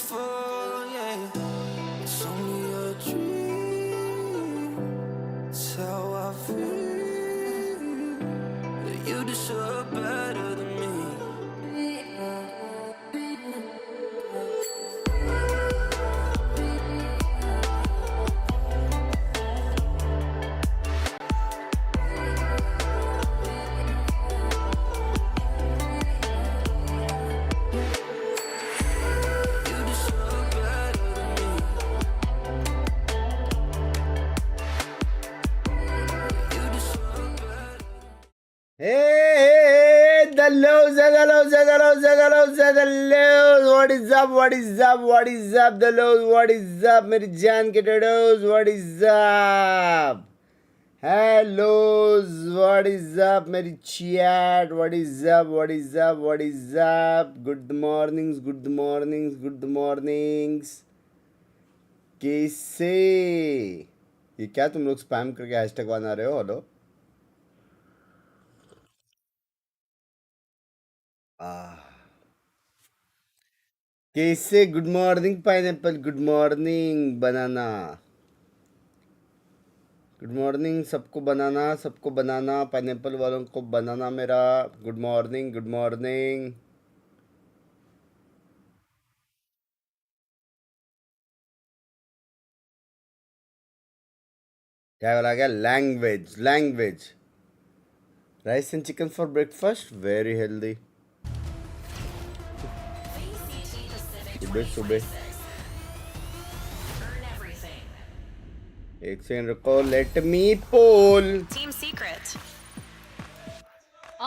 fall, yeah. It's only a dream. It's how I feel. That you deserve better than me. Hey, the lows. What is up? The lows, what is up? मेरी जान के टोडोस, what is up? Hellos, what is up? मेरी chat, what is up? Good mornings. कैसे? ये क्या तुम लोग spam करके हैशटैग बना रहे हो? हेलो? कैसे? Good morning pineapple, good morning banana, good morning सबको बनाना पाइनएप्पल वालों को बनाना मेरा गुड मॉर्निंग। क्या बोला गया? Language. Rice and chicken for breakfast, very healthy. सुबह एक सेकंड रुको, let me pole. Team Secret.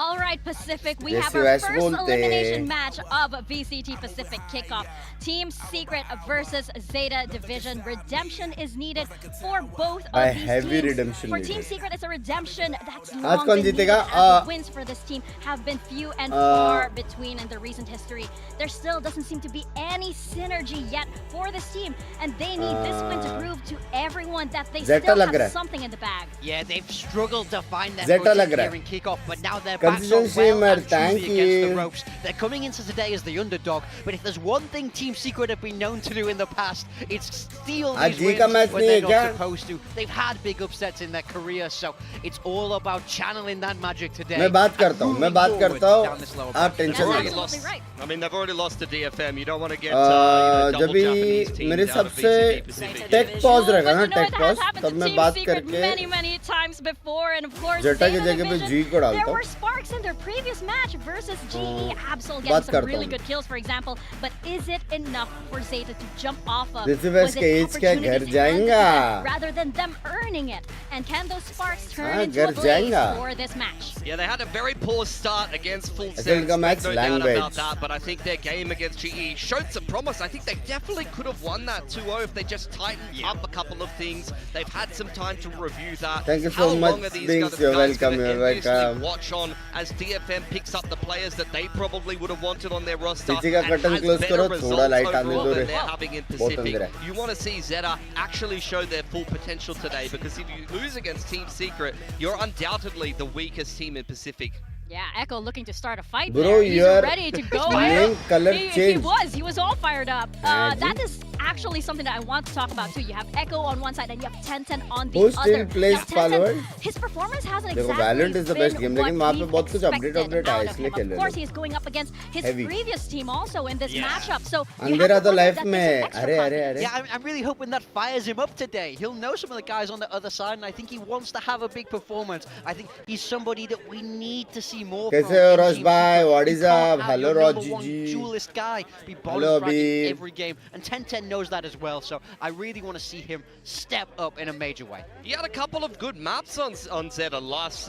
All right, Pacific, we Yes, have our US first bolte. elimination match of VCT Pacific Kickoff. Team Secret versus Zeta Division. Redemption is needed for both of these heavy teams. redemption For needed. Team Secret, it's a redemption that's आज long कौन been needed, जीतेगा? as the wins for this team have been few and far between in the recent history. There still doesn't seem to be any synergy yet for this team, and they need this win to prove to everyone that they Zeta still लग रहा have है। something in the bag. Yeah, they've struggled to find their Zeta लग footing रहा है। here in kickoff, but now they're back Consistency on well Mer, and thank truly against you. the ropes. They're coming into today as the underdog, but if there's one thing Team Secret have been known to do in the past, it's steal आज these जी का wins match when नहीं है they're क्या? not supposed to. They've had big upsets in their career, so it's all about channeling that magic today. मैं बात and करता हूँ moving forward down this lower आप path. टेंशन That's मत लो। absolutely right. I mean, they've already lost to DFM. You don't want to get जब double भी Japanese teams मेरे out हिसाब of से VCT Pacific. टेक पॉज रहेगा But ना, you know take it pause, has happened तब to मैं Team बात Secret करके many times before, and of course Zeta की Zeta जगह पे Division, G को डालता there हूँ। were sparks in their previous match versus GE Absol बात getting some करता really हूँ। good kills, for example. But is it enough for Zeta to jump off of? Receivers Was it के एज क्या घर opportunities जाएगा? handed to them rather than them earning it? And can those sparks turn हाँ, into a घर blaze जाएगा। for this match? Yeah, they had a very poor start against Full ऐसे Sense. इनका There's match no doubt language। about that, but I think their game against GE showed some promise. I think they definitely could have won that 2-0 if they just tightened up a couple of things. They've had some time to review that. Thank you How so long much, are these Binks. guys You're gonna welcome, you're enviously welcome. watch on as DFM picks up the players that they probably would have wanted on their roster पीछे का and curtain has close better करो, results थोड़ा light आने overall दो than रे। they're having in बहुत अंधेरा Pacific. है। You want to see Zeta actually show their full potential today, because if you lose against Team Secret, you're undoubtedly the weakest team in Pacific. Yeah, Echo looking to start a fight Bro, there. He's your ready to go. name color He changed. was all fired up. Imagine. That is actually something that I want to talk about too. You have Echo on one side and you have 10-10 on the Who other. still plays Now, 10-10, Valorant? his performance hasn't देखो, exactly Valorant is the best game, been लेकिन what वहाँ पे we've बहुत कुछ update expected आया, out of इसलिए him. खेल Of रहे course, लोग। he is going up against his Heavy. previous team also in this matchup. So you अंधेरा have to तो wonder life that में there's है। some extra अरे confidence. Yeah, I'm really hoping that fires him up today. He'll know some of the guys on the other side, and I think he wants to have a big performance. I think he's somebody that we need to see more from. कैसे हो रोश in Team भाई? Secret. What You is can't up? have Hello your Roj number one ji. duelist guy be Hello bonus fragging Abhi। every game, and 10-10 knows that as well. So I really want to see him step up in a major way. He had a couple of good maps on Zeta last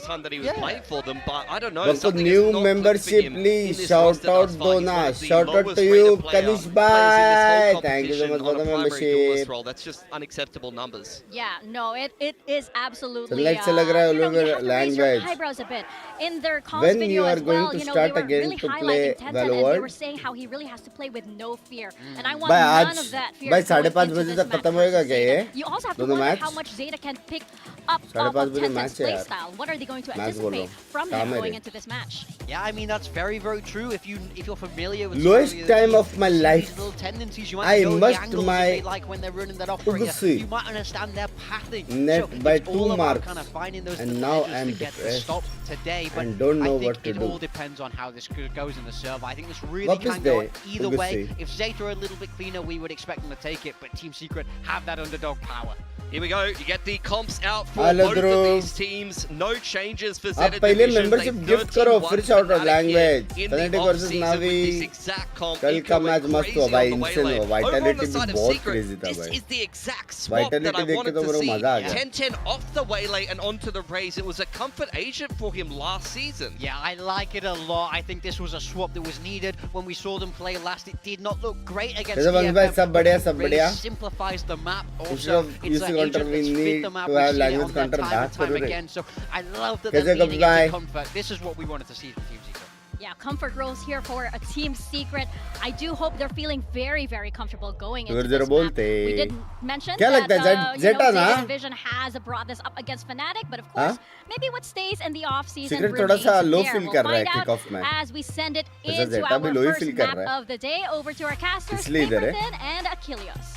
time that he was playing for them, but I don't know. But something new has not membership, clicked for him in please. this Shout roster out thus far. He's Dona. one of the Shout out lowest to you, rated Kanish players in this whole bhai. Thank you so much competition for on the a primary duelist membership. role. That's just unacceptable numbers. Yeah, no, it is absolutely. Select से लग रहा है you know, उन लोग you have to raise your language। eyebrows a bit. In their comms When video you are as going well, to you know, start they were again really to highlighting play 10-10 and they Valorant? were saying how he really has to play with no fear. And I want भाई none आज of that fear भाई going 5:30 into बजे this तक match खत्म होएगा versus क्या Zeta. ये? You also have to दोनों wonder match? how much Zeta can pick up 5:30 off of बजे 10-10's match है यार। playstyle. What are they going to Match बोल रहा anticipate हूँ। from काम him है going रे। into this match? Yeah, I mean that's very true. If you're familiar with Lowest some of time the of my series life. little tendencies. You I might know the must angles my that they like when they're running that off. You might understand their pathing. Net so by it's all 2 about marks. kind of finding those And little now edges I'm to get the depressed stop today. But and don't know I think what to it do. all depends on how this goes in the serve. I think this really What is can go there? either We'll way. see. If ZETA are a little bit cleaner, we would expect them to take it. But Team Secret have that underdog power. Here we go. You get the comps out for Hello, both Dhruv. of these teams. No changes for आप ZETA पहले Division. membership They gift करो 13-1 फिर shout out Fnatic language. here in the Fnatic versus off-season with Navi. this exact comp. कल Eco का went match मस्त crazy हुआ on भाई, the insane Waylay. हुआ. Over on Vitality the भी side of बहुत Secret, crazy था this भाई. is the exact swap that Vitality I देख के wanted तो to मेरे को see. मजा आ गया. 10-10 off the Waylay and onto the Raze. It was a comfort agent for him last season. Yeah, I like it a lot. I think this was a swap that was needed. When we saw them play last, it did not look great against जैसे बंग भाई EFF. सब बढ़िया सब Raze बढ़िया. simplifies the map. Instead Also, of it's using an counter, agent we that's need fit the map. to We've have seen it language on there counter time back and time करो रे. again. So I love that कैसे they're leaning goodbye? into comfort. This is what we wanted to see from Team Secret. Yeah, comfort grows here for a Team Secret. I do hope they're feeling very, very comfortable going into this map. We did mention क्या that लगता है ZETA ना? ZETA Division has brought this up against Fnatic, but of course, maybe what stays in the off-season Secret remains थोड़ा सा low there. feel We'll कर रहा है find out Kickoff में. as we send it वैसे into ZETA भी our low he first feel कर map रहा है. of the day. Over to our casters, इसलिए इधर है. Pinkerton and Achilles.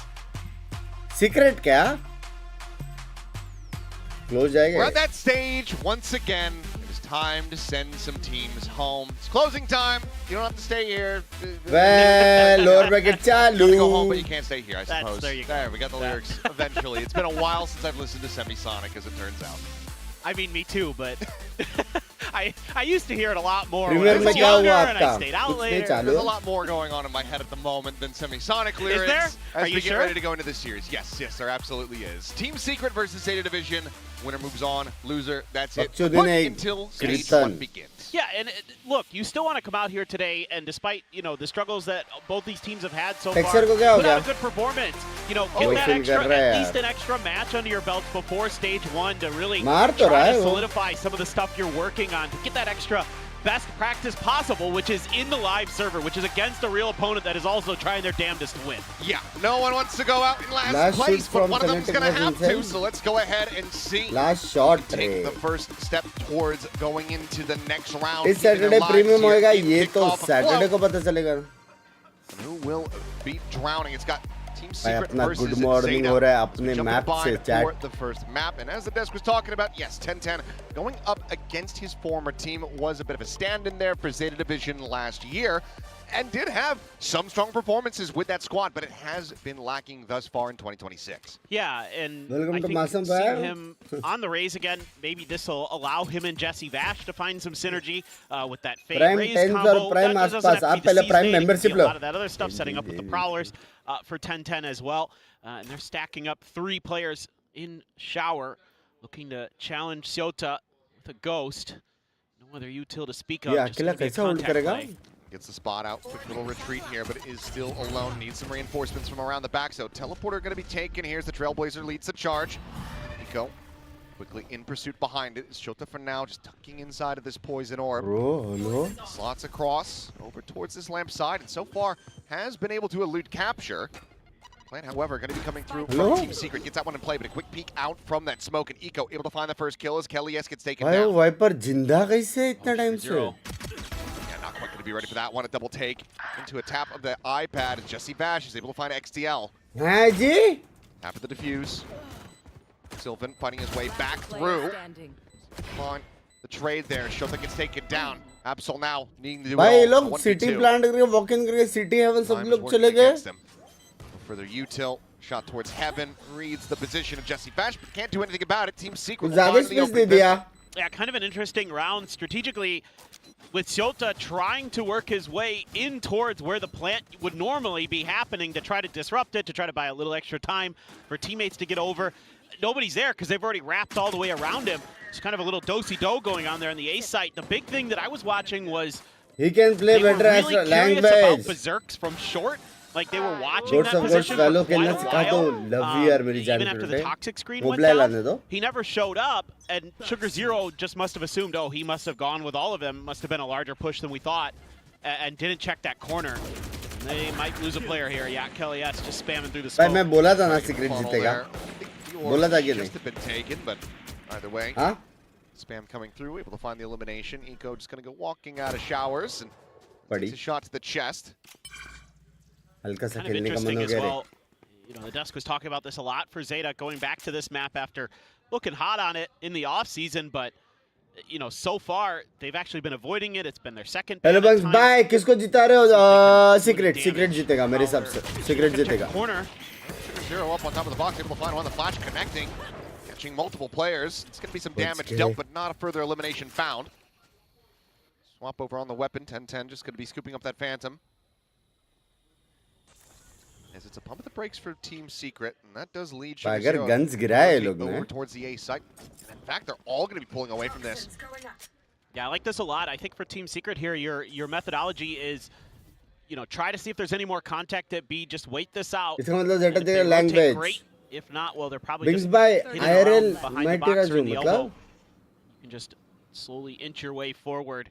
Secret क्या? Close We're जाएगा. at that stage once again. It is time to send some teams home. It's closing time. You don't have to stay here. Well, lower bracket You have to go home, चालू. but you can't stay here, I suppose. there you go. There, we got the lyrics eventually. It's been a while since I've listened to Semisonic, as it turns out. I mean, me too, but I used to hear it a lot more when Premier I में was क्या younger हुआ and I आपका? stayed out कुछ नहीं later. चालू. There's a lot more going on in my head at the moment than Semisonic lyrics. there? As Are we you get sure? ready to go into this series. Yes, there absolutely is. Team Secret versus ZETA Division. Winner moves on. Loser, that's it. बच्चों Put दिन एक until stage कीर्तन. 1 begins. Yeah, and look, you still want to come out here today, and despite the struggles that both these teams have had so Texture far, को क्या हो put out गया? a good performance. Get वही that feel extra, कर रहा है at least यार. an extra match under your belt before stage 1 to really मार तो रहा try है to वो. solidify some of the stuff you're working on to get that extra best practice possible, which is in the live server, which is against a real opponent that is also trying their damnedest to win. Yeah, no one wants to go out in last Last place, shoot but from one of them's Fnatic going to was have insane. to, so let's go ahead and see. Last shot Take रे. the first step towards going into the next round. इस Keeping Saturday it live premium here होएगा in ये तो Kickoff Saturday afloat. को पता चलेगा. And who will beat Drowning? It's got Team भाई Secret अपना versus good morning ZETA. हो रहा है So अपने jump map in से bind chat. for the first map, and as the desk was talking about, yes, 10-10 going up against his former team was a bit of a stand-in there for ZETA Division last year, and did have some strong performances with that squad, but it has been lacking thus far in 2026. Yeah, and Welcome I to think Masam seeing Bhai. him on the Raze again, maybe this will allow him and Jesse Vash to find some synergy with that Fade Prime Raze 10s combo. और Prime That doesn't आसपास. have आप to be the पहले C Prime stage, it could membership be a low. lot of that other stuff setting up with the Prowlers for 10-10 as well. And they're stacking up 3 players in Shower, looking to challenge Siota with a Ghost. No other util to speak of. ये just अकेला gonna be a कैसा hold contact करेगा? play. Gets the spot out, quick little retreat here, but is still alone. Needs some reinforcements from around the back, so teleporter going to be taken. Here's the Trailblazer leads the charge. Nico quickly in pursuit behind it. Shota for now just tucking inside of this poison orb. Bro, hello. Slots across over towards this lamp side, and so far has been able to elude capture. Plan, however, going to be coming through Hello? from Team Secret. Gets that one in play, but a quick peek out from that smoke, and Eco able to find the first kill as Kelly S gets taken भाई वो down. Wiper जिंदा कैसे इतना time से? Zero. Yeah, not quite going to be ready for that one. A double take into a tap of the iPad, and Jesse Bash is able to find XDL. हाँ जी. Tap of the defuse. Sylvan fighting his way back through. Come on, the trade there. Shota gets taken down. Absol now needing to do भाई ये it all. लोग 1v2. City plant करके walk in करके city haven सब Time is लोग working चले गए. against them. Further util, shot towards heaven, reads the position of Jesse Bash, but can't do anything about it. Team Secret कुछ will ज्यादा find the space they open दिया. pistol. Yeah, kind of an interesting round strategically with Siota trying to work his way in towards where the plant would normally be happening to try to disrupt it, to try to buy a little extra time for teammates to get over. Nobody's there because they've already wrapped all the way around him. It's kind of a little do-si-do going on there on the A site. The big thing that I was watching was He can play they were better as really curious about language. Berserks from short. Like they were watching Goats that of Goats position for वालों quite खेलना a सिखा दो. while. Love you यार मेरी जान Even after the टूटे. toxic screen वो went बुलाए down, लाने दो. he never showed up, and Sugar Zero just must have assumed, oh, he must have gone with all of them. Must have been a larger push than we thought, and didn't check that corner. They might lose a player here. Yeah, Kelly S just spamming through the भाई smoke. मैं बोला था ना secret Funnel जीतेगा. there. I think the orb बोला था कि just नहीं? have been taken, but either way, हाँ? spam coming through, able to find the elimination. Eco just going to go walking out of showers and Buddy. takes a shot to the chest. हल्का सा Kind of खेलने का मन interesting हो as गया रे well. You know, the desk was talking about this a lot for ZETA going back to this map after looking hot on it in the off season, but you know, so far they've actually been avoiding it. It's been their second ban hello at बंक्स times. Bye किसको जिता रहे हो See if they can Secret limit Secret damage. जीतेगा मेरे हिसाब से Secret Check the जीतेगा corner. Zero up on top of the box, able to find one. The flash connecting, catching multiple players. It's going to be some damage dealt, but not a further elimination found. Swap over on the weapon. 10-10 just going to be scooping up that Phantom. As it's a pump at the brakes for Team Secret, and that does lead अगर guns गिराए ये लोग ने over towards the A site. And in fact, they're all going to be pulling away from this. Yeah, I like this a lot. I think for Team Secret here, your methodology is, you know, try to see if there's any more contact at B. Just wait this out. इसका मतलब And Zeta if they तेरा rotate, language great. If not, well, they're probably बिंक्स just bye hitting IRL around behind मैं the तेरा box or जो in the मतलब elbow. You can just slowly inch your way forward.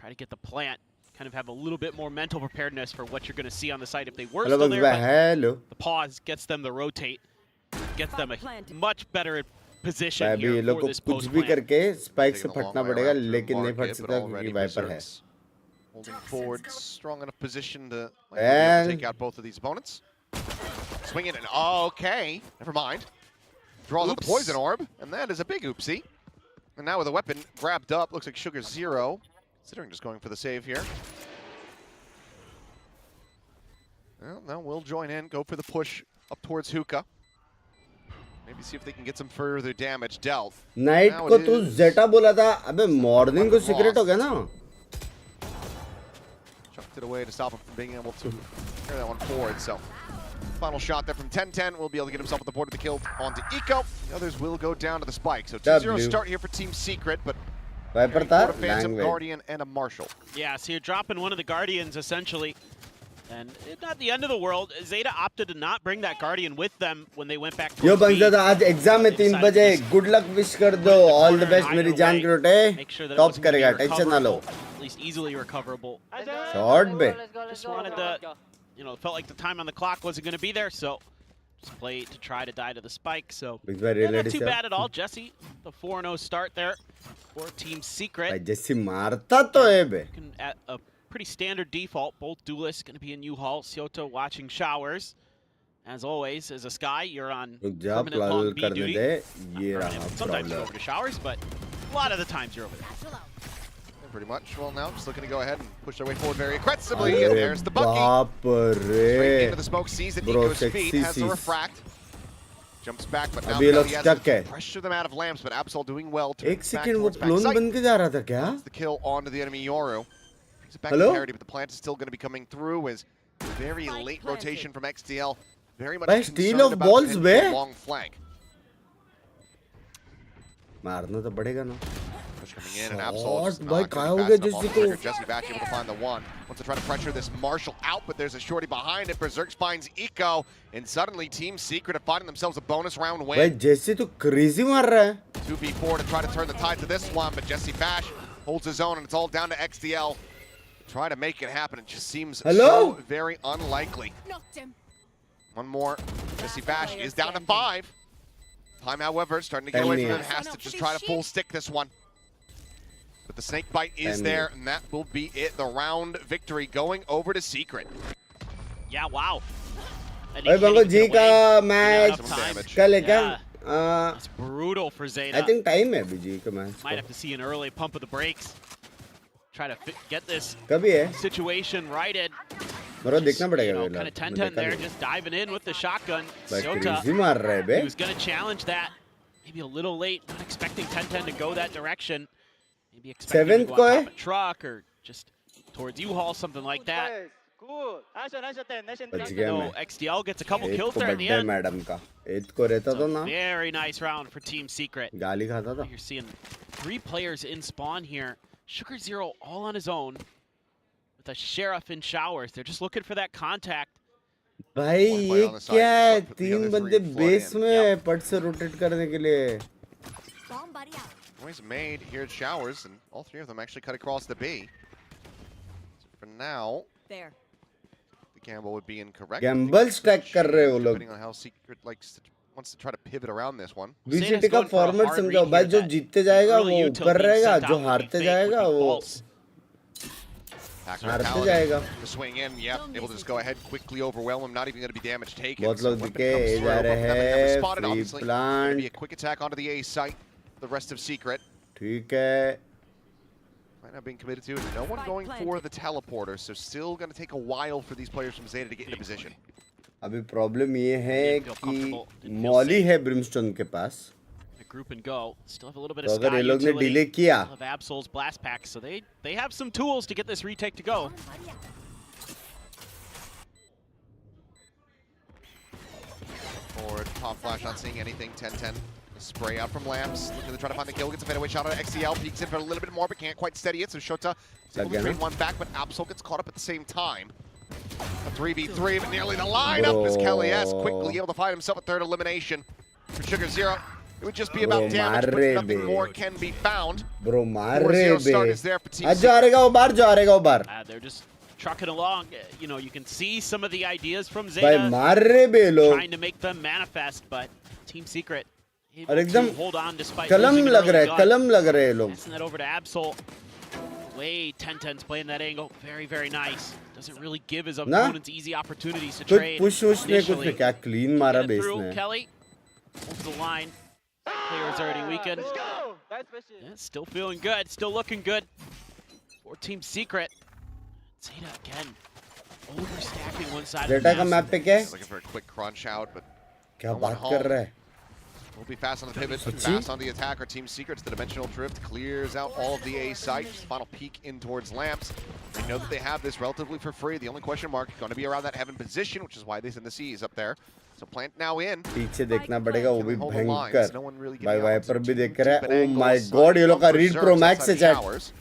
Try to get the plant. Kind of have a little bit more mental preparedness for what you're going to see on the site if they were hello still बंक्स there. Bye But hello the pause gets them to rotate, gets them a much better position भाई अभी here ये लोग for को this कुछ post भी plant. करके spike से Taking a long फटना way पड़ेगा around through लेकिन नहीं फट market, सकता but क्योंकि already वाइपर है Berserk's holding forward, strong enough position to And- take out both of these opponents. Swinging and okay, never mind. Draws out the Oops. poison orb, and that is a big oopsie. And now with a weapon grabbed up, looks like Sugar Zero, considering just going for the save here. Well, now we'll join in, go for the push up towards Hookah. Maybe see if they can get some further damage dealt. Night Now को it तू is जेटा बोला था अबे morning को lost. Secret हो गया ना Chucked it away to stop him from being able to carry that one forward. So, final shot there from 10-10 will be able to get himself at the board with the kill onto Eco. The others will go down to the spike. So 2-0 W. start here for Team Secret, but Viper carrying था forward a Phantom, language Guardian, and a Marshal. Yeah, so you're dropping one of the Guardians essentially. And it's not the end of the world. ZETA opted to not bring that Guardian with them when they went back to yo bunks दादा आज exam है 3 बजे good luck wish कर दो all the best मेरी जान की रोटे top करेगा टेंशन ना लो At least easily recoverable. Shot बे Just wanted to, you know, felt like the time on the clock wasn't going to be there, so just play to try to die to the spike. So big bye yeah, not reality too से bad at all. Jesse, the 4-0 start there for Team भाई Secret. जैसी मारता तो है बे Looking at a pretty standard default. Both duelists going to be in U-Haul. Siota watching showers. As always, as a Sky, you're on रुक जा permanent प्लाल long B करने duty. दे ये रहा Sometimes you're problem over to showers, but a lot of the times you're over there. Yeah, pretty much. Well, now just looking to go ahead and push their way forward very aggressively. अरे And there's the Bucky. बाप Straight रे into the smoke, sees it. Bro, Eco's feet, sexy has the sees. refract. Jumps back, but now अभी ये लोग he has stuck to है pressure them out of lamps, but Absol doing well to एक back second वो towards clone backside. बन के जा रहा था क्या Gets the kill onto the enemy Yoru. Brings it back Hello? to parity, but the plant is still going to be coming through as very late rotation from XTL. Very much Bhai, concerned steal of about balls potential bay long flank. मारना तो पड़ेगा ना Push coming in, and Absol just Shot, bhai, not कहाँ going हो fast गया enough on Jesse the को? trigger. Jesse back able to find the one. Wants to try to pressure this Marshall out, but there's a shorty behind it. Berserk finds Eco, and suddenly Team Secret are finding themselves a bonus round भाई win. जैसे तो crazy मार रहा है 2v4 to try to turn the tide to this one, but Jesse Bash holds his own, and it's all down to XDL. Try to make it happen. It just seems Hello? so very unlikely. One more. Jesse Bash is down to 5. Time, however, starting to get away from him. Has to just try to full stick this one. But the snake bite is there, and that will be it. The round victory going over to Secret. Yeah, wow. And भाई he can't बंगो even जी get का away. Match Enough time. कल है क्या Yeah. It's brutal for ZETA. I think time है अभी जी का match Might have to see an early pump of the brakes. Try to get this कभी है situation righted. मेरे को देखना You पड़ेगा know, वेला kind of 10-10 there, just diving in with the shotgun. भाई Siota, क्रेजी मार रहा है बे he was going to challenge that. Maybe a little late, not expecting 10-10 to go that direction. Maybe expecting to Seventh go ko on hai? top of a truck or just towards U-Haul, something like that. बच गया No, मैं XDL gets a couple एट kills को there in the birthday end. Madam का एट को रहता तो ना Very nice round for Team Secret. गाली खाता था You're seeing 3 players in spawn here. Sugar Zero all on his own with a sheriff in showers. They're just looking for that contact. भाई One ये player on the side, क्या है one put the 3 other बंदे three flood base in. में पट से rotate करने के लिए Noise made here at Showers, and all 3 of them actually cut across the B. So for now, There. the gamble would be incorrect. Gamble stack कर रहे हो लोग Depending on how Secret wants to try to pivot around this one. VCT का going for a format hard समझाओ read भाई here जो that जीतते जाएगा early वो util ऊपर being रहेगा sent जो out would be हारते fake, जाएगा would be वो false. हारते जाएगा. To swing in, yep, able to just go ahead, quickly overwhelm him, not even going to be damage taken. बहुत लोग weapon दिखे, comes जा through, रहे both of them never हैं. spotted, Free obviously. Gonna be a plant. quick attack onto the A site, the rest of Secret. ठीक है. Might not being committed to it. No one going for the teleporter, so still going to take a while for these players from Zeta to get into position. अभी problem ये है Didn't feel कि comfortable, didn't feel Molly safe. है Brimstone के पास. A group and go. Still have a little bit तो of sky अगर ये लोग ने utility. डिले किया, Still have Absol's blast packs, so they have some tools to get this retake to go. Forward, pop flash, not seeing anything. 10-10. Spray out from Lamps. Looking to try to find the kill. Gets a fadeaway shot on XCL. Peeks in for a little bit more, but can't quite steady it. So Shota is able to trade one back, but Absol gets caught up at the same time. A 3v3, but nearly the lineup as Kelly S quickly able to find himself a third elimination. For Sugar Zero, it would just be about damage, but nothing more can be found. Bro मार 4-0 रहे start bay. is there for Team आज जा रहेगा वो बार, जा रहेगा वो बार. They're just trucking along. You know, you can see some of the ideas from भाई Zeta मार रहे बे लोग. trying to make them manifest, but Team Secret able और एकदम to hold on despite कलम losing an लग early रहा है, gun. कलम लग रहे हैं लोग. Passing that over to Absol. Way 10-10's playing that angle. Very, very nice. Doesn't really give his opponents easy opportunities to कुछ trade. पुश वुश ने कुछ नहीं, क्या क्लीन मारा Get it बेस through, ने. Kelly holds the line. Players already weakened. Yeah, still feeling good. Still looking good for Team Secret. Zeta again. Overstacking one side of ZETA the का map. Map पे क्या है? Looking for a quick crunch out, but क्या no one बात कर home. रहा है? We'll be fast on the pivot, but Suchi? fast on the attack. Our Team Secrets, the Dimensional Drift clears out all of the A sites. Final peek in towards Lamps. They know that they have this relatively for free. The only question mark going to be around that heaven position, which is why this in the C is up there. So plant now in. पीछे देखना पड़ेगा, वो भी Hold the lines. भयंकर. No one really भाई getting out. Wiper भी Two देख रहा है. deep Oh angles, my side god, ये लोग का bumper read pro zerks max outside है the chat. towers.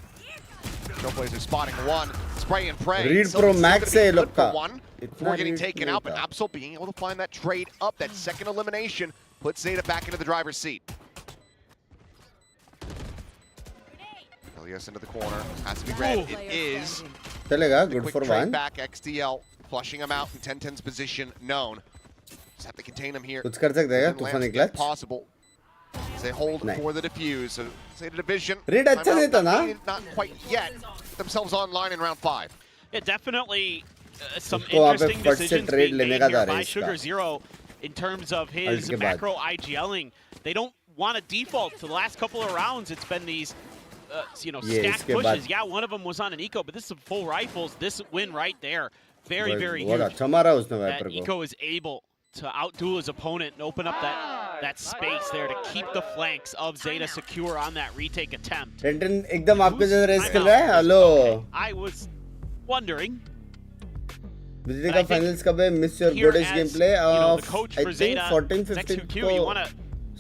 Trailblazers spotting one. Spray and pray. Read So pro it's max gonna है be ये good लोग का. for one इतना before getting read taken नहीं out, but था. Absol being able to find that trade up, that second elimination, puts Zeta back into the driver's seat. Elias into the corner, has to be red. It is. चलेगा, The good quick for trade one. back, XDL, flushing him out in 10-10's position, known. Just have to contain him here. कुछ कर सकते हैं क्या? Within तूफानी Lance if clutch. possible. They hold नहीं. for the defuse. So Zeta Division. Read अच्छा timeout देता ना? not quite yet. Themselves online in round 5. Yeah, definitely some उसको वहाँ पे interesting फट से decisions ट्रेड being लेने made का here था by रेस Sugar का. Zero in terms of his के बाद. macro IGLing. They don't want to default. For the last couple of rounds, it's been these you know, Yeah, stacked इसके बाद. pushes. Yeah, one of them was on an eco, but this is full rifles. This win right there, very, very बहुत huge. अच्छा मारा उसने That wiper को. eco is able to outduel his opponent and open up that space there to keep the flanks of Zeta secure on that retake attempt. टेंटन एकदम आपके जैसे race I'm खेल out. रहा है. Hello. Okay, I was wondering. विजिटी But का I think finals कब है? Miss your here गुडिश as, game play. you know, the coach I for think Zeta, 14-15 Zex2Q, को you want to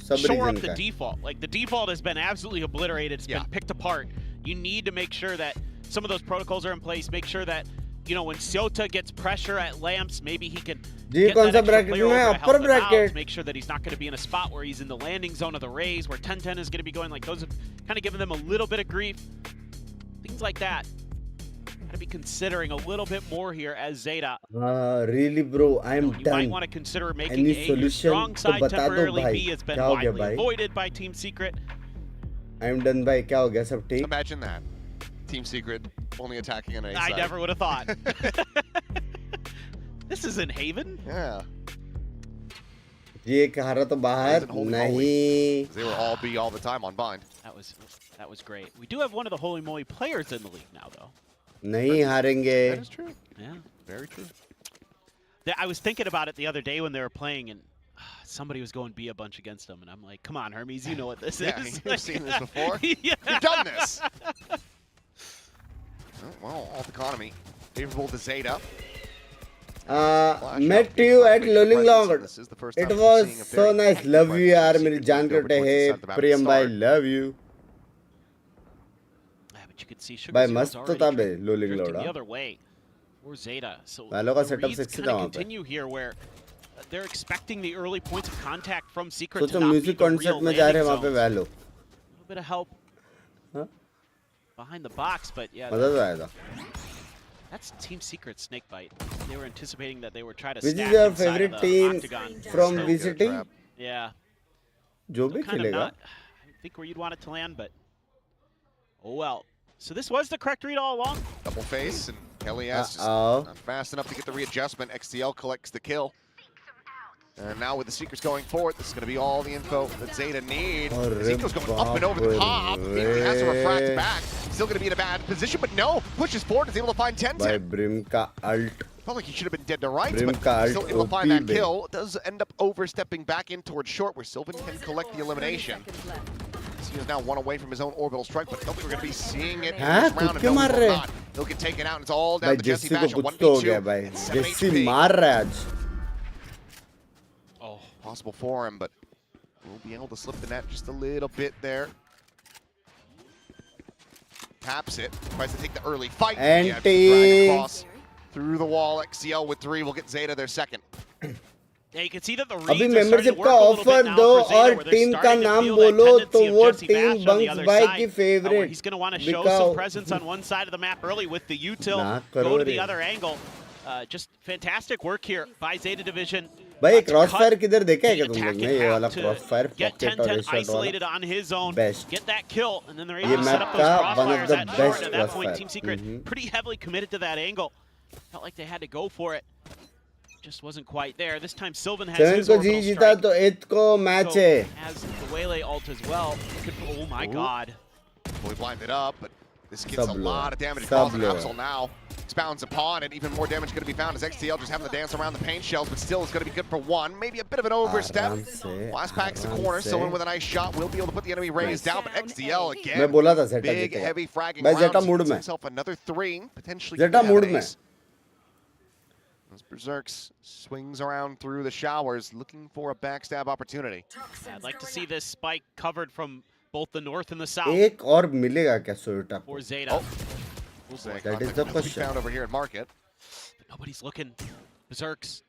सब shore up रीजन the का. default. Like the default has been absolutely obliterated. It's Yeah. been picked apart. You need to make sure that some of those protocols are in place. Make sure that, you know, when Siota gets pressure at Lamps, maybe he can जी get कौन that सा extra bracket player में? over to upper help him out, bracket. make sure that he's not going to be in a spot where he's in the landing zone of the Rays, where 10-10 is going to be going. Like those are kind of giving them a little bit of grief. Things like that. Got to be considering a little bit more here as Zeta. Really bro, I am You might done. want to consider making Any A your solution strong तो side बता दो temporarily. भाई. B has been क्या हो गया widely भाई? avoided by Team Secret. I am done भाई. क्या हो गया सब ठीक? Imagine that. Team Secret only attacking an A I site. never would have thought. This isn't Haven. Yeah. ये कहा रहा तो बाहर Isn't holy नहीं. They were all B all the time on bind. That was great. We do have one of the Holy Moly players in the league now, though. नहीं हारेंगे. That is true. Yeah. Very true. I was thinking about it the other day when they were playing, and somebody was going B a bunch against them, and I'm like, come on, Hermes, you know what this Yeah, is. you've seen this before. Yeah. You've done this. Well, off economy. Favorable to Zeta. Met you at Lolling Long. This is the first It time we're was seeing a so very nice. active Love you presence. यार Secret मेरी moved जान over करते towards हैं. the side of the map Priyam to भाई, start. love you. Yeah, but you could see Sugar भाई Zero's मस्त तो already था बे Lolling drifting Lord. the other way for Zeta. So वालों का the setup reads sexy kinda था वहाँ पे. continue here where they're expecting the early points of contact from Secret सोचो to not be music the concert real में जा रहे landing हैं वहाँ पे zones. वैलो. A little bit of help Huh? behind the box, but yeah, मजा तो आएगा. that's Team Secret Snakebite. They were anticipating that they would try to Which stack is your inside of favorite the team octagon. from Still VCT? good trap. Yeah. जो भी Kind of खेलेगा. not, I think where you'd want it to land, but oh well. So this was the correct read all along. Double face, and Kelly has just Uh-oh. not fast enough to get the readjustment. XTL collects the kill. And now with the Seekers going forward, this is going to be all the info that Zeta need. Zico's going up and over the top. He has to refract back. Still going to be in a bad position, but no. Pushes forward, is able to find 10-10. भाई Brim का ult. Felt like he should have been dead to rights, Brim but का ult still able to find that OP kill. Does end up overstepping back in towards short, where Sylvan can collect the elimination. He is now one away from his own orbital strike, but I don't think we're going to be seeing it in this round. And no, we will not. He'll get taken out, and it's all down भाई to Jesse JC Bash. को कुछ तो हो गया भाई. जेसी मार रहा है आज. Oh, possible for him, but we'll be able to slip the net just a little bit there. Taps it, tries to take the early fight. Yeah, drag across through the wall. XCL with 3 will get Zeta their second. Yeah, you can see that the अभी reads are starting to membership work का a little offer bit now दो for Zeta, और where they're team का starting to नाम feel that बोलो तो tendency of वो Jesse team Bash on the bunks other भाई side, की where favourite. he's going to want to show some presence on one side of the map early with the util, go to the other angle. Just fantastic work here by Zeta Division. भाई to cross cut fire किधर देखा है क्या the तुम लोग attack ने? in ये half वाला to cross fire get pocket और 10-10 हेडशॉट isolated वाला. on his own, Best. get that kill, and then they're ये able to set map up those का one of crossfires the at best short. At that point, crossfire. Team Secret pretty heavily committed to that angle. Felt like they had to go for it. Just wasn't quite there. This time Sylvan has 7 his को orbital जी जीता strike. तो 8 को match So है. has the Waylay ult as well. Oh my god. Fully blinded up, but this gets a Sub lot of damage Sub across, and Absol now expounds upon it. Even more damage going to be found as XTL just having to dance around the paint shells, but still is going to be good for 1. Maybe a bit of an overstep. आराम से, Last pack's the आराम corner. से. Sylvan with a nice shot will be able to put the enemy raised down, but XTL मैं again. बोला था ZETA Big, जीतेगा. heavy fragging भाई rounds. ZETA mood Gets में. himself another 3, potentially. ZETA could have mood an में. ace. As Berserks swings around through the showers, looking for a backstab opportunity. I'd like to see this spike covered from both the north and the south एक और मिलेगा क्या सोल्टा को? for Zeta. We'll say That is contact the will be question. found over here at Market. But nobody's looking. Berserks.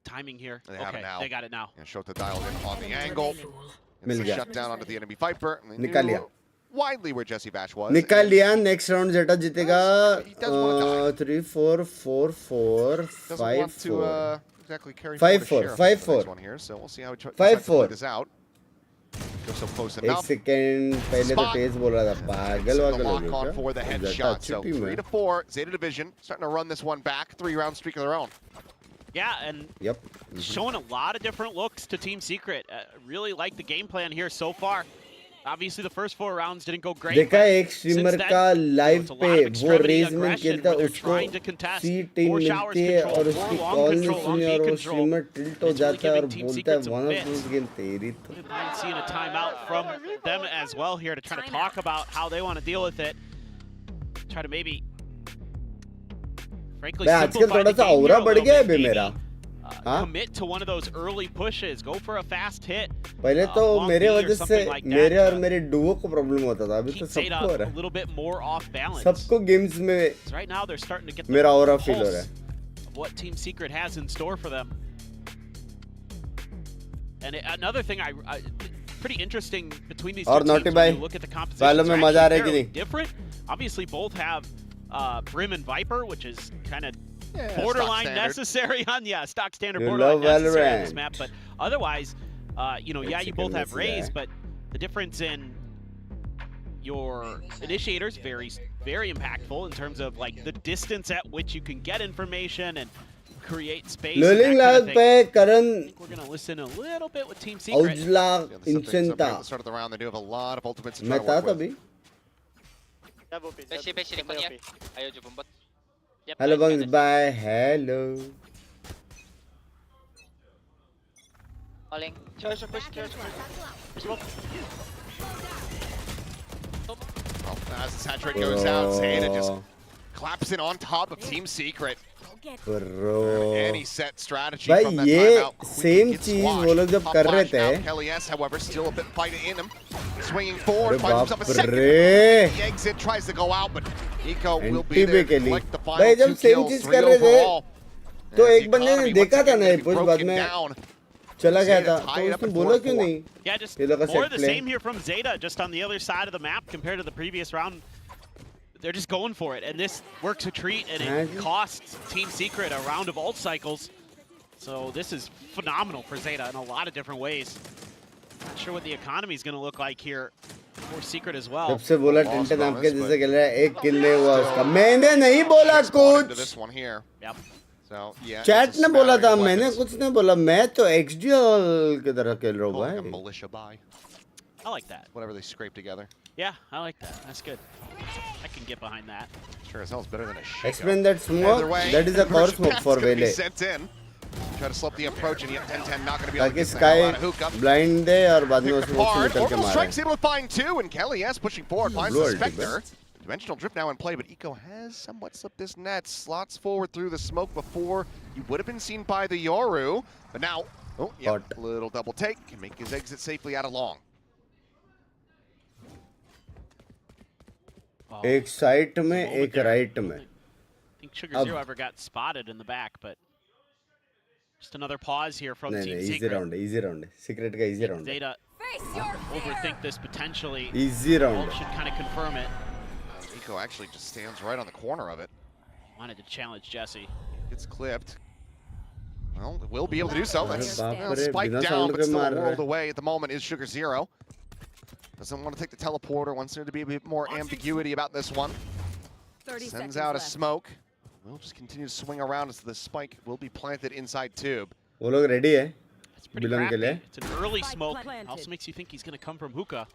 The timing here. They have it Okay, now. they got it now. And Shota dialed in on the angle. Mill It's गया. shut down onto the enemy Viper. And they निकाल knew लिया. widely where Jesse Bash was. निकाल and लिया. Next round जेटा जीतेगा. He does wanna 3 4 4 4 doesn't 5 want to 4. exactly carry 5-4, forward a sheriff 5-4. in the next one here, so we'll see how he tries 5-4. to play this out. Go so close एक enough. Second पहले तो Spot. तेज बोल रहा था. पागल The वागल हो lock गया on क्या? for the ZETA headshot. अच्छी So टीम 3 है. to 4. Zeta Division starting to run this one back. 3-round streak of their own. Yeah, and Yep. showing a lot of different looks to Team Secret. Really like the game plan here so far. Obviously, the first 4 rounds didn't go great. देखा but एक since streamer then, का live it's a पे lot of वो extremity रेज में aggression खेलता where they're उसको trying to contest सी टीम 4 showers मिलती है control, और 4 उसकी long कॉल नहीं control, long सुनी B और वो control. स्ट्रीमर टिल्ट हो It's really जाता है और giving Team बोलता है Secret some one of fits. This game तेरी तो. Wouldn't mind seeing a timeout from them as well here to try to talk about how they want to deal with it. Try to maybe, frankly, भाई आजकल simplify थोड़ा the सा game here aura a बढ़ little गया है bit. बे Maybe, मेरा. हाँ? commit to one of those early pushes. Go for a fast hit. पहले तो long मेरे B or वजह से something like that, मेरे और मेरे डुओ को प्रॉब्लम होता था. अभी तो Keep सबको Zeta हो a रहा है. little bit more off balance. सबको गेम्स में 'Cause right now they're starting to get the मेरा औरा फील हो pulse रहा है. of what Team Secret has in store for them. And another thing pretty interesting between these two और teams naughty when भाई, you look at the compositions वालों में are मजा आ रहा है actually कि नहीं? different. Obviously both have Brim and Viper, which is kind of Yeah, borderline stock standard. necessary on stock standard You borderline love necessary on this Valorant. map, but otherwise yeah, you both have Mexican Raze, message, but the difference in your initiators very impactful in terms of like the distance at which you can get information and create space and लोलिंग that लाग kind of पे thing. Karan We're gonna listen a little bit with Team Secret. Aujla Yeah, this is something at इंचंता. the start of the round. They do have a lot of ultimates to try मैं to था work with. तभी. Beshi, beshi, di kanya. Ayaw dyan bumbot. Hello बंग्स bye. Hello. Calling. Well, as the saturate goes out, Zeta just Bro. collapsing on top of Team Secret. Bro. Any set strategy भाई from that ये timeout. quickly same gets चीज squashed. वो लोग जब Top कर रहे flash now. थे. Kelly S, however, still a bit of fight in him. Swinging अरे forward, finds himself बाप a second. रे. The exit tries to go out, but Nico will be anti there पे to के लिए. collect the भाई final जब 2 same kills, चीज 3 कर रहे थे overall. तो As the एक बंदे ने economy देखा once था again ना gonna ये be पुश बाद broken में down. चला गया Zeta था तो tied up उसने at बोला क्यों 4-4. नहीं? Yeah, just ये लोग का more set of the play. same here from Zeta, just on the other side of the map compared to the previous round. They're just going for it, and this works a treat, and it costs Team Secret a round of ult cycles. So this is phenomenal for Zeta in a lot of different ways. Not sure what the economy is going to look like here. For Secret as well. जब से बोला टेंटन आपके जैसे खेल रहा है एक किल नहीं हुआ उसका मैंने नहीं बोला कुछ Yep. So, yeah, chat it's a ने बोला smattering था of मैंने weapons. कुछ नहीं बोला मैं तो XGL की तरह खेल रहा हूँ Like a भाई militia buy, I like that. whatever they scrape together. Yeah, I like that. That's good. I can get behind that. Sure as hell is better than a shake. explain that smoke Either way, that is a cover smoke for gonna be Vele sent in. Try to slope the approach, and yet 10-10 not going to be able to ताकि get the hell out of sky hookah. Blind दे और बाद में Pick उसको apart. निकल के Orbital मारे Strike's able to find two, and Kelly, yes, pushing forward, finds Blue the ulti, Spectre. Dimensional drift now in play, but Eco has somewhat slipped this net. Slots forward through the smoke before he would have been seen by the Yoru. But now, oh, yeah, Hot. little double take. Can make his exit safely out of long. Oh, एक side में moment एक there. Right में I think Sugar Zero ever got spotted in the back, but just another pause here from नहीं Team नहीं easy Secret. Round है secret का easy round है Zeta overthink this potentially. Easy Ult round है should kind of confirm it. Eco actually just stands right on the corner of it. Wanted to challenge Jesse. Gets clipped. Well, will be able to do so. That's बाप रे, spiked बिना down, sound but के still मार a रहा world है। away at the moment is Sugar Zero. Doesn't want to take the teleporter, wants there to be a bit more ambiguity about this one. 30 Sends seconds out a left. smoke. We'll just continue to swing around as the spike will be planted inside tube. वो लोग ready है It's pretty Bilang ke crafty. liye. It's an early Spike smoke. planted. Also makes you think he's going to come from hookah.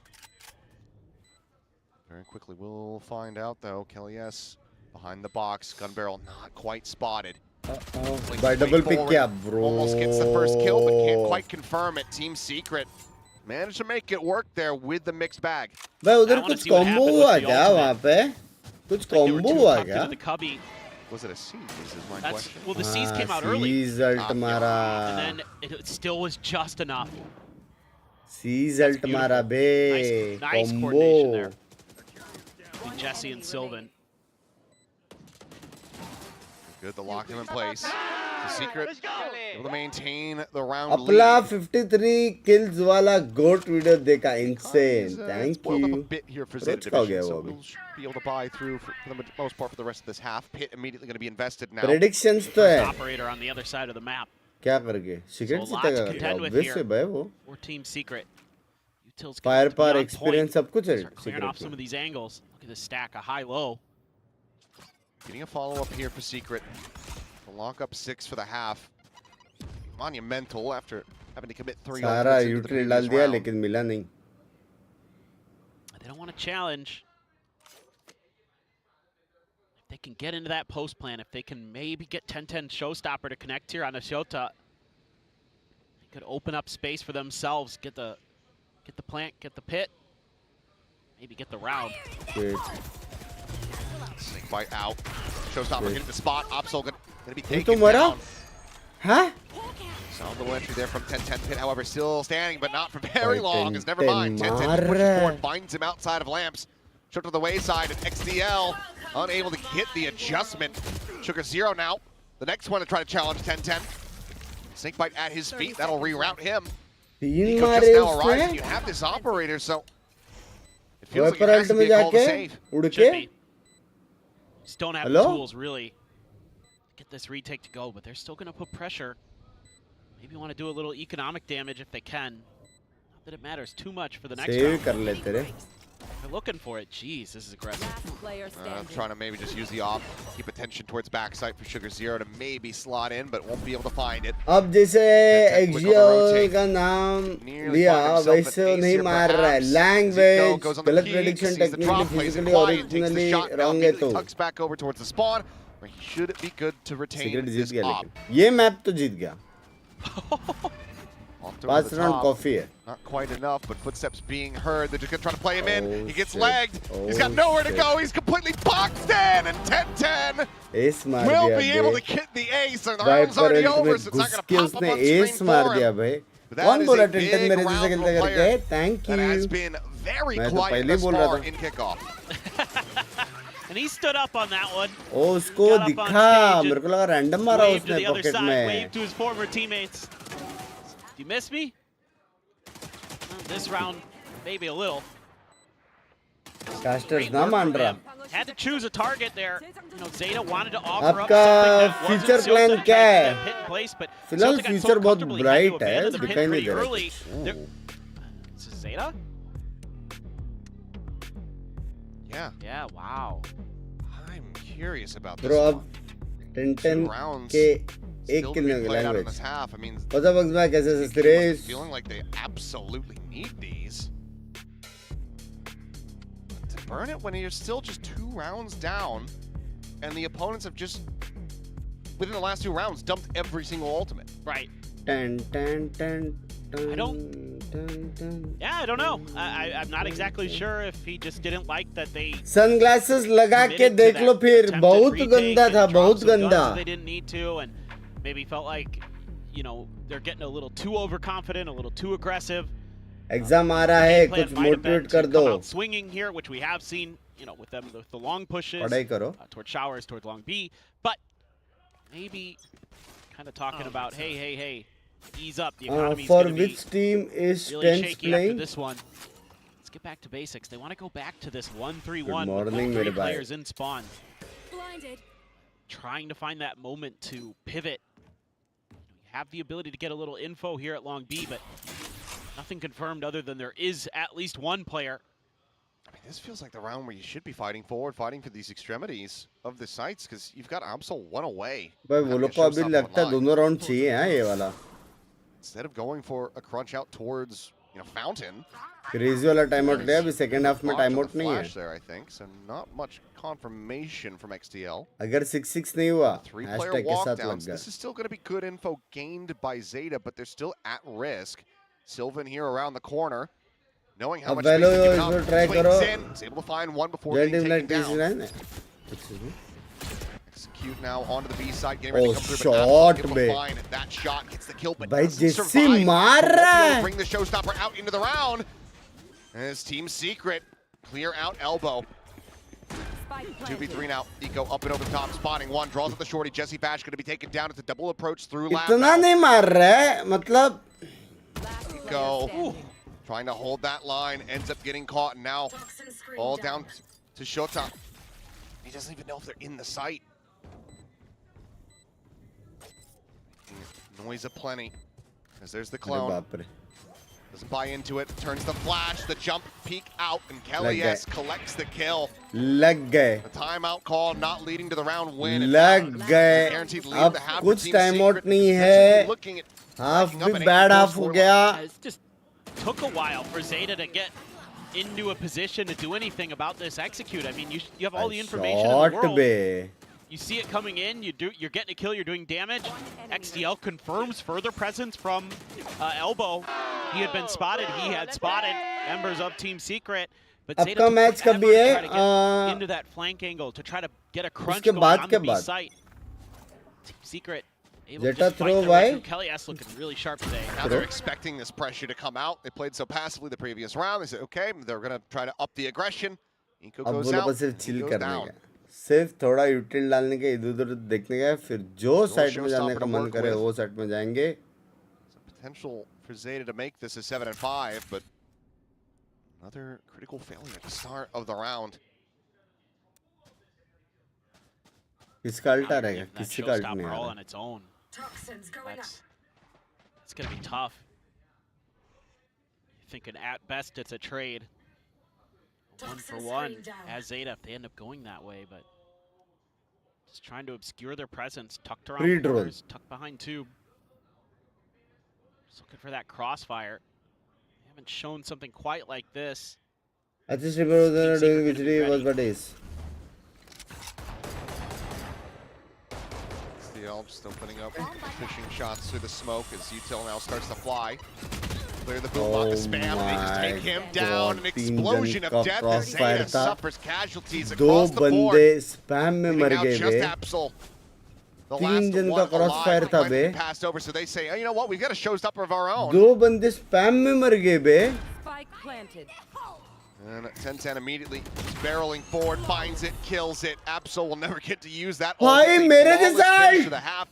Very quickly, we'll find out though. Kelly S behind the box. Gun barrel not quite spotted. Bye double pick किया bro Almost gets the first kill, but can't quite confirm it. Team Secret managed to make it work there with the mixed bag. भाई उधर I wanna कुछ see what combo happened हुआ with the क्या ultimate. वहाँ पे कुछ They were combo too हुआ tucked क्या into the cubby. Was it a siege? Is my That's question. well, the C's came out early, सीजल्ट and मारा then it still was just enough. सीजल्ट beautiful. मारा बे Nice combo coordination there. Between Jesse and Sylvan. Good to lock him in place. The Secret able to maintain the round अपना lead. 53 kills वाला गोट video देखा insane thank spoiled up a you bit here for Roach Zeta का हो Division, गया so वो अभी we'll be able to buy through for the most part for the rest of this half. Pit immediately going to be invested now. predictions तो है Operator on the other side of the map क्या करके secret So a lot जीतेगा to करके contend with obvious here. है भाई वो or Team Secret. Util's fire gonna power be on experience point. सब कुछ है Start clearing off secret some में of these angles. Look at this stack, a high-low. Getting a follow-up here for Secret. The lock-up 6 for the half. Monumental after having to commit 3 सारा ultimates into the यूटिल डाल previous दिया round. लेकिन मिला नहीं They don't want to challenge. If they can get into that post plan, if they can maybe get 10-10 Showstopper to connect here on Ashota, they could open up space for themselves, get the plant, get the pit, maybe get the round. Shit. Snake bite out. Showstopper hitting the spot. Opsol going to be तो taken मरा down. हाँ Solid little entry there from 10-10 Pit, however, still standing, but not for very Wait, long, as never 10-10 mind. 10-10 mar pushes raha hai. forward, finds him outside of Lamps. Shot to the wayside, and XDL unable to hit the adjustment. Sugar Zero now. The next one to try to challenge 10-10. Snakebite at his feet, that'll reroute him. तीन Eco मारे just now arrives, and उसने you have this operator, so it feels like Viper it has ult to में be a call to जाके save. उड़ Should के be. Just don't have Hello? the tools, really, to get this retake to go, but they're still going to put pressure. Maybe want to do a little economic damage if they can. Not that it matters too much for the next save round. कर लेते रे They're looking for it. Jeez, this is aggressive. Last player standing. Trying to maybe just use the op, keep attention towards backside for Sugar Zero to maybe slot in, but won't be able to find it. अब जैसे That's a quick on the axial rotate. का नाम Nearly लिया find himself वैसे an वो ace नहीं here, मार रहा है perhaps. Language Zico goes on the गलत peak, prediction sees the technically drop, plays it physically quiet, takes the originally shot, now wrong है immediately तो tucks back over towards the spawn, where he should be good to retain secret Jeet this गया op. लेकिन ये map तो जीत गया Off to 5 the round top. Coffee है Not quite enough, but footsteps being heard. They're just going to try to play him in. Oh, He gets shit. legged. He's got Oh, nowhere to shit. go. He's completely boxed in. And 10-10 ace मार will दिया be able to बे hit the ace. And the round's Viper already ult over, में so it's not घुस going के to pop up उसने on S screen मार for दिया him. भाई But that कौन is बोला a टेंटन big मेरे जैसे round खेलते from a करके player thank that has you been very मैं तो quiet पहले ही thus बोल रहा far था। in kickoff. And he stood up on that one. ओ उसको Got up on दिखा stage and मेरे को लगा रैंडम मारा Waved to उसने the other पॉकेट side, में waved to his former teammates. Do you miss me? Well, this round, maybe a little. Casters Great ना work मान from रहा them. Had to choose a target there. You know, Zeta wanted to offer up आपका something that future wasn't plan Silta, क्या tried to है? get that pit in place, but फिलहाल Silta got so future बहुत comfortable, he had to bright है, abandon the pit दिखाई नहीं pretty दे रहा early. कुछ। There- This is Zeta? Yeah. Yeah, wow. I'm curious about this Bro, अब one. 10 2 rounds के एक still to किल be नहीं played out in language. this half. I mean, What's up, Bugsman? कैसे TK must be सस्तेरेस? feeling like they absolutely need these. But to burn it when you're still just 2 rounds down, and the opponents have just, within the last 2 rounds, dumped every single ultimate. Right. Ten, ten, ten, ten, I don't- ten, ten. Yeah, I don't know. I'm not exactly sure if he just didn't like that they Sunglasses लगा के committed to देख that लो फिर attempted बहुत retake गंदा and था dropped बहुत some guns गंदा that they didn't need to, and maybe felt like, you know, they're getting a little too overconfident, a little too aggressive. Exam आ रहा है Game plan कुछ might have been motivate to कर come दो out swinging here, which we have seen, you know, with them with the long pushes पढ़ाई करो towards showers, towards long B, but maybe kind of talking about, hey, ease up. The economy's for going to which be team is really tense shaky after playing this one. Let's get back to basics. They want to go back to this 1-3-1 Good with morning, all 3 मेरे भाई. players in spawn, Blinded. trying to find that moment to pivot. You have the ability to get a little info here at long B, but nothing confirmed other than there is at least one player. I mean, this feels like the round where you should be fighting forward, fighting for these extremities of the sites, because you've got Absol 1 away. भाई वो Having लोग a को अभी showstopper लगता है online. दोनों round चाहिए हैं ये वाला Instead of going for a crunch out towards, you know, Fountain. Crazy वाला टाइम आउट लिया अभी सेकंड हाफ में time Blocked on out the नहीं है flash there, I think, so not much confirmation from XTL. अगर 6-6 नहीं हुआ 3-player hashtag के साथ लग walkdowns. गया This is still going to be good info gained by ZETA, but they're still at risk. Sylvan here around the corner, knowing how अब much Velo space he's given इसको up. Try करो Swings in, is able to find one before जल्दी getting light taken down. है Execute now onto the B side, getting ready Oh, to come through, but shot, Absol able bे. to find that shot, gets the kill, but भाई doesn't जैसे survive. मार Won't be रहा able to है bring the showstopper out into the round. As Team Secret clear out elbow. Spike 2v3 planted. now. Eco up and over the top, spotting one, draws at the shorty. Jesse Bash going to be taken down. It's a double approach through lab. इतना now. नहीं मार रहा है मतलब Last player Go. standing. Trying to hold that line, ends up getting caught, and now all down to Shota. He doesn't even know if they're in the site. Noise aplenty, as there's the अरे clone. बाप रे Doesn't buy into it, turns the flash, the jump, peek out, and Kelly Like S collects the kill. लग गए The timeout call not leading to the round win. and लग now गए guaranteed lead अब to have कुछ Team time out Secret नहीं potentially है looking at half backing up भी an bad 8-4 half हो गया It just took a while for ZETA to get into a position to do anything about this execute. I mean, you have all the information in the shot world. बे You see it coming in, you're getting a kill, you're doing damage. XTL confirms further presence from Elbow. He had been spotted, he had spotted members of Team Secret. But अब ZETA का took match forever कभी है to try to get into that flank angle to try to get a crunch उसके going बाद on के the B बाद site. Team Secret able ZETA to just fight throw their way भाई through. Kelly S looking really sharp today. Now they're expecting this pressure to come out. They played so passively the previous round. They said, okay, they're going to try to up the aggression. Eco अब goes वो लोग out, को सिर्फ and he chill goes करने down. का सिर्फ थोड़ा यूटिल डालने के इधर उधर देखने का फिर जो साइड में जाने का मन करे वो साइड में जाएंगे So potential for ZETA to make this a 7-5, but another critical failure to start of the round. किसका अल्टा रहेगा That किसी का अल्ट showstopper नहीं आ all रहा on its own. It's going to be tough. Thinking at best it's a trade. 1-for-1 as ZETA if they end up going that way, but just trying to obscure their presence, tucked around Pre-drone. corners, tucked behind tube. Just looking for that crossfire. They haven't shown something quite like this. Assist remember doing VCT was what is XTL just opening up, pushing shots through the smoke as Util now starts to fly. Clear the boom on the spam, and they just take him down. An explosion of death as ZETA suffers casualties दो across the board. बंदे spam में Leaving मर out गए just बे Absol. The तीन last जन का one cross fire alive था might बे have been passed over, so they say, oh, you know what, we've got a showstopper of our own. दो बंदे स्पैम में मर गए बे Spike planted. And 10-10 immediately is barreling forward, finds it, kills it. Absol will never get to use that. भाई, ultimate मेरे flawless जैसा finish है। of the half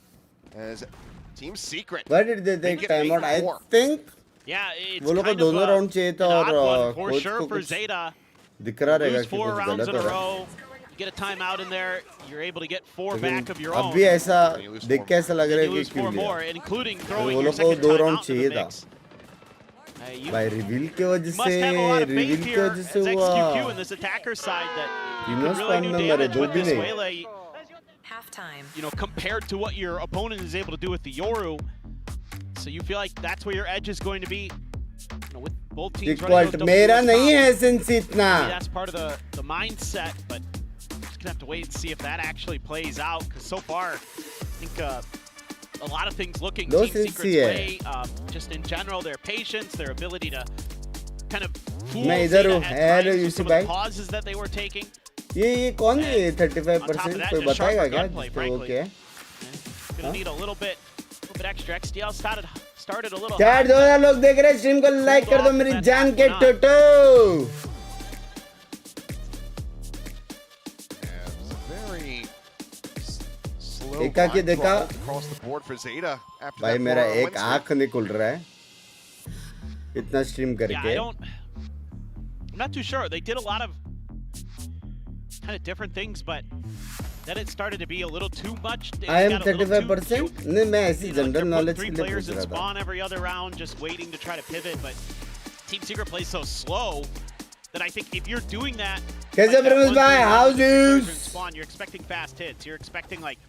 as Team Secret. Why did they take Make it time out? I 8-4. think Yeah, it's वो लोग को kind of दोनों round चाहिए था an और odd one for coach sure को for कुछ ZETA. दिख रहा रहेगा Lose कि 4 कुछ rounds गलत in हो a रहा है row. You get a timeout in there, you're able to get 4 लेकिन back of your अब own. भी ऐसा You lose देख four के ऐसा लग रहा है You कि lose क्यों 4 लिया more, including throwing वो your लोग को second दो timeout राउंड into चाहिए the था mix. You भाई रिवील के वजह must have a lot से of रिवील faith के here वजह as से हुआ XQQ and this attacker side that you तीनों can really spawn do में मरे damage दो with भी this नहीं Waylay. Halftime. You know, compared to what your opponent is able to do with the Yoru. So you feel like that's where your edge is going to be. You know, with both teams running those double मेरा duels नहीं top. है sense इतना Maybe that's part of the mindset, but just gonna have to wait and see if that actually plays out. Because so far, I think a lot of things looking Those Team is Secret's here. way. Just in general, their patience, their ability to kind of fool मैं इधर Zeta हूँ at hello times with UC some of the भाई pauses that they were taking. ये कौन है On top of 35% that, कोई just बताएगा sharper क्या gunplay, जिसको वो frankly. क्या है Gonna need a little bit extra. XDL started a little. Chat 2000 लोग देख रहे हैं स्ट्रीम को लाइक कर दो मेरी जान के टोटो Very slow देखा कि grind देखा across the board for Zeta after भाई that मेरा 4-0 एक win streak. आंख नहीं खुल रहा है इतना स्ट्रीम Yeah, करके I'm not too sure. They did a lot of kind of different things, but then it started to be a little too much. It I am got a little too 35% नहीं मैं ऐसी you know, general they're knowledge putting के three लिए players पूछ in रहा था spawn every other round, just waiting to try to pivot. But Team Secret plays so slow that I think if you're doing that, कैसे that प्रवेश 1-3 भाई round how with three players in is spawn, you're expecting fast hits. You're expecting like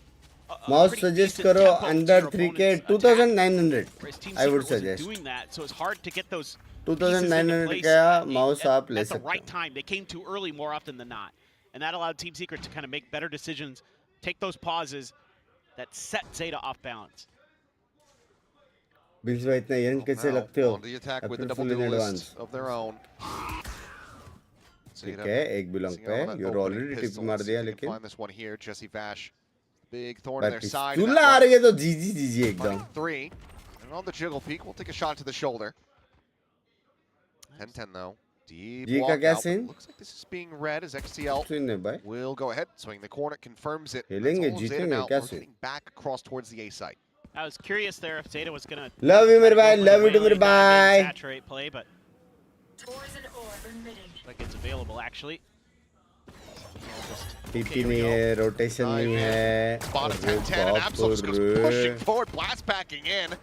a mouse pretty suggest decent करो tempo to under your 3k opponent's attack. 2900 Whereas Team I Secret would wasn't suggest doing that, so it's hard to get those 2900 place का at mouse आप ले at the सकते right हो time. They came too early more often than not. And that allowed Team Secret to kind of make better decisions, take those pauses that set Zeta off balance. Bills भाई इतना young कैसे Now, लगते हो on the attack with the April double Fool in duelist advance of their own. ठीक Zeta है एक belong missing पे out on that your opening already tip pistol. मार See दिया if they can लेकिन find this one here. Jesse Vash, big thorn in भाई their side. पिस्तूल आ रही है तो जीजी जीजी एकदम Three. And on the jiggle peak, we'll take a shot to the shoulder. 10-10 though. Deep जी का walk क्या out. Scene Looks like this is being read as XTL scene है भाई will go ahead, swing the corner, confirms it. खेलेंगे, That's all of Zeta जीतेंगे, now. क्या We're scene? getting back across towards the A site. I was curious there if Zeta was going to love you मेरे भाई love you to मेरे भाई saturate play, but like it's available actually. TP नहीं है rotation नहीं है Spot of अरे 10-10 and बाप Absol just goes रे pushing forward, blast packing in.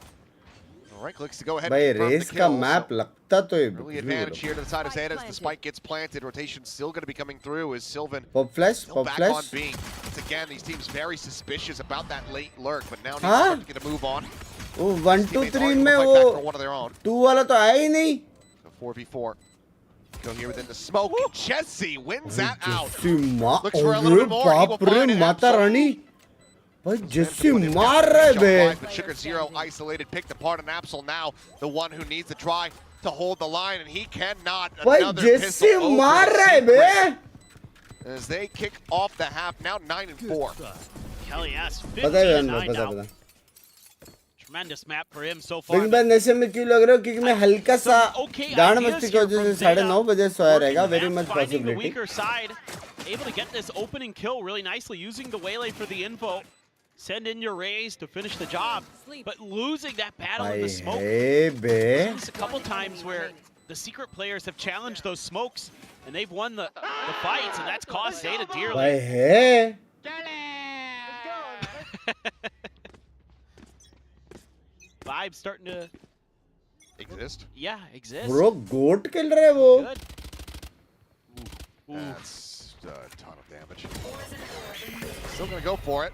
Right clicks to go ahead भाई and confirm the रेस का kill. मैप So लगता तो ये early advantage here to the side of Zeta as the spike gets planted. Rotation still going to be coming through as Sylvan pop flash still pop back on flash B. Once again, these teams very suspicious about that late lurk, but now need to Huh? start to get a move on. वो 1 2 Teammates 3 are में able to fight back for वो one of their own. 2 वाला तो आया ही नहीं So 4v4. Go here within the smoke. Jesse wins that out. Jassi माँ Looks for a little अरे bit more. He will बाप रे find it. माता Absol. रानी भाई जस्सी Put him मार down. रहा है Shot bay wide, but Sugar Zero isolated, picked apart, and Absol now the one who needs to try to hold the line, and he cannot. भाई Another Jassi pistol over मार the रहा है बे secret as they kick off the half, now 9-4. Hell yes, पता है 15-9 पता now. पता Tremendous map for him so far. लेकिन मैं नशे में क्यों लग रहा हूँ क्योंकि मैं हल्का सा Okay गांड ideas मस्ती की here वजह से from 9:30 बजे सोया Working रहेगा the very map, much finding the possibility weaker side, able to get this opening kill really nicely, using the Waylay for the info. Send in your rays to finish the job, but losing that battle in भाई the smoke. है बे Seen this a couple times where the secret players have challenged those smokes and they've won the fights, and that's cost Zeta भाई dearly. है Vibes starting to, Exist. exist. Bro goat खेल रहे हैं वो Good. Ooh. That's a ton of damage. Still gonna go for it,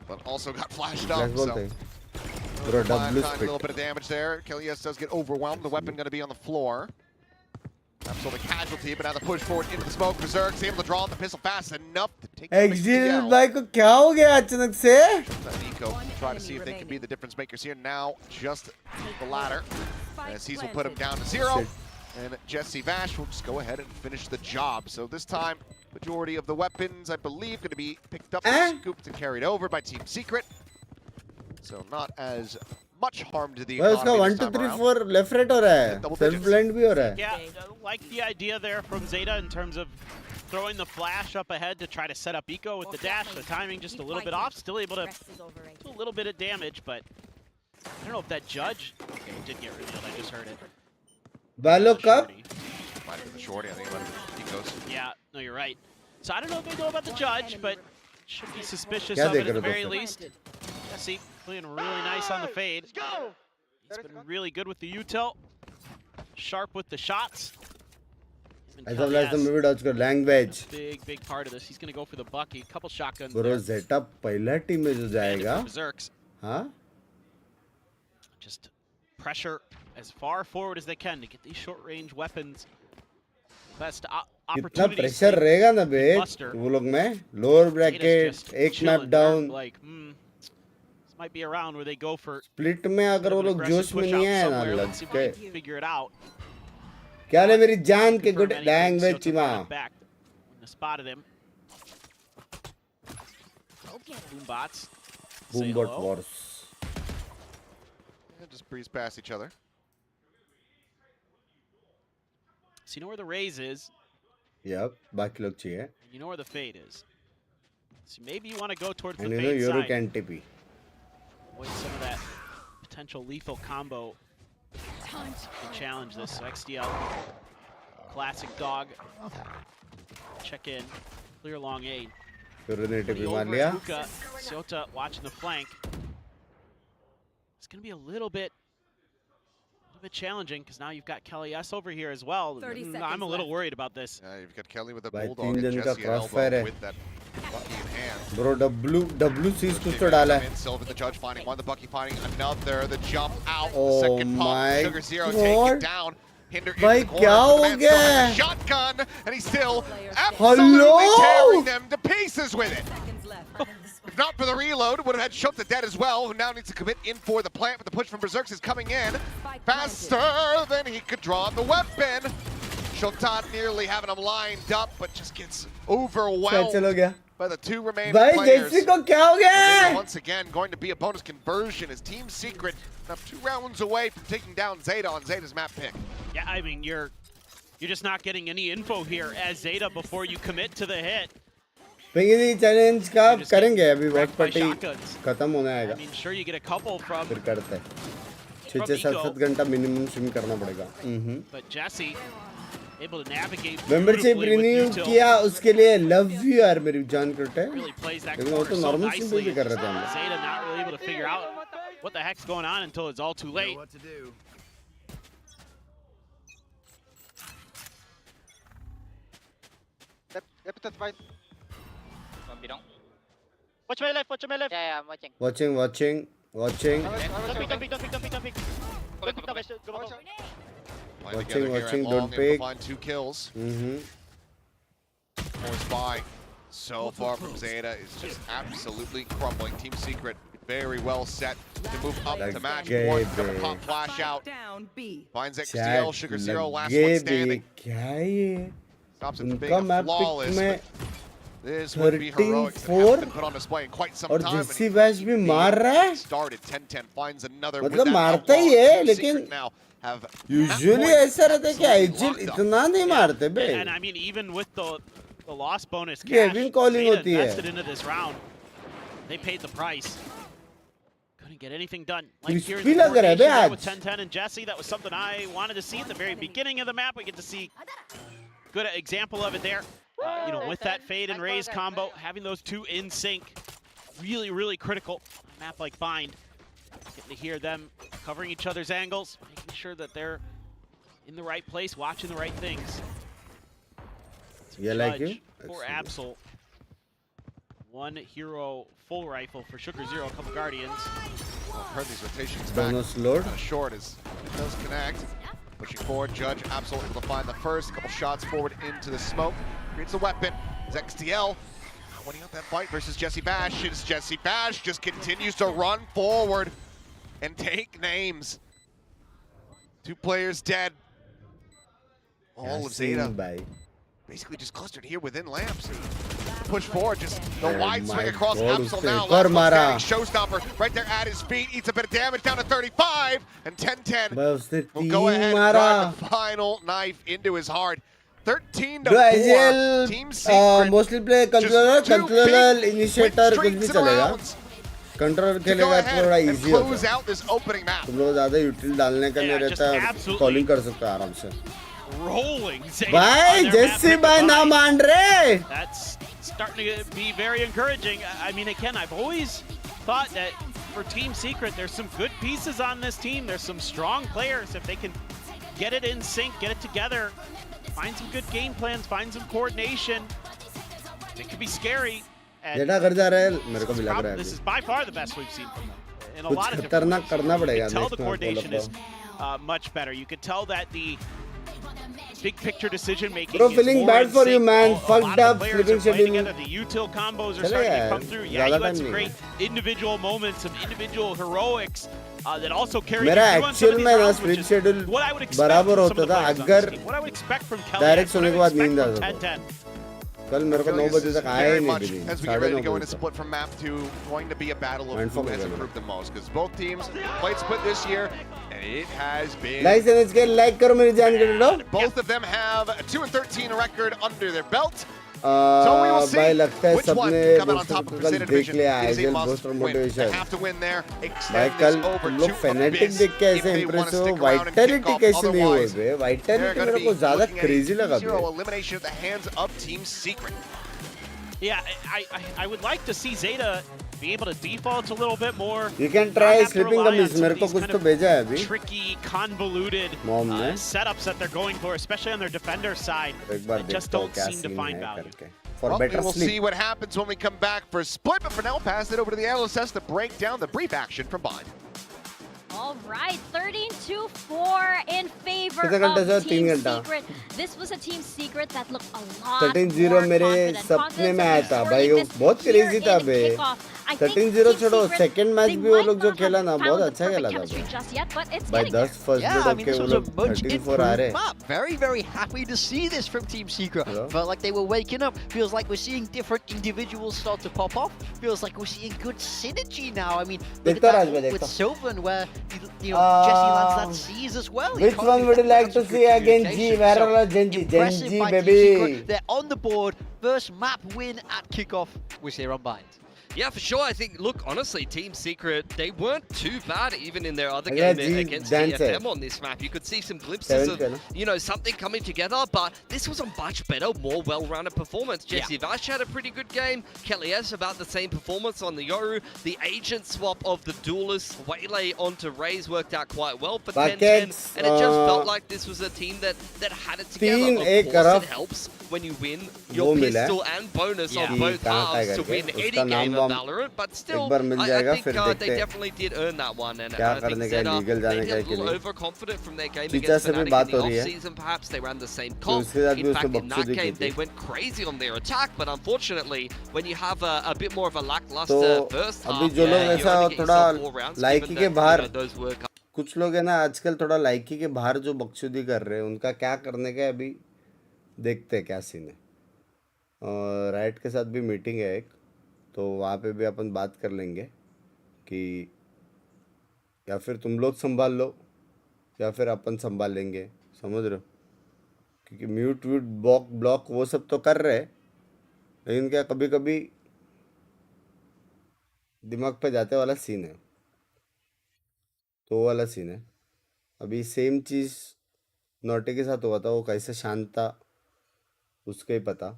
but also got flashed flash up. बोलते So हैं bro W a little spit bit of damage there. Kilias does get overwhelmed. The weapon gonna be on the floor. Absolutely casualty, but now the push forward into the smoke. Berserk's able to draw on the pistol fast enough to take the accident XTL. भाई को क्या हो gaya अचानक से Nico try to see if they can be the difference makers here. Now just the latter. As He's will put him down to 0. And Jesse Vash will just go ahead and finish the job. So this time, majority of the weapons, I believe, going to be picked up, scooped, and carried over by Team Secret. So not as much harm to the भाई उसका economy 1 this 2 time 3 around. 4 left right हो रहा है Double self digits. Blind भी हो रहा है Yeah, like the idea there from Zeta in terms of throwing the flash up ahead to try to set up Eco with the dash. The timing just a little bit off, still able to do a little bit of damage, but I don't know if that judge. Okay, it did get revealed. I just heard it. बालो The कब shorty. Might have been the shorty, I think it might have been Nico's. Yeah, no, you're right. So I don't know if they know about the judge, but should be suspicious क्या of it देख at the रहे हो very दोस्तों? least. Jesse playing really nice on the fade. He's been really good with the util. sharp with the shots. ऐसा बोला तो मैं भी डॉज कर language. Big part of this. He's going to go for the bucky. Couple shotguns. Bro, ZETA पहला team में जो जाएगा. हाँ? Just pressure as far forward as they can to get these short range weapons. Best कितना opportunity. Pressure रहेगा ना बे वो लोग में लोअर ब्रैकेट एक map down Like, this might be around where they go for split में अगर वो लोग जोश में नहीं है ना लग के figure it out. क्या ले मेरी जान के good language Chima spotted him. Boombots. Boombot wars. Just breeze past each other. So you know where the raise is. Yep, बाकी लोग चाहिए. You know where the fade is. So maybe you want to go towards the and fade you know Euro side. can TP. Avoid some of that potential lethal combo. To challenge this. So XDL, classic dog. Check in, clear long A. Euro ने TP मार लिया. ZETA watching the flank. It's going to be a little bit challenging because now you've got Kelly S over here as well. I'm a little worried about this. Yeah, you've got Kelly with a भाई bulldog and 3 जन का Jesse at elbow crossfire है. with that bucky in hand. Bro, WC's कुछ तो डाला है. Silver, the judge finding one, the bucky finding another. The jump out, Oh the second pop. my Sugar Zero God. take it down. Hinder in भाई the corner. क्या हो Command गया? still has a shotgun, and he's still absolutely tearing them to pieces with it. If not for the reload, would have had Shota dead as well, who now needs to commit in for the plant, but the push from Berserks is coming in faster than he could draw the weapon. Shota nearly having him lined up, but just gets overwhelmed by the two remaining players. भाई को क्या हो गया? Once again, going to be a bonus conversion as Team Secret now 2 rounds away from taking down ZETA on ZETA's map pick. Yeah, I mean, you're just not getting any info here as ZETA before you commit to the hit. पिंगी challenge का करेंगे अभी what party खत्म होने आएगा. I mean, sure you get a couple from. फिर करते हैं. 6-7 घंटा मिनिमम स्विम करना पड़ेगा. But Jesse able to navigate. Membership renew किया उसके लिए लव यू यार मेरी जान करता है. Really plays that लेकिन वो तो नॉर्मल स्विम भी कर रहे थे हम. ZETA not really able to figure out what the heck's going on until it's all too late. What to do. Watch my left, watch my left. Yeah, I'm watching. Watching. Don't pick. Watching, don't pick. Find 2 kills. Force by. So far from ZETA is just absolutely crumbling. Team Secret very well set to move up to match point. Gonna pop flash out. Finds XDL, Sugar Zero, last one standing. Stops him from being flawless. But this would be heroic. It hasn't been put on display in quite some time. और जिसी batch भी मार रहा है. Started 10-10 finds another. मतलब मारता ही है लेकिन usually ऐसा रहता है कि आईजीएल इतना नहीं मारते बे. And I mean, even with the loss bonus, Kevin calling होती है. invested into this round. They paid the price. Couldn't get anything done. Like here in Crispy लग रहा है बे आज. with 10-10 and Jesse, that was something I wanted to see at the very beginning of the map. We get to see good example of it there. You know, with that fade and raise combo, having those two in sync, really, really critical. A map like Bind, getting to hear them covering each other's angles, making sure that they're in the right place, watching the right things. You like it? For Absol. 1 hero full rifle for Sugar Zero, a couple Guardians. Well, heard these rotations back. Bonus load. Short as it does connect. Pushing forward, Judge absolutely able to find the first couple shots forward into the smoke. Creates a weapon. It's XDL winning out that fight versus Jesse Bash. It's Jesse Bash just continues to run forward and take names. 2 players dead. All of ZETA basically just clustered here within lamps. Push forward, just the wide swing across Absol now. Showstopper right there at his feet, eats a bit of damage down to 35, and 10-10 will go ahead and drive the final knife into his heart. 13-4. Team Secret. Mostly play controller, initiator कुछ भी चलेगा. Controller खेलेगा थोड़ा easy होता है. तुम लोग ज़्यादा यूटिल डालने का नहीं रहता, कॉलिंग कर सकते हो आराम से. Rolling भाई जैसे भाई ना मान रहे. That's starting to be very encouraging. I mean, again, I've always thought that for Team Secret, there's some good pieces on this team. There's some strong players. If they can get it in sync, get it together, find some good game plans, find some coordination. It could be scary. ZETA कर जा रहा है, मेरे को भी लग रहा है This is by far the best we've seen from them in a कुछ lot of different खतरनाक ways. करना You पड़ेगा can tell next the में coordination को is much better. You could tell that the big picture decision making Bro, is feeling more bad in for you, sync. man. A lot Fucked of the up players sleeping are playing schedule. together. The util combos are चलेगा starting to यार, come through. Yeah, ज़्यादा you had time some नहीं great individual moments, some individual heroics that also carried you मेरा through on some actual of these में ना rounds, sleep which is schedule what I would expect बराबर from some होता of the था players on अगर this team. What I would expect from Kelly, direct what I सोने के would बाद expect नींद from आता था 10-10. कल मेरे को 9 This बजे is तक आया very ही नहीं much, बिल्कुल as we get 9:30 ready to go into बजे तक split from map 2, going to be a battle of Mindful who has of it. improved the most, because both teams played split this year, and it has been. Like से इसके like करो मेरी जान के लो Both of them have a 2-13 record under their belt. So we will see भाई लगता है which one सबने can come out on booster top of कल Zeta देख Division. लिया It is a IGL must booster win. They motivation have to win there, भाई extend कल this over तुम लोग to फैनेटिक Abyss देख के if ऐसे they want इंप्रेस to हो stick around and vitality kick off. कैसे नहीं हुए Otherwise, बे they're वाइटैलिटी going मेरे to को be ज्यादा looking at a क्रेजी लगा 2-0 बे elimination at the hands of Team Secret. Yeah, I would like to see Zeta be able to default a little bit more. You can try sleeping gummies मेरे को कुछ तो भेजा है अभी Tricky, convoluted Mom ने setups that they're going for, especially on their defender side. एक बार That just देखता हूँ don't क्या seem to सीन find है value. करके for Well, we better will see sleep what happens when we come back for split, but for now, we'll pass it over to the analysts to break down the brief action from behind. All right, 13-4 in favor कितने घंटे से? of Team 3 घंटा Secret. This was a Team Secret that looked a lot 13-0 more मेरे confident. सपने में Confidence आया that था we भाई sorely वो missed बहुत here क्रेजी था in बे Kickoff. I think 13-0 Team छोड़ो Secret, सेकंड मैच they भी वो might लोग जो not खेला have ना found बहुत the अच्छा perfect खेला था chemistry just yet, but it's भाई getting there. 10 first Yeah, date I होके mean, this वो was a लोग much 34 आ improved रहे map. Very, very happy to see this from Team Secret. Hello? Felt like they were waking up. Feels like we're seeing different individuals start to pop off. Feels like we're seeing good synergy now. I mean, look at देखता that राज भाई, ult with देखता। Sylvan where, Jesse lands that C's as well. He Which can't one do would you that like without to some see good against G? communication. VARREL or So, Genji? impressive Genji, by Team baby. Secret. They're on the board. First map win at Kickoff was here on Bind. Yeah, for sure. I think, look, honestly, Team Secret, they weren't too bad even in their other Yeah, game G against Dancer. TFM on this map. You could see some glimpses of, 7th, something coming together, but this was a much better, more well-rounded performance. Jesse Vash had a pretty good game. Kelly S about the same performance on the Yoru. The agent swap of the duelist Waylay onto Raze worked out quite well for 10-10, and it just felt like this was a team that had it together. तीन Of एक course, तरफ it helps when you win वो your मिला है। pistol and bonus Yeah. on both कहाँ का halves to करके, win any उसका नाम game of वाम Valorant, but still, एक बार मिल I जाएगा, think फिर they देखते हैं। definitely did earn that one, and क्या I think करने का है, Zeta, legal जाने they का है did a कि little नहीं। overconfident from their game चीचा against से भी Fnatic बात in the हो रही है। off-season, perhaps they ran the same तो comp. उसके साथ भी In उसको fact, in that बकचोदी की game, they थी went crazy on their attack, but unfortunately, when you have a bit more of a तो lackluster first half, अभी जो लोग you ऐसा only get थोड़ा yourself 4 rounds, लाइकी given के that, बाहर those were कुछ लोग है ना आजकल थोड़ा लाइकी के बाहर जो बकचोदी कर रहे हैं उनका क्या करने का है अभी देखते हैं क्या सीन है और राइट के साथ भी मीटिंग है एक तो वहाँ पे भी अपन बात कर लेंगे कि या फिर तुम लोग संभाल लो या फिर अपन संभाल लेंगे समझ रहे हो क्योंकि म्यूट व्यूट ब्लॉक वो सब तो कर रहे हैं लेकिन क्या कभी कभी दिमाग पे जाते वाला सीन है तो वो वाला सीन है अभी सेम चीज़ नोटे के साथ हुआ था वो कैसे शांत था उसको ही पता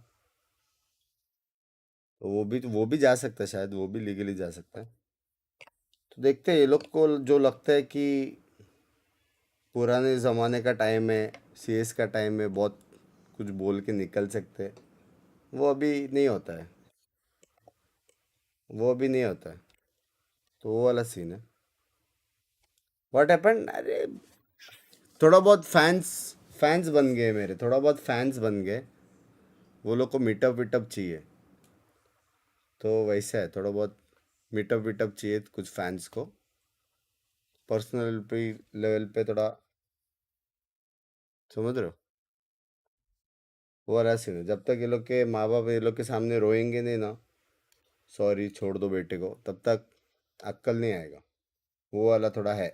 तो वो भी जा सकता है शायद वो भी लीगली जा सकता है तो देखते हैं ये लोग को जो लगता है कि पुराने ज़माने का टाइम है सीएस का टाइम है बहुत कुछ बोल के निकल सकते हैं वो अभी नहीं होता है तो वो वाला सीन है व्हाट हैपेंड अरे थोड़ा बहुत फैंस बन गए मेरे थोड़ा बहुत फैंस बन गए वो लोग को मीटअप वीटअप चाहिए तो वैसा है थोड़ा बहुत मीटअप वीटअप चाहिए कुछ फैंस को पर्सनल लेवल पे थोड़ा समझ रहे हो वो वाला सीन है जब तक ये लोग के माँ बाप ये लोग के सामने रोएंगे नहीं ना सॉरी छोड़ दो बेटे को तब तक अक्ल नहीं आएगा वो वाला थोड़ा है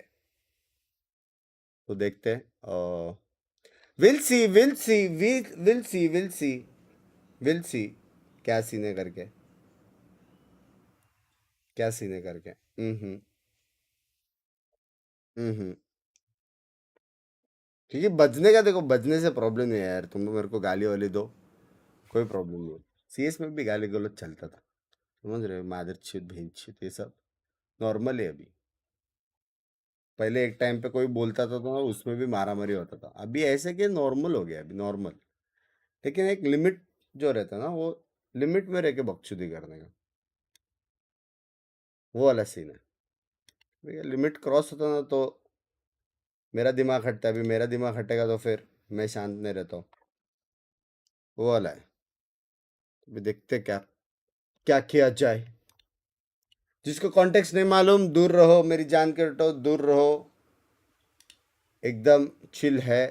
तो देखते हैं विल सी क्या सीन है करके क्योंकि बजने का देखो बजने से प्रॉब्लम नहीं है यार तुम मेरे को गाली वाली दो कोई प्रॉब्लम नहीं सीएस में भी गाली गलौज चलता था समझ रहे हो मादरचोद भेंचोद ये सब नॉर्मल है अभी पहले एक टाइम पे कोई बोलता था तो उसमें भी मारामारी होता था, अभी ऐसे कि नॉर्मल हो गया, अभी नॉर्मल, लेकिन एक लिमिट जो रहता है ना, वो लिमिट में रह के बकचोदी करने का, वो वाला सीन है। लिमिट क्रॉस होता ना तो मेरा दिमाग हटता है, अभी मेरा दिमाग हटेगा तो फिर मैं शांत नहीं रहता हूँ, वो वाला है। अभी देखते क्या क्या किया जाए। जिसको कॉन्टेक्स्ट नहीं मालूम दूर रहो, मेरी जान के हटो, दूर रहो, एकदम चिल है।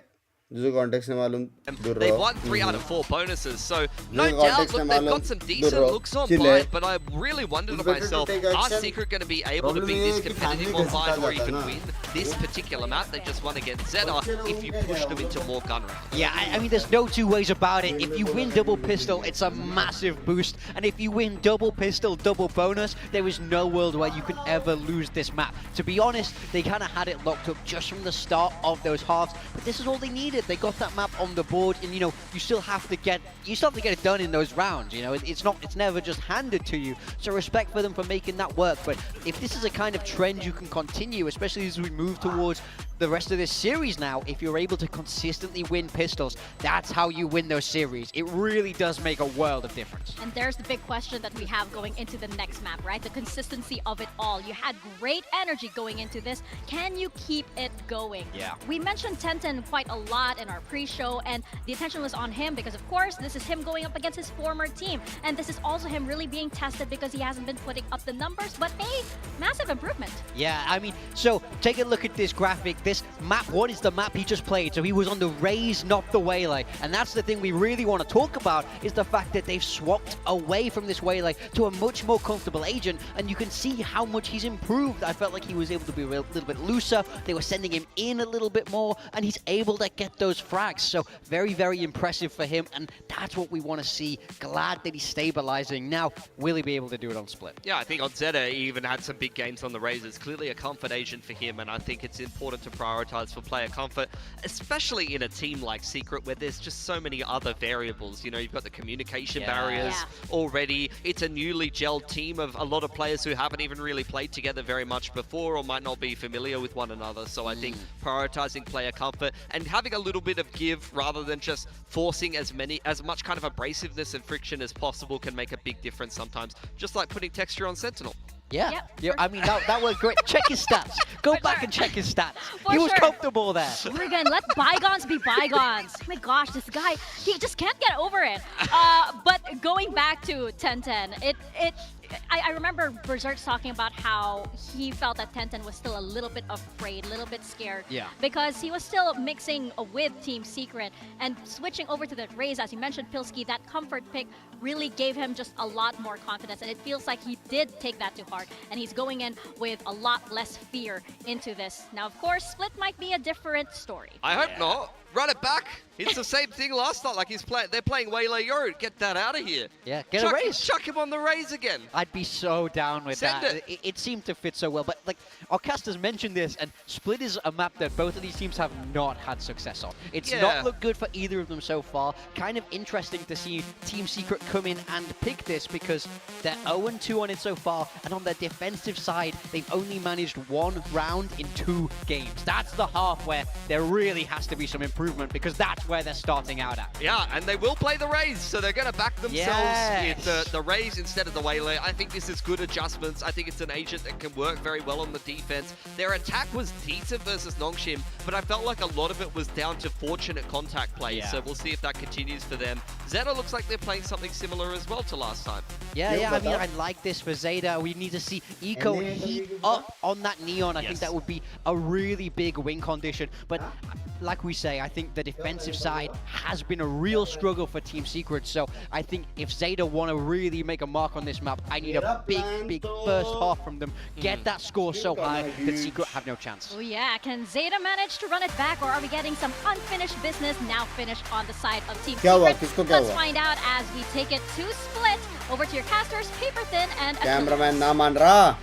जिसको कॉन्टेक्स्ट नहीं मालूम दूर They've रहो। won 3 out of 4 bonuses, so no जिसको doubt, context look, नहीं they've मालूम, got some दूर decent रहो, looks on chill है। Blind, but I really wondered to It's better to myself, take are action. Secret going to be able to Problem be ये this है कि competitive family on कैसे Blind or जाता even है ना। win this particular map? They just won against ZETA if you push them into more gun rounds. Yeah, I mean, there's no two ways about it. If you win double pistol, it's a massive boost. And if you win double pistol, double bonus, there is no world where you can ever lose this map. To be honest, they kind of had it locked up just from the start of those halves. But this is all they needed. They got that map on the board, and you know, you still have to get it done in those rounds. You know, it's never just handed to you. So respect for them for making that work. But if this is a kind of trend you can continue, especially as we move towards the rest of this series now, if you're able to consistently win pistols, that's how you win those series. It really does make a world of difference. And there's the big question that we have going into the next map, right? The consistency of it all. You had great energy going into this. Can you keep it going? Yeah. We mentioned Tenten quite a lot in our pre-show, and the attention was on him because, of course, this is him going up against his former team. And this is also him really being tested because he hasn't been putting up the numbers, but a massive improvement. Yeah, I mean, so take a look at this graphic. This map 1 is the map he just played. So he was on the Raze, not the Waylay. And that's the thing we really want to talk about, is the fact that they've swapped away from this Waylay to a much more comfortable agent. And you can see how much he's improved. I felt like he was able to be a little bit looser. They were sending him in a little bit more, and he's able to get those frags. So very, very impressive for him. And that's what we want to see. Glad that he's stabilizing. Now, will he be able to do it on Split? Yeah, I think on ZETA, he even had some big games on the Razors. Clearly a comfort agent for him, and I think it's important to prioritize for player comfort, especially in a team like Secret where there's just so many other variables. You know, you've got the communication barriers already. It's a newly gelled team of a lot of players who haven't even really played together very much before or might not be familiar with one another. So I think prioritizing player comfort and having a little bit of give rather than just forcing as much kind of abrasiveness and friction as possible can make a big difference sometimes. Just like putting texture on Sentinel. Yeah, Yep, yeah. I mean, that was great. Check his stats. Go back and check his stats. For He was sure. comfortable there. Morgan, let bygones be bygones. Oh my gosh, this guy, he just can't get over it. But going back to Tenten, I remember Berserk talking about how he felt that Tenten was still a little bit afraid, a little bit scared. Yeah. Because he was still mixing with Team Secret and switching over to the Raze, as you mentioned, Pilsky, that comfort pick really gave him just a lot more confidence. And it feels like he did take that to heart. And he's going in with a lot less fear into this. Now, of course, Split might be a different story. I hope not. Run it back. It's the same thing last night. Like they're playing Waylay Yo. Get that out of here. Yeah, get a raise. Chuck him on the Raze again. I'd be so down with Send that. It seemed to fit so well. But like, our casters mentioned this, and Split is a map that both of these teams have not had success on. It's not looked good for either of them so far. Kind of interesting to see Team Secret come in and pick this because they're 0-2 on it so far, and on their defensive side, they've only managed 1 round in 2 games. That's the half where there really has to be some improvement because that's where they're starting out at. Yeah, and they will play the Raze, so they're going to back themselves with the Raze instead of the Waylay. I think this is good adjustments. I think it's an agent that can work very well on the defense. Their attack was decent versus Nongshim, but I felt like a lot of it was down to fortunate contact plays, so we'll see if that continues for them. ZETA looks like they're playing something similar as well to last time. Yeah, I mean, I like this for ZETA. We need to see Eco heat up on that Neon. I think that would be a really big win condition. But like we say, I think the defensive side has been a real struggle for Team Secret. So I think if ZETA want to really make a mark on this map, I need a big first half from them. Get that score so high that Secret have no chance. Oh yeah, can ZETA manage to run it back, or are we getting some unfinished business now finished on the side of Team Secret? Let's find out as we take it to Split. Over to your casters, Paper Thin and Cameraman na man raha.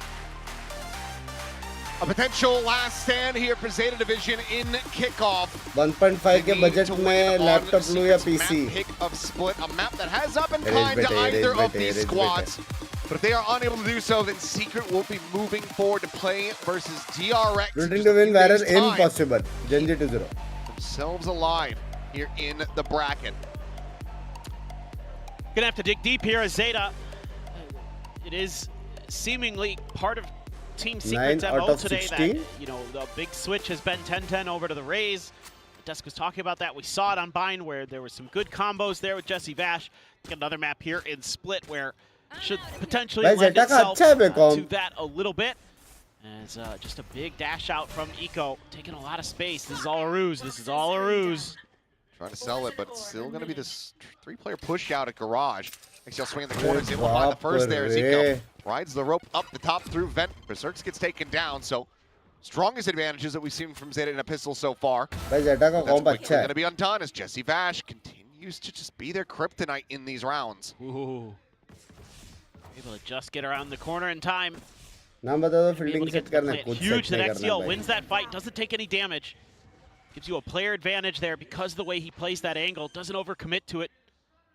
A potential last stand here for Zeta Division in Kickoff. 1.5 के budget में laptop लूँ या PC? Pick of Split, a map that has up and kind to either of these squads. But if they are unable to do so, then Secret will be moving forward to play versus DRX. Rooting to win VARREL impossible. Genji 2-0. Themselves alive here in the bracket. Gonna have to dig deep here as ZETA. It is seemingly part of Team Secret's 9 out MO of today 16. that, you know, the big switch has been 10-10 over to the Rays. Dusk was talking about that. We saw it on Bind where there were some good combos there with Jesse Vash. Got another map here in Split where should potentially Bhai, lend ZETA ka itself acha hai to Becom. that a little bit. As just a big dash out from Eco, taking a lot of space. This is all a ruse. This is all a ruse. Trying to sell it, but it's still going to be this 3-player push out at Garage. XL swinging the corners, able to find the first there as Eco rides the rope up the top through Vent. Berserks gets taken down, so strongest advantages that we've seen from ZETA in a pistol so far. भाई ZETA का That's comp quickly अच्छा going है. to be undone as Jesse Vash continues to just be their kryptonite in these rounds. Ooh. Able to just get around the corner in time. नाम बता दो Able fielding to set get to the करना plant. कुछ Huge set that नहीं करना XCL भाई. wins that fight, doesn't take any damage. Gives you a player advantage there because of the way he plays that angle. Doesn't overcommit to it,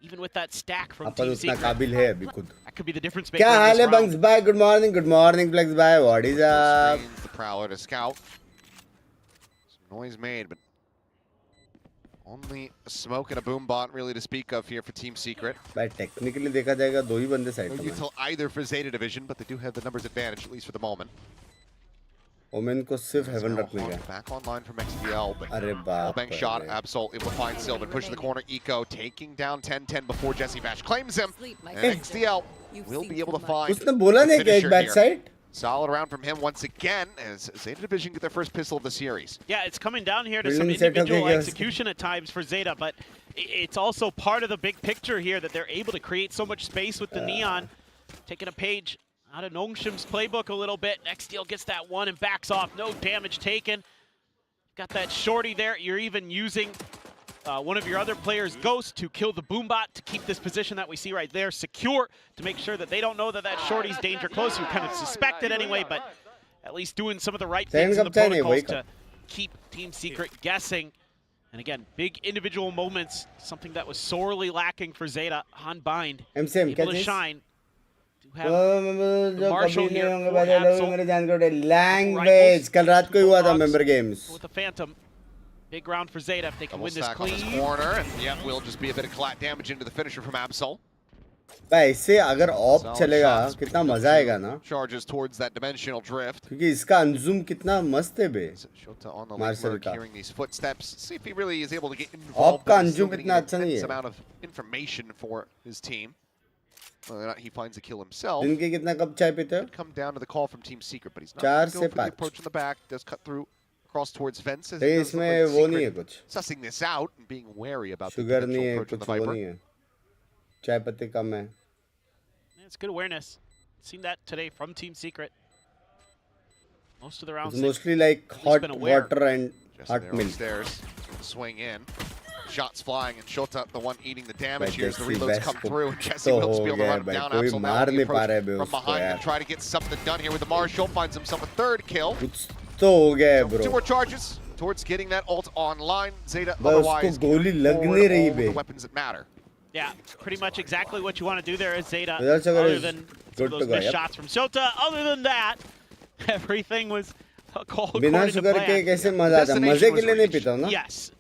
even with that stack from upon Team उतना Secret. काबिल है अभी खुद. That could be the difference maker क्या in hall this है round. Binks bhai? Good morning Flex bhai. What is up? Screens the Prowler to scout. Some noise made, but only a smoke and a boom bot really to speak of here for Team Secret. भाई technically देखा जाएगा दो ही बंदे side No में. util either for ZETA division, but they do have the numbers advantage, at least for the moment. Omen को सिर्फ haven Now रखने का. back online from XDL, but अरे बाप bank रे. shot, Absol able to find Sylvan, pushing the corner, Eco taking down 10-10 before Jesse Vash claims him, and XDL will be able to find उसने बोला the नहीं क्या एक finisher back here. Side? Solid round from him once again as ZETA division get their first pistol of the series. Yeah, it's coming down here to some Fielding set individual okay, yes. execution at times for ZETA, but it's also part of the big picture here that they're able to create so much space with the Neon. Taking a page out of Nongshim's playbook a little bit. XDL gets that one and backs off. No damage taken. Got that shorty there. You're even using one of your other players' Ghost to kill the Boombot to keep this position that we see right there secure, to make sure that they don't know that that shorty's danger close. You kind of suspect it anyway, but at least doing some of the right things in the protocols to keep Team Secret guessing. And again, big individual moments, something that was sorely lacking for ZETA on Bind. MCM Able to क्या shine. To वो have जो Marshall कभी नहीं here होंगे for बता लो Absol. मेरे जान को लैंग्वेज कल रात को ही हुआ था member games. with the Phantom. Big round for ZETA if they can Double win this stack on this clean. corner, and yeah, will just be a bit of collat damage into the finisher from Absol. भाई इससे अगर of Solid चलेगा shots. कितना मजा आएगा ना. Charges towards that dimensional drift. क्योंकि इसका अनजूम कितना मस्त है बे. Shota on the Marcel link, का. hearing these footsteps. See if he really is able to get of involved. का but he's still Anjum getting इतना an अच्छा नहीं immense है. amount of information for his team. Whether or not he finds a kill himself. दिन के कितना cup चाय पीते हो? Could come down to the call from Team Secret, but he's not 4 going to go से for the 5. approach in the back. Does cut through across towards Vents. As नहीं it does look इसमें like वो नहीं है Secret कुछ. sussing this out and being wary about the sugar नहीं potential है approach of कुछ the वो Viper. नहीं है. चाय पत्ती कम है. Yeah, it's good awareness. Seen that today from Team Secret. Most of the rounds. It's mostly like hot been aware. water and Just hot there milk. upstairs, swing in. Shots flying, and Shota, the one eating the damage But here as the Jesse reloads Best come को through. And Jesse तो will हो be able to गया run him भाई. down. कोई Absol now मार with the नहीं पा approach रहा है बे from उसको behind यार. and try to get something done here with the Marshall. Finds himself a third kill. कुछ तो हो गया है Two bro. more charges towards getting that ult online. ZETA बस otherwise उसको गोली लग forward नहीं रही all with बे. the weapons that matter. Yeah, pretty much exactly what you want to do there as ZETA. Without sugar Other is than good those to go, missed yep. shots from Shota. Other than that, everything was called बिना according to sugar के plan. कैसे मजा आता है? मजे के लिए नहीं पीता हूँ ना. Yes.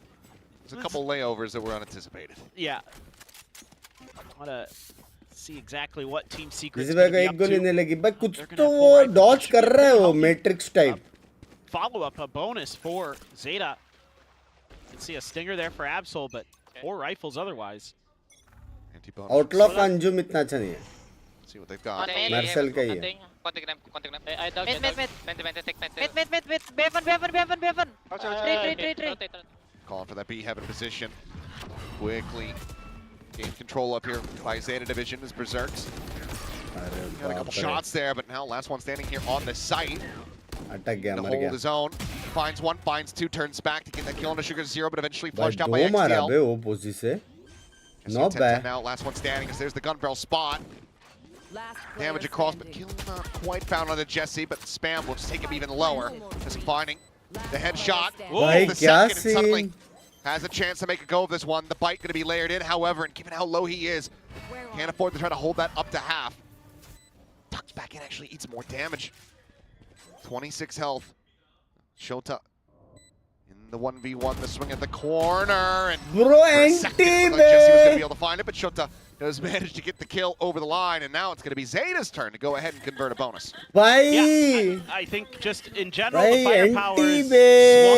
There's a couple layovers that were unanticipated. Yeah. I want to see exactly what Team Secret किसी is भाई going को to be एक up गोली to. नहीं लगी. भाई कुछ They're gonna तो have वो full rifles. डॉज Should कर be रहा है वो healthy. Matrix type. Follow-up, a bonus for ZETA. You can see a stinger there for Absol, but 4 rifles otherwise. Anti-bonus. आउटलॉक का अंजुम इतना अच्छा नहीं है. See what they've got. Marcel का ही है. Calling for that B heaven position. Quickly gain control up here by ZETA division as Berserks. अरे Got a couple बाप रे. shots there, but now last one standing here on the site. अटक गया To मर hold गया. his own. Finds one, finds two, turns back to get that kill on a Sugar Zero, but eventually भाई flushed out by दो मारा XDL. बे वो पोजी से. Jesse Not 10-10 bad. now, last one standing as there's the gun barrel spot. Damage across, but kill not quite found on the Jesse, but the spam will just take him even lower. Just finding the headshot. भाई The क्या second, and suddenly scene. has a chance to make a go of this one. The bite going to be layered in, however, and given how low he is, can't afford to try to hold that up to half. back in, actually eat some more damage. 26 health. Shota in the 1v1, the swing at the corner, and Bro, for a second, it looked like Jesse was going to be able to find it, but Shota does manage to get the kill over the line, and now it's going to be Zeta's turn to go ahead and convert a bonus. Why? Yeah, I think just in general, the Bhai, firepower is NT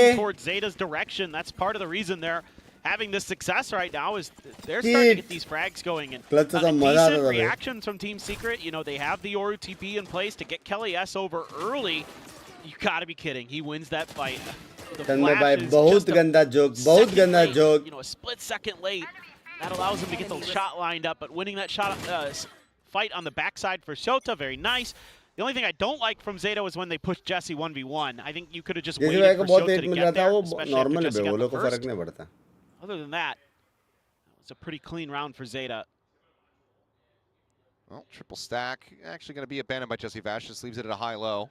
swung towards Zeta's direction. That's part of the reason they're having this success right now is they're starting to get these frags going. And Clutch to maza decent aata tha bhai. reactions from Team Secret. You know, they have the Yoru TP in place to get Kelly S over early. You gotta be kidding. He wins that fight. The Tanmay flash bhai, is bahut just a ganda joke, bahut second ganda late, joke. You know, a split second late. That allows him to get the shot lined up, but winning that shot fight on the backside for Shota, very nice. The only thing I don't like from Zeta was when they pushed Jesse 1v1. I think you could have just जैसे waited भाई for को बहुत Shota late to मिल get रहा था there, वो especially normal after है Jesse वो got लोग the को फर्क first. नहीं पड़ता. Other than that, it was a pretty clean round for Zeta. Well, triple stack, actually going to be abandoned by Jesse Vash, just leaves it at a high-low.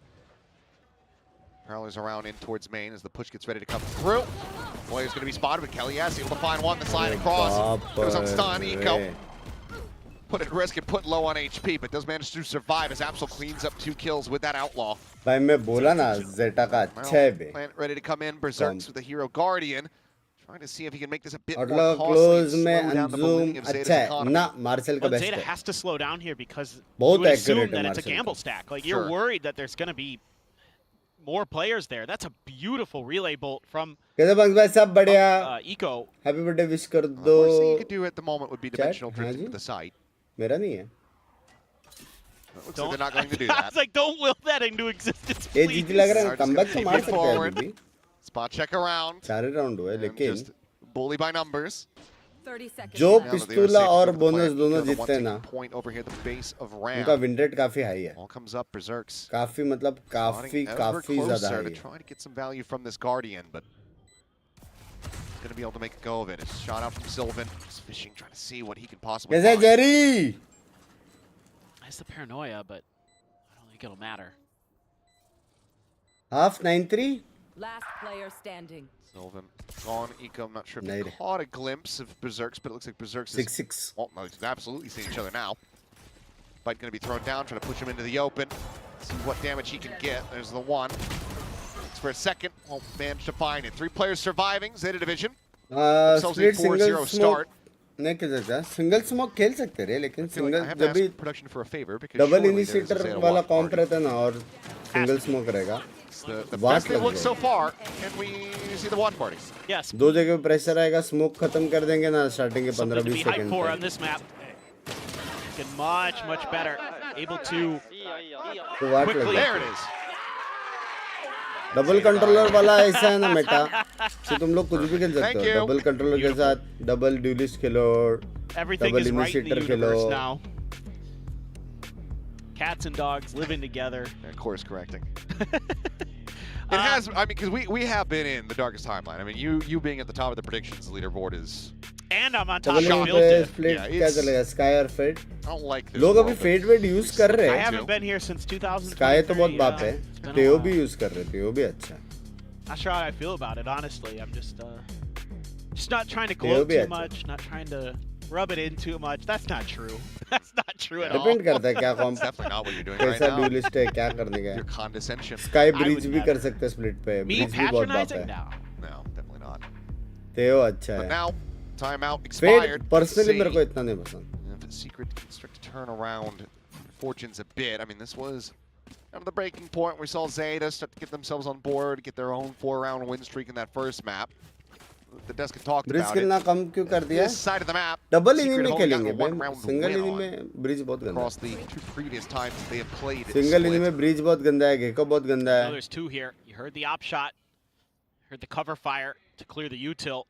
Prowlers around in towards main as the push gets ready to come through. Player's going to be spotted, but Kelly S able to find one, the slide across. Goes on stun, Eco. Put at risk and put low on HP, but does manage to survive as Absol cleans up 2 kills with that Outlaw. भाई मैं बोला ना Zeta का अच्छा है बे. Plant ready to come in, Berserks with the Hero Guardian. Trying to see if he can make this a bit more Outlaw costly close and में slow down the Anzoom ballooning of Zeta's अच्छा है. economy. ना Marcel का Well, best Zeta है. has to slow down here because you बहुत would assume accurate है that it's a Marcel gamble का. stack. Like, Sure. you're worried that there's going to be more players there. That's a beautiful relay bolt from कैसे bunks भाई सब बढ़िया. Eco. Happy birthday wish कर The दो. worst thing you could do at the moment would be Chat, dimensional हाँ drifting ji. with the site. मेरा नहीं है. It looks like they're not going to do that. I was like, don't will that into existence, ये please. जीत लग रहा है. Just comeback gonna तो keep मार it सकते हैं forward. अभी भी. Spot check around. 4 राउंड हुए And लेकिन just bully by numbers. 30 seconds जो left. Now that they are पिस्तूला safe और for the बोनस plant, दोनों Eco, the one जीतते हैं ना. taking point over here, the base of उनका Ram. win rate काफी हाई है. All comes up, Berserks. काफी मतलब काफी Ever काफी ज्यादा closer हाई to है. trying to get some value from this Guardian, but he's going to be able to make a go of it. It's shot out from Sylvan. Just fishing, trying to see what he can possibly कैसे find. Jerry? That's the paranoia, but I don't think it'll matter. Half 9-3. Last player standing. Sylvan gone. Eco, I'm not sure if Nailed he it. caught a glimpse of Berserks, but it looks like Berserks is 6-6. well, no, he's absolutely seeing each other now. Fight going to be thrown down, trying to push him into the open. See what damage he can get. There's the one. Looks for a second. Won't manage to find it. 3 players surviving. Zeta Division. Themselves a Split single 4-0 smoke start. नहीं खेल सकता. Single smoke खेल सकते रहे लेकिन I feel like I single have to जब भी ask production for a favor because double surely there's a initiator Zeta वाला watch कॉम्प party. रहता है ना और single smoke रहेगा. It's the Watch best they've लग looked so जाएगा. far. Can we see the watch party? Yes, दो जगह पे प्रेशर आएगा. स्मोक खत्म कर देंगे ना स्टार्टिंग के something to 15-20 be hyped second for on पे. this map. Looking much better. Able to तो वाट लग quickly- There जाता it is. डबल कंट्रोलर वाला ऐसा है ना मेटा कि तुम लोग कुछ भी खेल सकते Thank हो. you. डबल कंट्रोलर के साथ double dualist Khelo. everything Double is right in the initiator universe Khelo. now. Cats and dogs living together. Yeah, course correcting. It has, I mean, because we have been in the darkest timeline. I mean, you being at the top of the predictions leaderboard is, And I'm on top double of पे Built split Yeah, क्या it's- चलेगा. Sky और fade. I don't like this. लोग अभी world, fade वेड use कर रहे I हैं. haven't been here since 2000. Sky तो बहुत बाप है. टेओ भी यूज कर रहे. टेओ भी अच्छा है. Not sure how I feel about it, honestly. I'm just not trying to It'll gloat be too अच्छा. much, not trying to rub it in too much. That's not true. That's not true at all. Depend करता है क्या कॉम्प It's definitely not what you're doing right कैसा now. Dualist है क्या करने का Your है. condescension. Sky I bridge would भी never. कर सकते हैं स्प्लिट पे. Me ब्रिज भी बहुत बाप patronizing? है. No. No, definitely not. टेओ अच्छा But है. now, timeout Fade expired. Personally See मेरे को इतना नहीं पसंद. if the Secret can start to turn around fortunes a bit. I mean, this was kind of the breaking point. We saw Zeta start to get themselves on board, get their own 4-round win streak in that first map. The desk had talked bridge about खेलना it. कम क्यों कर दिया? This side of the map, double inning Secret में have only खेलेंगे. gotten a one-round single win inning on में bridge बहुत गंदा across है. the 2 previous times they have played it single inning split. में ब्रिज बहुत गंदा है. गेको बहुत गंदा Oh, है. there's 2 here. You heard the op shot. Heard the cover fire to clear the U-tilt.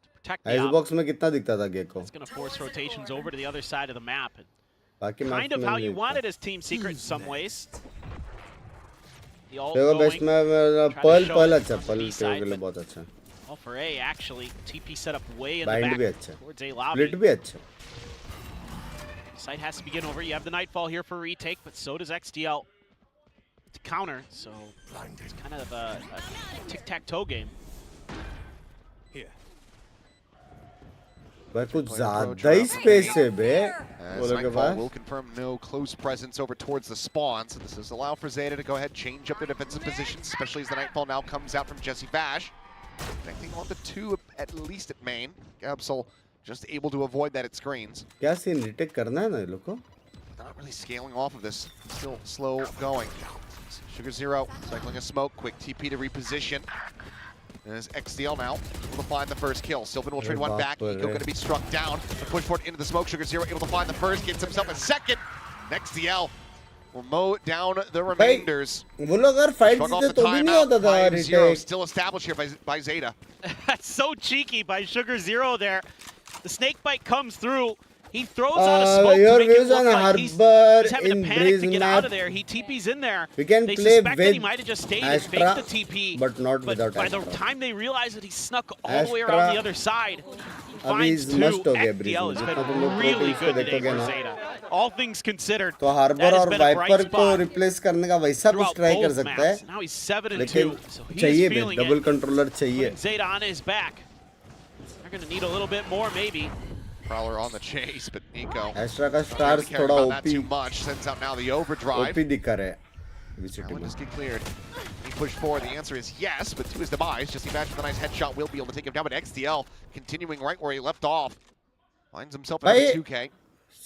To protect the ice op. Box में कितना दिखता था gecko. It's going to force rotations over to the other side of the map. बाकी Kind of match how में you नहीं want दिखता. it as Team Secret in some ways. The ult देखो best going. में to Pearl show Pearl it अच्छा. on the Pearl B टेओ side, के लिए but- बहुत अच्छा. All for A, actually. TP set up way in Bind the भी back अच्छा. towards A lobby. स्प्लिट भी अच्छा. Site has to begin over. You have the Nightfall here for retake, but so does XDL to counter. So it's kind of a tic-tac-toe game. भाई कुछ ज़्यादा ही space है बे As वो लोग के Nightfall pass will confirm no close presence over towards the spawn, so this is allow for Zeta to go ahead change up their defensive positions, especially as the Nightfall now comes out from Jesse Vash. Connecting on the two at least at main. Gabsol just able to avoid that at screens. क्या scene retake करना है ना ये लोग को Not really scaling off of this. Still slow going. Sugar Zero cycling a smoke. Quick TP to reposition. There's XDL now. Able to find the first kill. Sylvan will trade one back. Eco going to be struck down. The push forward into the smoke. Sugar Zero able to find the first. Gets himself a second. XDL will mow down the remainders. वो लोग अगर fight Shrug off जीते the तो भी नहीं timeout. होता था 5-0 retake still established here by Zeta. That's so cheeky by Sugar Zero there. The snake bite comes through. He throws out a smoke to your make it views look on like he's Harbor having in to panic to Breeze get map. out of there. He TP's in there. We can They play suspect that he with might have just stayed and Astra, faked the TP. but not without by the Astra. time they realize that he snuck all the way Astra around the other side, he finds is two. must हो गया Breeze XDL में. has जितना तुम लोग been really pro good teams को today देखोगे for ना Zeta. All things considered, तो हार्बर that has और been a bright वाइपर को spot रिप्लेस करने का वैसा कुछ throughout ट्राई कर both सकता है maps. Now he's 7-2, लेकिन so he चाहिए is भी feeling डबल it. कंट्रोलर चाहिए Putting Zeta on his back. They're going to need a little bit more, maybe. Prowler on the chase, but Nico Astra का not stars caring थोड़ा about that OP too much. Sends out now the overdrive. OP दिखा रहा है That VCT one में just get cleared. He pushed forward. The answer is yes, but to his demise, Jesse Vash with a nice headshot will be able to take him down. But XDL continuing right where he left off. Finds himself another भाई 2K.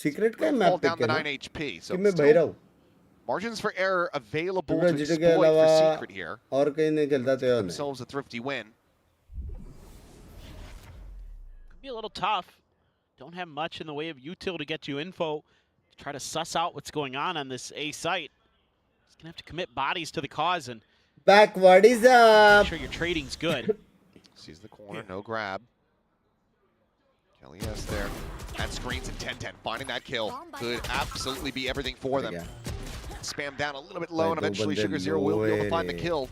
Secret का Fall map down पे to क्या 9 HP. So कि मैं still बहिरा हूँ margins for error available पूरा to GTA के exploit अलावा for Secret here. और कहीं नहीं चलता तो यार Themselves a thrifty win. Could be a little tough. Don't have much in the way of util to get you info to try to suss out what's going on this A site. Just gonna have to commit bodies to the cause and backward is make up sure your trading's good. Sees the corner, no grab. Kelly S there. At screens in 10-10, finding that kill. Could absolutely be everything for them. Spam down a little bit low, and eventually Sugar Zero will be able to find the kill.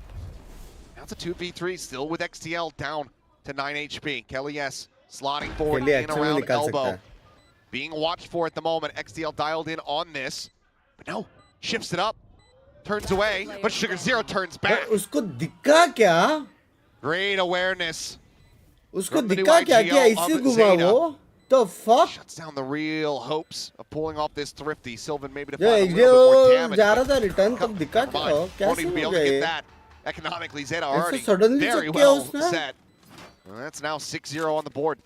Now it's a 2v3, still with XTL down to 9 HP. Kelly S slotting forward in around elbow. Being watched for at the moment. XTL dialed in on this. But no, shifts it up. Turns away, but Sugar Zero turns back. उसको दिखा क्या Great awareness. उसको From the new दिखा क्या IGL क्या इसी of घुमा Zeta. वो the fuck Shuts down the real hopes of pulling off this thrifty. Sylvan maybe to जो find a little bit more जो damage. जा but रहा था रिटर्न तब दिखा never क्या mind. हो Won't कैसे even be हो able to गया get ये that. Economically, Zeta ऐसे already suddenly very check किया well उसने? set. Well, that's now 6-0 on the board.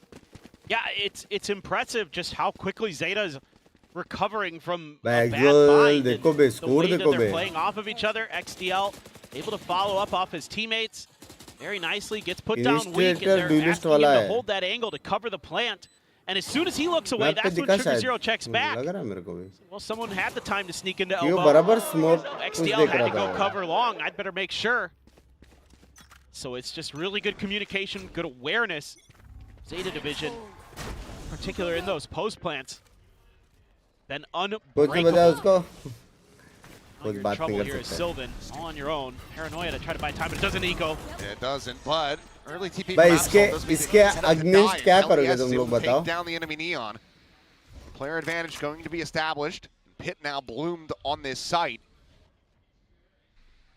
Yeah, it's impressive just how quickly Zeta's recovering from a Back bad goal, bind. देखो and bay, the score way that देखो they're बे. playing off of each other. XDL able to follow up off his teammates very nicely. Gets put down weak, and Initiator they're duelist asking him वाला to है. hold that angle to cover the plant. And as soon as he looks away, map पे that's when दिखा Sugar शायद Zero checks back. लग रहा है मेरे को भी Well, someone had the time to sneak into कि वो elbow. बराबर स्मोक कुछ XDL देख had रहा to go था cover long. I'd better make sure. So it's just really good communication, good awareness. Zeta division, in particular in those post plants, been कुछ तो unbreakable. बता उसको Now कुछ you're in बात trouble नहीं here कर as सकता Sylvan, all on your own. Paranoia to try to buy time, but it doesn't eco. It doesn't, but early TP भाई from इसके Absol does mean इसके they set up to against die. क्या Kelly करोगे S तुम is लोग able to बताओ take down the enemy Neon. Player advantage going to be established. Pit now bloomed on this site.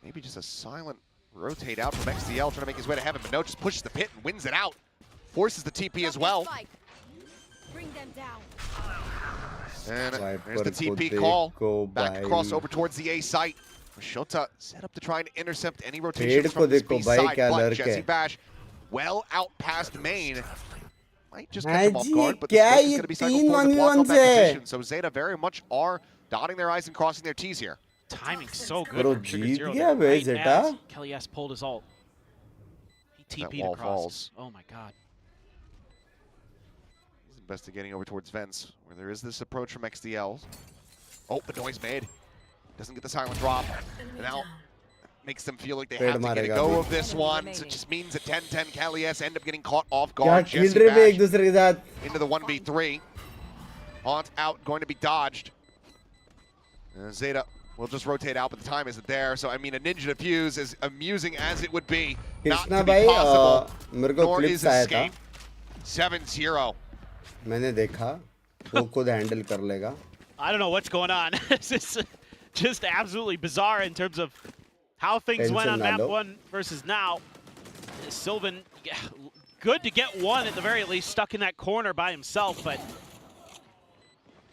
Maybe just a silent rotate out from XDL trying to make his way to heaven, but no, just pushes the pit and wins it out. Forces the TP as well. Bring them down. And there's the Viper TP को call. देखो Back भाई. across over towards the A site. Shota set up to try and intercept any rotations Trade को from this देखो B भाई, side, क्या but लड़के. Jesse Bash well out past main. Might just catch him off ji, guard, but the क्या smoke is ये going to be cycled तीन forward to block 1v1 off that से? position. So Zeta very much are dotting their I's and crossing their T's here. Timing so good. Bro, from Sugar Jeet Zero गया there, bay right Zeta. as Kelly S pulled his ult. He That TP'd wall across. falls. Oh my god. He's investigating over towards Vents, where there is this approach from XDL. Oh, the noise made. Doesn't get the silent drop. And now makes them feel like they have to get a मारेगा go अभी. of this one. So it just means that 10-10 Cali S end up getting caught off क्या guard. खेल Jesse रहे बे एक Bash दूसरे के साथ into the 1v3. Haunt out, going to be dodged. Zeta will just rotate out, but the time isn't there. So, I mean, a ninja defuse, as amusing as it would be, not Krishna to be भाई possible, मेरे को nor clips is आया था escape. 7-0. मैंने देखा वो खुद handle कर लेगा I don't know what's going on. This is just absolutely bizarre in terms of how things went on Tension map ना लो. 1 versus now. Sylvan good to get one at the very least, stuck in that corner by himself, but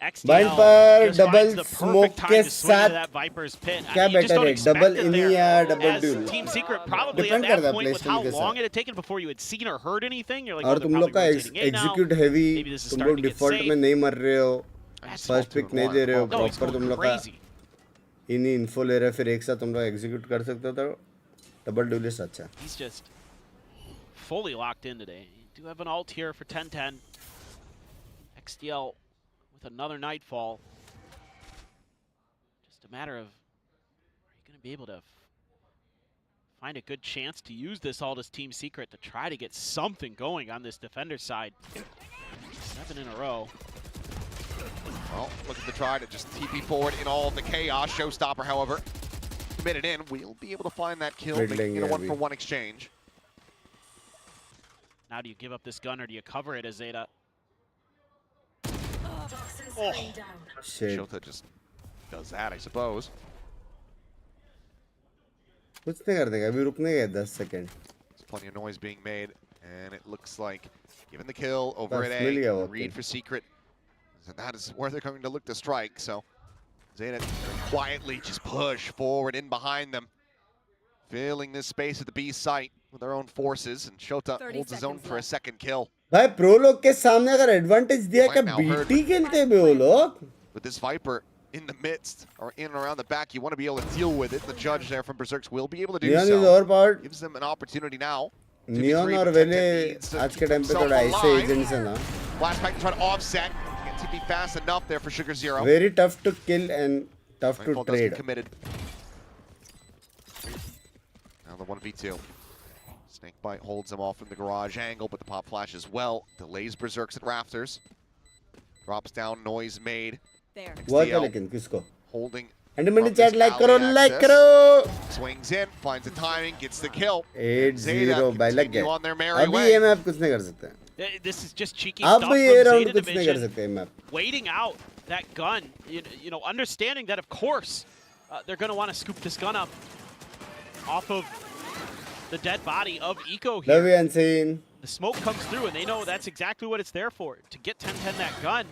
bind XDL पर just double finds the smoke perfect time के to swing into साथ that Viper's pit. क्या You just better don't है, expect double it इनी there. या double As dual? Team Secret probably Depend at करता that है point with placement how के long साथ. it had taken before you had seen or heard anything, you're like, और oh, they're तुम लोग probably का rotating A now. Execute heavy, Maybe this is तुम starting लोग to get डिफॉल्ट safe. में नहीं मर रहे हो, That's फर्स्ट all पिक 2 नहीं and दे 1. रहे हो, No, he's प्रॉपर going तुम लोग का crazy. इनी इन्फो ले रहे, फिर एक साथ तुम लोग एग्जीक्यूट कर सकते हो, तो डबल ड्यूलिस्ट अच्छा. He's just fully locked in today. You do have an ult here for 10-10. XDL with another Nightfall. Just a matter of, are you going to be able to find a good chance to use this ult as Team Secret to try to get something going on this defender side? 7 in a row. Well, looking to try to just TP forward in all of the chaos. Showstopper, however, committed in. We'll be able to find that kill, making it a 1-for-1 exchange. Now do you give up this gun or do you cover it as ZETA? Oh. Shit. Shota just does that, I suppose. कुछ नहीं कर देगा, अभी रुकने गए 10 second. There's plenty of noise being made, and it looks like, given the kill over That's at A, really the okay. read for Secret, so that is where they're going to look to strike. So ZETA quietly just push forward in behind them, filling this space at the B site with their own forces, and Shota 30 holds his own seconds for a left. second kill. भाई pro लोग के सामने अगर advantage दिया क्या, Right now, heard. BT खेलते भी वो लोग. With this Viper in the midst, or in and around the back, you want to be able to deal with it. The judge there from Berserks will be able to do neon is so. Overpowered. Gives them an opportunity now. Neon और वेले आज के time पे थोड़ा ऐसे agents है ना. Flashback to try to offset. Can't TP fast enough there for Sugar Zero. Very tough to kill and tough to Nightfall does get trade. committed. Now the 1v2. Snakebite holds him off in the garage angle, but the pop flash as well. Delays Berserks at Rafters. Drops down, noise made. There. हुआ क्या XDL लेकिन किसको? holding. अंडरमनी from chat this like करो, alley like access. करो. Swings in, finds the timing, gets the kill. 8-0 भाई लग continue गया. on their merry अभी way. ये मैप कुछ नहीं कर सकते. This is just cheeky अब stuff ये from राउंड ZETA कुछ नहीं कर Division. सकते map. Waiting out that gun, you know, understanding that of course they're going to want to scoop this gun up off of the dead body of Eco here. Love you Unseen. The smoke comes through and they know that's exactly what it's there for, to get 10-10 that gun.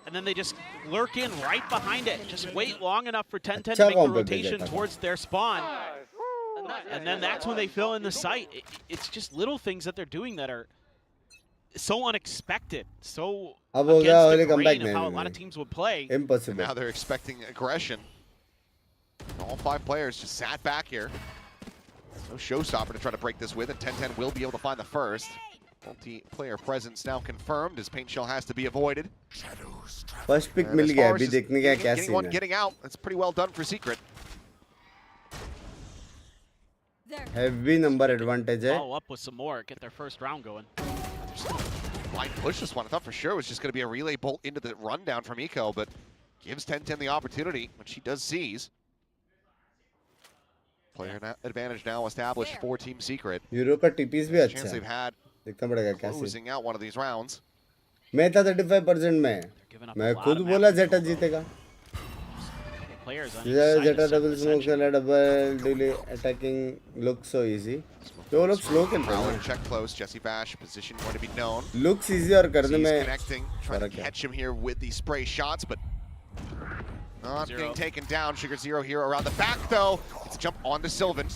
And then they just lurk in right behind it. Just wait long enough for 10-10 to make the rotation towards their spawn. And then that's when they fill in the site. It's just little things that they're doing that are so unexpected, so अब हो गया against वाले the comeback grain of how a नहीं lot of teams would play. And Impossible. now they're expecting aggression. All 5 players just sat back here. No showstopper to try to break this with, and 10-10 will be able to find the first. Multi-player presence now confirmed, as Paint Shell has to be avoided. First pick And mill as गया, far अभी as देखने का क्या getting scene one है. getting out, that's pretty well done for Secret. There. Heavy number advantage है. Follow up with some more, get their first round going. Blind push this one. I thought for sure it was just going to be a relay bolt into the rundown from Eco, but gives 10-10 the opportunity, which he does seize. Player advantage now established for Team Secret. Euro का टीपीस भी अच्छा Chance they've है. had देखना पड़ेगा क्या scene. closing out one of these rounds. मैं था 35% में. मैं खुद बोला जेटा जीतेगा. Players on each side Zeta of double Separate smoke Ascension. खेला, double delay attacking looks so easy. तो वो लोग स्लो खेलते Prowler हैं. check close. Jesse Bash position going to be known. Looks easy और करने He's में connecting, trying to फर्क है. catch him here with these spray shots, but not Zero. getting taken down. Sugar Zero here around the back, though. Let's jump onto Sylvan.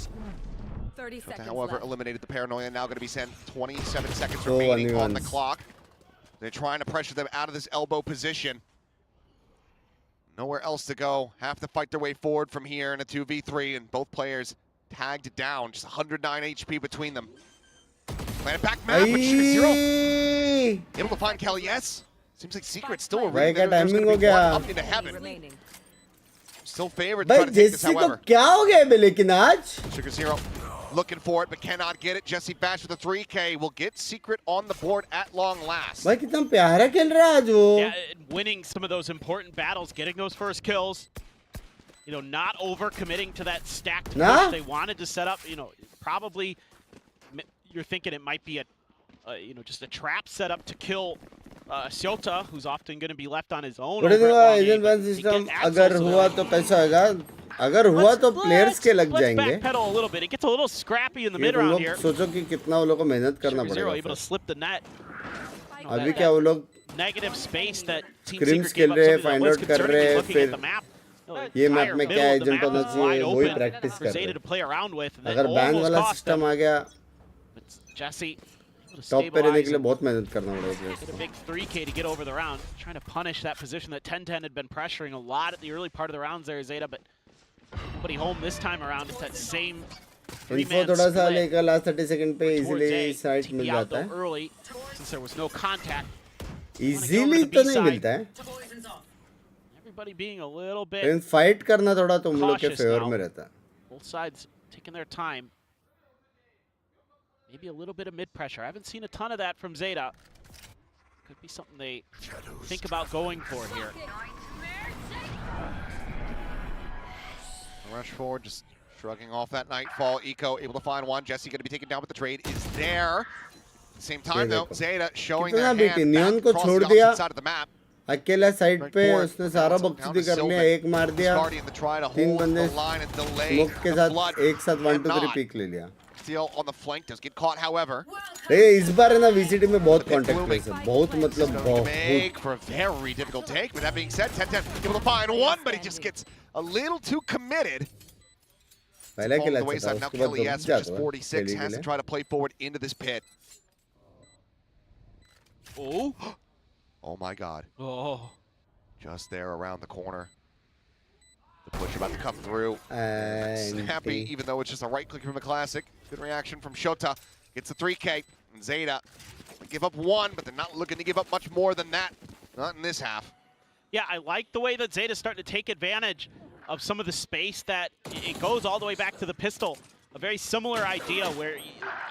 30 seconds However, left. eliminated the paranoia. Now going to be sent 27 seconds So remaining on the unuanced. clock. They're trying to pressure them out of this elbow position. Nowhere else to go. Have to fight their way forward from here in a 2v3, and both players tagged down. Just 109 HP between them. Landed back map, but Sugar Zero I. able to find Kelly. Yes. Seems like Secret's still a भाई read क्या there. There's timing gonna हो be one गया. up into heaven. Remaining. Still favored to भाई try to take this, जेसी को however. क्या हो गया बे लेकिन आज? Sugar Zero looking for it, but cannot get it. Jesse Bash with a 3K will get Secret on the board at long last. भाई कितना प्यारा खेल रहा है आज वो. Yeah, and winning some of those important battles, getting those first kills. You know, not over committing to that stacked Nah. push they wanted to set up. You know, probably you're thinking it might be you know, just a trap setup to kill Shota, who's often going to be left on his own. बड़े over at दिनों long agent A, ban but he system gets Axel, अगर so हुआ तो कैसा होगा? अगर हुआ तो प्लेयर्स के लग let's जाएंगे। backpedal a little bit. It gets a little scrappy in the ये mid तुम round लोग here. सोचो कि कितना वो लोग को मेहनत करना Sugar Zero पड़ेगा able to फिर। slip the net. You know, अभी that क्या वो लोग negative space that Team Scrims Secret gave खेल up रहे हैं, something that find was out कर concerning रहे हैं, looking at the फिर map. ये The मैप entire में क्या middle of the agent map होना is चाहिए wide वही open प्रैक्टिस for कर Zeta रहे to हैं। play around with. And that अगर बैन almost वाला cost सिस्टम them. आ गया But Jesse able to top पे रहने के stabilize लिए and बहुत मेहनत करना पड़ेगा get a big 3K to get over the round. Trying to punish that position that 10-10 had been pressuring a lot at the early part of the rounds there, Zeta, but nobody home this time around. It's that same info three-man थोड़ा सा split. लेकर last 30 second पे Towards easily A, site TP mill out जाता though है। early since there was no contact. Easily the तो B नहीं side. मिलता है, Everybody being a little bit लेकिन फाइट करना थोड़ा तुम लोग के cautious फेवर now. में रहता है। both sides taking their time. Maybe a little bit of mid pressure. I haven't seen a ton of that from Zeta. Could be something they think about going for here. Rush forward, just shrugging off that nightfall. Eco able to find one. Jesse going to be taken down, but the trade is there. At the same time, though, Zeta showing their कितना hand Neon back को across छोड़ the दिया। opposite side of the map. अकेला side पे Forward, उसने सारा down बकचोदी to कर लिया, Sylvan. एक मार दिया, Guardian to try to तीन hold बंदे the line and delay smoke के the साथ flood. एक साथ 1 2 3 Cannot. पीक ले लिया। Steal on the flank does get caught, however. इस बार है ना VCT में बहुत Bit कांटेक्ट blooming. प्लेस है, बहुत मतलब Going to बहुत। make for a very difficult take. With that being said, 10-10 able to find one, but he just gets a little too committed. पहले On खेला the अच्छा था, wayside, now उसके बाद Kelly रुक S, which जाता is है 46, खेलने के has to लिए। try to play forward into this pit. Oh. Oh my God. Oh. Just there around the corner. The push about to come through. And Snappy, even though it's just a right click from the Classic. Good reaction from Shota. Gets the 3K. And Zeta give up one, but they're not looking to give up much more than that. Not in this half. Yeah, I like the way that Zeta's starting to take advantage of some of the space that it goes all the way back to the pistol. A very similar idea where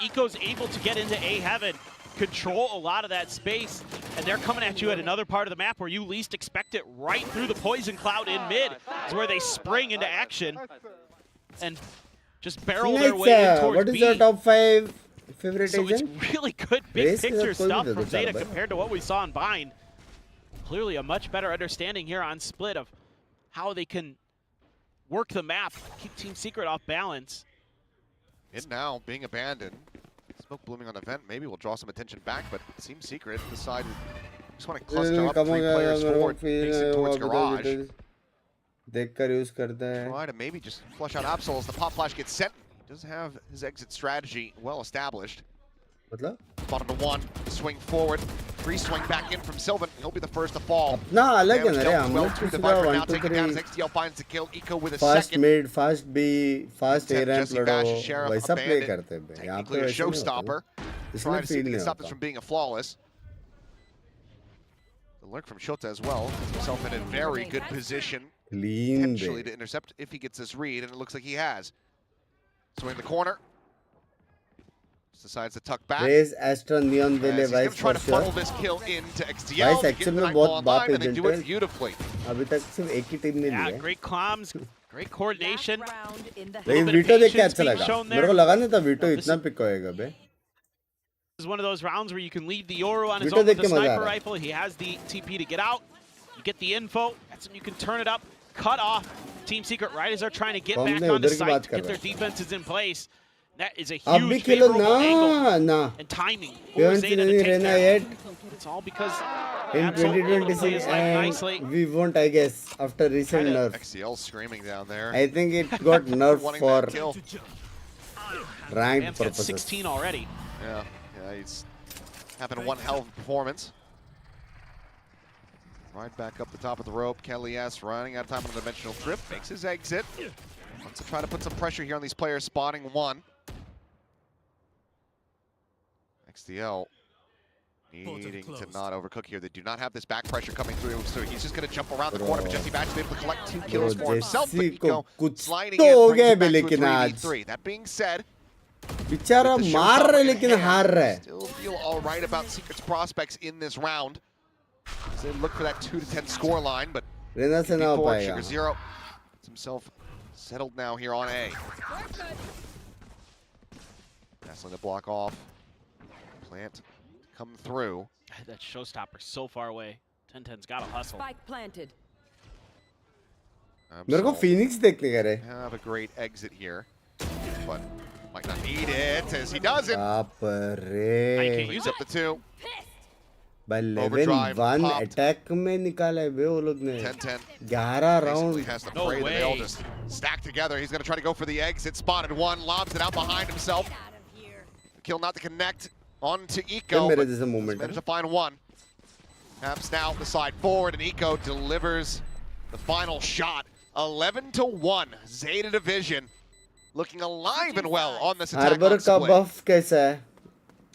Eco's able to get into A heaven, control a lot of that space, and they're coming at you at another part of the map where you least expect it, right through the poison cloud in mid. It's where they spring into action and just barrel their way in towards what is B. your top 5 favorite So it's agent? really good big Race के picture साथ कोई भी stuff दे दो from Zeta चार बार। compared to what we saw in Bind. Clearly a much better understanding here on Split of how they can work the map, keep Team Secret off balance. And now being abandoned. Smoke blooming on the vent. Maybe we'll draw some attention back, but Team Secret decided just want to cluster up 3 players forward, facing towards garage. देखकर use करता है। Try to maybe just flush out Absol as the pop flash gets sent. He does have his exit strategy well established. मतलब Bottom to 1, swing forward, free swing back in from Sylvan. He'll be the first to fall. अपना अलग है ना Damage रे, dealt हम well लोग to the तो Viper, पूरा now 1 2 taken down as 3 XTL finds the kill. Eco with a fast second. मिड, fast B, fast A ramp Jesse लड़ो, Bash, Sheriff, वैसा प्ले abandoned. करते हैं बे। यहाँ पे Technically a वैसा नहीं होता showstopper. ना। Try इसमें to see if feel he नहीं can stop this होता। from being a flawless. The lurk from Shota as well. Puts himself in a very good position. Clean Potentially बे। to intercept if he gets this read, and it looks like he has. Swing the corner. Just decides to tuck back. Raise Astra Neon As Vele he's going Vice to try for to funnel sure। this kill into XTL. Vice to get actually the में Nightfall बहुत बाप online, and they agent do it है। beautifully. अभी तक सिर्फ एक ही team ने Yeah, ली है। great comms, great coordination. Round in the लेकिन bit of वीटो देख के patience अच्छा being लगा। shown मेरे there. को लगा नहीं था वीटो No, this इतना is- पिक होएगा बे। This is one of those rounds where you can leave the Yoru on his Vito own with देख the के मजा आ sniper रहा है। rifle. He has the TP to get out. You get the info. That's when you can turn it up, cut off Team Secret right as they're trying to get हम back ने onto उधर की site बात to कर get their रहे हैं। defenses in place. That is a अब भी huge खेलो favorable angle ना ना। and timing for Pure Zeta to नहीं take रहना there. yet। It's all because In Absol able to play 2026 his life nicely. and we won't I guess after recent Kinda nerf. XTL screaming down there. I think it got nerfed Wanting for that kill. ranked Man's got purposes. 16 already. Yeah, he's having one hell of a performance. Right back up the top of the rope. Kelly S running out of time on the dimensional trip. Makes his exit. Wants to try to put some pressure here on these players, spotting one. XTL needing to not overcook here. They do not have this back pressure coming through, so he's just going to jump around the corner. But Jesse Batch is able to collect 2 kills for himself. But Jesse Eco को कुछ sliding तो in, हो brings गया it back bay to a लेकिन आज 3v3. That being said, बेचारा with the मार showstopper रहा है in लेकिन hand, हार रहा है। still feel all right about Secret's prospects in this round. As they look for that 2-10 score line, but Raina से ना हो before पाएगा। Sugar Zero gets himself settled now here on A. Wrestling to block off. Plant come through. That showstopper so far away. 10-10's got to hustle. spike planted. मेरे को Absol Phoenix देखने का रे have a great exit here, but might not need it as he doesn't. बाप I रे can't Brings use up the two. भाई level Overdrive 1 popped. Attack में निकाला है बे वो लोग ने 10-10. 11 Basically round has to No pray that they all way. just stack together. He's going to try to go for the exit. Spotted one, lobs it out behind himself. Out of here. Kill not to connect onto ये Eco. मेरे but जैसा does movement manage है to find one. Taps now the side forward, and Eco delivers the final shot. 11-1. Zeta Division looking alive and well on this attack Harbor on का split. Buff कैसा है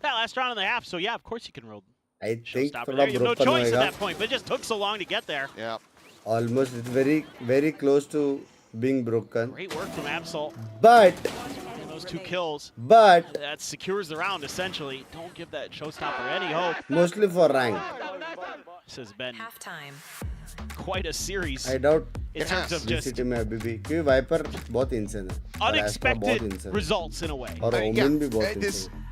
that last round and a half. So yeah, of course you can roll I think showstopper थोड़ा there. You have no broken choice at होएगा that point, but it just took so long to get there. Yeah. Almost it's very very close to being broken Great work from Absol. But And those 2 kills. But That secures the round essentially. Don't give that showstopper any hope. Mostly for rank This has been Halftime. quite a series I doubt in terms of just VCT में अभी भी क्योंकि wiper बहुत इंसान है और extra बहुत unexpected इंसान है results in a way. और I mean, ओमिन भी yeah, बहुत this इंसान है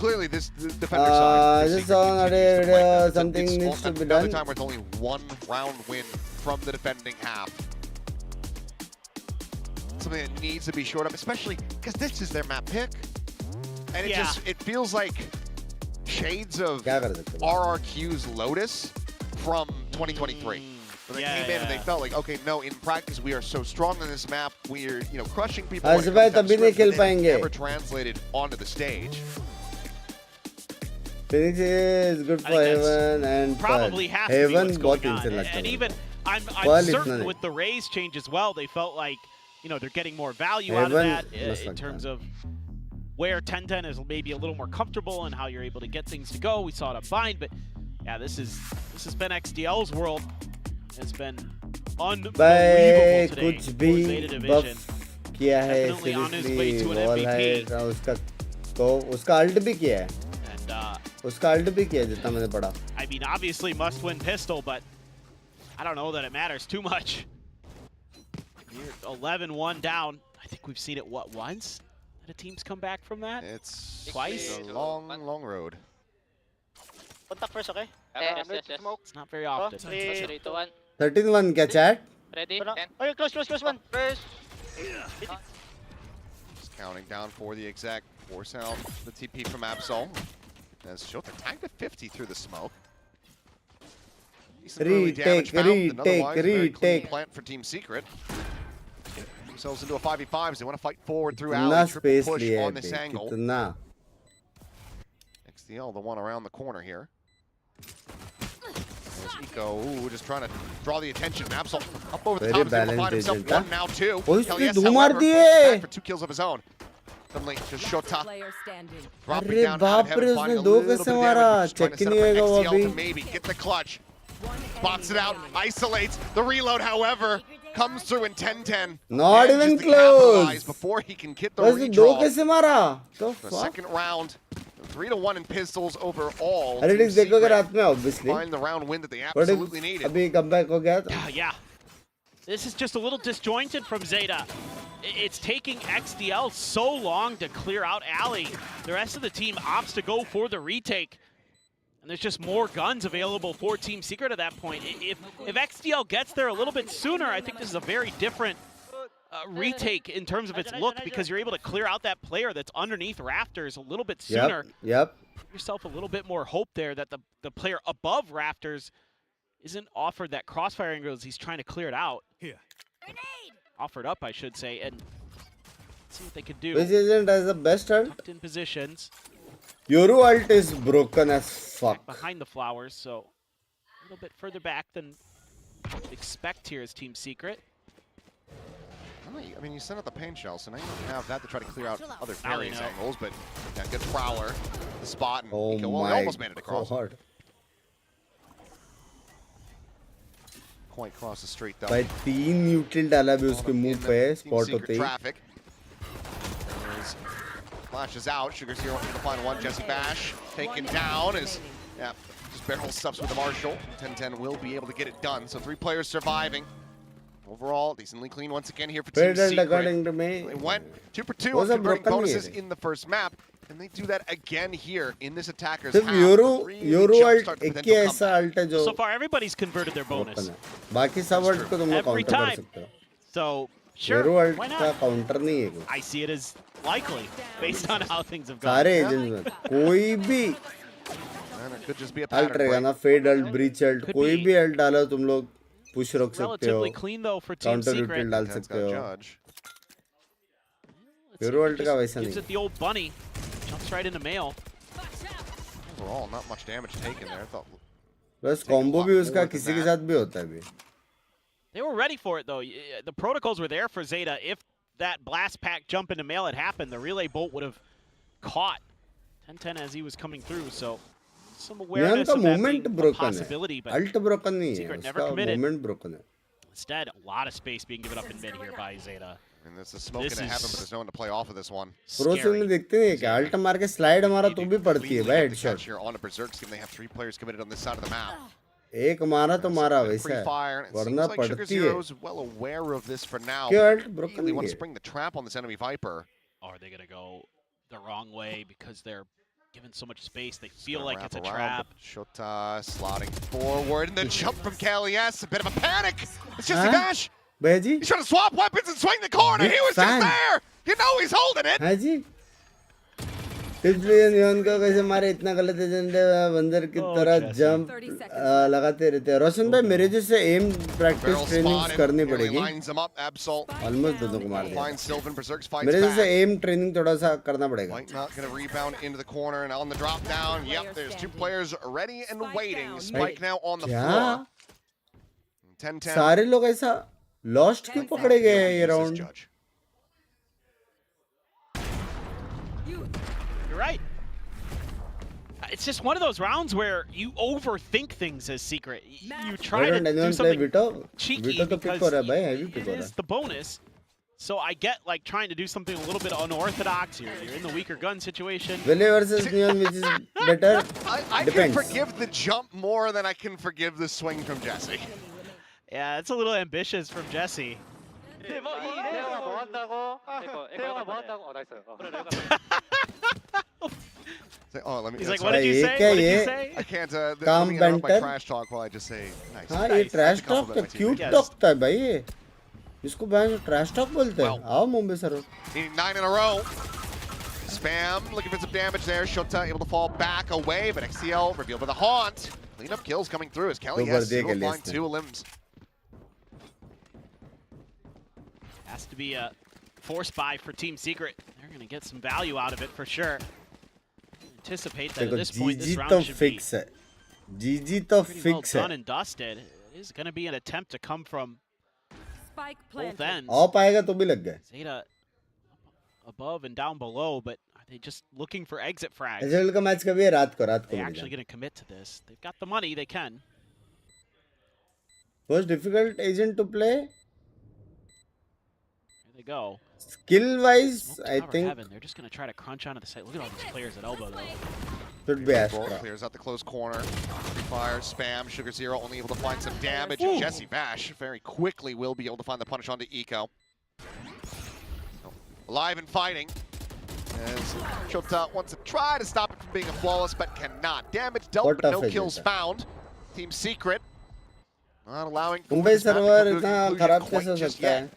clearly this the defender side. just saw on something needs to be Another done. time with only 1 round win from the defending half. Something that needs to be shored up, especially because this is their map pick, and it Yeah. it feels like shades of क्या कर सकते हैं RRQ's Lotus from 2023. When they Yeah, came in and they yeah. felt like, okay, no, in practice we are so strong on this map, we're crushing people. when it आज भाई comes down तभी to नहीं script, खेल but then पाएंगे never translated onto the stage. Phoenix is good I for think that's Heaven and Probably Pearl. has to be Heaven what's बहुत going on. insane लगता And है even I'm Pearl इतना certain नहीं. with the Rays change as well, they felt like they're getting more value out of Heaven that मस्त in लगता terms है. of where 10-10 is maybe a little more comfortable and how you're able to get things to go. We saw it on Bind, but yeah, this has been XDL's world. It's been unbelievable भाई today कुछ for भी Zeta Division. बफ किया है Definitely on his way to seriously an wall है MVP. उसका तो उसका alt भी किया है And उसका अल्ट भी किया है जितना मैंने पढ़ा I mean, obviously must win pistol, but I don't know that it matters too much. You're 11-1 down. I think we've seen it, what, once? That a team's come back from that? It's Twice? a long road. Contact first, okay? Yes. Smoke. It's not very often. 3, 2, 1. 13-1 क्या chat Ready? Okay, close, one. First. Just counting down for the exec. Force out the TP from Absol. As Shota tagged at 50 through the smoke. Decent early damage found, and otherwise a very clean plant for Team Secret. Themselves into a 5v5 as they want to fight forward through कितना alley. Triple space push लिया है on this bay, angle. कितना XDL, the one around the corner here. There's Eco, just trying to draw the attention. Absol up over the Very top, is able to find balanced himself agent, one, now two. Oh, इसने Kelly S, दो मार however, दिए। pushes back for 2 kills of his own. Suddenly, just Shota Player standing. dropping अरे down out of बाप heaven, रे finding उसने a दो little bit कैसे of मारा damage, trying to चेक ही set नहीं up होएगा वो an XDL अभी to maybe get the clutch. One Spots it enemy out, remaining. isolates. The reload, however, comes through in 10-10. Not Manages even to capitalize close. before he can get the उसने दो redraw. कैसे मारा तो The fuck second round, 3-1 in pistols overall. अरे Team डिक्स देखोगे Secret रात में obviously find the round win that they but absolutely needed. अभी कमबैक हो गया तो Yeah. This is just a little disjointed from Zeta. It's taking XDL so long to clear out alley. The rest of the team opts to go for the retake. And there's just more guns available for Team Secret at that point. If XDL gets there a little bit sooner, I think this is a very different retake in terms of its look, because you're able to clear out that player that's underneath rafters a little bit sooner. yep Give yourself a little bit more hope there that the player above rafters isn't offered that crossfire angle as he's trying to clear it out. Grenade! Offered up, I should say, and let's see what they could do. which agent has the best ult Tucked in positions Yoru ult is broken as fuck behind the flowers, so a little bit further back than expect here as Team Secret. I mean, you sent out the pain shell, so now you don't have that to try to clear out other Now they various know. angles, but yeah, good prowler, the spot, and oh Eco, well, he my almost made it across. god Quite across the street, though. भाई 3 neutral डाला भी उसके मुंह पे Team spot Secret होते ही traffic. There's flashes out. Sugar's here on the final one. Jesse Bash taken down as just barrel subs with the Marshall. 10-10 will be able to get it done. So 3 players surviving. Overall, decently clean once again here for Team Fair Secret. according to me They went 2 for 2 Was on a converting broken bonuses lead. in the first map, and they do that again here in this attacker's सिर्फ half. Yoru Really Yoru jumpstart ult the एक ही potential ऐसा comeback. ult है जो So far, everybody's converted their broken bonus. है बाकी सब ult को तुम लोग Every काउंटर कर time. सकते हो So, sure, hero world why का not? काउंटर नहीं है कुछ. I see it as likely based on how things have gone. सारे एजेंट्स में कोई भी And it could just be a ult pattern रहेगा break. ना, Fade ult, Breach ult, Could कोई be भी अल्ट डालो तुम लोग पुश रोक सकते हो, Relatively clean though for Team counter Secret. यूटिल डाल Ten's सकते got हो. Judge. Let's see hero if he world का just वैसा gives नहीं. it the old bunny. Jumps right into mail. Overall, not much damage taken there. I thought बस combo भी उसका किसी के साथ भी होता है भी. They were ready for it though. The protocols were there for ZETA. If that blast pack jump into mail had happened, the relay bolt would have caught 10-10 as he was coming through. So some neon awareness का of that movement being a broken possibility, है, but alt broken नहीं है, Secret never उसका committed. Movement broken है. instead a lot of space being given up in mid here by ZETA. and there's a smoke This in heaven, is but there's no one to play off of this one. Pro से में Scary. देखते हैं क्या alt मार के slide मारा तो भी पड़ती है Cleanly भाई get the headshot. catch here on a Berserk scheme. They have 3 players committed on this side of the map. एक मारा तो मारा वैसा है, Pre-fire, and it seems वरना like Sugar पड़ती है. Zero's well aware of this for now. क्यों but अल्ट ब्रोकन Really नहीं want to है? spring the trap on this enemy Viper. Are they going to go the wrong way because they're given so much space? They feel Gonna like wrap it's a around, trap. but Shota slotting forward, and the jump from KLES. A bit of a panic. It's Jesse Huh? Bash. भाई जी He's trying to swap weapons and swing the corner. Big He was fan. just there. You know he's holding it. हाँ जी, इसलिए नियन का कैसे मारे, इतना गलत agent बंदर की तरह जंप लगाते रहते हैं. रोशन भाई मेरे जैसे एम प्रैक्टिस Barrel ट्रेनिंग spotted. करनी Nearly पड़ेगी. lines him up. Absol almost दोनों को मार दिया. finds Sylvan. Berserk's fights मेरे जैसे back. एम ट्रेनिंग थोड़ा सा करना पड़ेगा. White not going to rebound into the corner and on the drop down. Yep, there's 2 players ready and waiting. Spike now on the क्या floor. 10-10. सारे लोग ऐसा लॉस्ट क्यों पकड़े गए हैं ये round? Judge. You're right. It's just one of those rounds where you overthink things as Secret. You try to do play something विटो cheeky विटो तो पिक because हो रहा है भाई, हैवी पिक it हो रहा is है. the bonus. So I get like trying to do something a little bit unorthodox. You're in the weaker gun situation. Vele versus Neon, which is better? I can Depends. forgive the jump more than I can forgive the swing from Jesse. Yeah, it's a little ambitious from Jesse. 태영아 뭐 한다고? 태영아 뭐 한다고? 나이스. Say, oh, let me. He's like, that's what all did right. you ये say? क्या What did ये? you say? I can't. Let Calm me interrupt my banter. trash talk while I just say nice. हाँ, ये Nice. Trash That's a talk compliment तो my cute teammate. Talk था भाई ये. इसको भाई ट्रैश टॉक बोलते हैं. आओ Mumbai sir. Needing 9 in a row. Spam looking for some damage there. Shota able to fall back away, but XCL revealed by the haunt. Cleanup kills coming through as Kelly Super has dick will at find least. 2 limbs. Has to be a force buy for Team Secret. They're going to get some value out of it for sure. Anticipate that at देखो this point this जीजी round तो should be fix है. जीजी तो pretty well fix done है. and dusted. It is going to be an attempt to come from Spike both planted. ends. आओ पाएगा तो भी लग गए. ZETA above and down below, but are they just looking for exit frags? एजल का match कभी है? रात को They मिल actually जाए. going to commit to this. They've got the money, they can. Most difficult agent to play. Here they go. Skill wise, Smoke I tower think heaven. They're just going to try to crunch onto the site. Look at all these players at elbow though. should be Bolt Astra. clears out the close corner. Fire, spam, Sugar Zero only able to find some damage. Ooh. Jesse Bash very quickly will be able to find the punish onto Eco. Alive and fighting. As Shota wants to try to stop it from being a flawless, but cannot. Damage dealt, What but no tough is kills it? found. Team Secret not allowing for Mumbai this map to server come to a इतना conclusion खराब quite कैसे हो just सकता है? yet.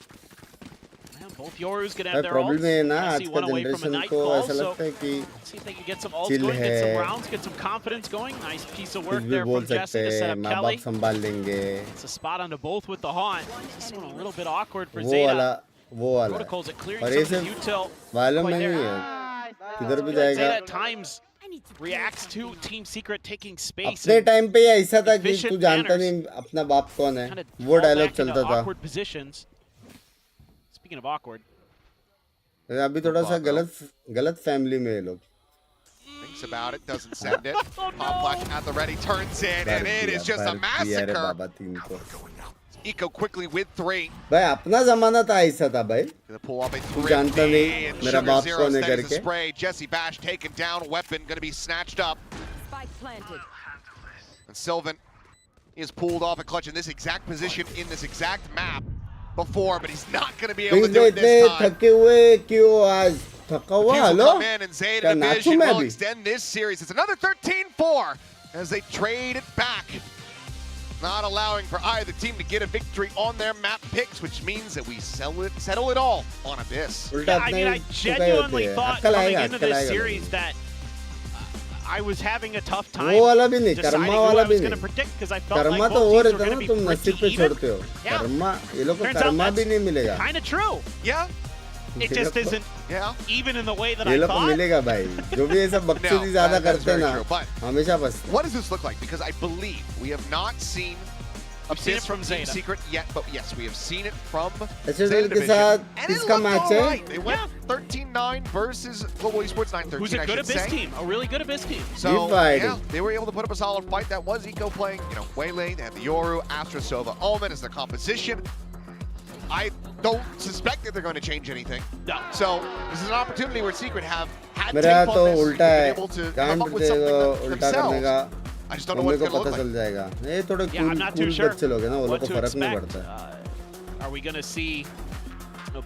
Man, both Yoru's going to भाई have their problem ults. ये है ना, आज Jesse का one away from a generation night को call, ऐसा so लगता है कि let's see if they can get some ults chill going, get some है. rounds, get some confidence going. Nice piece of कुछ work भी there बोल from Jesse सकते to set हैं, up माँ Kelly. बाप संभाल लेंगे. It's a spot onto both with the haunt. This one a little bit awkward for वो ZETA. वाला Protocols at clearing और some ये of the सिर्फ util. वालों quite में there. नहीं है. किधर भी Feel like जाएगा. ZETA at times reacts to Team Secret taking space. अपने and टाइम पे ये ऐसा था कि efficient तू जानता manners. नहीं अपना बाप कौन है. kind of वो fall डायलॉग back into चलता था. awkward positions. Speaking of awkward, अभी थोड़ा सा गलत फैमिली में ये लोग. Thinks about it, doesn't send it. Pop flash at the ready, turns in, and it is just a अरे massacre. बाबा टीम को. Eco quickly with 3. भाई अपना जमाना था ऐसा था भाई. Gonna pull up a तू जानता 3D, नहीं and मेरा Sugar बाप Zero कौन है steadies the करके. spray. Jesse Bash taken down, weapon gonna be snatched up. Spike planted. And Sylvan is pulled off a clutch in this exact position in this exact map before, but he's not gonna be able to Things do it इतने this time. थके हुए क्यों आज? थका हुआ Refusal hello? come in, and Zeta क्या नाचूं Division मैं will अभी? extend this series. It's another 13-4 as they trade it back. not allowing for either team to get a victory on their map picks, which means that we settle it all on Abyss. उल्टा I अपने mean, I चुकाई genuinely होती है thought अक्कल coming आएगा into अक्कल this आएगा series that I was having a tough time वो वाला भी नहीं deciding कर्मा who वाला I भी was going to नहीं predict because I felt Karma like तो both वो teams were रहता है going ना to be तुम नसीब पे pretty even. छोड़ते हो Yeah. कर्मा ये लोग को Turns out कर्मा भी that's नहीं मिलेगा kind of true. Yeah, It just isn't yeah. even in the way that ये I लोग को thought. मिलेगा भाई जो भी ये सब बकचोदी ज्यादा that's करते हैं very ना true, but हमेशा बस what does this look like? Because I believe we have not seen We've seen it Abyss from Team Zeta. Secret yet, but yes, we have seen it from HL Zeta के Division. साथ And it किसका looked match all है right. They went 13-9 versus Global Esports 9-13. Who's a I good should Abyss say. team, a really good Abyss team. So Dividing. yeah, they were able to put up a solid fight. That was Eco playing, Waylay. They had the Yoru, Astra, Sova, Omen as their composition. I don't suspect that they're going to change anything. No. So this is an opportunity where Secret have had मेरा tape तो on this, उल्टा been है able to कान come up with पे something उल्टा करने themselves. का I just don't know what mummy it's को going to पता look चल like. जाएगा ये थोड़े Yeah, I'm not too cool sure बच्चे लोग हैं ना वो लोग what को to फर्क नहीं expect. पड़ता Are we going to see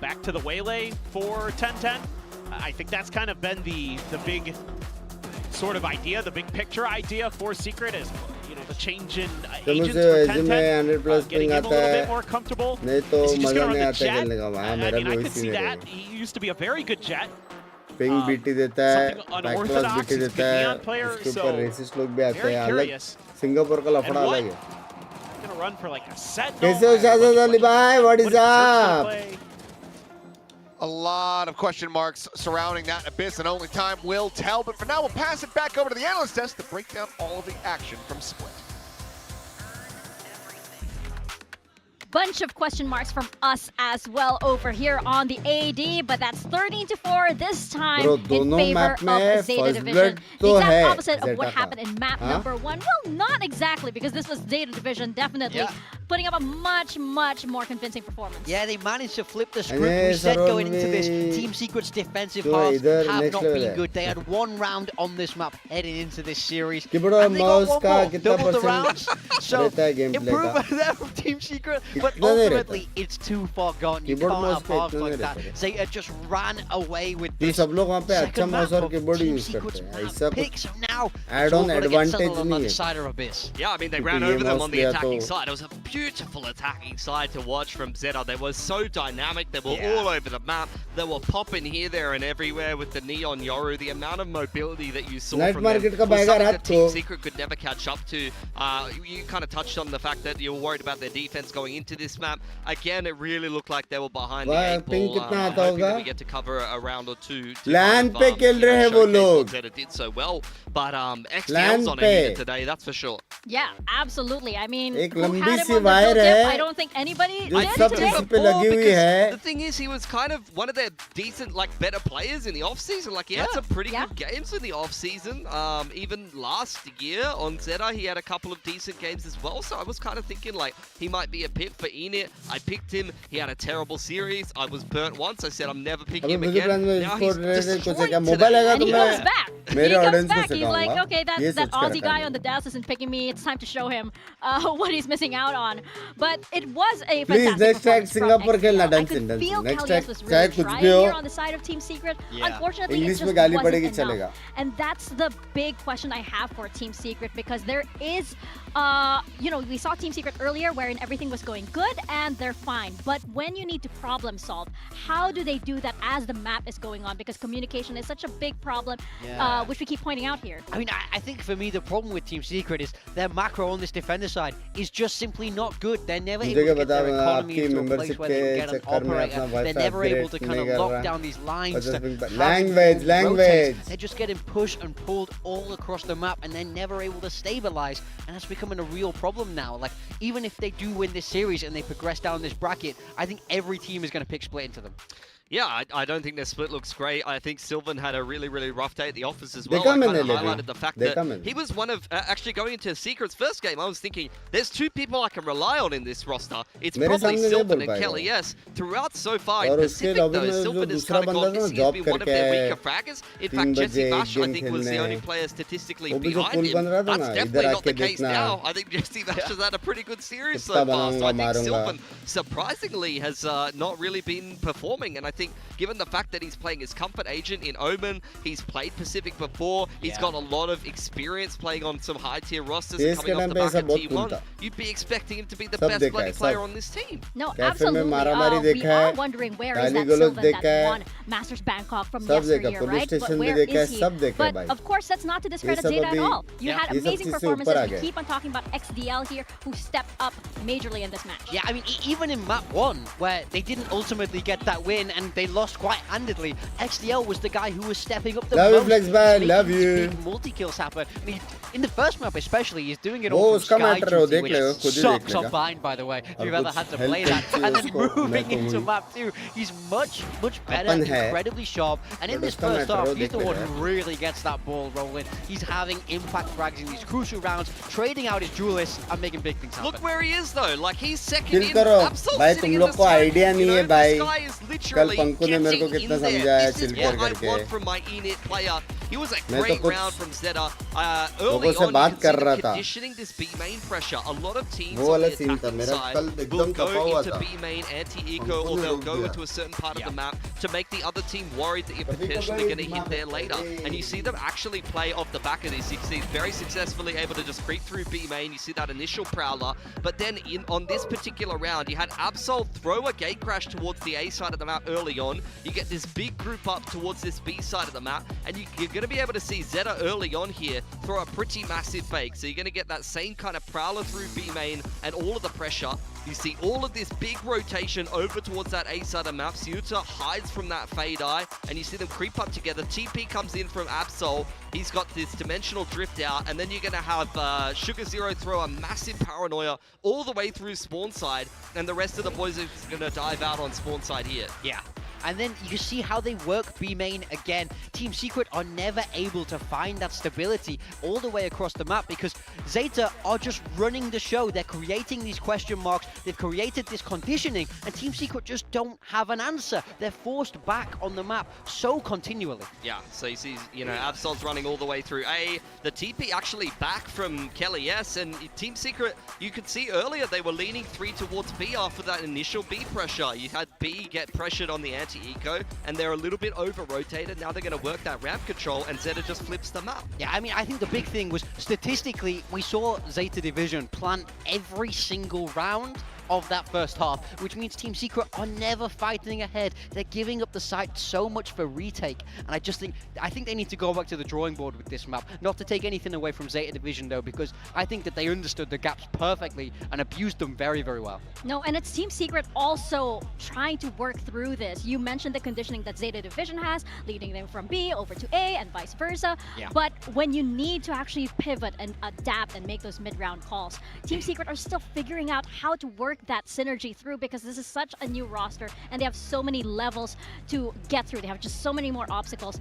back to the Waylay for 10-10? I think that's kind of been the big sort of idea, the big picture idea for Secret is, the change in agents मुझे for ऐसे में 100 plus getting ping him a आता little है bit more comfortable. नहीं तो Is he just मजा gonna नहीं run आता the jet? खेलने का हाँ मेरा I भी mean, I वही could see सीन that. है He used to be a very good jet. Ping BT देता है something back class unorthodox. BT He's a देता good है neon player, उसके so ऊपर रेसिस्ट लोग भी आते very हैं अलग curious. सिंगापुर का लफड़ा And what? अलग है Gonna run for like a set. कैसे हो शाहजाद अली भाई what is up A lot of question marks surrounding that Abyss, and only time will tell. But for now, we'll pass it back over to the analyst desk to break down all of the action from Split. Bunch of question marks from us as well over here on the AD, but that's 13-4 this time Bro, in दोनों favor map में of Zeta first Division. blood The तो exact है opposite of Zeta what का। happened in map हाँ? number 1. Well, not exactly, because this was Zeta Division definitely putting up a much, much more convincing performance. Yeah, they managed to flip the And script. We yes, said going into Arun, this, we- Team Secret's defensive तो halves इधर have next not level been है। good. They had one round on this map heading into this series. कि बड़ा And they got mouse one का more, कितना double the percent rounds. So रहता है gameplay का? improvement there from Team Secret, but इतना नहीं ultimately it's too far gone. You Keyboard can't mouse have का halves इतना like नहीं that. रहता है। Zeta just ran away with ये this. सब लोग वहाँ पे अच्छा second mouse map और of keyboard Team use Secret's करते हैं map ऐसा pick. कुछ So now add-on it's all gotta get advantage settled on the नहीं other है side of Abyss. Yeah, I mean, they क्योंकि ran ये over them mouse on the लिया attacking तो- side. It was a beautiful attacking side to watch from Zeta. They were so dynamic. They were Yeah. all over the map. They were popping here, there, and everywhere with the Neon Yoru. The amount of mobility that you saw Night from them market का was Baiga something रात that Team को। Secret could never catch up to. You kind of touched on the fact that you were worried about their defense going into this map. Again, it really looked like they were behind the वाह, eight ping ball. कितना I'm आता hoping that होगा? we get to cover a round or two. to LAN kind of, पे खेल रहे हैं वो showcase what लोग। Zeta did so well. But LAN XTL's on a पे। heater today, that's for sure. Yeah, absolutely. I mean, एक who लंबी had him सी on the wire bill tip? है, I don't think anybody जो did सब today. इसी पे लगी हुई because है। the thing is, he was kind of one of their decent, better players in the off-season. He had some pretty good games in the off-season. Even last year on Zeta, he had a couple of decent games as well. So I was kind of thinking, he might be a pick for Enit. I picked him. He had a terrible series. I was burnt once. I said, I'm never picking him अभी मुझे again. Plan में Now he's इसको कुछ है destroyed क्या mobile today. आएगा And तो he मैं comes back. मेरे He comes audience को back. He's like, सिखाऊंगा। okay, ये that सोच के Aussie रखा guy है on the desk isn't picking me. It's time to show him what he's missing out on. But it was a Please, fantastic next track performance from Singapore XTL. खेलना I dance could in dance. feel Next Kalias track was चाहे really कुछ trying भी हो, here on the side of Team Secret. Yeah. Unfortunately, it English just में गाली wasn't पड़ेगी, enough. चलेगा। And that's the big question I have for Team Secret, because there is, we saw Team Secret earlier wherein everything was going good and they're fine. But when you need to problem solve, how do they do that as the map is going on? Because communication is such a big problem, Yeah. which we keep pointing out here. I mean, I think for me, the problem with Team Secret is their macro on this defender side is just simply not good. They're never able to get their economy आपकी into a membership place where they can get an चक्कर में operator. अपना They're Wi-Fi never able to upgrade kind of नहीं कर lock रहा। down these lines. to have Language, them rotate. language. They're just getting pushed and pulled all across the map, and they're never able to stabilize. And that's becoming a real problem now. Even if they do win this series and they progress down this bracket, I think every team is going to pick Split into them. Yeah, I don't think their split looks great. I think Sylvan had a really, really rough day at the office as well. They come I in kind of a little. highlighted the fact They that come in. he was one of, actually going into Secret's first game, I was thinking, there's two people I can rely on in this roster. It's मेरे probably सामने नहीं Sylvan बोल and पाएगा। Kelly, yes. Throughout so far in और उसके Pacific lobby though, में जो Sylvan has दूसरा kind of बंदा gone था to ना, seem to job be one of करके their आया weaker है। fraggers. In 3 fact, बजे Jesse एक Vash, I game think, was the खेलने only हैं। player statistically वो भी जो behind पुल him. बन रहा था That's ना, definitely इधर not the आके case देखना। now. I think Jesse Vash has had a pretty good series so कितना far. So I बनाऊंगा, think मारूंगा। Sylvan surprisingly has not really been performing, and I think think given the fact that he's playing his comfort agent in Omen, he's played Pacific before, he's got a lot of experience playing on some high-tier rosters and coming off the back of T1, you'd be expecting him to be the best bloody player on this team. No, absolutely. We are wondering where is that Sylvan that won Masters Bangkok from yesteryear, right? But where is he? But of course, that's not to discredit ZETA at all. You had amazing performances. We keep on talking about XDL here, who stepped up majorly in this match. Yeah, I mean, even in map 1, where they didn't ultimately get that win and they lost quite handedly, XDL was the guy who was stepping up the most. Love you. Big multi-kills happen. I mean, in the first map especially, he's doing it all from Sky duty, which sucks on Vine, by the way, if you've ever had to play that. And then moving into map 2, he's much better, incredibly sharp. And in this first half, he's the one who really gets that ball rolling. He's having impact frags in these crucial rounds, trading out his duelists and making big things happen. Look where he is though, like he's second in. Absol sitting in the side. You know, this guy is literally getting in there. This is what I want from my Enid player. He was a great round from ZETA. Early on, you can see conditioning this B main pressure. A lot of teams on the attacking side will go into B main anti-eco, or they'll go into a certain part of the map to make the other team worried that you're potentially going to hit there later. And you see them actually play off the back of this. You see very successfully able to just creep through B main. You see that initial prowler. But then on this particular round, you had Absol throw a gate crash towards the A side of the map early on. You get this big group up towards this B side of the map, and you're going to be able to see ZETA early on here throw a pretty massive fake. So you're going to get that same kind of prowler through B main and all of the pressure. You see all of this big rotation over towards that A side of map. ZETA hides from that fade eye, and you see them creep up together. TP comes in from Absol. He's got this dimensional drift out, and then you're going to have Sugar Zero throw a massive paranoia all the way through spawn side, and the rest of the boys are going to dive out on spawn side here. Yeah. And then you see how they work B main again. Team Secret are never able to find that stability all the way across the map because ZETA are just running the show. They're creating these question marks. They've created this conditioning, and Team Secret just don't have an answer. They're forced back on the map so continually. Yeah, so you see, you know, Absol's running all the way through A. The TP actually back from Kelly S, and Team Secret, you could see earlier they were leaning 3 towards B after that initial B pressure. You had B get pressured on the anti-eco, and they're a little bit over-rotated. Now they're going to work that ramp control, and ZETA just flips them up. Yeah, I mean, I think the big thing was, statistically, we saw ZETA Division plant every single round of that first half, which means Team Secret are never fighting ahead. They're giving up the site so much for retake, and I think they need to go back to the drawing board with this map. Not to take anything away from ZETA Division though, because I think that they understood the gaps perfectly and abused them very, very well. No, and it's Team Secret also trying to work through this. You mentioned the conditioning that ZETA Division has, leading them from B over to A and vice versa. Yeah. But when you need to actually pivot and adapt and make those mid-round calls, Team Secret are still figuring out how to work that synergy through, because this is such a new roster and they have so many levels to get through. They have just so many more obstacles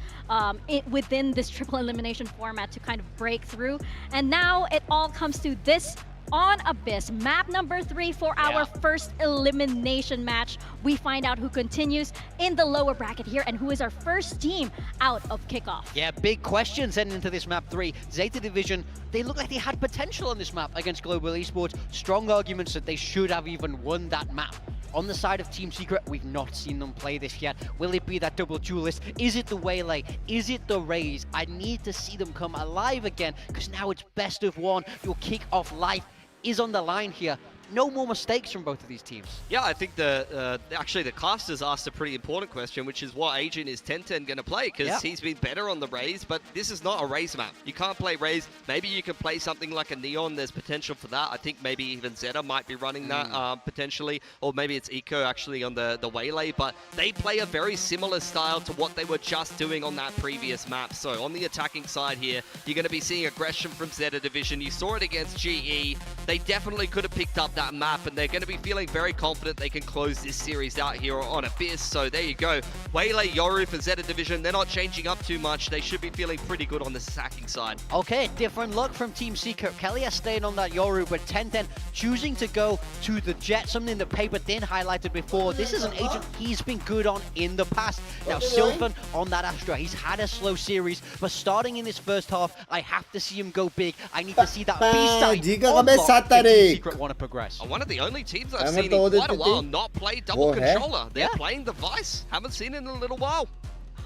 within this triple elimination format to kind of break through. And now it all comes to this on Abyss, map number 3 for our first elimination match. We find out who continues in the lower bracket here and who is our first team out of Kickoff. Yeah, big questions heading into this map 3. ZETA Division, they look like they had potential on this map against Global Esports. Strong arguments that they should have even won that map. On the side of Team Secret, we've not seen them play this yet. Will it be that double duelist? Is it the Waylay? Is it the Raze? I need to see them come alive again, because now it's best of one. Your Kickoff life is on the line here. No more mistakes from both of these teams. Yeah, I think actually the casters asked a pretty important question, which is what agent is 1010 going to play, because he's been better on the Raze, but this is not a Raze map. You can't play Raze. Maybe you can play something like a Neon. There's potential for that. I think maybe even ZETA might be running that potentially, or maybe it's Eco actually on the Waylay, but they play a very similar style to what they were just doing on that previous map. So on the attacking side here, you're going to be seeing aggression from ZETA Division. You saw it against GE. They definitely could have picked up that map, and they're going to be feeling very confident they can close this series out here on Abyss. So there you go. Waylay, Yoru for ZETA Division. They're not changing up too much. They should be feeling pretty good on the attacking side. Okay, different look from Team Secret. Kelly is staying on that Yoru, but 1010 choosing to go to the Jet, something that Paper did highlighted before. This is an agent he's been good on in the past. Now Sylvan on that Astra. He's had a slow series, but starting in this first half, I have to see him go big. I need to see that B side unlock if Team Secret want to progress. Nice. One of the only teams I've Hammer seen to in the quite a while team. not play double वो है? controller. They're Yeah. playing the Vice. Haven't seen it in a little while.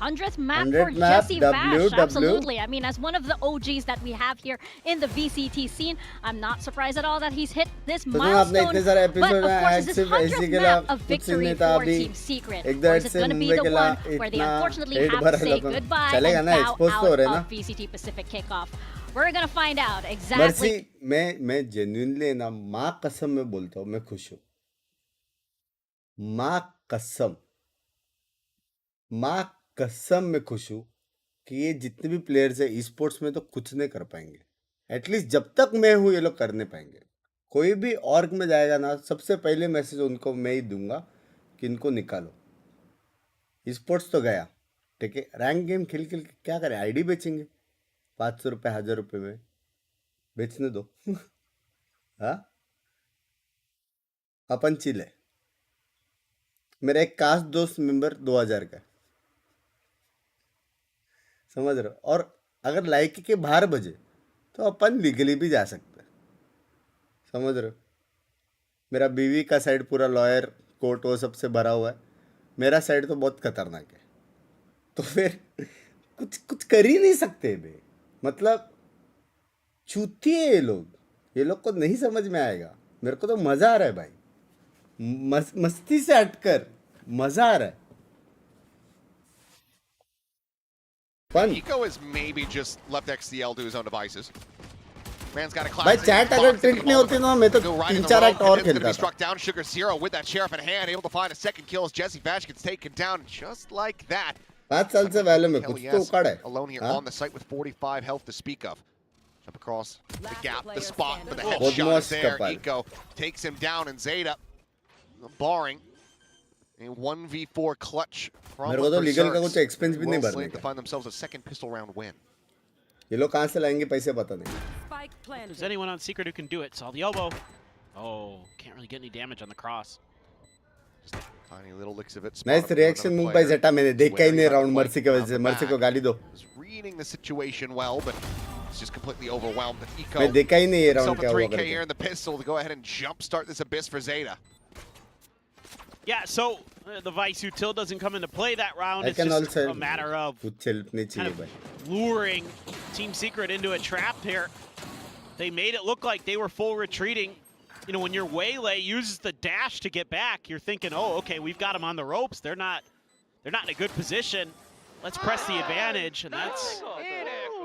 100th map 100th for map, Jesse W, Vash, absolutely. I mean, as one of the OGs that we have here in the VCT scene, I'm not surprised at all that he's hit this तो आपने milestone. इतने सारे But episode of में course, आज is this सिर्फ ऐसी 100th के लिए map a कुछ victory नहीं था for अभी Team Secret? एक Or दर is it से going to be Mumbai the के one लिए where they इतना unfortunately हेट have भरा to say लोगों goodbye चलेगा and ना bow एक्सपोज तो हो out रहे ना of VCT Pacific Kickoff? We're going to find out exactly. Mercy मैं जेन्युइनली ना माँ कसम में बोलता हूँ मैं खुश हूँ माँ कसम में खुश हूँ कि ये जितने भी प्लेयर्स है ई स्पोर्ट्स में तो कुछ नहीं कर पाएंगे एटलीस्ट जब तक मैं हूँ ये लोग कर नहीं पाएंगे कोई भी ऑर्ग में जाएगा ना सबसे पहले मैसेज उनको मैं ही दूंगा कि इनको निकालो ई स्पोर्ट्स तो गया ठीक है रैंक गेम खेल खेल के क्या करें आईडी बेचेंगे 500 रुपये 1000 रुपये में बेचने दो हाँ अपन चिल है मेरा एक कास्ट दोस्त मेंबर 2000 का है समझ रहे हो और अगर लाइकी के बाहर बजे तो अपन लीगली भी जा सकते हैं समझ रहे हो मेरा बीवी का साइड पूरा लॉयर कोर्ट वो सबसे भरा हुआ है मेरा साइड तो बहुत खतरनाक है तो फिर कुछ कर ही नहीं सकते बे मतलब चूती है ये लोग को नहीं समझ में आएगा मेरे को तो मजा आ रहा है भाई मस्ती से हटकर मजा आ रहा है Fun. Eco is maybe just left XCL to his own devices. Man's got a class. भाई चैट अगर ट्रिक नहीं होती ना मैं तो 3-4 एक्ट और खेलता था struck down. Sugar Zero with that sheriff in hand, able to find a second kill as Jesse Vash gets taken down just like that. 5 साल से वैल्यू में कुछ तो उखाड़ है Alone here on the site with 45 health to speak of. Jump across the gap, the spot for the Oh, headshot is there. kapal. Eco takes him down, and ZETA barring a 1v4 clutch from मेरे को तो legal का कुछ expense भी नहीं Will भरने Slade to का find themselves a second pistol round win. ये लोग कहाँ से लाएंगे पैसे पता नहीं Spike planted. There's anyone on Secret who can do it. Saw the elbow. Oh, can't really get any damage on the cross. Tiny little licks of it. Nice reaction move by Zeta मैंने देखा ही नहीं round mercy की वजह से mercy को गाली दो Was reading the situation well, but it's just completely overwhelmed. Eco मैं देखा ही नहीं ये राउंड himself क्या a हुआ 3K here करके in the pistol to go ahead and jumpstart this abyss for ZETA. Yeah, so the Vice Util doesn't come into play that round. I It's can just also a matter of कुछ help नहीं kind चाहिए of भाई luring Team Secret into a trap here. They made it look like they were full retreating. You know, when your Waylay uses the dash to get back, you're thinking, oh, okay, we've got them on the ropes. They're not in a good position. Let's press the advantage, and that's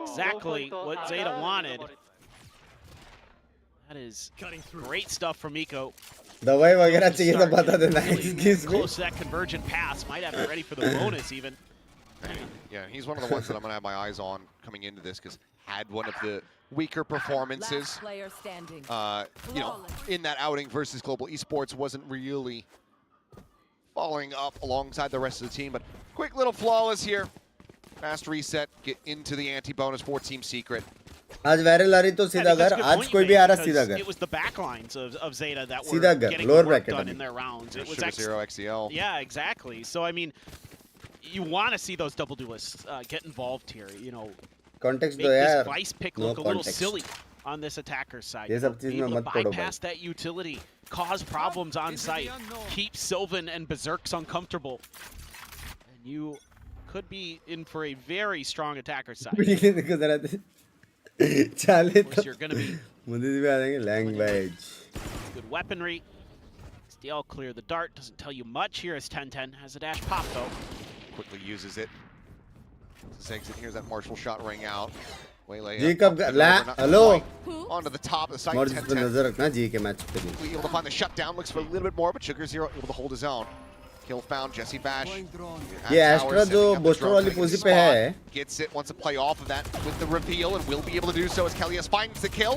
exactly what ZETA wanted. That is great stuff from Eco. दवाई वगैरह चाहिए तो Start बता देना really excuse me close to that convergent pass. Might have it ready for the bonus even. Yeah, he's one of the ones that I'm going to have my eyes on coming into this because had one of the weaker performances. Last player standing. You know, in that outing versus Global Esports wasn't really following up alongside the rest of the team, but quick little flawless here. Fast reset, get into the anti-bonus for Team Secret. आज viral आ रही तो Yeah, सीधा I think that's घर a good आज point कोई you भी आ made, रहा सीधा because घर It was the backlines of ZETA that were सीधा घर, getting lower the work bracket done अभी. in their rounds. It was Sugar Zero XCL. Yeah, exactly. So I mean, you want to see those double duelists get involved here. You know, context make दो this यार Vice pick no look a little context. silly on this attacker's side. ये You know, सब चीज be में able to मत पड़ो bypass that utility, cause problems on site, keep Sylvan and Berserks uncomfortable, and you could be in for a very strong attacker's side. देखो जरा चाले Of course, you're going to be मुझे भी आ जाएंगे language good weaponry. SDL clear the dart. Doesn't tell you much here as 10-10 has a dash pop though. Quickly uses it. This exit, here's that Marshall shot ring out. Waylay जी up, कब up, ला not hello quite onto the top of the site. मर्ज पे 10-10. नजर रखना जी के match पे भी Quickly able to find the shutdown. Looks for a little bit more, but Sugar Zero able to hold his own. Kill found. Jesse Vash. ये extra जो booster वाली पोजी पे है Gets it. Wants to play off of that with the reveal, and will be able to do so as Kellyas finds the kill.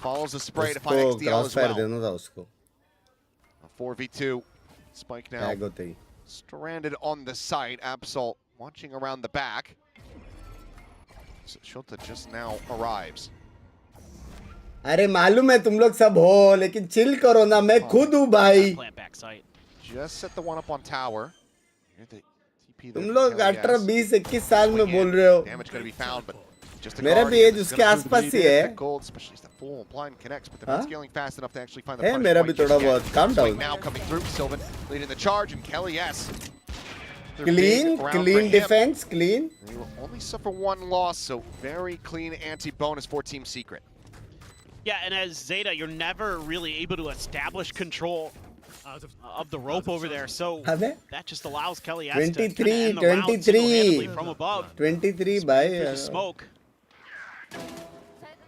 Follows the spray to find उसको XDL cross as fire well. देना था उसको A 4v2. Spike now tag होते ही stranded on the site. Absol watching around the back. So Shota just now arrives. अरे मालूम है तुम लोग सब हो लेकिन चिल करो ना मैं खुद हूँ भाई Plant back site. Just set the one up on tower. Here's the TP तुम there लोग for 18 Kellyas. 20 21 साल में बोल रहे हो Damage going to be found, but Just a मेरा guard भी here एज that's उसके gonna prove आसपास to ही be है. the gold, especially as the full blind connects, but they're not हाँ? scaling fast enough to actually find the है punish मेरा point भी just थोड़ा yet. बहुत. Calm Swing down. now coming through. Sylvan leading the charge, and Kelly, yes. Their Clean, big round for clean him. defense, clean. They will only suffer one loss, so very clean anti-bonus for Team Secret. Yeah, and as Zeta, you're never really able to establish control of the rope over there, so अबे that just allows Kelly S to 23, end the round 23. single-handedly from above. 23 Through by the smoke.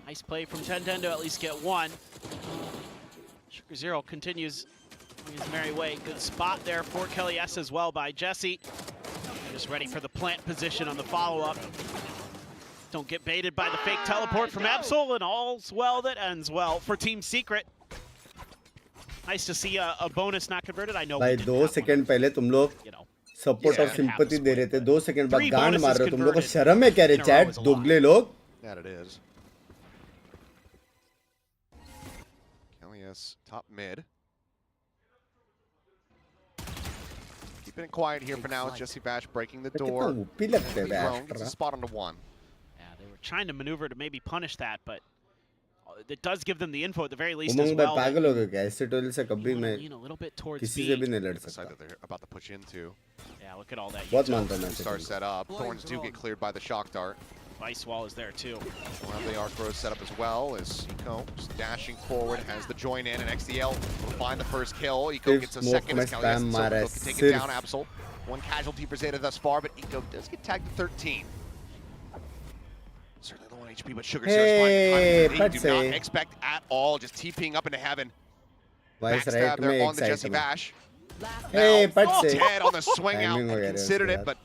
Nice play from 10-10 to at least get one. Sugar Zero continues on his merry way. Good spot there for Kelly S as well by Jesse. Just ready for the plant position on the follow-up. Don't get baited by the fake teleport from Absol, and all's well that ends well for Team Secret. Nice to see a bonus not converted. I know we भाई didn't 2 have second one, पहले तुम लोग you know. Support और Yeah. Sympathy दे रहे थे. 2 second बाद 3 गांड मार रहे हो. तुम लोग को bonuses शर्म है क्या रे in a row chat? is a lot. दोगले लोग. That it is. Kelly S top mid. Keeping it quiet here for now. It's Jesse Bash breaking the कितना door. ऊपी लगते हैं Really बे grown, gets a extra. spot onto one. Yeah, they were trying to maneuver to maybe punish that, but it does give them the info at the very least as उमंग भाई well. that पागल हो you गए क्या? ऐसे toll से कभी wanna मैं lean a little bit towards किसी B. से भी नहीं लड़ The side सकता. that they're about to push into. Yeah, look at all that. बहुत util. मानता हूँ मैं Star ऐसे. set up. Thorns do get cleared by the shock dart. Vice wall is there too. We'll have the arc rose set up as well as Eco just dashing forward, has the join in, and XDL will find the first kill. Eco Sirf gets a smoke second में as Kelly has spam so मारा है, can take it sirf. down. Absol. One casualty for Zeta thus far, but Eco does get tagged to 13. Certainly low on HP, but Sugar Zero's finding the Hey, time. They do not Patsy. expect at all, just TPing up into heaven. Vice Backstab right में there on एक the Jesse side में. Bash. Hey, Now, Patsy. dead on the swing out. Timing And वगैरह considered उसके it, बाद. but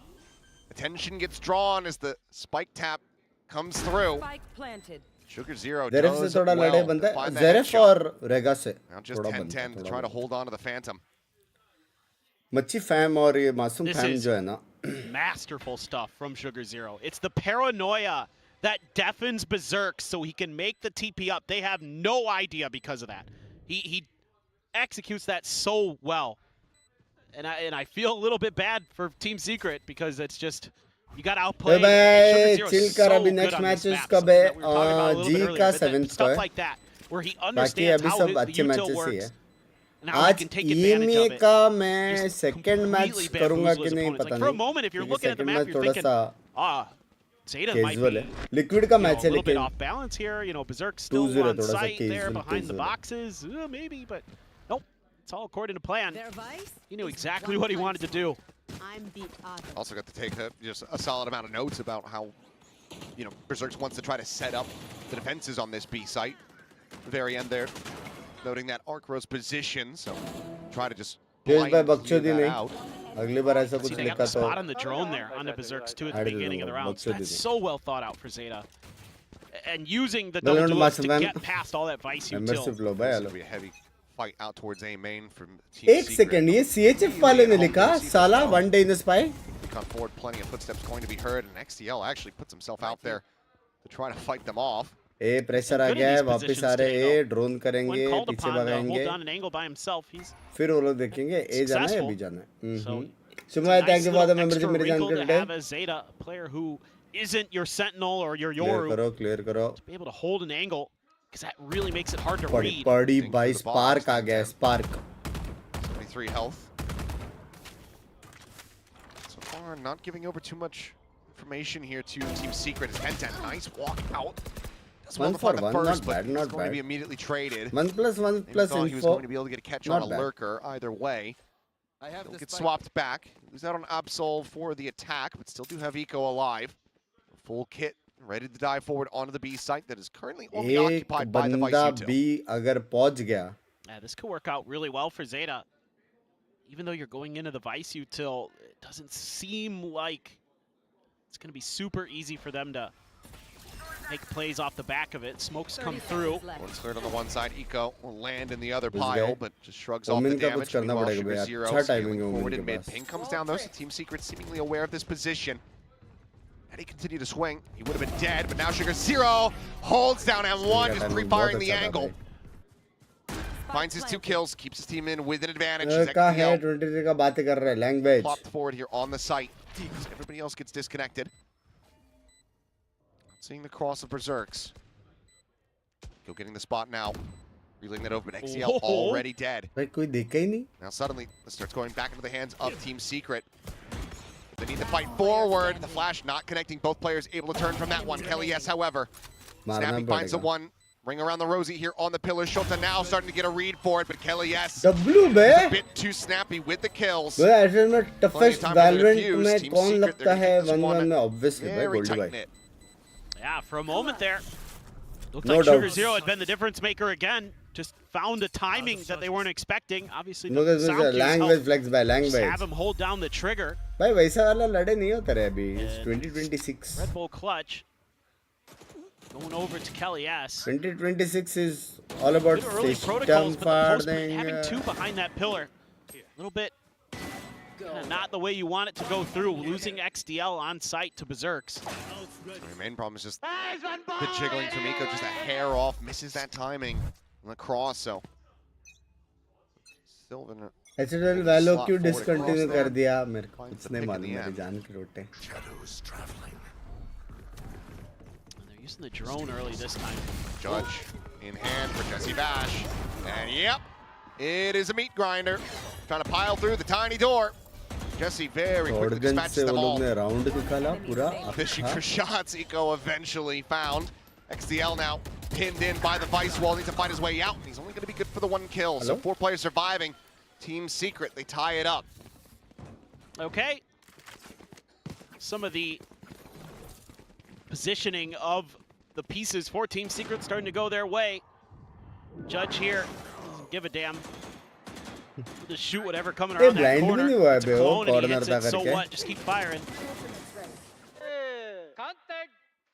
attention gets drawn as the spike tap comes through. Spike planted. Sugar Zero जेरेफ does से थोड़ा well लड़े to बनता है. find the जेरेफ headshot. और रेगा से Now just थोड़ा बनता 10-10 है. to थोड़ा try to बनता hold on to the Phantom. है. मच्छी फैम और ये मासूम This फैम is- जो है ना. Masterful stuff from Sugar Zero. It's the paranoia that deafens Berserk so he can make the TP up. They have no idea because of that. He executes that so well. And I feel a little bit bad for Team Secret because it's just you got outplayed. भाई, Sugar Zero chill is कर, so अभी good next on match this map, उसका something that we were talking about a little G bit का earlier, but 7th को stuff है. like that where he बाकी understands अभी how सब the अच्छे util मैचेस ही works है. and how he आज can take advantage EMA of it. का मैं Just सेकंड मैच completely करूंगा bamboozle कि his नहीं opponents. पता Like, for a नहीं. moment, if you're क्योंकि looking at the second map, match you're थोड़ा thinking, सा Zeta might कैजुअल be है. लिक्विड का you know, मैच a है little bit लेकिन off balance here. You know, Berserk still 2-0 on थोड़ा सा site there casual, behind the casual. boxes. Maybe, but nope. It's all according to plan. Their vice He knew is exactly one what he wanted to do. I'm the other. Also got to take just a solid amount of notes about how, you know, Berserk wants to try to set up the defenses on this B site. The very end there, noting that arc rose position, so try to just Yes, by blind clear बकचोदी that नहीं. out. अगली बार ऐसा See, कुछ they got लिखा the तो spot on the drone there on the Berserks too at the I don't beginning of the know, round. So Bokso that's did it. so well thought out for Zeta. And using the Well, double no, duels to Masaman. get past all that Vice membership util. लो भाई It's hello. gonna be a heavy fight out towards A main from Team एक Secret. Second ये CHF वाले ने लिखा साला one day in the spy. Come forward, plenty of footsteps going to be heard, and XDL actually puts himself out there to try to fight them off. ए pressure आ Good in गया है these वापस positions आ रहे today, A drone When करेंगे called पीछे upon to hold भगाएंगे down an angle by himself, he's फिर वो लोग देखेंगे ए जाना है या successful. बी जाना है. So सुमा nice thank you for the little membership extra मेरी जान wrinkle कर to they. have as Zeta, a player who isn't your Sentinel or your clear Yoru, करो क्लियर करो. be able to hold an angle because that really makes it hard to पड़ी read. पड़ी Thanks भाई to the boss. Spark आ गया spark. 73 health. So far, not giving over too much information here to Team Secret. It's 10-10. Nice walk out. Does well One to for find the one, first, not but bad, he's not going to be bad. immediately traded. 1 plus 1 Maybe plus thought he was info. going to be able to get a catch Not on a bad. lurker either way. He'll get swapped back. Lose out on Absol for the attack, but still do have Eco alive. Full kit, ready to dive forward onto the B site that is currently only एक occupied by the Vice बंदा util. भी अगर पहुंच गया Yeah, this could work out really well for Zeta. Even though you're going into the Vice util, it doesn't seem like it's going to be super easy for them to make plays off the back of it. Smokes come 30 through. seconds left. One's cleared on the one side. Eco will land in the other This pile, guy. but just shrugs off the Omen का कुछ damage. करना Meanwhile, पड़ेगा Sugar भैया. Zero अच्छा scaling timing है forward Omen in के mid. Pass. Ping comes down though, so Team Secret seemingly aware of this position. Had he continued to swing, he would have been dead, but now Sugar Zero holds down M1, just pre-firing the angle. Finds his 2 kills, keeps his team in with an advantage. As का है XDL 23 का बातें कर रहे हैं language. plopped forward here on the site. Everybody else gets disconnected. Seeing the cross of Berserks. Go getting the spot now. Reeling that over, but XCL already dead. भाई कोई देखा ही नहीं. Now suddenly, it starts going back into the hands of Team Secret. They need to fight forward. The flash not connecting. Both players able to turn from that one. Kelly, yes, however. Snappy finds the one. Ring around the Rosie here on the pillar. Shota now starting to get a read for it, but Kelly, yes. W bay. A bit too snappy with the kills. वो ऐसे में toughest valorant में कौन लगता है 1-1 में obviously भाई Very Goldy tight भाई. knit. Yeah, for a moment there. Looked No like doubt. Sugar Zero had been the difference maker again. Just found a timing that they weren't expecting. Obviously, No, the this is sound a cues language helped flex by just language. have him hold down the trigger. भाई वैसा वाला लड़े नहीं होता रे अभी. It's 2026. Red Bull clutch. Going over to Kelly S. 2026 is all about Good early system protocols, but the postman farming. having two behind that pillar. A little bit not the way you want it to go through. Losing XDL on site to Berserks. The main problem is just the jiggling from Miko, just a hair off, misses that timing on the cross, so. Sylvan. HL वैलो Slot क्यों forward discontinue across कर there. दिया मेरे को Finds कुछ the नहीं pick in मालूम the मेरी end. जान की रोटे. And they're using the drone early this time. Judge in hand for Jesse Bash. And yep, it is a meat grinder. Trying to pile through the tiny door. Jesse very quickly Shotgun dispatches से them वो all. लोग ने round निकाला पूरा. Fishing अच्छा. for shots, Eco eventually found. XDL now pinned in by the Vice Wall, needs to find his way out. He's only going to be good for the one kill. So Hello? 4 players surviving. Team Secret, they tie it up. Okay. Some of the positioning of the pieces for Team Secret starting to go their way. Judge here doesn't give a damn. Just shoot whatever coming around that blind भी corner. नहीं हुआ है It's a बे वो clone and he corner hits था it, so करके. what? Just keep firing.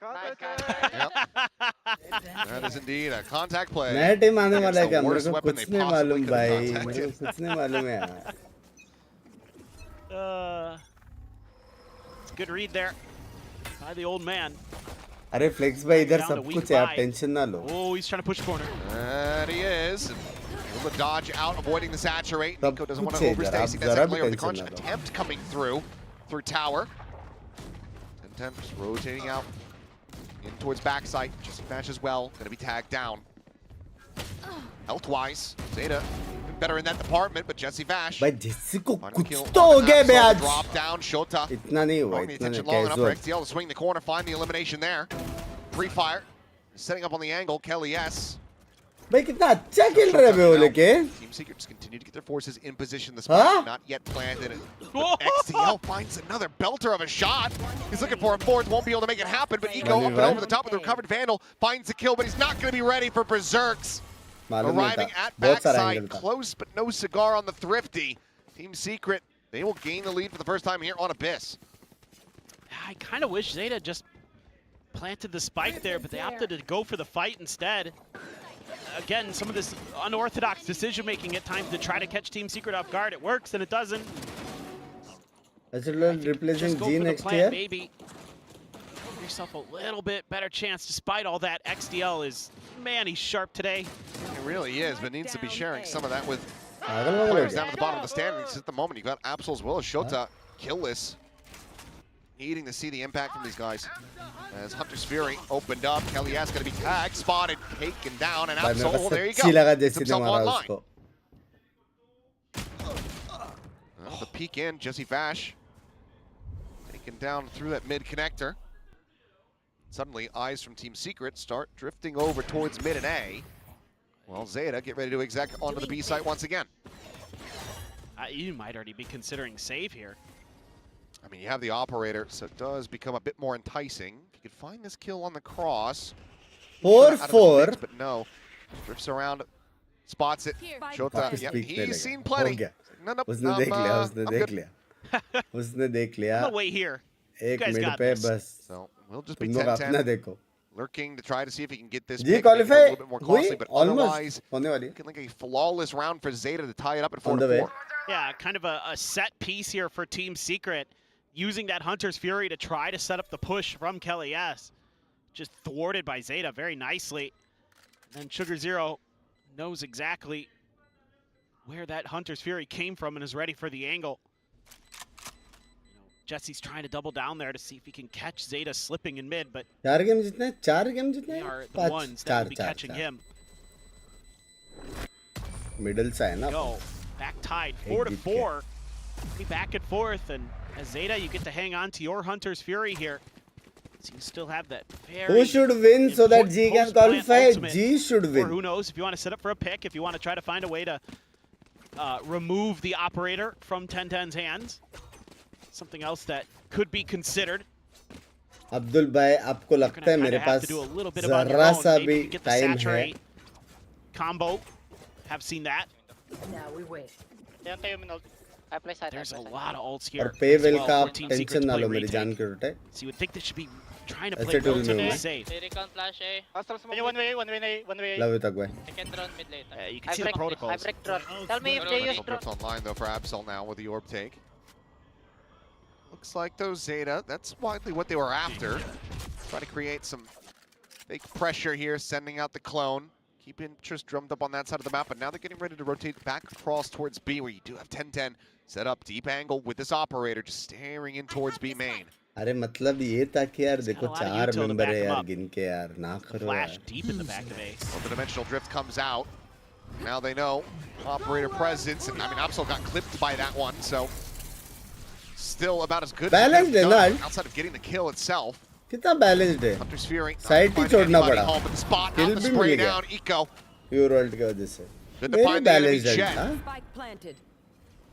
Yep. That is indeed a contact play. नया team आने वाला है Against क्या the मेरे worst को weapon कुछ they नहीं possibly मालूम could have भाई contacted. मेरे को कुछ नहीं मालूम है यार. Good read there by the old man. अरे फ्लेक्स भाई इधर Down to सब weak कुछ है आप five. टेंशन ना लो. Oh, he's trying to push corner. And he is. Able to dodge out, avoiding the saturate. सब Nico doesn't want कुछ to है इधर, overstay. आप See, जरा that's भी player with the tension crunch ना लो. attempt coming through tower. 10 just rotating out in towards backside. Just Bash as well. Going to be tagged down. Health-wise, Zeta better in that department, but Jesse Vash. भाई जिससे को finding कुछ the kill तो on हो the गया map, bay saw the आज. drop down. Shota इतना नहीं हुआ drawing the इतना नहीं attention long enough for casual. XDL to swing the corner, find the elimination there. Free fire. Setting up on the angle, Kelly S. भाई कितना अच्छा खेल रहे हैं बे वो लेके. Team Secret just continue to get their forces in position. The spot Huh? not yet planted. But XDL finds another belter of a shot. He's looking for a fourth, won't be able to make it happen. But Eco up and over the top with the recovered Vandal finds the kill, but he's not going to be ready for Berserks. मालूम नहीं Arriving था at बहुत सारा backside, angle था. close but no cigar on the Thrifty. Team Secret, they will gain the lead for the first time here on Abyss. I kind of wish Zeta just planted the spike there, but they opted to go for the fight instead. Again, some of this unorthodox decision-making at times to try to catch Team Secret off guard. It works and it doesn't. HL replacing Just go G for the next plant, year. maybe. Give yourself a little bit better chance despite all that. XDL is, man, he's sharp today. It really is, but needs to be sharing some of that with पागल वागल हो players गया. down at the bottom of the standings at the moment. You got Absol's Will, Shota, killless. Needing to see the impact from these guys. As Hunter's Fury opened up, Kelly S going to be tagged, spotted, taken down, and भाई मेरे Absol, को there you सच्ची go. लगा Gets जैसे ने himself मारा online. उसको. The peek in, Jesse Vash taken down through that mid connector. Suddenly, eyes from Team Secret start drifting over towards mid and A. Well, Zeta get ready to exec onto the B site once again. You might already be considering save here. I mean, you have the operator, so it does become a bit more enticing. If you could find this kill on the cross. 4-4. Mix, but no, drifts around, spots it. Shota, वापस yep, peak पे he's लगा. seen हो plenty. गया. No, no, उसने देख लिया उसने I'm देख good. लिया उसने देख लिया. I'm gonna wait here. एक guys मिनट got पे this. बस. So we'll just be तुम लोग अपना 10-10, देखो. lurking to try to see if he can get this जी pick, make it a qualify little bit more costly, हुई but almost otherwise, होने वाली है. looking like a flawless round for Zeta to tie it up at On the way. 4-4. Yeah, kind of a set piece here for Team Secret, using that Hunter's Fury to try to set up the push from Kelly S. Just thwarted by Zeta very nicely. And then Sugar Zero knows exactly where that Hunter's Fury came from and is ready for the angle. Jesse's trying to double down there to see if he can catch Zeta slipping in mid, but 4 game जीतने हैं, 4 game जीतने they हैं, are the 5 ones that will be 4 catching him. Middle सा है ना. Go. Back tied, 4-4. Be back and forth, and as Zeta, you get to hang on to your Hunter's Fury here. So you still have that very Who should win so that important G can post-plant qualify? ultimate. G should Or win. who knows, if you want to set up for a pick, if you want to try to find a way to remove the operator from 1010's hands. Something else that could be considered. Abdul भाई, आपको लगता है मेरे पास जरा सा भी time है? Combo, have seen that. Now we wait. I play side. There's a lot of ults और here. पे as वेल well का for Team Secret tension to ना play लो मेरी retake. जान के उठे. So you would think they should be trying to ऐसे play tool में relatively हूँ. safe. They recon flash A. Can you one way? Love तक भाई. Second drone mid later. You can see the I protocols. break drone. Tell me if they use drone. Drift online though for Absol now with the orb take. Looks like those Zeta, that's widely what they were after. Try to create some fake pressure here, sending out the clone. Keep interest drummed up on that side of the map, but now they're getting ready to rotate back across towards B, where you do have 1010 set up deep angle with this operator just staring in towards B main. अरे मतलब ये था कि यार देखो got a lot of 4 util to member back है him यार, up. गिन के यार ना करो Flash यार. deep in the back of A. Well, the dimensional drift comes out. Now they know operator presence, and I mean Absol got clipped by that one, so still about as good Balanced as they've done है ना? outside of getting the kill itself. कितना balanced है? Hunter's Fury. Side ही छोड़ना पड़ा. Home, but the spot Kill out the भी spray मिल गया. down. Eco. Pure world की वजह से. Good to Very find the enemy balanced है. jet. हाँ? Spike planted.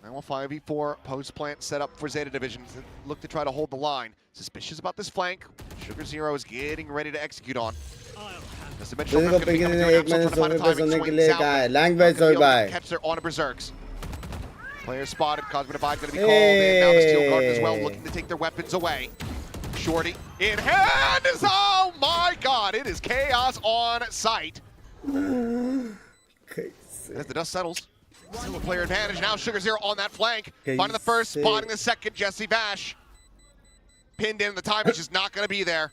Now a 5v4 post plant set up for Zeta Division to look to try to hold the line. Suspicious about this flank. Sugar Zero is getting ready to execute on. This dimensional किसी को drift gonna be Pinky coming ने through, एक and मैंने Absol trying to 100 find a पे timing सोने के swing लिए south. कहा है. Not लैंग्वेज gonna be सोई able to bye. catch their on Berserks. Player spotted. Cosmic Divide going to be called in. Now the Steel Guard as well, looking to take their weapons away. Shorty in hand is, oh my god, it is chaos on site. As the dust settles, still a player advantage. Now Sugar Zero on that flank. Finding the first, spotting the second, Jesse Vash. Pinned in, the time is just not going to be there.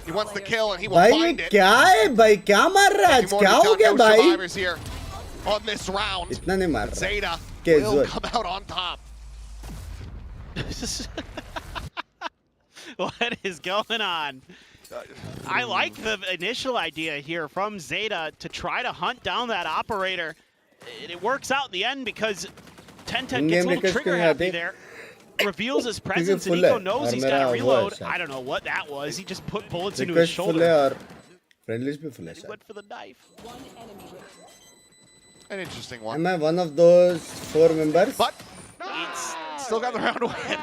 He wants the kill and he will भाई ये find it. क्या है भाई? क्या मार रहा है? Few more क्या to be हो done, गया no भाई? survivors here on this round. इतना नहीं मार रहा. Zeta Okay, will good. come out on top. What is going on? I like the initial idea here from Zeta to try to hunt down that operator. It works out in the end because 1010 gets a little trigger happy there. Reveals his presence and Eco knows he's got to reload. I don't know what that was. He just put bullets into his Request full है shoulder. और friendlies भी full है He शायद. went for the knife. One enemy An interesting one. Am I one of those 4 members? But it's still got the round win.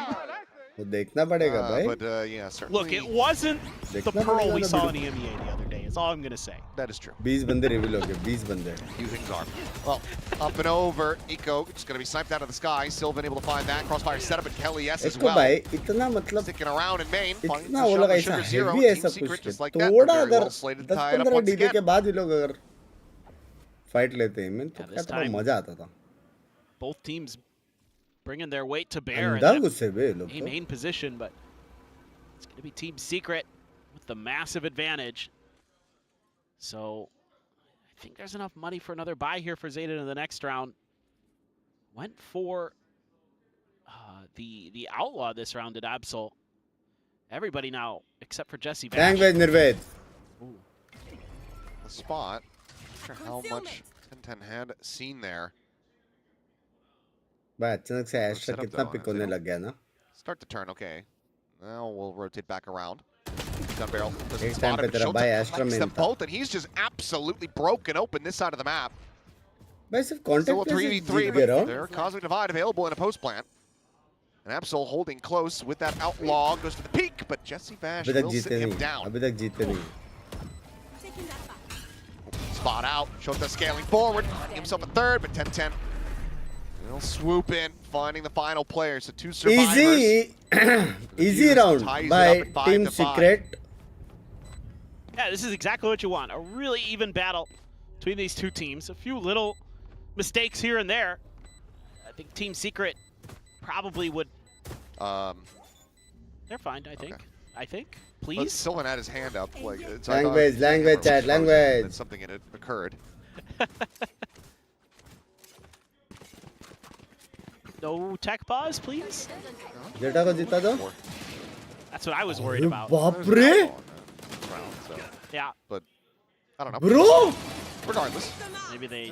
वो देखना पड़ेगा भाई. But yeah, certainly. Look, it wasn't the देखना pearl पड़ेगा we ना saw video. in EMEA the other day. Is all I'm going to say. That is true. 20 बंदे reveal हो गए. 20 बंदे. Few things are. Well, up and over. Eco just going to be sniped out of the sky. Sylvan able to find that. Crossfire setup and Kelly S as इसको well. भाई इतना मतलब Sticking around in main. Finds इतना the वो shot लोग with ऐसा Sugar Zero. heavy Team ऐसा Secret कुछ just है. like that. थोड़ा Very अगर well slated to tie it up 10-15 once DP के again. बाद ये लोग अगर फाइट लेते हैं मैं तो Yeah, क्या this थोड़ा time- मजा आता था. Both teams bringing their weight to bear in अंधा that गुस्से बे लोग तो. main position, but it's going to be Team Secret with the massive advantage. So I think there's enough money for another buy here for Zeta in the next round. Went for the Outlaw this round at Absol. Everybody now, except for Jesse Vash. Language Nirved. The spot. Not sure how much 1010 had seen there. भाई अचानक से extra Set up कितना though, pick होने लग गया ना. Start the turn, okay. Now we'll rotate back around. Gun barrel doesn't Next spot time him. पे तेरा Shota भाई Astra collects में them था. both, and he's just absolutely broken open this side of the map. भाई सिर्फ Still a contact में 3v3, Jeet but गया रहा. there are Cosmic Divide available in a post plant. And Absol holding close with that outlaw, goes to the peak, but Jesse Vash अभी तक will sit जीते him नहीं. down. अभी तक जीते नहीं. Spot out, Shota scaling forward, finding himself a third, but 1010 will swoop in, finding the final player. So 2 survivors. Easy, easy round Ties it by up at 5 Team to 5. Secret. Yeah, this is exactly what you want. A really even battle between these two teams. A few little mistakes here and there. I think Team Secret probably would. They're fine, I think. Okay. I think. But Please. Sylvan had his hand up. Like, it's, Language, I thought language, the camera chat, was frozen, language. that something had occurred. No tech pause, please. जेटा को जीता दो. That's what I was worried about. बाप रे. Yeah. But I don't know. Bro. Regardless. Maybe they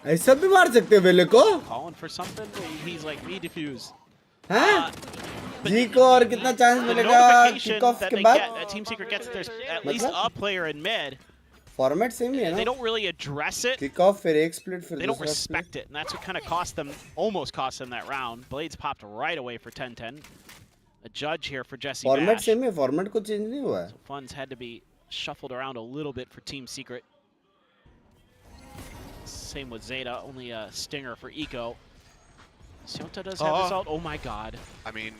ऐसा भी मार सकते हैं वेले को. calling for something. He's like, me defuse. हाँ? जी को और कितना चांस The मिलेगा notification किकऑफ that के they बाद? get, that Team Secret gets that there's at least a player in mid. Format same ही है They ना. don't really address it. Kick-off फिर एक स्प्लिट फिर They don't दूसरा split. respect it, and that's what kind of cost them, almost cost them that round. Blades popped right away for 10-10. A judge here for Jesse format Bash. Same है. Format को change नहीं हुआ है. Funds had to be shuffled around a little bit for Team Secret. Same with Zeta, only a stinger for Eco. Siota does have his ult. Oh my god. I mean,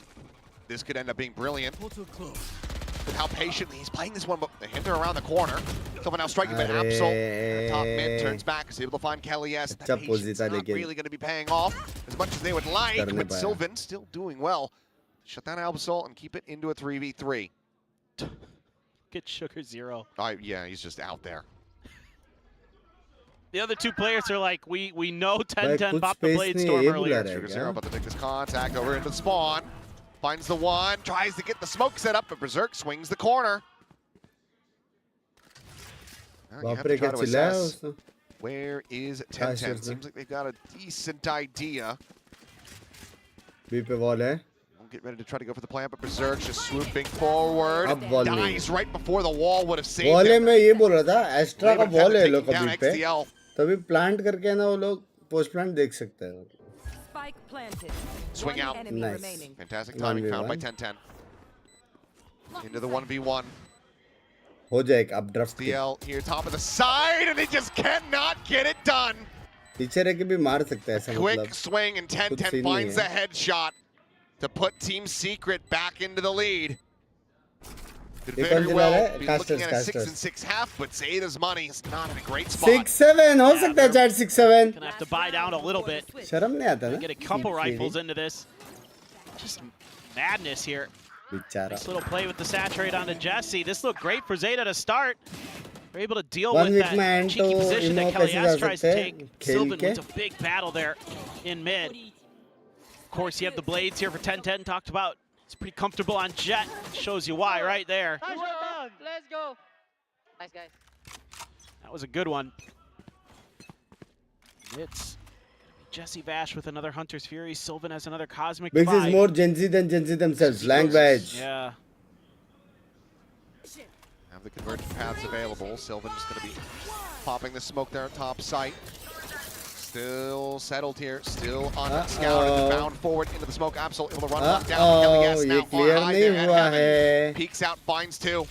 this could end up being brilliant. With how patiently he's playing this one, but the hinder around the corner. Someone now striking with Absol. Top mid turns back, is able to find Kelly S. That patience not really going to be paying off as much as they would like, but Sylvan still doing well. Shut down Absol and keep it into a 3v3. Get Sugar 0. Yeah, he's just out there. The other two players are like, we know 10-10 popped the Blade Storm earlier. Sugar 0 about to take this contact over into the spawn. Finds the one, tries to get the smoke set up, but Berserk swings the corner. Now you have to try to assess where is 10-10. Seems like they've got a decent idea. B पे wall है. We'll get ready to try to go for the plant, but Berserk just swooping forward. Dies right before the wall would have saved wall है. him. मैं ये बोल रहा था extra का wall है लोग Down अभी पे. XTL. तभी प्लांट करके ना वो लोग पोस्ट प्लांट देख सकते हैं. Spike planted. Swing out. Enemy Nice. remaining. Fantastic timing found by 10-10. Into the 1v1. हो जाएगा अब draft. XTL here top of the side, and they just cannot get it done. पीछे रह के भी मार सकते हैं ऐसा मतलब. Quick swing, and 10-10 finds the headshot to put Team Secret back into the lead. Could very well be looking at a 6-6 half, but Zeta's money is not in a great spot. 6-7 हो सकता है chat 6-7. Gonna have to buy down a little bit. शर्म नहीं आता ना. Get a couple rifles into this. Just madness here. बेचारा. Nice little play with the saturate onto Jesse. This looked great for Zeta to start. They're able to deal One with week that में cheeky तो position that Eno Kelly कैसे जा S tries to सकते take. हैं खेल Sylvan के. wins a big battle there in mid. Of course, you have the blades here for 10-10. Talked about. It's pretty comfortable on Jet. Shows you why right there. Let's go. Nice guys. That was a good one. It's Jesse Vash with another Hunter's Fury. Sylvan has another Cosmic Binks is 5. more Gen Z than Gen Z themselves. Language. Yeah. Have the convergent paths available. Sylvan just going to be popping the smoke there at top site. Still settled here. Still on scout and bound forward into the smoke. Absol able to run lock down. Kelly S now far high there at heaven. Peeks out, finds two.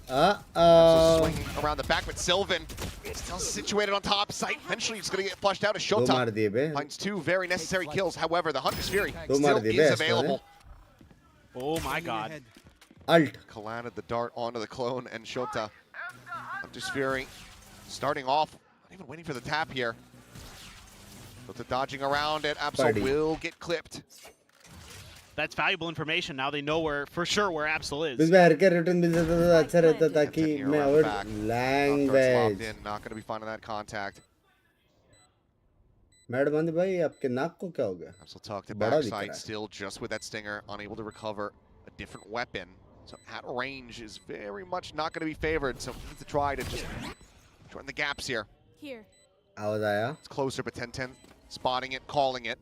Absol swinging around the back, but Sylvan still situated on top site. Eventually he's going to get flushed out as Shota finds two very necessary kills. However, the Hunter's Fury still is available. Oh my god. Alt. Collided the dart onto the clone and Shota. Hunter's Fury starting off, not even waiting for the tap here. But the dodging around it, Absol will get clipped. That's valuable information. Now they know where, for sure, where Absol is. इसमें हर के return मिल जाता तो अच्छा रहता ताकि मैं और language. Not going to be finding that contact. Madam भाई आपके नाक को क्या हो गया? Absol talked to backside, still just with that stinger, unable to recover a different weapon. So at range is very much not going to be favored. So we need to try to just join the gaps here. Here. आवाज आया. It's closer, but 10-10 spotting it, calling it.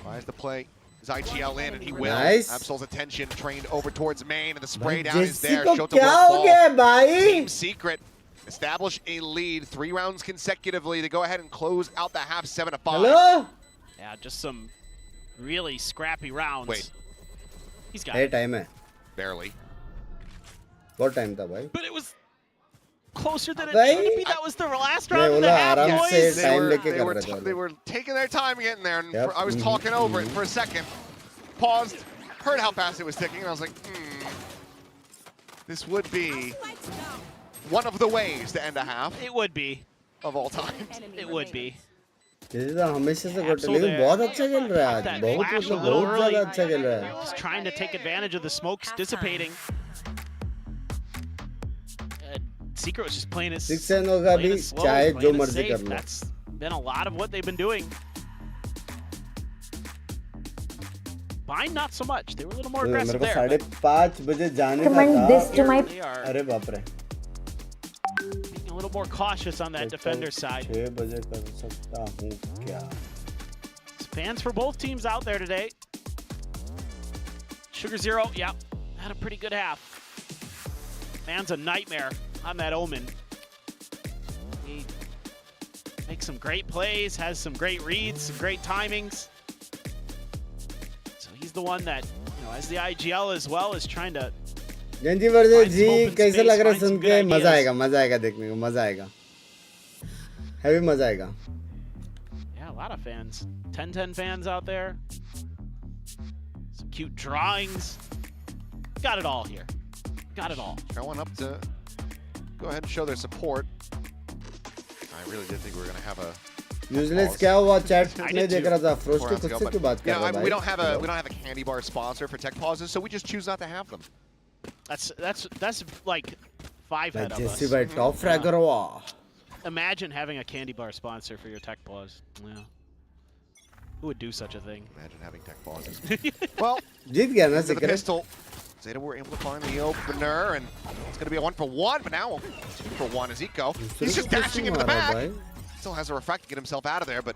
Tries to play his IGL in, and he will. Nice. Absol's attention trained over towards main, and the spray down is there. Shota will fall. Team Secret establish a lead, 3 rounds consecutively to go ahead and close out the half 7-5. Hello? Yeah, just some really scrappy rounds. Wait. He's got it. Time है. Barely. What time था भाई? But it was closer than it should be. That was the last round of the half, boys. They were taking their time getting there, and I was talking over it for a second. Paused, heard how fast it was ticking, and I was like, this would be one of the ways to end a half. It would be. Of all time. It would be. This is हमेशा से good लेकिन बहुत अच्छा खेल रहा है आज. बहुत ज़्यादा अच्छा खेल रहा है. Just trying to take advantage of the smokes dissipating. Secret was just playing it. 6-7 होगा भी चाहे जो मर्जी कर लो. That's been a lot of what they've been doing. Bind not so much. They were a little more मेरे aggressive को there. 5:30 बजे जाने का Recommend था this to my They are अरे बाप रे being a little more cautious on that defender side. 6 बजे कर सकता हूँ क्या Fans for both teams out there today. Sugar Zero, yeah, had a pretty good half. Man's a nightmare on that Omen. He makes some great plays, has some great reads, some great timings. So he's the one that, you know, as the IGL as well, is trying to. जंजी वर्जे ji open कैसे space, लग रहा है find some सुन good के मजा ideas. आएगा देखने को मजा आएगा हैवी मजा आएगा Yeah, a lot of fans. 10-10 fans out there. Some cute drawings. Got it all here. Got it all. Going up to go ahead and show their support. I really did think we were going to have a useless क्या हुआ chat I में did देख too. रहा था 4 frost rounds खुद ago, से but, क्यों बात कर yeah, रहा है we don't have a candy bar sponsor for tech pauses, so we just choose not to have them. That's like 5 head of Jesse us. भाई टॉप फ्रैगर हुआ Imagine having a candy bar sponsor for your tech pause. Yeah. Who would do such a thing? Imagine having tech pauses. Well, जीत गया ना into the secret pistol. Zeta were able to find the opener, and it's going to be a 1-for-1, but now 2-for-1 is Eco. He's just dashing into the back. Still has a refract to get himself out of there, but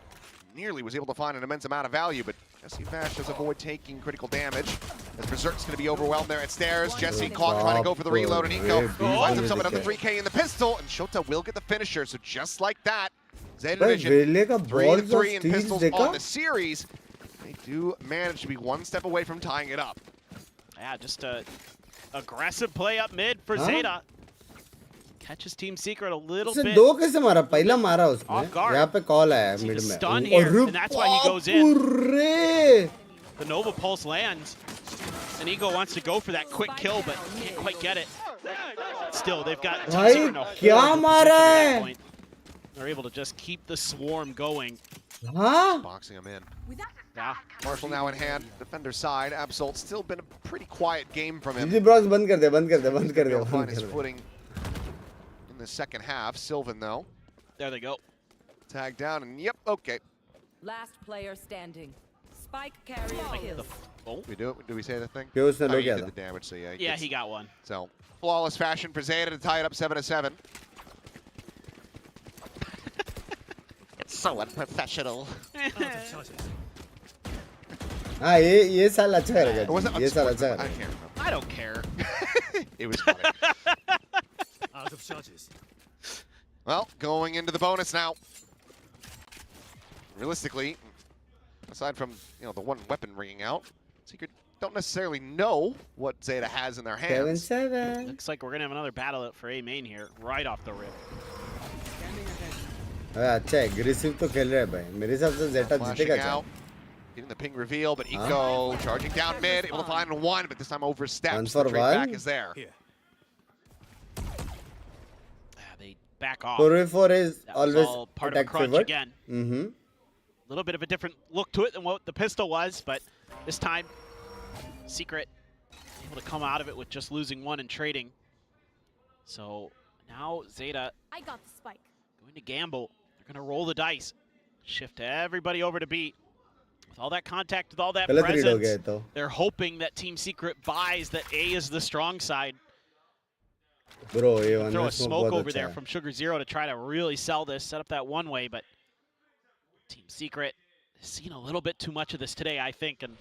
nearly was able to find an immense amount of value. But Jesse Vash does avoid taking critical damage. As Berserk's going to be overwhelmed there at stairs. Jesse caught trying to go for the reload, and Eco finds himself another 3K in the pistol, and Shota will get the finisher. So just like that, Zeta Division 3-3 in pistols on the series. They do manage to be one step away from tying it up. Yeah, just a aggressive play up mid for Zeta. Catches Team Secret a little उसे bit. दो कैसे मारा पहला मारा उसने Off guard. यहाँ पे call आया See the मिड में stun here, and that's why he goes in. रे The Nova Pulse lands, and Ego wants to go for that quick kill, but can't quite get it. Still, they've got Team भाई Secret in a क्या horrible मारा position at है that point. They're able to just keep the swarm going. हाँ Boxing him in. Yeah. Marshall now in hand, defender side. Absol's still been a pretty quiet game from him. जी ब्रॉक्स बंद कर दे बंद कर दे बंद कर दे He'll find बंद his कर दे footing in the second half. Sylvan, though, There they go. tagged down, and yep, okay. Last player standing. Spike carrier kills. Oh. We do it. Do we say the thing? क्यों उसने I low mean, he किया did था the damage, so yeah. Yeah, gets- he got one. So flawless fashion for Zeta to tie it up 7-7. It's so unprofessional. हाँ ये साल अच्छा Or करेगा was it ये साल अच्छा unsportsmanlike? I करेगा can't remember. I don't care. It was funny. Well, going into the bonus now. Realistically, aside from the one weapon ringing out, Secret don't necessarily know what Zeta has in their hands. 7-7 Looks like we're gonna have another battle for A main here, right off the rip. अच्छा aggressive तो खेल रहा है भाई मेरे हिसाब से जेटा Flashing जीतेगा out, getting the ping reveal, but Eco charging down mid, able to find one, but this time oversteps. 1 The for trade 1. back is there. They back off. 4v4 is That was always all part of a attack crunch favored again. mm-hmm A little bit of a different look to it than what the pistol was, but this time, Secret able to come out of it with just losing one and trading. So now Zeta I got the spike. going to gamble. They're going to roll the dice. Shift everybody over to B. With all that contact, with all that गलत read हो गया presence, तो they're hoping that Team Secret buys that A is the strong side. Bro ये one Throw a smoke smoke बहुत over अच्छा there है from Sugar Zero to try to really sell this, set up that one way, but Team Secret has seen a little bit too much of this today, I think, and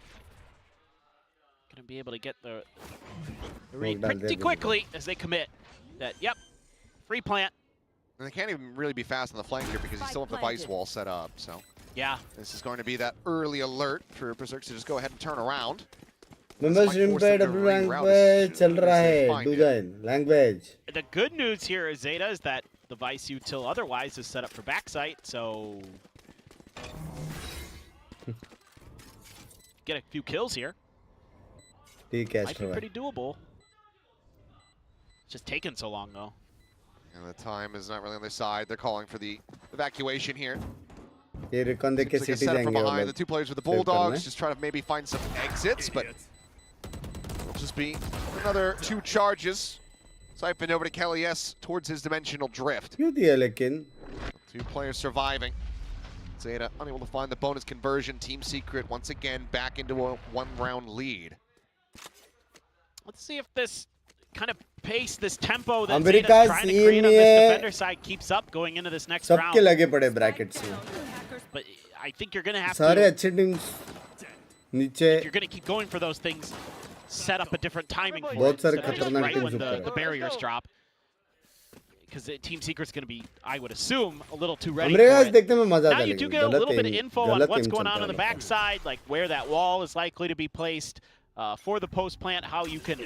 going to be able to get the read down there, pretty good. quickly as they commit that, yep, free plant. And they can't even really be fast on the flank here because you still have the vice wall set up. So Yeah. this is going to be that early alert for Berserk to just go ahead and turn around. Member stream पे W rank पे चल रहा है do join language The good news here is Zeta is that the Vice util otherwise is set up for backside, so get a few kills here. ठीक है Might be pretty doable. It's just taking so long though. And the time is not really on their side. They're calling for the evacuation here. ये recon देख के Looks like a city setup from जाएंगे behind. The two players with the save करना Bulldogs है just trying to maybe find some exits, but it'll just be another 2 charges. Siphoned over to Kelly S towards his dimensional drift. क्यों दिया लेकिन 2 players surviving. ZETA unable to find the bonus conversion. Team Secret once again back into a 1-round lead. Let's see if this kind of pace, this tempo that America ZETA's trying to create on scene this में defender side keeps up going into this next सबके round. लगे पड़े brackets में. But I think you're going to have सारे to, अच्छे teams नीचे. if you're going to keep going for those things, set up a different timing for it बहुत सारे instead of just खतरनाक right teams when ऊपर the है. barriers drop. Because Team Secret's going to be, I would assume, a little too ready America for it. देखने में मजा Now आता you है do लेकिन get a little bit of गलत info on गलत what's aim going on चलता on the है. backside, like where that wall is likely to be placed for the post plant, how you can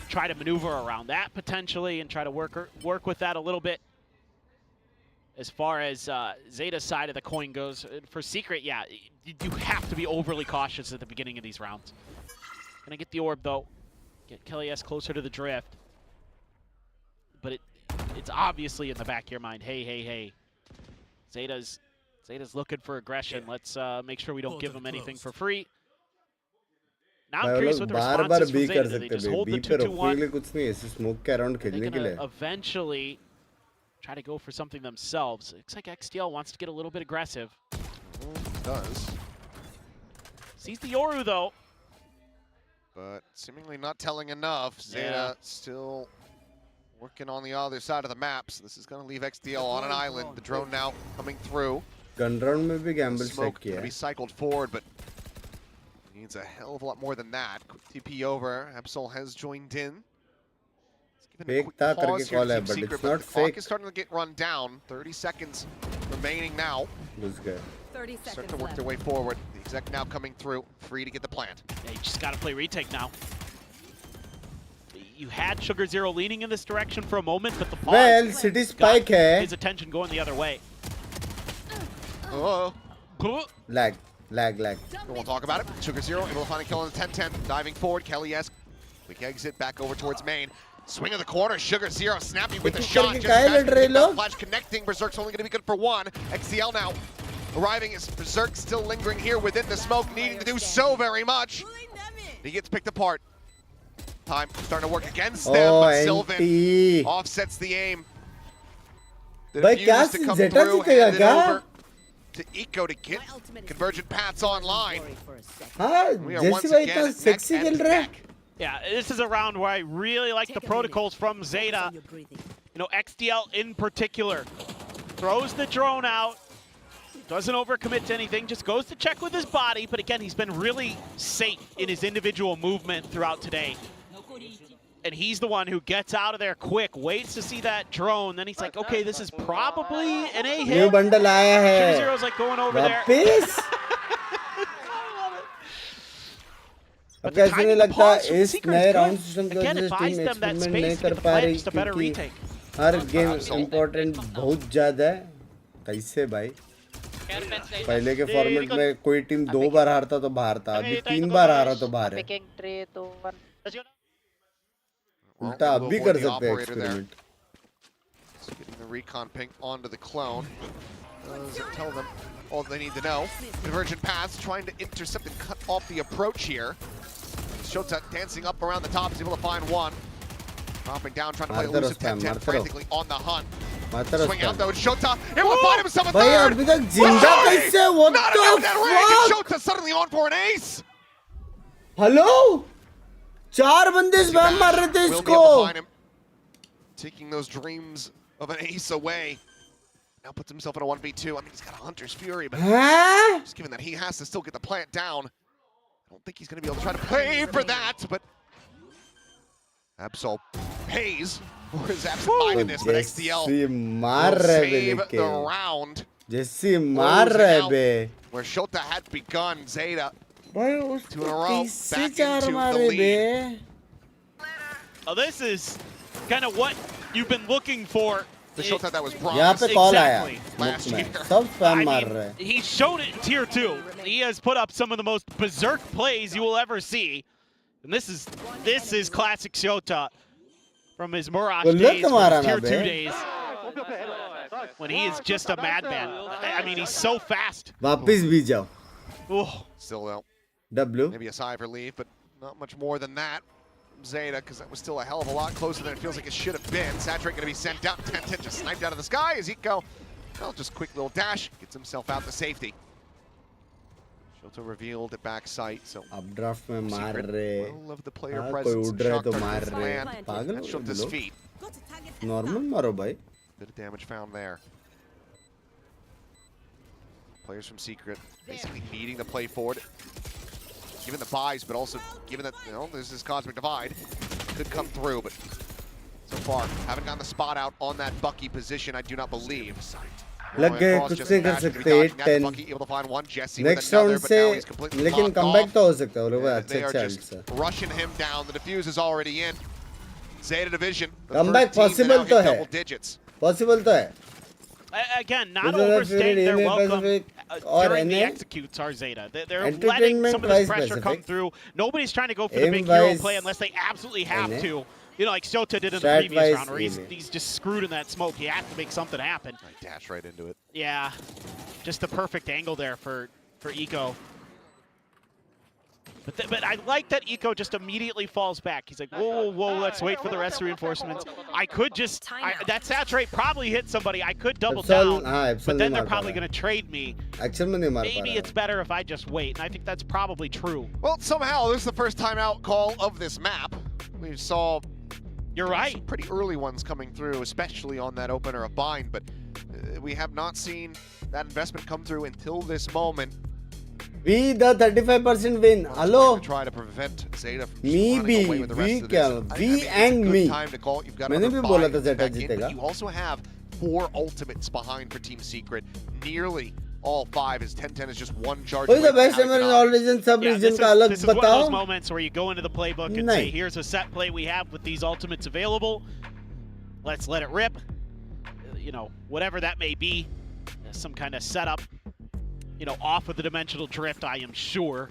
try to maneuver around that potentially and try to work with that a little bit. As far as ZETA's side of the coin goes, for Secret, yeah, you have to be overly cautious at the beginning of these rounds. Gonna get the orb though, get Kelly S closer to the drift, but it's obviously in the back of your mind. Hey, ZETA's looking for aggression. Let's make sure we don't give them anything for free. Now I'm curious what the response is from ZETA. Do they just hold the 2-2-1? कुछ नहीं ऐसे smoke के around खेलने के लिए. Eventually try to go for something themselves. Looks like XDL wants to get a little bit aggressive. Does. Sees the Yoru though. But seemingly not telling enough. ZETA still working on the other side of the map. So this is going to leave XDL on an island. The drone now coming through. Gun round में भी Gamble set Smoke किया going to be है. cycled forward, but needs a hell of a lot more than that. Quick TP over. Absol has joined in. Fake था करके call है, but it's not clock fake. is starting to get run down. 30 seconds remaining now. घुस गए. 30 Start seconds to work left. their way forward. The exec now coming through, free to get the plant. Yeah, you just got to play retake now. You had Sugar Zero leaning in this direction for a moment, but the pause Well, City Spike got है. his attention going the other way. Oh, Lag. we'll talk about it. Sugar Zero able to find a kill on the 10-10. Diving forward, Kelly S. Quick exit back over towards main. Swing of the corner, Sugar Zero snappy with the shot. करके काहे लड़ रहे लोग? Flash connecting, Berserk's only going to be good for one. XCL now arriving as Berserk still lingering here within the smoke, needing to do so very much. He gets picked apart. Time starting to work against them, Oh, but Sylvan NT. offsets the aim. The भाई क्या defuse to come ZETA through, जीतेगा handed क्या? over to Eco to get convergent paths online. हाँ, We are जैसे once भाई again इतना neck sexy and खेल रहा है. neck. Yeah, this is a round where I really like the protocols from ZETA. You know, XDL in particular throws the drone out, doesn't overcommit to anything, just goes to check with his body. But again, he's been really safe in his individual movement throughout today. And he's the one who gets out of there quick, waits to see that drone. Then he's like, okay, this is probably an A new hit. Bundle आया Sugar है. Zero's like going over there. वापिस. अब कैसे नहीं लगता इस नए round system की वजह से टीम एक्सपेरिमेंट नहीं कर पा रही क्योंकि हर गेम इम्पोर्टेंट बहुत ज्यादा है. कैसे भाई? पहले के फॉर्मेट में कोई टीम 2 बार हारता तो बाहर था, अभी 3 बार हारा तो बाहर है. उल्टा अब भी कर सकते हैं experiment. Getting the recon ping onto the clone. Does it tell them all they need to know? Convergent paths trying to intercept and cut off the approach here. Shota dancing up around the top is able to find one. Dropping down, trying to play elusive 10-10, frantically on the hunt. Swing out though, Shota able to find himself a भाई third. अभी तक जिंदा कैसे? What Not the enough that range, and fuck? Shota suddenly on for an ace. Hello, 4 बंदे spam मार रहे थे Will be इसको. able to find him. Taking those dreams of an ace away. Now puts himself in a 1v2. I think he's got a Hunter's Fury, but हैं? just given that he has to still get the plant down, I don't think he's going to be able to try to pay for that, but Absol pays for his absent-mindedness, but XDL जैसी मार will रहे बे save the लेके. round. जैसी मार रहे Closing bay. out where Shota had begun, ZETA भाई 2 in a उसको row, कैसे back 4 into the मारे lead. बे? Oh, this is kind of what you've been looking for. The Shota that was यहाँ promised. पे कॉल आया Exactly. Last मुफ्त में. year. सब स्पैम I मार mean, रहे हैं. he's shown it in Tier 2. He has put up some of the most berserk plays you will ever see. And this is classic Shota from his Mirage Well, days, look from at his Tier him, 2 man. days, when he is just a madman. I mean, he's so fast. वापिस भी जाओ. Oh, Still though, W. maybe a sigh of relief, but not much more than that. ZETA, because that was still a hell of a lot closer than it feels like it should have been. Saturate going to be sent out. 10-10 just sniped out of the sky as Eco Well, just quick little dash, gets himself out to safety. Shota revealed at back sight, so updraft में मार रहे well of the player हाँ, कोई presence उड़ रहा है तो shocked मार at रहे land. पागल At हो Shota's लोग feet. नॉर्मल मारो भाई Bit of damage found there. Players from Secret basically needing to play forward, given the buys, but also given that, you know, this is Cosmic Divide. Could come through, but so far haven't gotten the spot out on that Bucky position, I do not believe. लग गए कुछ नहीं कर सकते 8-10 next round से लेकिन comeback तो हो सकता है वो लोग अच्छे चांस से rushing him down. The diffuse is already in. Zeta Division. Comeback possible तो है पॉसिबल तो है Again, not overstaying their welcome during the executes are Zeta. They're letting some of this pressure come through. Nobody's trying to go for the big hero play unless they absolutely have to. You know, like Shota did in the previous round, where he's just screwed in that smoke. He has to make something happen. Dash right into it. Yeah, just the perfect angle there for Eco. But I like that Eco just immediately falls back. He's like, whoa, whoa, let's wait for the rest of the reinforcements. I could just, that saturate probably hit somebody. I could double down, but then they're probably going to trade me. Maybe it's better if I just wait, and I think that's probably true. Well, somehow this is the first timeout call of this map. We saw some pretty early ones coming through, especially on that opener of Bind, but we have not seen that investment come through until this moment. We the 35% win. Hello. Try to prevent Zeta from me भी we क्या we and me. मैंने भी बोला था ZETA जीतेगा. You also have 4 ultimates behind for Team Secret. Nearly all 5 as 10-10 is just one charge. Who is the best ever in all regions, sub region का अलग बताओ. This is one of those moments where you go into the playbook and say, here's a set play we have with these ultimates available. Let's let it rip. You know, whatever that may be, some kind of setup. You know, off of the dimensional drift, I am sure.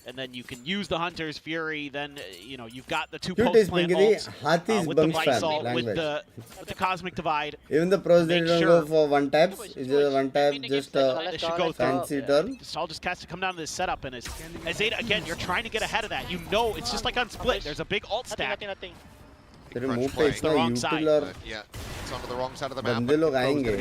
And then you can use the Hunter's Fury. Then, you know, you've got the 2 post-plant ults with the Vice Ult, with the Cosmic Divide. Even the pros they don't go for one taps. It's just one tap, just a fancy turn. All just has to come down to this setup. And as Zeta, again, you're trying to get ahead of that. You know, it's just like on Split. There's a big alt stack. It's the wrong side. Yeah, it's onto the wrong side of the map.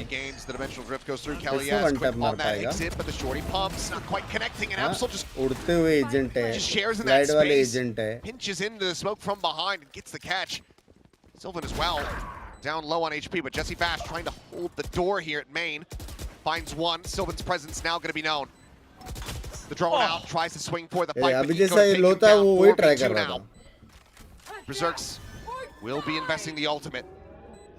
Gains, the dimensional drift goes through. Kelly quick on that exit, but the shorty pumps, not quite connecting, and Absol just shares in that space, pinches into the smoke from behind and gets the catch. Sylvan as well, down low on HP, but Jesse Bash trying to hold the door here at main. Finds one, Sylvan's presence now going to be known. The drone out, tries to swing for the fight, but Eco taking him down 4v2 now. Berserks will be investing the ultimate.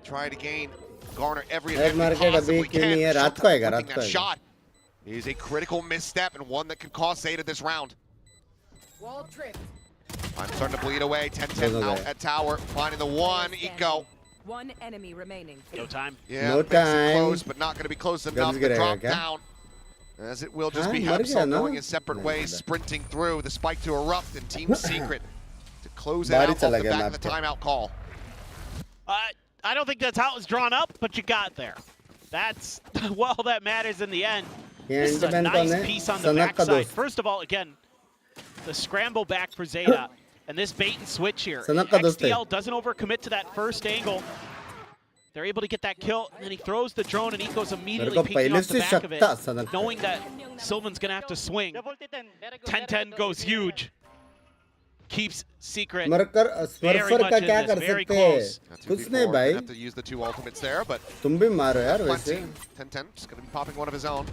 Try to garner every advantage possibly can. That shot is a critical misstep and one that could cost Zeta this round. I'm starting to bleed away. 10-10 out at tower, finding the one. Eco. One enemy remaining. No time. Yeah, no time. Close, but not going to be close enough to drop down. As it will just be Absol going in separate ways, sprinting through the spike to erupt, and Team Secret to close it out off the back of the timeout call. I don't think that's how it was drawn up, but you got there. That's well that matters in the end. This is a nice piece on the backside. First of all, again, the scramble back for Zeta, and this bait and switch here. XDL doesn't overcommit to that first angle. They're able to get that kill, and then he throws the drone, and Eco's immediately peeking off the back of it, knowing that Sylvan's going to have to swing. 10-10 goes huge. Keeps Secret very much in this, very close. कुछ नहीं भाई. Have to use the 2 ultimates there, but तुम भी मारो यार वैसे. 10-10 just going to be popping one of his own.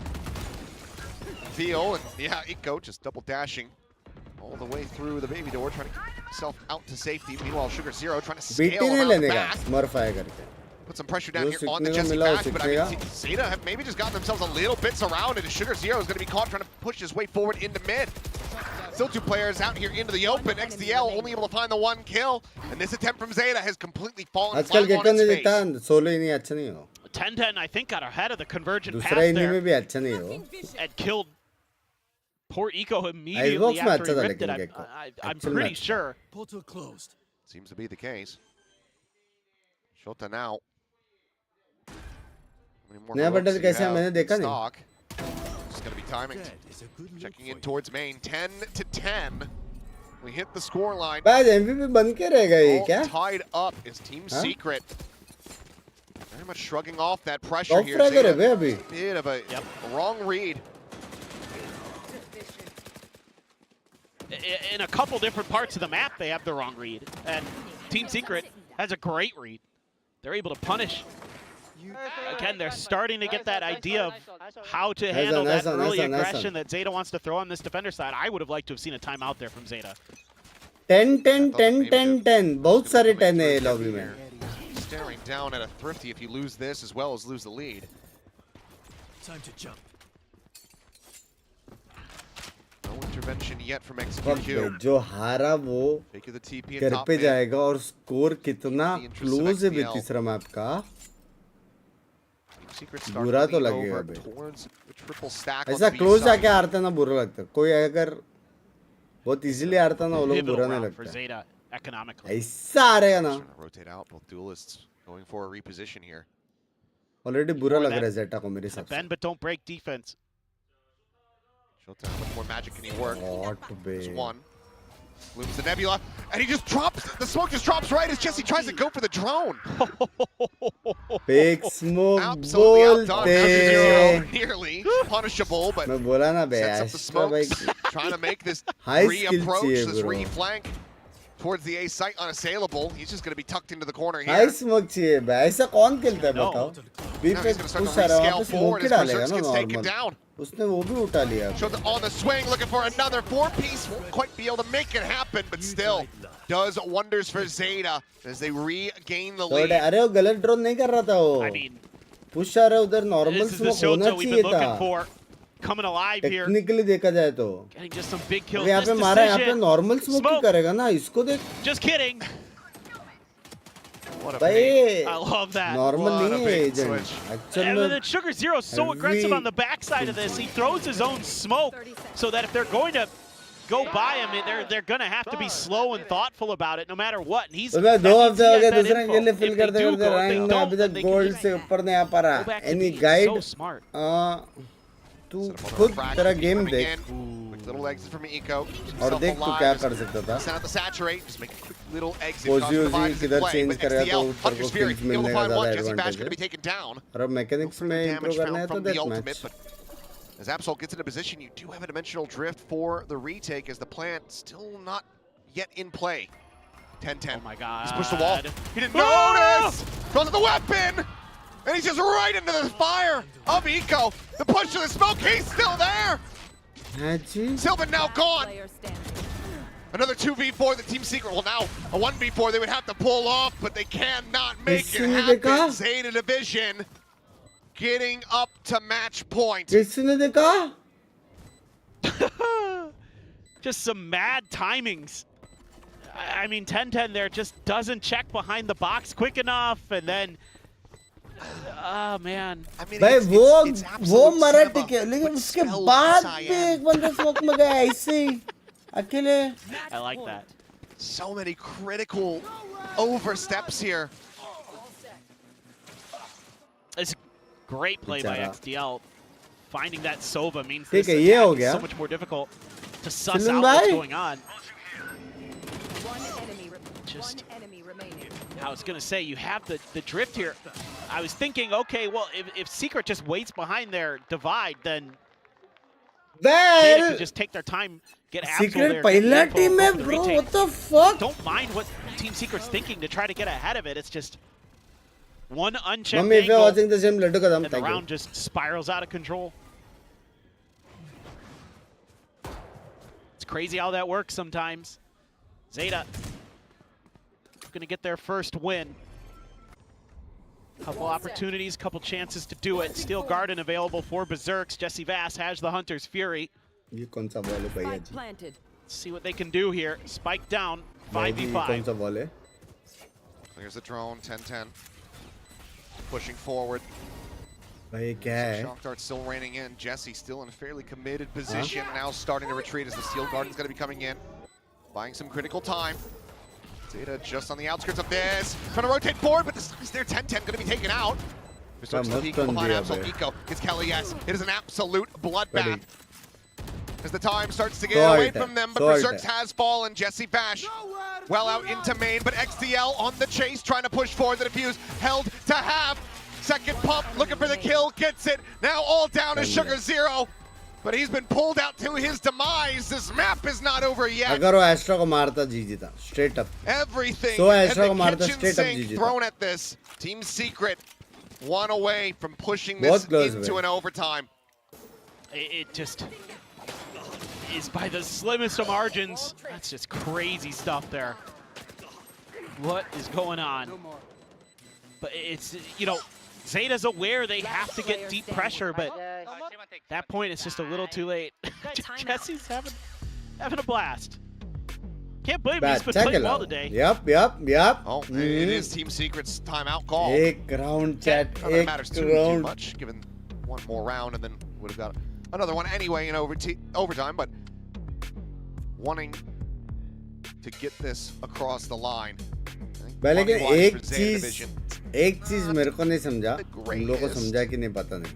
Feel, and yeah, Eco just double dashing all the way through the baby door, trying to get himself out to safety. Meanwhile, Sugar Zero trying to scale around the back. Put some pressure down here on the Jesse Bash, but I mean, Zeta have maybe just gotten themselves a little bits around it. Sugar Zero is going to be caught trying to push his way forward into mid. Still 2 players out here into the open. XDL only able to find the 1 kill, and this attempt from Zeta has completely fallen flat on its face. 10-10, I think, got ahead of the convergent pass there and killed poor Eco immediately after he ripped it. I'm pretty sure. Portal closed. Seems to be the case. Shota now. नया bundle कैसे है मैंने देखा नहीं. Just gonna be timing. Checking in towards main. 10-10. We hit the score line. बाद MVP बन के रहेगा ये क्या? Tied up is Team Secret. Very much shrugging off that pressure top here. Fragger है Zeta, बे अभी. bit of a wrong read. In a couple different parts of the map, they have the wrong read. And Team Secret has a great read. They're able to punish. Again, they're starting to get that idea of how to handle that early aggression that Zeta wants to throw on this defender side. I would have liked to have seen a timeout there from Zeta. 10 10 10 10 10 बहुत सारे 10 है lobby में. Staring down at a Thrifty if you lose this as well as lose the lead. Time to jump. No intervention yet from वक्त XQQ. में जो हारा वो Fake of the TP घर and top पे mid. जाएगा और स्कोर कितना The interest of क्लोज है बे XDL. तीसरा मैप का. Secret बुरा starting तो to lead लगेगा over बे. towards the triple stack on ऐसा the B क्लोज side. जाके हारता ना बुरा लगता. कोई अगर बहुत इजीली हारता ना वो लोग Pivotal बुरा नहीं round for लगता. Zeta economically. ऐसा हारेगा ना. Trying to rotate out both duelists going for a reposition here. Already बुरा Or लग that- रहा है जेटा को मेरे हिसाब से. Bend but don't break defense. Showtime, how much more magic can he work? What bay. There's one. Looms the nebula, and he just drops. The smoke just drops right as Jesse tries to go for the drone. Big smoke Absolutely outdone. बोलते. Nearly punishable, but मैं बोला ना बे. sets up the ऐसा भाई. smokes, trying to make this High skill re-approach, चाहिए this bro. re-flank towards the A site unassailable. He's just going to be tucked into the corner here. High smoke चाहिए बे. ऐसा कौन खेलता है बताओ. B Now पे he's going to start push to आ रहा है rescale वहाँ पे forward स्मोक ही as डालेगा Berserks ना gets taken नॉर्मल. down. उसने वो भी उठा लिया. Shows on the swing, looking for another four-piece. Won't quite be able to make it happen, but still does wonders for Zeta as they regain the lead. अरे वो गलत drone नहीं कर रहा था वो. I mean, पुश आ रहा है उधर normal this is the smoke होना Shota we've चाहिए been looking था. for. Coming alive here. Technically देखा जाए तो. Getting just some big kills. अबे यहाँ पे This मारा यहाँ पे decision. नॉर्मल स्मोक ही Smoke. करेगा ना. इसको देख. Just kidding. What a भाई pain. I love that. Normal What a नहीं है big agent. switch. Actual And में then Sugar Zero is so aggressive on the backside of this. He throws his own smoke so that if they're going to go by him, they're going to have to be slow and thoughtful about it no matter what. And he's तो मैं 2 हफ्ते हो गए that दूसरे info. के लिए If fill they करते do करते go, if रैंक they में don't, अभी then तक they can गोल्ड just से ऊपर नहीं आ पा go रहा. back to any being guide. so smart. तू खुद तेरा गेम देख Quick little exit from Eco. और देख तू क्या कर सकता था. Send out the saturate. Just make a quick little exit. पोजी Cause वोजी किधर play, चेंज but करेगा तो XDL, ऊपर को Hunter's Fury, किल्स able मिलने to का find one. ज़्यादा Jesse Bash advantage going to be है. taken down. और अब मैकेनिक्स में Damage इंप्रूव करना है found तो from the death ultimate, match. but as Absol gets into position, you do have a dimensional drift for the retake as the plant still not yet in play. 10-10. Oh my god. He's pushed the wall. He didn't notice! Throws the weapon! And he's just right into the fire of Eco. The push to the smoke, he's still there! हाँ जी. Sylvan now gone! Player standing. Another 2v4, the Team Secret. Well, now a 1v4 they would have to pull off, but they cannot make it किसने देखा? happen. Zeta Division getting up to match point. किसने देखा? Just some mad timings. I mean, 10-10 there just doesn't check behind the box quick enough, and then, oh man. I mean, भाई वो absolute मरा cinema, ठीक है लेकिन but उसके spelled बाद cyan. भी एक बंदा स्मोक में गया ऐसे ही अकेले. I like that. So many critical oversteps here. It's great play by बेचारा. XDL. Finding that Sova means ठीक this है, ये हो attack is गया. so much more difficult to suss सिलन out what's भाई. going on. One enemy remaining. I was going to say, you have the drift here. I was thinking, okay, well, if Secret just waits behind their divide, then Zeta Well, can just take their time, get Absol Secret there, पहला get the team info है from the bro. retake. What the fuck? Don't mind what Team Secret's thinking to try to get ahead of it. It's just one unchecked Mummy, if you're angle, watching the same, let go. and the Thank you. round just spirals out of control. It's crazy how that works sometimes. Zeta gonna get their first win. Couple opportunities, couple chances to do it. Steel Garden available for Berserks. Jesse Vass has the Hunter's Fury. ये कौन सा ball है भैया Spike ji? planted. Let's see what they can do here. Spike down, भाई जी, ये कौन 5v5. सा ball है? There's the drone, 10-10. Pushing forward. भाई ये क्या है? Shock dart still raining in. Jesse still in a fairly committed position. Now starting to retreat as the Steel Garden's going to be coming in. Buying some critical time. Zeta just on the outskirts of this. Trying to rotate forward, but is there 10-10 going to be taken out? Berserk's the peak behind Absol. Eco gets Kelly, yes. It is an absolute bloodbath. As the time starts to get away from them, but Berserk's has fallen. Jesse Bash well out into main, but XDL on the chase, trying to push forward. The defuse held to half. Second pump, looking for the kill, gets it. Now all down is Sugar Zero. But he's been pulled out to his demise. This map is not over yet. अगर वो extra को मारता जी जीता straight up. Everything So at Astra को the मारता kitchen straight up sink जी जीता. thrown at this. Team Secret one away from pushing this into an overtime. It just is by the slimmest of margins. That's just crazy stuff there. What is going on? But it's, you know, Zeta's aware they have to get deep pressure, but at that point it's just a little too late. Jesse's having a blast. Can't blame him, he's been playing well today. Yep. Oh, it is Team Secret's timeout call. एक round chat, Not that it एक matters too round. much, given one more round and then would have got another one anyway in overtime, but wanting to get this across the line. भाई लेकिन एक चीज मेरे को नहीं समझा, तुम लोगों को समझा कि नहीं पता नहीं.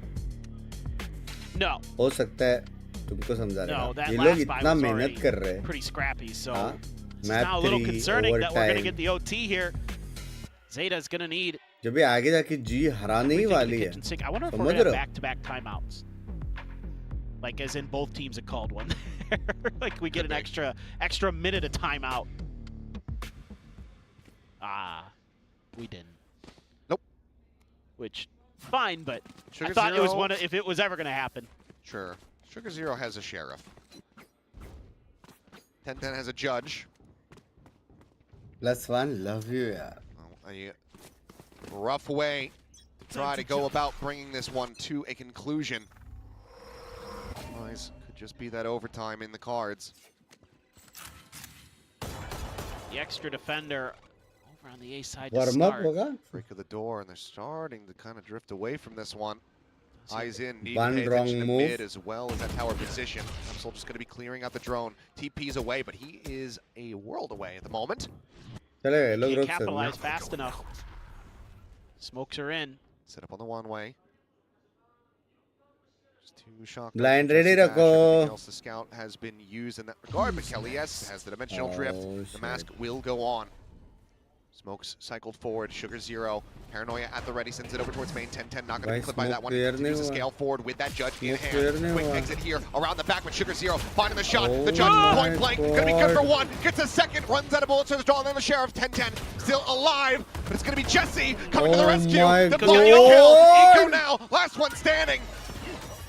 No. हो सकता है तुमको समझा No, रहेगा. ये लोग इतना मेहनत कर रहे हैं. Pretty scrappy, so it's Map now a little 3, concerning that we're going to get overtime. the OT here. Zeta's going to need. जब ये आगे जाके जी हराने ही वाली है. I wonder if we're समझ going to रहे have हो? back-to-back timeouts. Like as in both teams have called one. Like we get an extra minute of timeout. We didn't. Nope. Which, fine, but Sugar I thought Zero. it was one if it was ever going to happen. Sure. Sugar Zero has a sheriff. 10-10 has a judge. +1, love you, yeah. A rough way to try to go about bringing this one to a conclusion. Otherwise, could just be that overtime in the cards. The extra defender over on the A side to Warm up start. होगा. Break of the door, and they're starting to kind of drift away from this one. Eyes in, need One to pay wrong attention to move. mid as well as that tower position. Absol just going to be clearing out the drone. TP's away, but he is a world away at the moment. चलेगा, ये लोग Can't रोक सकते capitalize हैं. fast enough. Smokes are in. Set up on the one-way. Just two shotguns. Blind just ready dash. रखो. Everything else the scout has been used in that regard, but Kelly S has the dimensional drift. Oh, The mask will go on. Smokes cycled forward. Sugar Zero. Paranoia at the ready. Sends it over towards main. 10-10 not going to be clipped by that one. Continues to scale forward with that judge in hand. Quick exit here around the back with Sugar Zero. Finding the shot. The judge point blank. Going to be good for one. Gets a second. Runs out of bullets. There's draw. Then the sheriff. 10-10 still alive. But it's going to be Jesse coming to the rescue. my The block kill. God. Eco now. Last one standing.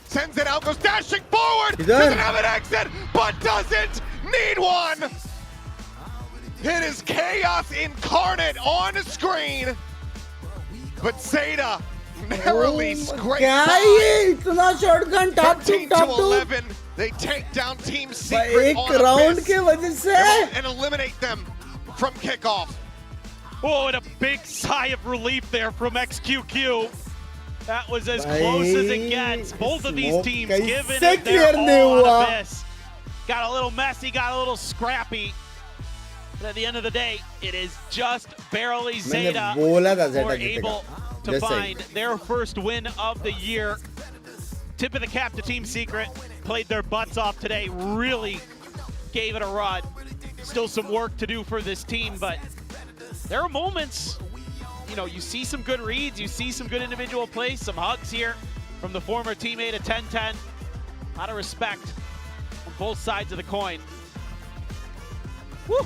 Sends it out. Goes dashing forward. He Doesn't does. have an exit. But doesn't need one. It is chaos incarnate on screen. But Zeta narrowly scrapes क्या by. ये इतना shotgun top 13 to to top 2 11. They take down Team भाई Secret एक on round Abyss के वजह से and eliminate them from kickoff. Oh, and a big sigh of relief there from XQQ. That was as भाई, close as it gets. Both of these smoke teams कैसे giving clear it their नहीं all हुआ? on Abyss. Got a little messy, got a little scrappy. But at the end of the day, it is just barely मैंने Zeta बोला था were Zeta able जीतेगा. to Just find saying. their first win of the year. Tip of the cap to Team Secret. Played their butts off today. Really gave it a run. Still some work to do for this team, but there are moments, you know, you see some good reads, you see some good individual plays, some hugs here from the former teammate at 10-10. A lot of respect on both sides of the coin. Woo!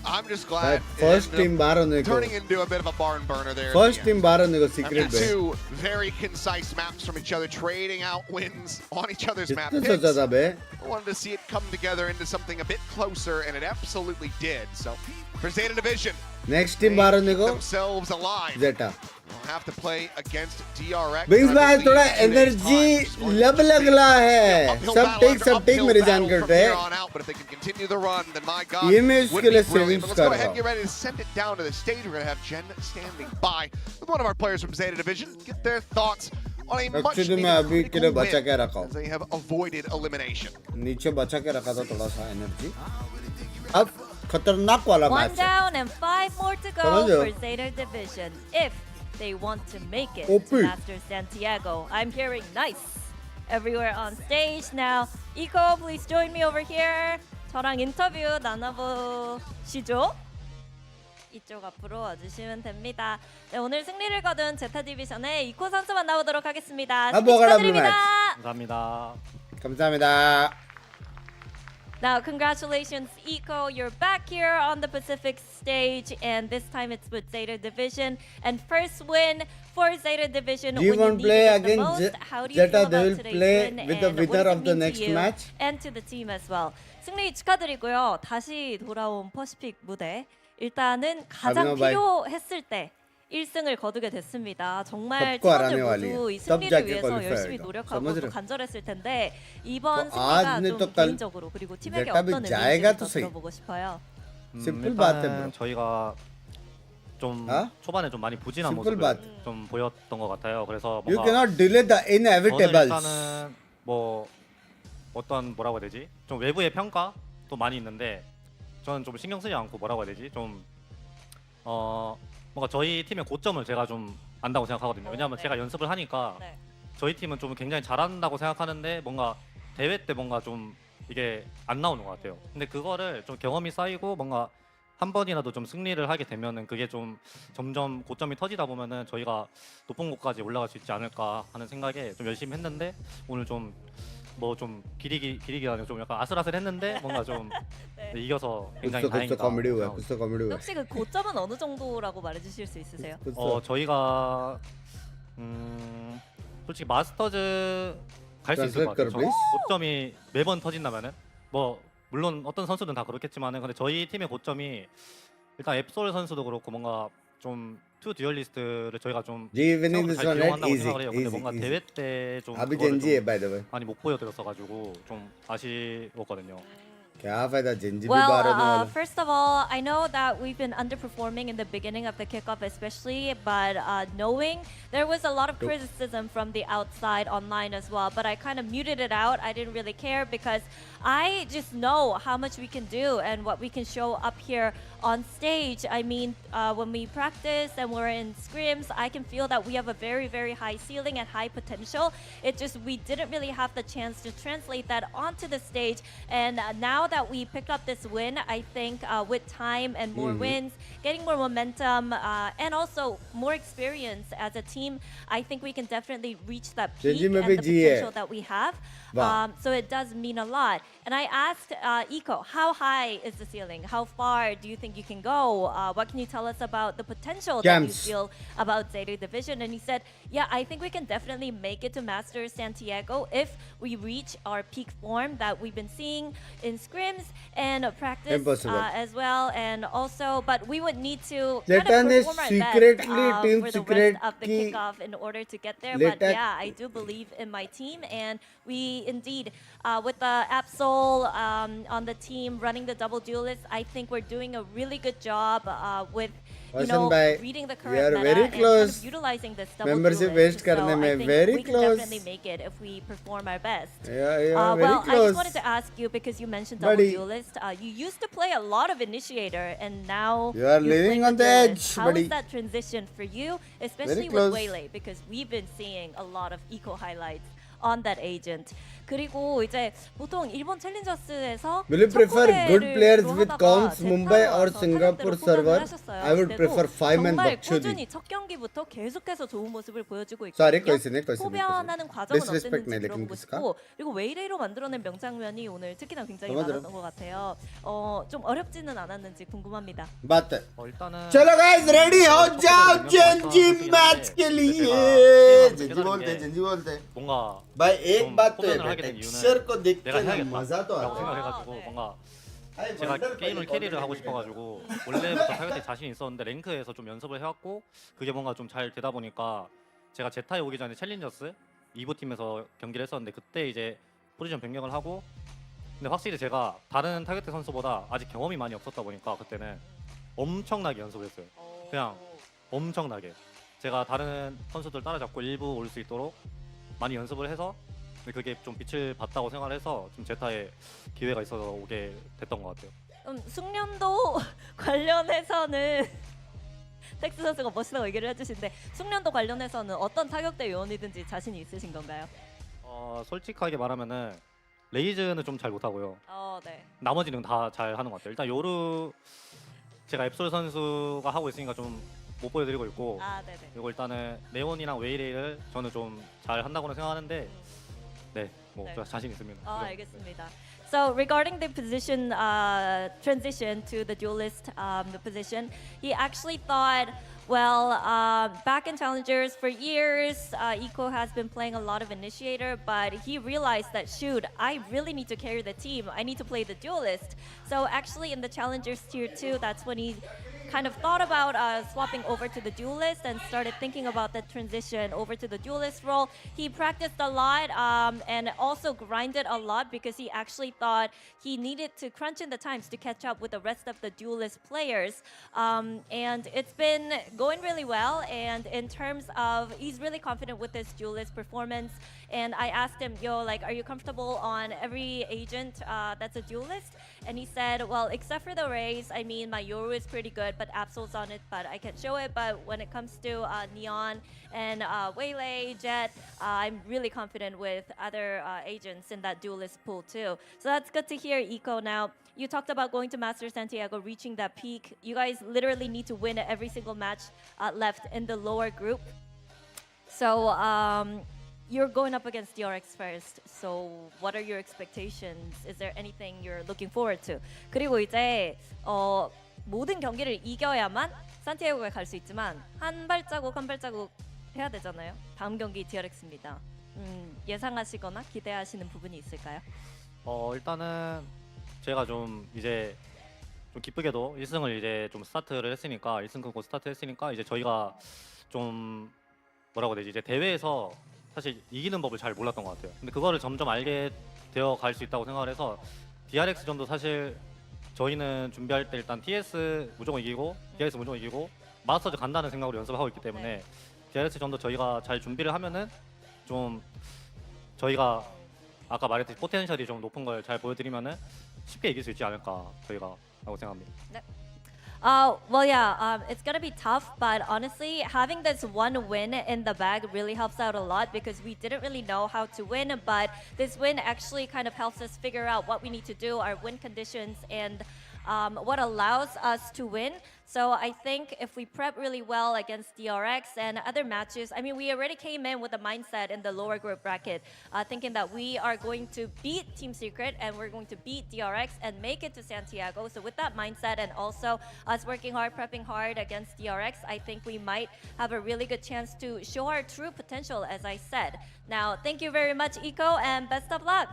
I'm just glad First it team ended up बाहर होने को turning into a bit of a barn burner there. First at the team end. बाहर होने को After secret पे two very concise maps from each other, trading out wins on each other's map कितने picks. सोचा था बे I wanted to see it come together into something a bit closer, and it absolutely did. So, for Zeta Division, next team they बाहर होने keep को themselves alive. Zeta They'll have to play against DRX. Binks I भाई believe, थोड़ा in 2 days' energy time. It's going to लब be लगला है uphill सब battle take after सब take uphill मेरे जान battle करते from here हैं on out, but if they can continue the run, then my God, ये मैं would इसके be लिए brilliant. savings But let's go कर ahead रहा and get ready to send it down to the stage. We're going to have Jen standing by with one of our players from Zeta Division, get their thoughts on a much Actually, needed मैं अभी के लिए critical बचा के win रखा हूँ as they have avoided elimination. नीचे बचा के रखा था थोड़ा सा एनर्जी अब खतरनाक वाला One मैच है down and 5 more to go समझ रहे हो? for Zeta Division. If they want to make it OP. to Master Santiago. I'm hearing nice everywhere on stage. Now, Eco, please join me over here. 저랑 인터뷰 나눠보시죠. 이쪽 앞으로 와주시면 됩니다. 네, 오늘 승리를 거둔 제타 디비전의 이코 선수 만나보도록 하겠습니다. 승리 축하드립니다. 감사합니다. 감사합니다. Now, congratulations, Eco. You're back here on the Pacific stage, and this time it's with Zeta Division. And first win for Zeta Division. Do you when want to you play needed it the against most. How do you Zeta? feel They about will today's play win, with the and what winner does of it the mean to next you match. and to the team as well. 승리 축하드리고요. 다시 돌아온 퍼시픽 무대. 일단은 가장 अभिनव भाई। 필요했을 때 1승을 거두게 됐습니다. 정말 सबको हराने 팀원들 वाली 모두 है। 이 तब 승리를 जाके 위해서 qualify 열심히 होगा। 노력하고 समझ 또 रहे हो? 간절했을 텐데 이번 तो 승리가 आज नहीं 좀 तो कल 개인적으로 그리고 팀에게 जेटा भी 어떤 जाएगा 의미인지 तो 더 सही। 들어보고 싶어요. Simple बात है 일단은 bro. 저희가 좀 아? 초반에 좀 많이 부진한 Simple 모습을 बात. 좀 보였던 것 같아요. 그래서 You 뭔가 cannot delay the 저는 inevitables. 일단은 뭐 어떤 뭐라고 해야 되지? 좀 외부의 평가도 많이 있는데 저는 좀 신경 쓰지 않고 뭐라고 해야 되지? 좀 뭔가 저희 팀의 고점을 제가 좀 안다고 생각하거든요. 왜냐하면 네. 제가 연습을 하니까 네. 저희 팀은 좀 굉장히 잘한다고 생각하는데 뭔가 대회 때 뭔가 좀 이게 안 나오는 것 같아요. 근데 그거를 좀 경험이 쌓이고 뭔가 한 번이라도 좀 승리를 하게 되면은 그게 좀 점점 고점이 터지다 보면은 저희가 높은 곳까지 올라갈 수 있지 않을까 하는 생각에 좀 열심히 했는데 오늘 좀 뭐 좀 기리기가 아니고 좀 약간 아슬아슬했는데 뭔가 좀 네. 이겨서 कुछ 굉장히 तो 다행이다. कॉमेडी हुआ है, कुछ तो कॉमेडी हुआ है। 혹시 그 고점은 어느 정도라고 말해주실 수 있으세요? कुछ तो 저희가 솔직히 마스터즈 갈 수 있을 것 Translate 같아요. करो, please. 고점이 매번 터진다면은 뭐 물론 어떤 선수들은 다 그렇겠지만은 근데 저희 팀의 고점이 일단 앱솔 선수도 그렇고 뭔가 좀 투 듀얼리스트를 저희가 좀 G winning 생각보다 this 잘 one 기용한다고 easy, 생각을 해요. 근데 easy, 뭔가 easy. 대회 때 좀 अभी 그거를 जेंजी है 좀 by the way. 많이 못 보여드렸어 가지고 좀 아쉬웠거든요. क्या फायदा जेंजी भी Well, बाहर आने वाला है। first of all, I know that we've been underperforming in the beginning of the kickoff, especially, but knowing there was a lot of criticism from the outside online as well, but I kind of muted it out. I didn't really care because I just know how much we can do and what we can show up here on stage. I mean, when we practice and we're in scrims, I can feel that we have a very, very high ceiling and high potential. It just, we didn't really have the chance to translate that onto the stage. And now that we picked up this win, I think with time and more wins, getting more momentum, and also more experience as a team, I think we can definitely reach that peak Gen Z में and भी the जी है। potential that we have. वाह। So it does mean a lot. And I asked Eco, how high is the ceiling? How far do you think you can go? What can you tell us about the potential that you Camps. feel about Zeta Division? And he said, yeah, I think we can definitely make it to Masters Santiago if we reach our peak form that we've been seeing in scrims and practice Impossible. as well. And also, but we would need to Zeta ने perform our secretly best team for the secret rest of the की kickoff in order to get there. But Zeta- yeah, I do believe in my team, and we indeed, with the Absol on the team running the double duelist, I think we're doing a really good job with Vasan bhai, reading the we current are meta very and kind close. of utilizing this double Membership duelist. waste करने So में I think very we can close. definitely make it if we perform our best. Yeah, you are very Well, I close. just wanted to ask you because you mentioned double Buddy. duelist. You used to play a lot of initiator, and now You are you're living playing on the duelist. edge, How buddy. is that transition for you, especially close. with Waylay? Because we've been seeing a lot of eco highlights on that agent. 그리고 이제 보통 일본 챌린저스에서 Will you prefer good players with 하다가 comms Mumbai or 제타로 와서 Singapore 타격대로 server? 하셨어요. I would 그때도 prefer 5-man 정말 Bakshudi. 꾸준히 첫 경기부터 계속해서 좋은 모습을 보여주고 있거든요. Sorry, कोई से नहीं, कोई से नहीं, 소변하는 कोई से नहीं। 과정은 Disrespect 어땠는지 नहीं, लेकिन 들어보고 किसका? 싶고 그리고 웨이레이로 만들어낸 명장면이 오늘 특히나 굉장히 맞아요. 많았던 것 같아요. 좀 어렵지는 않았는지 궁금합니다. बात है। 일단은 चलो गाइस रेडी हो जाओ जेंजी मैच के लिए। जेंजी बोलते 뭔가 भाई एक 좀 बात तो है 포면을 하게 된 टेक्सचर को देख 내가 के ना 해야겠다 मजा तो 라고 आता है। 생각해가지고 네. 뭔가 아니, 제가 원더를 게임을 빨리 캐리를 하고 먹어야 싶어가지고 원래부터 타겟에 자신 있었는데 랭크에서 좀 연습을 해왔고 그게 뭔가 좀 잘 되다 보니까 제가 제타에 오기 전에 챌린저스 2부 팀에서 경기를 했었는데 그때 이제 포지션 변경을 하고 근데 확실히 제가 다른 타겟 선수보다 아직 경험이 많이 없었다 보니까 그때는 엄청나게 연습을 했어요. 그냥 엄청나게 제가 다른 선수들 따라잡고 일부 올 수 있도록 많이 연습을 해서 근데 그게 좀 빛을 봤다고 생각을 해서 좀 제타에 기회가 있어서 오게 됐던 것 같아요. 숙련도 관련해서는 텍스 선수가 멋있다고 얘기를 해주시는데 숙련도 관련해서는 어떤 타격대 요원이든지 자신이 있으신 건가요? 솔직하게 말하면은 레이즈는 좀 잘 못하고요. 네. 나머지는 다 잘 하는 것 같아요. 일단 요루 제가 앱솔 선수가 하고 있으니까 좀 못 보여드리고 있고 아, 네네. 그리고 일단은 네온이랑 웨이레이를 저는 좀 잘 한다고는 생각하는데 네, 뭐 네. 제가 자신 있습니다. 알겠습니다. So regarding the position transition to the duelist the position, he actually thought, well, back in Challengers for years, Eco has been playing a lot of initiator, but he realized that, shoot, I really need to carry the team. I need to play the duelist. So actually in the Challengers tier 2, that's when he kind of thought about swapping over to the duelist and started thinking about the transition over to the duelist role. He practiced a lot and also grinded a lot because he actually thought he needed to crunch in the times to catch up with the rest of the duelist players. And it's been going really well. And in terms of, he's really confident with his duelist performance. And I asked him, yo, like, are you comfortable on every agent that's a duelist? And he said, well, except for the Rays, I mean, my Yoru is pretty good, but Absol's on it, but I can't show it. But when it comes to Neon and Waylay, Jet, I'm really confident with other agents in that duelist pool too. So that's good to hear, Eco. Now, you talked about going to Master Santiago, reaching that peak. You guys literally need to win every single match left in the lower group. So, you're going up against DRX first. So what are your expectations? Is there anything you're looking forward to? 그리고 이제 모든 경기를 이겨야만 산티아고에 갈 수 있지만 한 발자국 한 발자국 해야 되잖아요. 다음 경기 DRX입니다. 예상하시거나 기대하시는 부분이 있을까요? 일단은 제가 좀 이제 좀 기쁘게도 1승을 이제 좀 스타트를 했으니까 1승 끊고 스타트 했으니까 이제 저희가 좀 뭐라고 해야 되지? 이제 대회에서 사실 이기는 법을 잘 몰랐던 것 같아요. 근데 그거를 점점 알게 되어 갈 수 있다고 생각을 해서 DRX 전도 사실 저희는 준비할 때 일단 TS 무조건 이기고 DRX 무조건 이기고 마스터즈 간다는 생각으로 연습하고 있기 때문에 DRX 전도 저희가 잘 준비를 하면은 좀 저희가 아까 말했듯이 포텐셜이 좀 높은 걸 잘 보여드리면은 쉽게 이길 수 있지 않을까 저희가 라고 생각합니다. 네. Well, yeah, it's gonna be tough, but honestly, having this one win in the bag really helps out a lot because we didn't really know how to win, but this win actually kind of helps us figure out what we need to do, our win conditions, and what allows us to win. So I think if we prep really well against DRX and other matches, I mean, we already came in with a mindset in the lower group bracket, thinking that we are going to beat Team Secret and we're going to beat DRX and make it to Santiago. So with that mindset and also us working hard, prepping hard against DRX, I think we might have a really good chance to show our true potential, as I said. Now, thank you very much, Eco, and best of luck.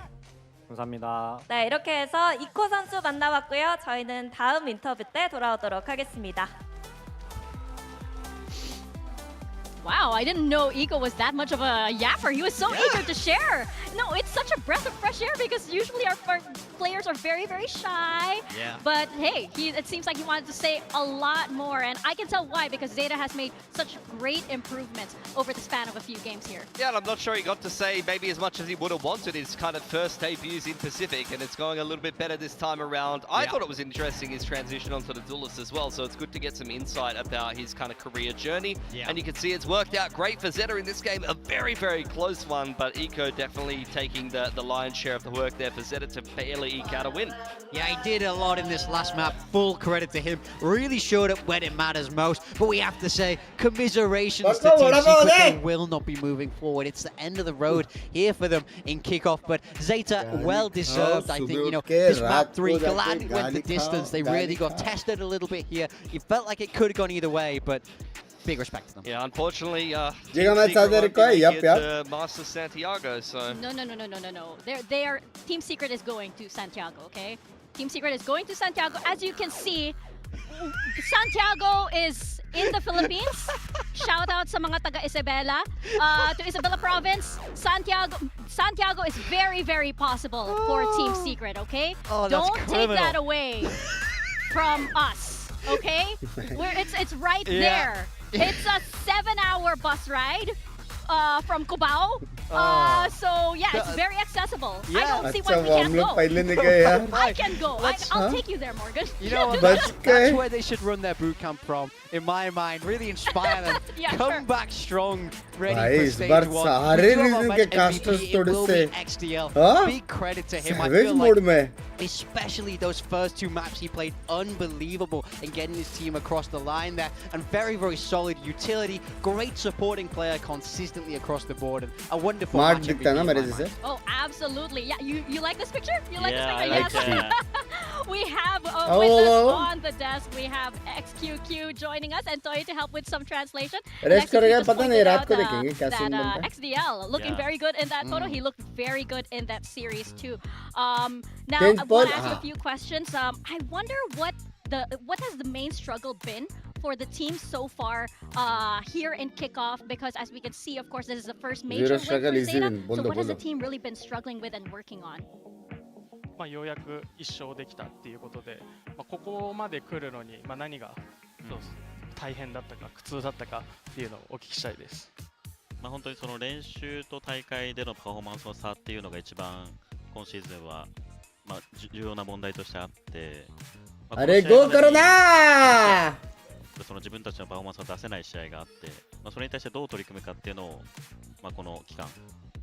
감사합니다. 네, 이렇게 해서 이코 선수 만나봤고요. 저희는 다음 인터뷰 때 돌아오도록 하겠습니다. Wow, I didn't know Eco was that much of a yapper. He was so eager to share. No, it's such a breath of fresh air because usually our players are very, very shy. Yeah. But hey, it seems like he wanted to say a lot more. And I can tell why, because ZETA has made such great improvements over the span of a few games here. Yeah, and I'm not sure he got to say maybe as much as he would have wanted his kind of first debuts in Pacific, and it's going a little bit better this time around. I thought it was interesting his transition onto the duelist as well, so it's good to get some insight about his kind of career journey. Yeah. And you can see it's worked out great for ZETA in this game, a very, very close one, but Eco definitely taking the lion's share of the work there for ZETA to barely eke out a win. Yeah, he did a lot in this last map. Full credit to him. Really showed up when it matters most. But we have to say, commiserations to Team Secret. They will not be moving forward. It's the end of the road here for them in kickoff. But ZETA, well deserved. I think, you know, this map 3, glad it went the distance. They really got tested a little bit here. It felt like it could have gone either way, but big respect to them. Yeah, unfortunately, Master Santiago, so... No. Team Secret is going to Santiago, okay? Team Secret is going to Santiago. As you can see, Santiago is in the Philippines. Shout out sa mga taga Isabela. To Isabela province, Santiago is very, very possible for Team Secret, okay? Oh, Don't criminal. take that away from us, okay? It's right there. It's a 7-hour bus ride from Cubao. So yeah, it's very accessible. I don't see why we can't go. I can go. I'll take you there, Morgan. You know what? That's where they should run their boot camp from, in my mind. Really inspire them. Come back strong, ready for stage 1. सारे reason के casters थोड़े से XDL. Big credit to him. I feel like especially those first 2 maps. He played unbelievable in getting his team across the line there, and very, very solid utility. Great supporting player consistently across the board, and a wonderful Smart match दिखता है ना MVP in मेरे my जैसे. mind. Oh, absolutely. Yeah, you like this picture? You like Yeah, this I picture? like Yes. that. We have Oh, with us oh, oh. on the desk, we have XQQ joining us and Toy to help with some translation. Rest XQQ करेगा just पता नहीं pointed रात out, को देखेंगे क्या that scene बनता है. XDL looking Yeah. very good in that photo. He looked very good in that series too. Now Change I want ball. to ask you Ah. a few questions. I wonder what has the main struggle been for the team so far here in Kickoff, because as we can see, of course, this is the first major Zero win struggle, for easy ZETA. win. So बोलो, what has the बोलो. team really been struggling with and working on? ようやく一勝できたっていうことで、ここまで来るのに、何がそう大変だったか苦痛だったかっていうのをお聞きしたいです。本当にその練習と大会でのパフォーマンスの差っていうのが一番今シーズンは重要な問題としてあって、अरे गो करो ना. その自分たちのパフォーマンスを出せない試合があって、それに対してどう取り組むかっていうのを、この期間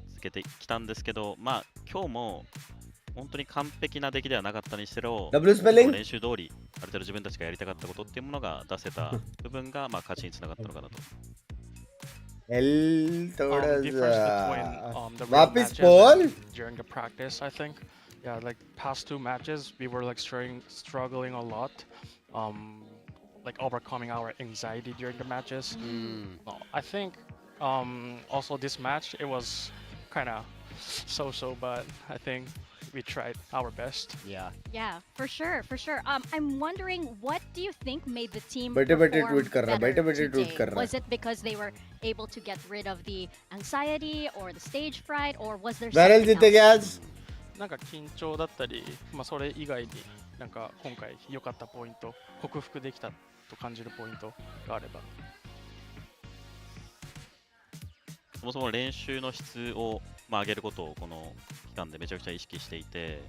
続けてきたんですけど、今日も本当に完璧な出来ではなかったにしろ、 W spelling? 練習通りある程度自分たちがやりたかったことっていうものが出せた部分が勝ちにつながったのかなと。L थोड़ा difference सा between the real वापिस matches बोल. and during the practice, I think. Yeah, like past 2 matches, we were like struggling a lot, like overcoming our anxiety during the matches. I think also this match, it was kind of so-so, but I think we tried our best. Yeah. Yeah, for sure, for sure. I'm wondering, what do you think made the team बैठे-बैठे perform tweet कर रहा है, better बैठे-बैठे tweet today? कर रहा है. Was it because they were able to get rid of the anxiety or the stage fright, or was there VARREL something जीतेगा else? आज. なんか緊張だったり、それ以外になんか今回良かったポイント、克服できたと感じるポイントがあれば。そもそも練習の質を上げることをこの期間でめちゃくちゃ意識していて、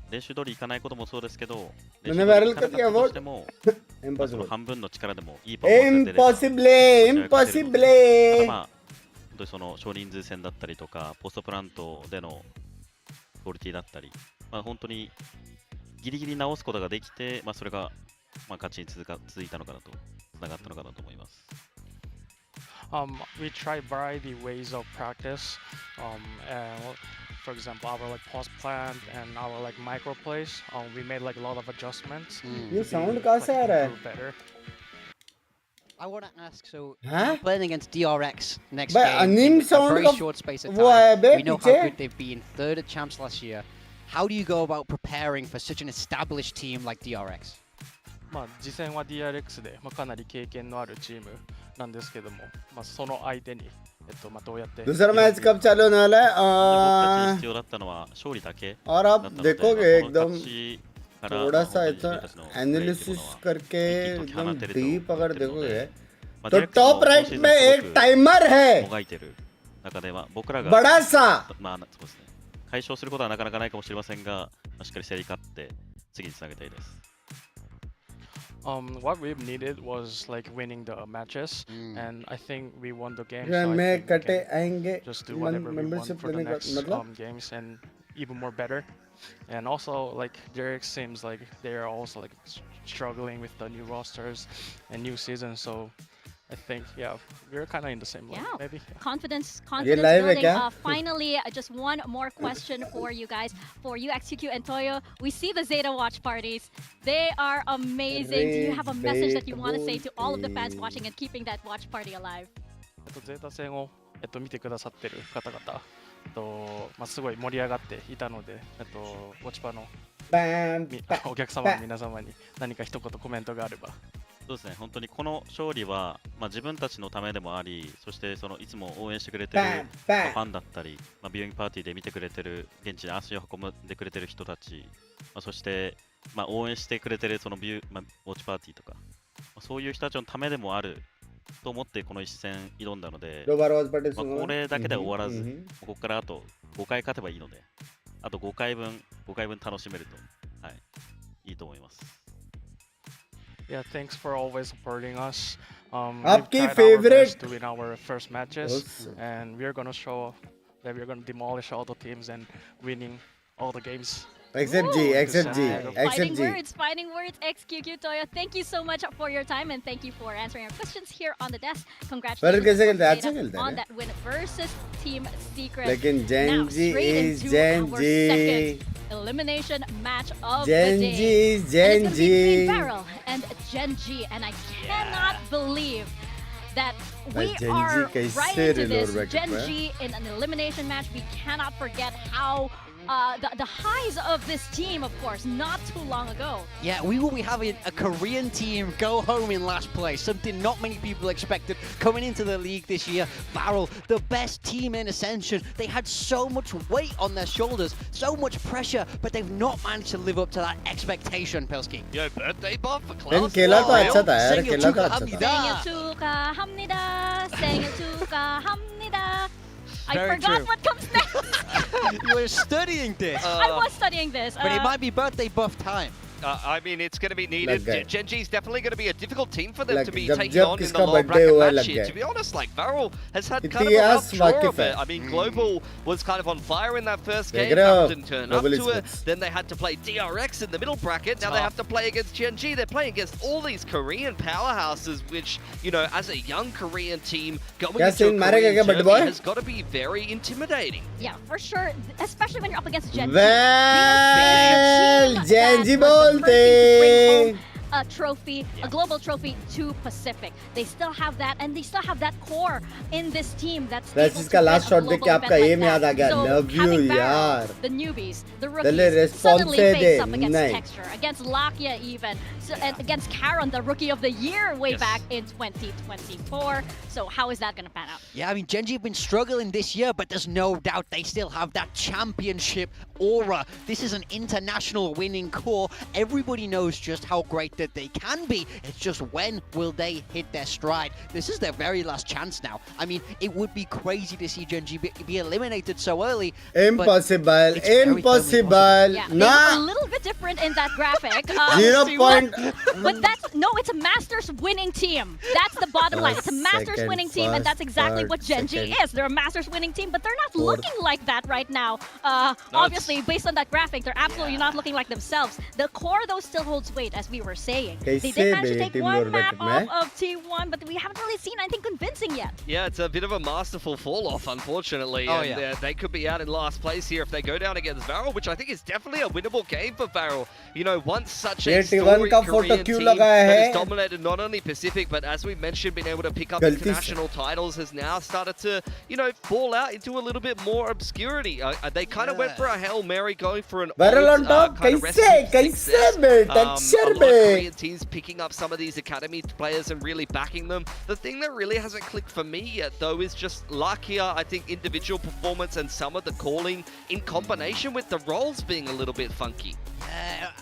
練習通りいかないこともそうですけど、練習通りいかなかったとしても、その半分の力でもいいパフォーマンスが出れば、 Impossible, impossible. ただ本当にその少人数戦だったりとか、ポストプラントでのクオリティだったり、本当にギリギリ直すことができて、それが勝ちに続いたのかなと、つながったのかなと思います。We try variety ways of practice, and for example, our like post plant and our like micro plays. We made like a lot of adjustments. ये sound कहाँ से आ रहा है? Better. I want to ask, so Huh? playing against DRX next But game anim in a sound very का short space of वो आया time. Bay We know how पीछे. good they've been, 3rd at champs last year. How do you go about preparing for such an established team like DRX? 次戦は DRX で、かなり経験のあるチームなんですけども、その相手に、どうやって दूसरा match कब चालू होने वाला 僕たち है? に必要だったのは勝利だけ और だ आप ったので、 देखोगे この एकदम 勝ちから थोड़ा सा 本当に自 ऐसा 分たちのプレーっていうもの एनालिसिस は करके 一気に解き放 एकदम てると डीप 思 अगर ってるの देखोगे で、तो ディレクト टॉप も今 राइट シーズン में す एक ごく टाइमर है もがいてる中で、僕らが बड़ा सा そうですね、解消することはなかなかないかもしれませんが、しっかり競り勝って次につなげたいです。What we needed was like winning the matches, and I think we won the game. जो So I मैं think we कटे can आएंगे just do whatever we want membership for the लेने का next मतलब games and even more better. And also like Derek seems like they are also like struggling with the new rosters and new season. So I think we're kind of in the same line, Yeah. maybe. Confidence live building. है क्या? Finally, just one more question for you guys. For you, XQQ and Toyo, we see the ZETA watch parties. They are amazing. Do you have a message that you want to say to all of the fans watching and keeping that watch party alive? ゼータ戦を見てくださってる方々すごい盛り上がっていたので、ウォチパの बैम お客様皆様に何か一言コメントがあれば。そうですね、本当にこの勝利は、自分たちのためでもあり、そしてそのいつも応援してくれてるファンだったり、ビューイングパーティーで見てくれてる、現地に足を運んでくれてる人たち、そして、応援してくれてるそのウォッチパーティーとか、そういう人たちのためでもあると思ってこの一戦挑んだので、これだけで終わらず、ここからあと5回勝てばいいので、あと5回分楽しめると、いいと思います。Yeah, thanks for always supporting us. आपकी favorite to win our first matches, and we're gonna show that we're gonna demolish all the teams and winning all the games Except G, except G, except Fighting G. words, XQQ Toyo. Thank you so much for your time and thank you for answering our questions here on the desk. Congratulations कैसे खेलते हैं? to अच्छा ZETA खेलते हैं on that win versus Team Secret. लेकिन Now, Genji straight is into our Genji. second elimination match of the Genji day. is And it's gonna be Genji. between VARREL and Genji, and I cannot believe that we Genji are कैसे right into reload this. bracket में? Genji in an elimination match. We cannot forget how the highs of this team, of course, not too long ago. Yeah, we will be having a Korean team go home in last place, something not many people expected coming into the league this year. VARREL, the best team in Ascension. They had so much weight on their shoulders, so much pressure, but they've not managed to live up to that expectation, Pilski. Yo, birthday buff for लेकिन class. खेला तो Wow. अच्छा था यार, 생일 खेला तो अच्छा था. 생일 축하합니다. 생일 축하합니다. I Very forgot true. what comes next. You were studying this, I was studying this. but it might be birthday buff time. I mean, it's going to be needed. Lug गए. Genji's definitely going to be a difficult team for them Lug- to be जब- taking जब on in the किसका lower birthday bracket हुआ, match लग here. गए. To be honest, like VARREL has had kind of a इतिहास rough draw वाकिफ of it. है. I mean, Global was kind of on fire in that first देख game. रहे हो? Didn't turn Global up to it. Esports. Then they had to play DRX in the middle bracket. Now they have to play against Genji. They're playing against all these Korean powerhouses, which, you know, as a young Korean team going क्या into a scene मारेगा Korean क्या, bad derby boy? has got to be very intimidating. Yeah, for sure. Especially when you're up against Genji. Well, Genji बोलते. बोलते. A trophy, a global trophy to Pacific. They still have that, and they still have that core in this team that's able Francis to का win last a shot global देख के event आपका like aim याद that. आ गया. So Love you, having VARREL, यार. the newbies, the पहले rookies, response suddenly दे face दे. up against नहीं. Texture, against Lakia even, so, and against Karon, the rookie of the year way back in 2024. So how is that going to pan out? Yeah, I mean, Genji have been struggling this year, but there's no doubt they still have that championship aura. This is an international winning core. Everybody knows just how great that they can be. It's just when will they hit their stride? This is their very last chance now. I mean, it would be crazy to see Genji be eliminated so early. but Impossible, it's very firmly impossible. Yeah, they look a Nah. little bit different in that graphic. 0 point. But it's a Masters winning team. That's the bottom line. It's a Masters Second, winning team, and that's first, exactly third, what Genji second. is. They're a Masters winning team, but they're not Fourth. looking like that right now. Obviously, based on that graphic, they're absolutely not looking like themselves. The core, though, still holds weight, as we were saying. They कैसे did manage to bay take team one lower map bracket off of T1, but we haven't really seen anything convincing yet. Yeah, it's a bit of a masterful fall-off, unfortunately. Oh, and, yeah. they could be out in last place here if they go down against VARREL, which I think is definitely a winnable game for VARREL. You know, once such a ये T1 storied का photo Korean क्यों team लगाया that है? has dominated not only Pacific, but as we mentioned, been able to pick up गलती से. international titles, has now started to, you know, fall out into a little bit more obscurity. They kind of went for a Hail Mary, going for an VARREL old, on top. kind of कैसे recipe for कैसे success. Bay A lot texture of bay. Korean teams picking up some of these academy players and really backing them. The thing that really hasn't clicked for me yet, though, is just Lakia, I think, individual performance and some of the calling in combination with the roles being a little bit funky.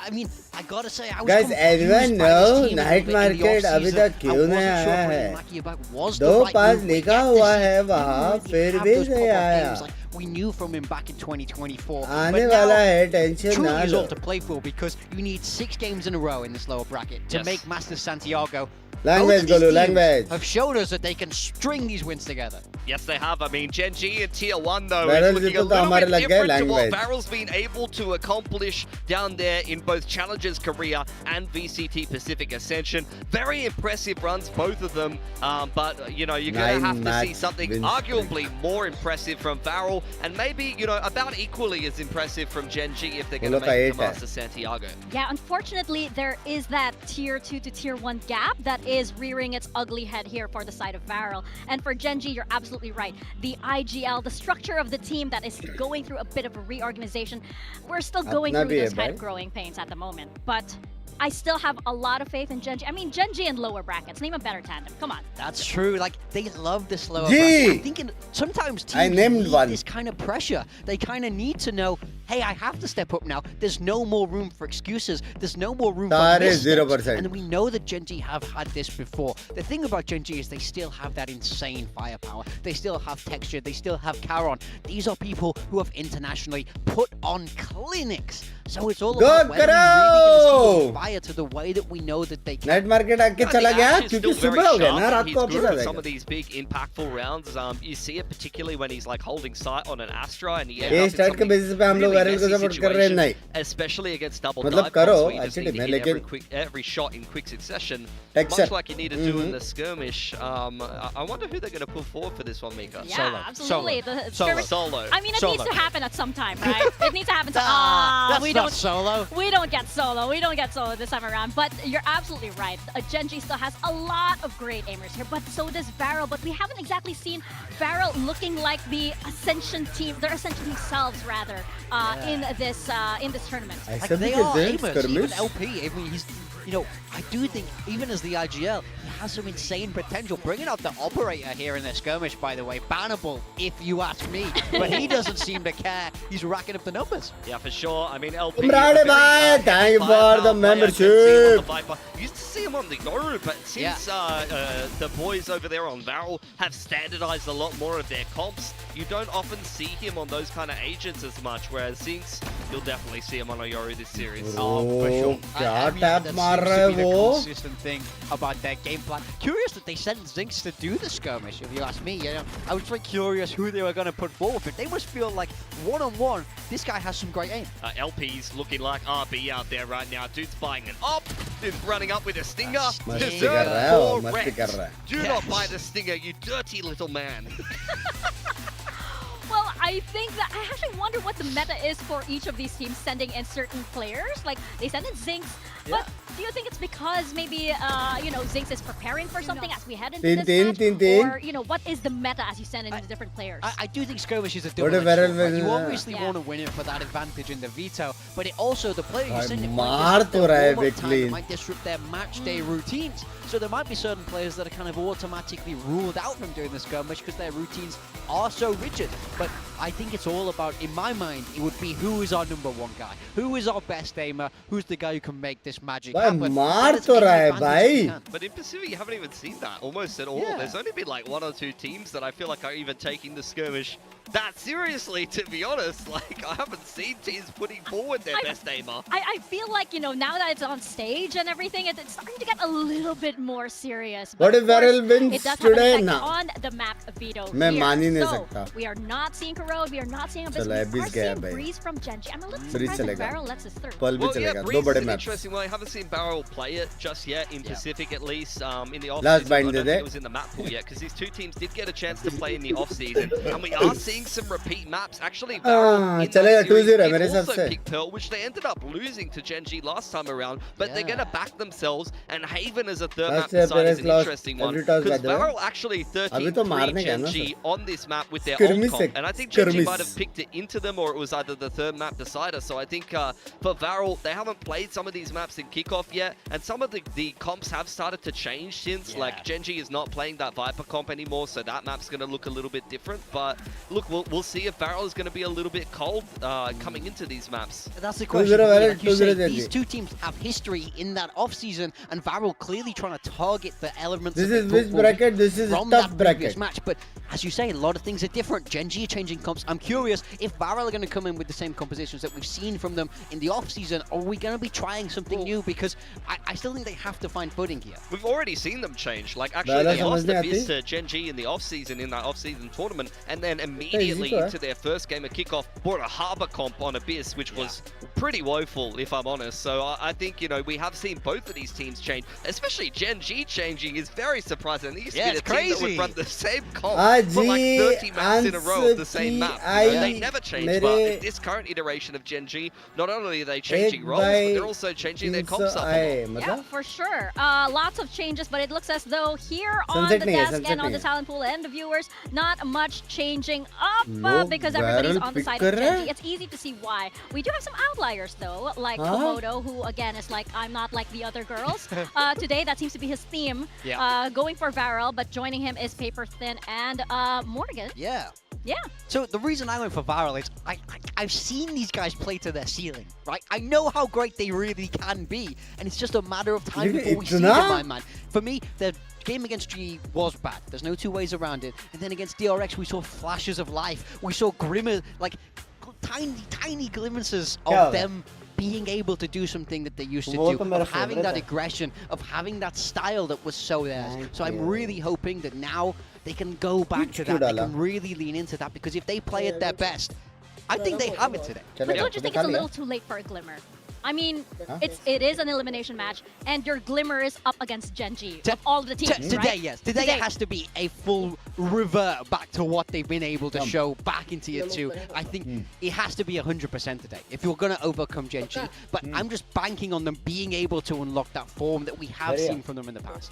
I mean, I gotta say, I was Guys, confused everyone by this know team a night little bit in the market अभी off-season. तक क्यों नहीं I wasn't आया sure है. bringing Lakia back was the 2 right pass move, but लिखा yet हुआ this है season, वहाँ, we फिर have भी those नहीं pop-up आया. games like we knew from him back in 2024. आने But वाला now, है, टेंशन truly ना is low. all to play for because you need 6 games in a row in this lower bracket to Yes. make Masters Santiago. Language, Both of these Golu, teams language. have showed us that they can string these wins together. Yes, they have. I mean, Genji in Tier 1, though, VARREL is looking a जीतो तो little हमारे bit लग गए different to what language. VARREL's been able to accomplish down there in both Challengers Korea and VCT Pacific Ascension. Very impressive runs, both of them. But, you know, you're going to have to see something arguably more impressive from VARREL and maybe, you know, about equally as impressive from Genji if they're going to make it to Master Santiago. Yeah, unfortunately, there is that Tier 2 to Tier 1 gap that is rearing its ugly head here for the side of VARREL. And for Genji, you're absolutely right. The IGL, the structure of the team that is going through a bit of a reorganization, we're still going through those kind of growing pains at the moment. But I still have a lot of faith in Genji. I mean, Genji and lower brackets. Name a better tandem. Come on. That's true. Like, they love this lower G. bracket. I'm thinking sometimes I teams named need one. this kind of pressure. They kind of need to know, hey, I have to step up now. There's no more room for excuses. There's no more room for missteps. 0%. And we know that Genji have had this before. The thing about Genji is they still have that insane firepower. They still have texture. They still have Karon. These are people who have internationally put on clinics. So it's all about whether we really get fire to the way that we know that they can. Night market आके चला गया क्योंकि सुबह हो गया ना रात को He's वापस good आ at some जाएगा. of these big impactful rounds. You see it particularly when he's like holding sight on an Astra and he ये स्टार्ट के बेसिस पे हम लोग really VARREL को messy support कर रहे हैं, situation, नहीं. especially against double मतलब dive करो, bombs, where you just actually, need to मैं hit every, लेकिन- every shot in quick succession, Texture. much like you need to do in the skirmish. I wonder who they're going to put forward for this one, Mika. Yeah, Solo. absolutely. Solo. The Solo. skirmish- Solo. I mean, it Solo. needs to happen at some time, right? It needs to happen. That's we not don't. solo. We don't get solo. We don't get solo this time around. But you're absolutely right. Genji still has a lot of great aimers here, but so does VARREL. But we haven't exactly seen VARREL looking like the Ascension team. They're Ascension themselves, rather, in this tournament. ऐसा Like भी they कहते are हैं aimers, even skirmish. LP. I mean, he's, you know, I do think even as the IGL, he has some insane potential. Bringing out the operator here in the skirmish, by the way, bannable if you ask me. But he doesn't seem to care. He's racking up the numbers. Yeah, for sure. I mean, LP. Umrani a very, bhai, thank you for firepower the player. Can see him on membership. the Viper. Used to see him on the Yoru, but since the boys over there on VARREL have standardized a lot more of their comps, you don't often see him on those kind of agents as much. Whereas Zinx, you'll definitely see him on a Yoru this series. Oh, for sure. क्या mean, tap that मार seems रहा to है be the वो? consistent thing about their game plan. Curious that they sent Zinx to do the skirmish, if you ask me. You know, I was very curious who they were going to put forward, but they must feel like one-on-one, this guy has some great aim. LP's looking like RB out there right now. Dude's buying an op. Dude's running up with a stinger. मस्ती Deserve कर रहा है वो, 4 मस्ती कर reps. रहा है. Do not buy the stinger, you dirty little man. Well, I think that I actually wonder what the meta is for each of these teams sending in certain players. Like they send in Zinx, but do you think it's because maybe you know, Zinx is preparing for something as we head into this match, or you know, what is the meta as you send in the different players? I do think skirmish is a What double-edged if VARREL sword, right? wins, You obviously Yeah. want to win it for that advantage in the veto, but it also the player you भाई, send it मार might disrupt तो their रहा है warm-up time, Bickley. it might disrupt their match day routines. So there might be certain players that are kind of automatically ruled out from doing the skirmish because their routines are so rigid. But I think it's all about, in my mind, it would be who is our #1 guy, who is our best aimer, who's the guy who can make this magic भाई, happen. मार That is तो any रहा है, advantage we भाई. can. But in Pacific, you haven't even seen that almost at all. Yeah. There's only been like 1 or 2 teams that I feel like are even taking the skirmish that seriously, to be honest. Like, I haven't seen teams putting forward their best aimer. I feel like, you know, now that it's on stage and everything, it's starting to get a little bit more serious. What But if of course, VARREL wins it does have an today? effect Nah. on the map veto मैं here. मान ही नहीं So, सकता. we are not seeing Corrode, we are not seeing Abyss, चलो, we Abyss are गया seeing भाई. Breeze from Genji. I'm a little Breeze surprised that चलेगा. VARREL lets us through. पल भी Well, चलेगा, yeah, दो Breeze बड़े is an maps. interesting one. I haven't seen VARREL play it just yet, in Pacific at least. In the off Last season, bind I don't did think it. it was in the map pool yet, because these two teams did get a chance to play in the off season, and we are seeing some repeat maps. Actually, VARREL in that चलेगा, series 2-0 did मेरे हिसाब also से. pick Pearl, which they ended up losing to Genji last time around, but they're going to back themselves, and Haven as a third map Last year, beside is Perez an lost interesting one, every toss, by because the way. VARREL actually अभी तो 13-3 मारने का ना, Genji on this map with their Skirmish old comp, है, and I think Genji skirmish. might have picked it into them, or it was either the third map decider. So I think for VARREL, they haven't played some of these maps in Kickoff yet, and some of the comps have started to change since. Like Genji is not playing that Viper comp anymore, so that map's going to look a little bit different. But look, we'll see if VARREL is going to be a little bit cold coming into these maps. That's the 2-0 question. VARREL, Like you say, 2-0 these two teams have history in that off-season, and VARREL clearly trying to target the elements This that is they which took forward bracket? This is from tough that previous bracket. match. But as you say, a lot of things are different. Genji are changing comps. I'm curious if VARREL are going to come in with the same compositions that we've seen from them in the off-season, or are we going to be trying something new? Because I still think they have to find footing here. We've already seen them change. Like, actually, Bala they lost समझने Abyss आती? to Genji in the off-season, in that off-season tournament, and then immediately easy to into their first game of Kickoff, brought a Harbor comp on Abyss, which was pretty woeful, if I'm honest. So I think, you know, we have seen both of these teams change, especially Genji changing is very surprising. They used to be it's the team that would crazy. run the same comp for like 30 maps in a row of the same map. You know, they never change, but in this current iteration of Genji, not only are they changing roles, but they're also changing their comps up a lot. Yeah, for sure. Lots of changes, but it looks as though here on the desk and on the talent pool and the viewers, not much changing up because everybody's on the side of Genji. It's easy to see why. We do have some outliers though, like Komodo, who again is like, I'm not like the other girls. Today, that seems to be his theme. Going for VARREL, but joining him is Paper Thin and Morgan. Yeah. Yeah. So the reason I went for VARREL is I've seen these guys play to their ceiling, right? I know how great they really can be, and it's just a matter of time before we see them, my man. For me, the game against GE was bad. There's no two ways around it. And then against DRX, we saw flashes of life. We saw glimmer, like tiny glimpses of them being able to do something that they used to do, of having that aggression, of having that style that was so theirs. So I'm really hoping that now they can go back to that, they can really lean into that, because if they play at their best, I think they have it today. But don't you think it's a little too late for a Glimmer? I mean, it is an elimination match, and your Glimmer is up against GENG of all the teams, Today, right? yes. Today it has to be a full revert back to what they've been able to show back in Tier 2. I think it has to be 100% today if you're going to overcome GENG. But I'm just banking on them being able to unlock that form that we have seen from them in the past.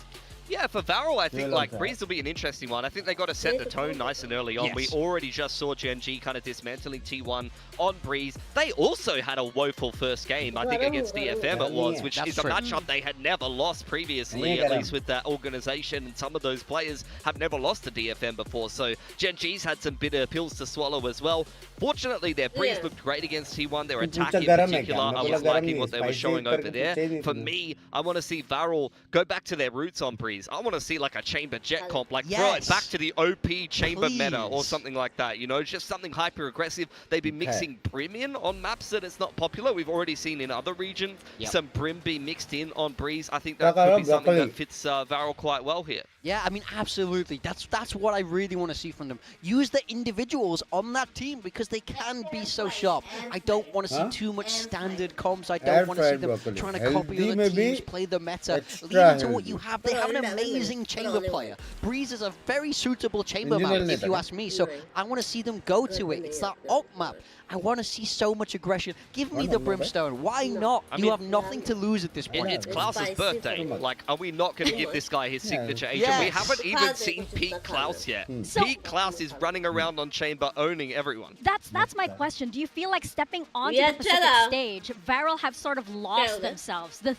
Yeah, for VARREL, I think like Breeze will be an interesting one. I think they got to set the tone nice and early on. Yes. We already just saw GENG kind of dismantling T1 on Breeze. They also had a woeful first game, I think against DFM it was, which is a matchup they had never lost previously, at least with that organization. And some of those players have never lost to DFM before. So GENG's had some bitter pills to swallow as well. Fortunately, their Breeze looked great against T1. Their attack in particular, I was liking what they were showing over there. For me, I want to see VARREL go back to their roots on Breeze. I want to see like a chamber jet comp, like throw it back to the OP chamber meta or something like that, you know, just something hyper aggressive. They've been mixing Brim in on maps that it's not popular. We've already seen in other regions some Brim be mixed in on Breeze. I think that could be something that fits VARREL quite well here. Yeah, I mean, absolutely. That's what I really want to see from them. Use the individuals on that team because they can be so sharp. I don't want to see too much standard comps. I don't want to see them trying to copy other teams, play the meta. Lean into what you have. They have an amazing chamber player. Breeze is a very suitable chamber map, if you ask me. So I want to see them go to it. It's that alt map. I want to see so much aggression. Give me the Brimstone. Why not? You have nothing to lose at this point. It's Klaus's birthday. Like, are we not going to give this guy his signature agent? We haven't even seen Peak Klaus yet. Peak Klaus is running around on chamber, owning everyone. That's my question. Do you feel like stepping onto the Pacific stage, VARREL have sort of lost themselves? The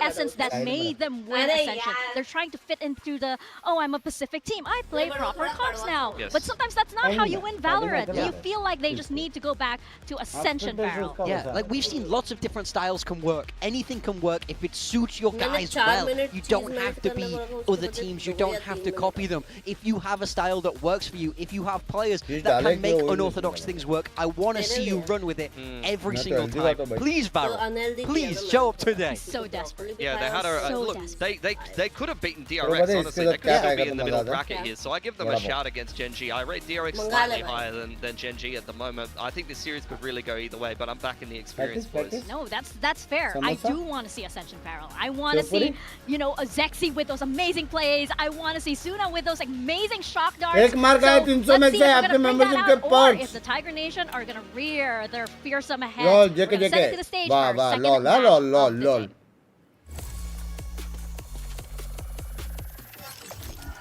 essence that made them win Ascension. They're trying to fit into the, oh, I'm a Pacific team. I play proper comps now. But sometimes that's not how you win Valorant. You feel like they just need to go back to Ascension VARREL. Yeah, like we've seen lots of different styles can work. Anything can work if it suits your guys well. You don't have to be other teams. You don't have to copy them. If you have a style that works for you, if you have players that can make unorthodox things work, I want to see you run with it every single time. Please, VARREL, please show up today. So desperate. Yeah, they had a look. They could have beaten DRX. Honestly, they could still be in the middle bracket here. So I give them a shout against GENG. I rate DRX slightly higher than GENG at the moment. I think this series could really go either way, but I'm back in the experience, boys. No, that's fair. I do want to see Ascension VARREL. I want to see, you know, a Zexy with those amazing plays. I want to see Suna with those amazing shock darts. So let's see if we're going to bring that out, or if the Tiger Nation are going to rear their fearsome heads. We're going to send it to the stage for our second match of the day.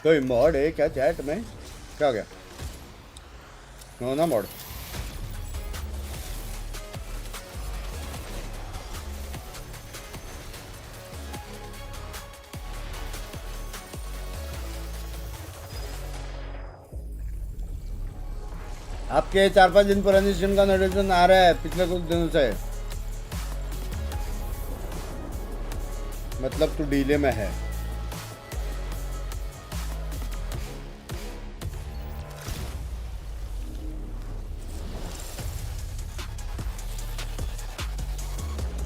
कोई mod है क्या chat में? क्या हो गया? ना mod. आपके 4-5 दिन पुरानी स्ट्रीम का नोटिफिकेशन आ रहा है पिछले कुछ दिनों से. मतलब तू डीले में है.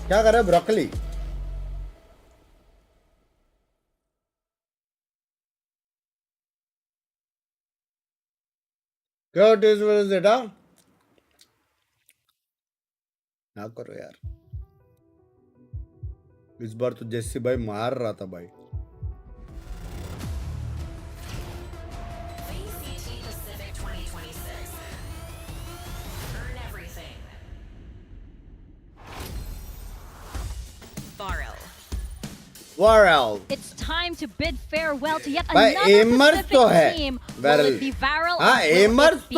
क्या कर रहा है ब्रोकली? क्या टेस्ट वाला ज़ेटा? ना करो यार. इस बार तो जैसे भाई मार रहा था भाई. VARREL. It's time to bid farewell to yet another Pacific team. Will it be VARREL or will it be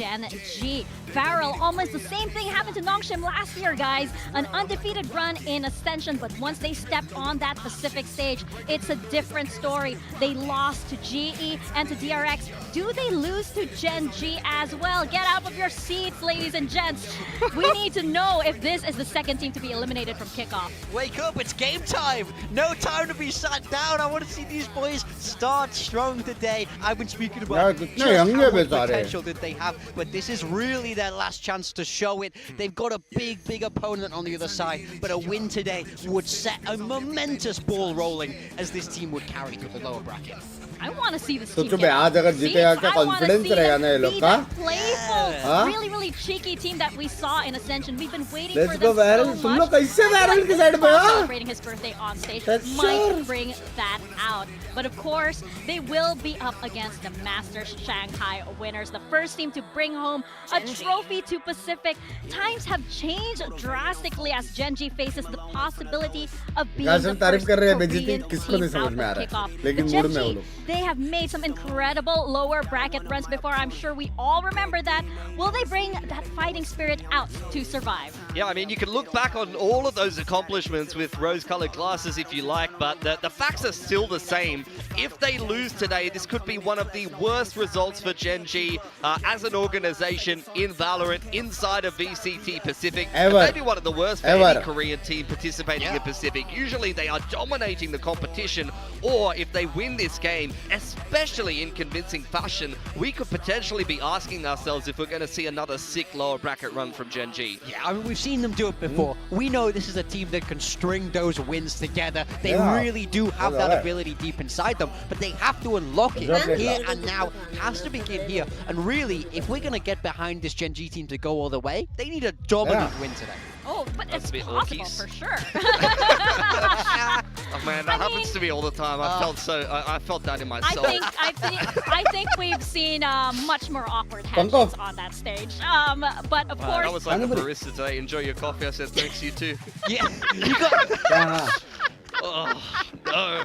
GENG? VARREL, almost the same thing happened to Nongshim last year, guys. An undefeated run in Ascension, but once they stepped on that Pacific stage, it's a different story. They lost to GE and to DRX. Do they lose to GENG as well? Get out of your seats, ladies and gents. We need to know if this is the second team to be eliminated from Kickoff. Wake up, it's game time. No time to be sat down. I want to see these boys start strong today. I've been speaking about just how much potential that they have, but this is really their last chance to show it. They've got a big opponent on the other side, but a win today would set a momentous ball rolling as this team would carry to the lower bracket. I want to see this तो team चुप get है, आज अगर off जीतेगा seats. क्या I wanna confidence see them रहेगा ना ये be लोग का? that playful, हाँ? really cheeky team that we saw in Ascension. We've been waiting Let's for go them so VARREL. much. तुम लोग कैसे VARREL की side पे हो? Celebrating his birthday on stage That's might sure. bring that out. But of course, they will be up against the Masters Shanghai winners, the first team to bring home a trophy to Pacific. Times have changed drastically as GENG faces the possibility of being the गाजर तारीफ first कर रहे हैं Korean बेइज्जती किसको नहीं team समझ out में आ of रहा है Kickoff. लेकिन The मूड में वो GENG, लोग they have made some incredible lower bracket runs before. I'm sure we all remember that. Will they bring that fighting spirit out to survive? Yeah, I mean, you can look back on all of those accomplishments with rose-colored glasses if you like, but the facts are still the same. If they lose today, this could be one of the worst results for GENG as an organization in Valorant inside of VCT Pacific. Ever. And maybe one of the worst for Ever. any Korean team participating in Pacific. Usually they are dominating the competition, or if they win this game, especially in convincing fashion, we could potentially be asking ourselves if we're going to see another sick lower bracket run from GENG. Yeah, I mean, we've seen them do it before. We know this is a team that can string those wins together. They really do have that ability deep inside them, but they have to unlock it here and now. It has to begin here. And really, if we're going to get behind this GENG team to go all the way, they need a dominant win today. Oh, but That's it's a bit possible Orkies. for sure. Oh man, that happens to me all the time. I felt that in myself. I think we've seen much more awkward handshakes on that stage. But of course, That was like a barista today. Enjoy your coffee. I said thanks, you too. Yeah, you got... Oh, no.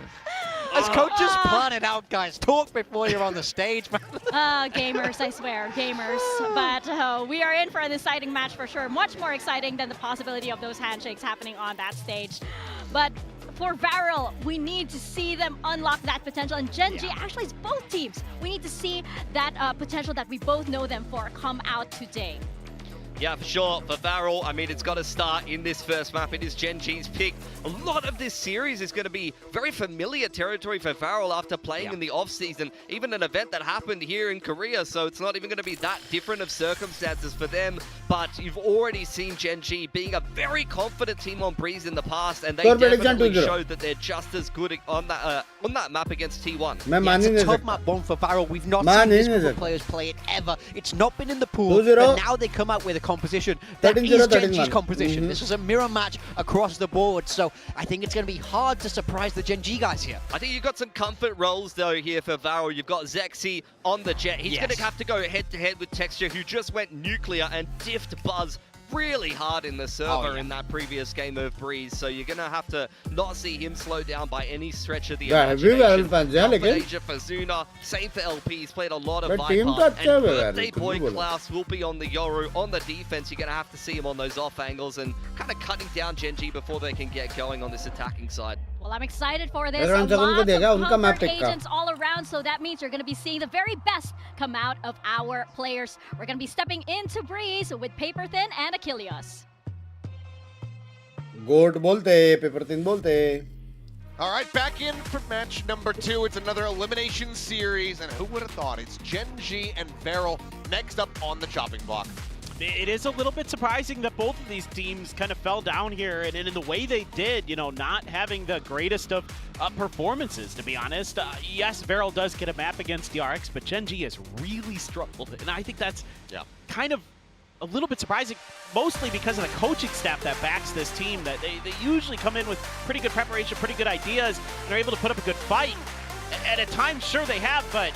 As coaches plan it out, guys. Talk before you're on the stage, man. gamers, I swear, gamers. But we are in for an exciting match for sure. Much more exciting than the possibility of those handshakes happening on that stage. But for VARREL, we need to see them unlock that potential. And GENG, actually it's both teams. We need to see that potential that we both know them for come out today. Yeah, for sure. For VARREL, I mean, it's got to start in this first map. It is GENG's pick. A lot of this series is going to be very familiar territory for VARREL after playing in the off-season. Even an event that happened here in Korea, so it's not even going to be that different of circumstances for them. But you've already seen GENG being a very confident team on Breeze in the past, and they definitely showed that they're just as good on that map against T1. Yeah, it's a tough map one for VARREL. We've not seen this group of players play it ever. It's not been in the pool, but now they come out with a composition that is GENG's composition. This is a mirror match across the board, so I think it's going to be hard to surprise the GENG guys here. I think you've got some comfort roles though here for VARREL. You've got Zexy on the jet. He's going to have to go head-to-head with Texture, who just went nuclear and diffed Buzz really hard in the server in that previous game of Breeze, so you're gonna have to not see him slow down by any stretch of the imagination. Asia for Zuna, same for LP. He's played a lot of Viper, and birthday boy Klaus will be on the Yoru on the defense. You're gonna have to see him on those off angles and kind of cutting down GENG before they can get going on this attacking side. Well, I'm excited for this. Lots of comfort agents all around, so that means you're going to be seeing the very best come out of our players. We're going to be stepping into Breeze with Paper Thin and Achilles. गोट बोलते, paper तीन बोलते. All right, back in for match number 2. It's another elimination series, and who would have thought? It's GENG and VARREL next up on the chopping block. It is a little bit surprising that both of these teams kind of fell down here, and in the way they did, you know, not having the greatest of performances, to be honest. Yes, VARREL does get a map against DRX, but GENG has really struggled, and I think that's kind of a little bit surprising, mostly because of the coaching staff that backs this team, that they usually come in with pretty good preparation, pretty good ideas, and are able to put up a good fight. And at times, sure they have, but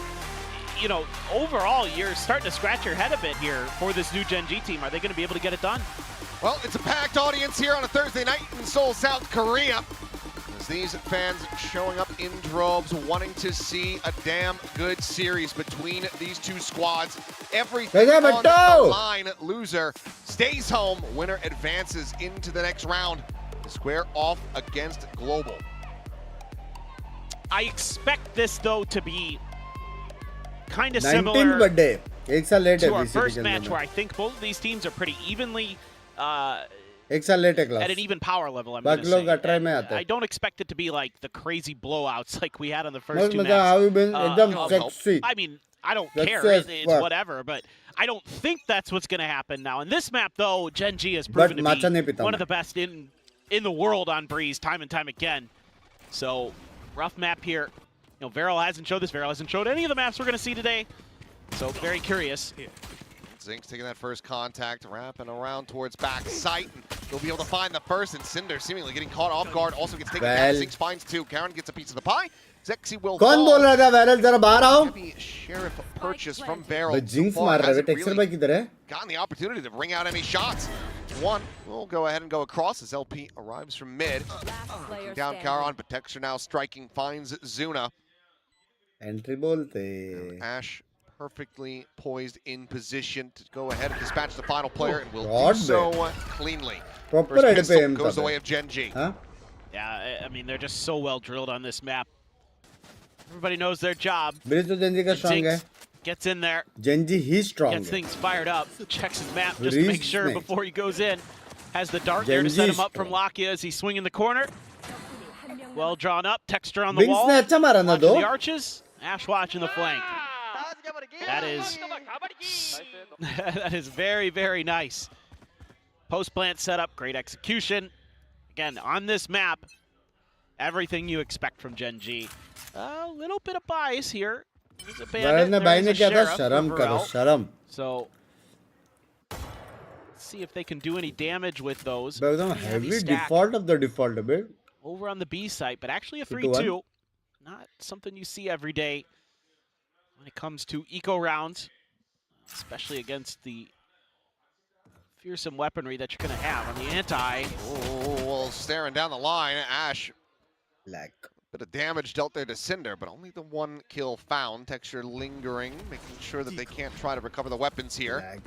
you know, overall, you're starting to scratch your head a bit here for this new GENG team. Are they going to be able to get it done? Well, it's a packed audience here on a Thursday night in Seoul, South Korea. As these fans showing up in droves, wanting to see a damn good series between these two squads. Everything on the line. Loser stays home. Winner advances into the next round to square off against Global. I expect this, though, to be kind of similar to our first match, where I think both of these teams are pretty evenly at an even power level. I'm going to say. I don't expect it to be like the crazy blowouts like we had on the first two maps. I mean, I don't care. It's whatever, but I don't think that's what's going to happen now. In this map, though, GENG has proven to be one of the best in the world on Breeze time and time again. So, rough map here. No, VARREL hasn't showed this. VARREL hasn't showed any of the maps we're going to see today. So very curious. Zinx taking that first contact, wrapping around towards back sight, and he'll be able to find the first, and Cinder seemingly getting caught off guard, also gets taken down. Zinx finds two. Karen gets a piece of the pie. Zexy will कौन fall. बोल रहा था barrel जरा बाहर आओ Heavy sheriff purchase from VARREL. भाई jinx मार रहा है टेक्सचर भाई किधर है Gotten the opportunity to bring out any shots. One will go ahead and go across as LP arrives from mid. Down Karon, but Texture now striking, finds Zuna. Entry बोलते Ash perfectly poised in position to go ahead and dispatch the final player, and will God, do so cleanly. Proper First head pistol पे aim goes था the way भाई of Genji. हाँ Yeah, I mean, they're just so well drilled on this map. Everybody knows their job. Bridge तो Gen Z का strong है Zinx gets in there, Gen Z he strong gets है things fired up, checks his map just to make sure Reese before he goes in. Has the dart there to set him up from Lakia as he's swinging the corner. Well drawn up, texture on the Binks wall. ने अच्छा मारा ना Watching दो the arches, Ash watching the flank. That is that is very, very nice. Post plant setup, great execution. Again, on this map, everything you expect from Genji. A little bit of bias here. There's a barrel bandit, ने भाई there's ने a क्या था sheriff शर्म for करो VARREL. शर्म So, let's see if they can do any damage with those. भाई एकदम Heavy heavy stack default of the default है बे over on the B site, but actually a 2-1. 3-2. Not something you see every day when it comes to eco rounds, especially against the fearsome weaponry that you're going to have on the anti. Oh, well, staring down the line, Ash. like Bit of damage dealt there to Cinder, but only the one kill found. Texture lingering, making sure that they can't try to recover the weapons here.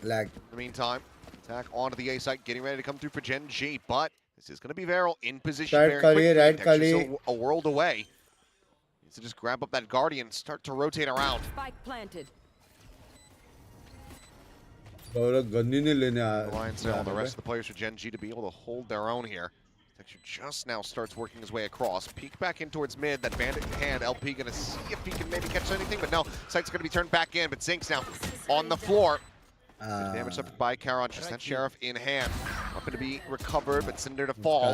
like In the meantime, attack onto the A site, getting ready to come through for Gen G, but this is going to be VARREL in position Right very Kali, quickly. right Texture's Kali. a world away. Needs to just grab up that Guardian, start to rotate around. Spike planted. और गन्नी ने लेने आ Alliance and all the rest of the players for Gen G to be able to hold their own here. Texture just now starts working his way across. Peek back in towards mid. That bandit in hand. LP going to see if he can maybe catch anything, but no. Sight's going to be turned back in, but Zinx now on the floor. Damage suffered by Karon. Just that sheriff in hand. Weapon to be recovered, but Cinder to fall.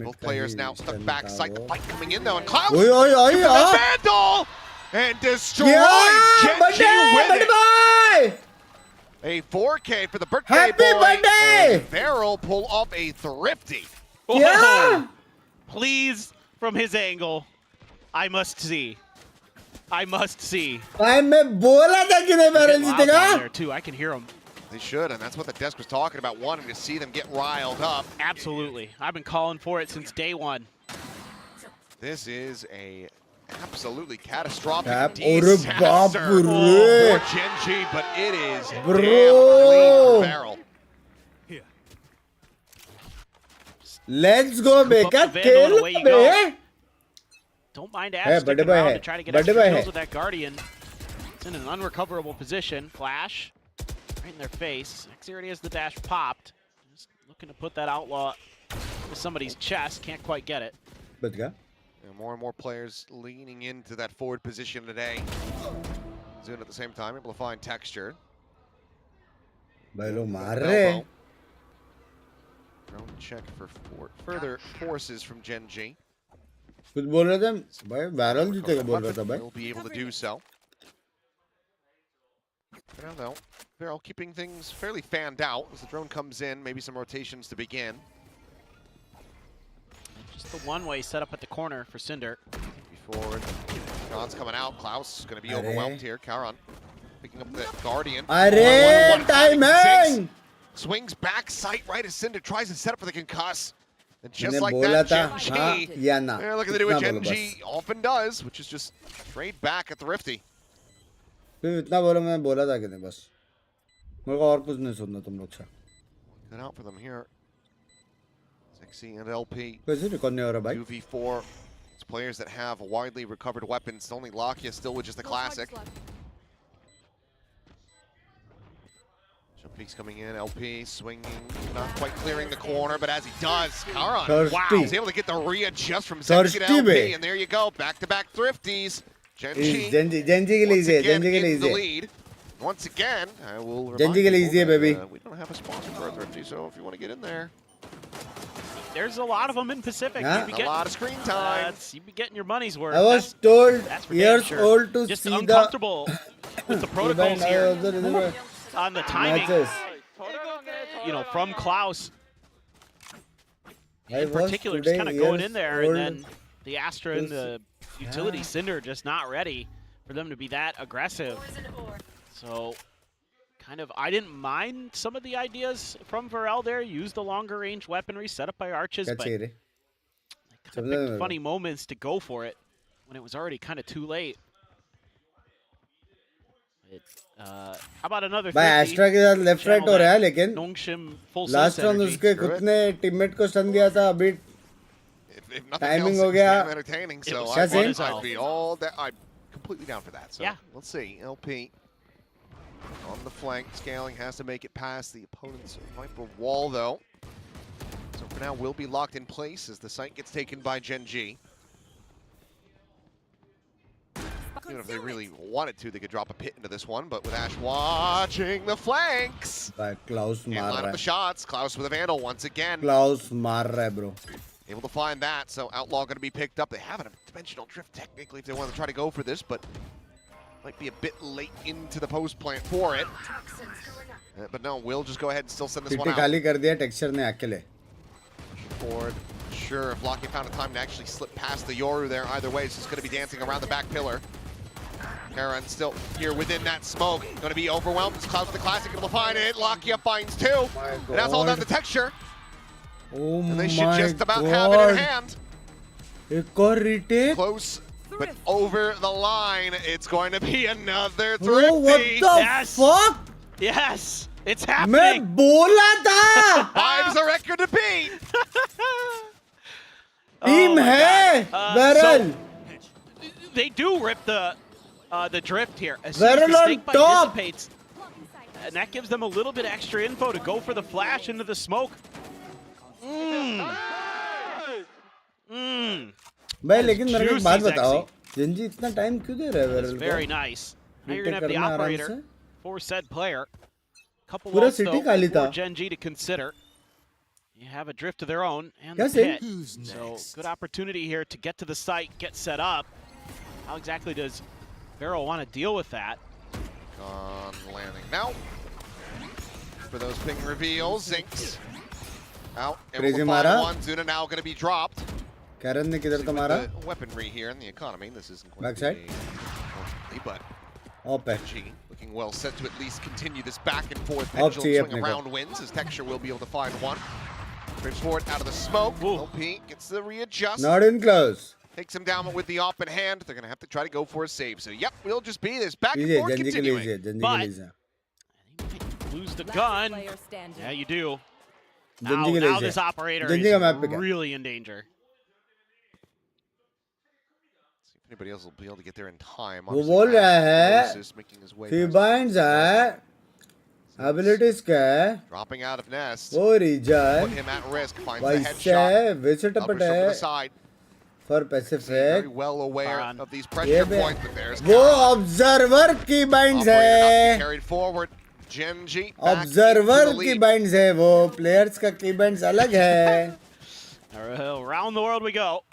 Both players now stuck back. Sight the fight coming in though, and Klaus ओए ओए ओए the यार Vandal and destroys Yeah, Genji with birthday it. Boy A 4K for the birthday Happy boy. birthday! And VARREL pull off a thrifty. Yeah! Please, from his angle, I must see. I must see. भाई मैं बोला था कि नहीं They're barrel getting loud down जीतेगा there too. I can hear them. They should, and that's what the desk was talking about, wanting to see them get riled up. Absolutely. I've been calling for it since day one. This is a absolutely catastrophic Cap- अरे बाप disaster रे for Gen G, but it is Bro. damn clean for VARREL. Let's go Scoop up बेका the Vandal and खेल away you बे go. Don't mind Hey, Ash sticking बड़े भाई around है, to try to get बड़े extra भाई kills है। with that Guardian. It's in an unrecoverable position. Flash. Right in their face. X already has the dash popped. Just looking to put that outlaw to somebody's chest. Can't quite get it. बच गया And more players leaning into that forward position today. Zune at the same time, able to find texture. भाई लोग मार रहे हैं Drone check for further forces from Gen G. कुछ बोल रहे थे भाई वैरल जीतेगा बोल रहा था भाई He'll be able to do so. I don't know. VARREL keeping things fairly fanned out as the drone comes in. Maybe some rotations to begin. Just the one-way set up at the corner for Cinder. Forward. John's coming out. Klaus is going to be overwhelmed here. Karon picking up the Guardian. अरे 1-1-1 timing swings back sight right as Cinder tries to set up for the concuss. And just मैंने like बोला that, था Gen हाँ G, या ना they're looking to do what इतना Gen बोलो G बस often does, which is just trade back at the Rifty. फिर इतना बोलो मैं बोला था कि नहीं बस मेरे को और कुछ नहीं सुनना तुम लोग से Good out for them here. Zexy and LP. कैसे रिकॉर्ड नहीं हो रहा भाई 2v4. It's players that have widely recovered weapons. Only Lakia still with just the classic. Peaks coming in, LP swinging, not quite clearing the corner, but as he does, Karon, Thirsty. wow, he's able to get the readjust from Zexy to Thirsty, LP, bhai. and there you go, back-to-back thrifties. Genji, Gen Z के लिए once easy है again Gen Z के लिए in the easy है lead. Once again, I will remind Genji के लिए people easy है, that, baby. we don't have a sponsor for our thrifty, so if you want to get in there, there's a lot of them in Pacific. Yeah. You'd be A getting, lot of screen time. you'd be getting your money's worth. I was That's told for damn years sure. old to Just see the uncomfortable with the protocols event, here the on the timing. matches. You know, from Klaus I in was particular, just today kind of going years in there, old and then the Astra and the utility Yeah. Cinder just not ready for them to be that aggressive. So, kind of, I didn't mind some of the ideas from VARREL there. Use the longer range weaponry set up by arches, क्या but चाहिए रे? kind of picked funny moments to go for it when it was already kind of too late. How about another भाई 50? Extra के साथ left right हो रहा है, लेकिन Nongshim full last sense round energy. उसके खुद ने टीममेट को स्टन दिया था. अभी If nothing Timing else, हो it was गया. damn entertaining. It So was I'd fun as hell. be all that. I'm completely down for that. So Yeah. let's see. LP on the flank. Scaling has to make it past the opponent's Viper wall, though. So for now, will be locked in place as the site gets taken by GENG. Even if they really wanted to, they could drop a pit into this one. But with Ash watching the flanks, भाई Klaus and मार line रहा up the है. shots. Klaus with a vandal once again. क्लाउस मार रहा है bro. Able to find that, so Outlaw going to be picked up. They have a dimensional drift technically if they want to try to go for this, but might be a bit late into the post plant for it. But no, we'll just go ahead and still send this one पिट्टी out. खाली कर दिया texture ने अकेले. Forward. Sure, if Locky found a time to actually slip past the Yoru there, either way, it's just going to be dancing around the back pillar. Karan still here within that smoke. Going to be overwhelmed. It's Cloud with the classic, able to find it. Locky up finds two. And that's all done the texture. Oh And they my should just about have it in god. hand. एक और retake. Close, but over the line. It's going to be another Bro, what thrifty. the Yes. fuck? Yes, it's मैं happening. बोला था. Five's a record to beat. Team my है. God. VARREL. They do rip the drift here. As soon VARREL as the on snake bite top. dissipates, and that gives them a little bit extra info to go for the flash into the smoke. भाई लेकिन मेरे को एक बात juicy, बताओ, sexy. Gen Z इतना time क्यों दे रहा है That's VARREL very को? nice. Now you're Retake gonna have the करना आराम operator से. for said player. Couple पूरा ults, city though, खाली for था. GENG to consider. You have a drift of their own and क्या the same? pit. Who's So next? good opportunity here to get to the site, get set up. How exactly does VARREL want to deal with that? On landing now. For those ping reveals, Zinks out. Able Crazy to Mara. find one. Zuna now going to be dropped. Karan ने किधर See, तो with मारा? the weaponry here in the economy, this isn't going Backside. to be unfortunately, but op है. G looking well set to at least continue this back and forth Up pendulum चाहिए swing अपने को. around wins as Texture will be able to find one. Trips forward out of the smoke. Ooh. LP gets the readjust. Not in close. Takes him down with the op in hand. They're going to have to try to go for a save. So, yep, we'll just be this back and लीजिए forth Gen Z के continuing. लीजिए Gen Z But- के लीजिए. Lose the gun. Yeah, you do. Now, Gen Z के now लीजिए. this operator Gen Z का map पे is क्या? really in danger. See if anybody else will be able to get there in time. वो बोल रहा है Oasis making his way three past- binds है, abilities क्या है, Dropping out of nest. वो Put reason, him at risk. Finds the वैसे headshot. Visit Upper पट to the है side. for Very Pacific. well aware Fine. of these ये pressure भी points, but there's वो Kara. ऑब्जर्वर की binds Operator not है, carried forward. GENG back observer into the की lead. Binds है, वो प्लेयर्स का की बाइंड्स अलग है. Around the world we go.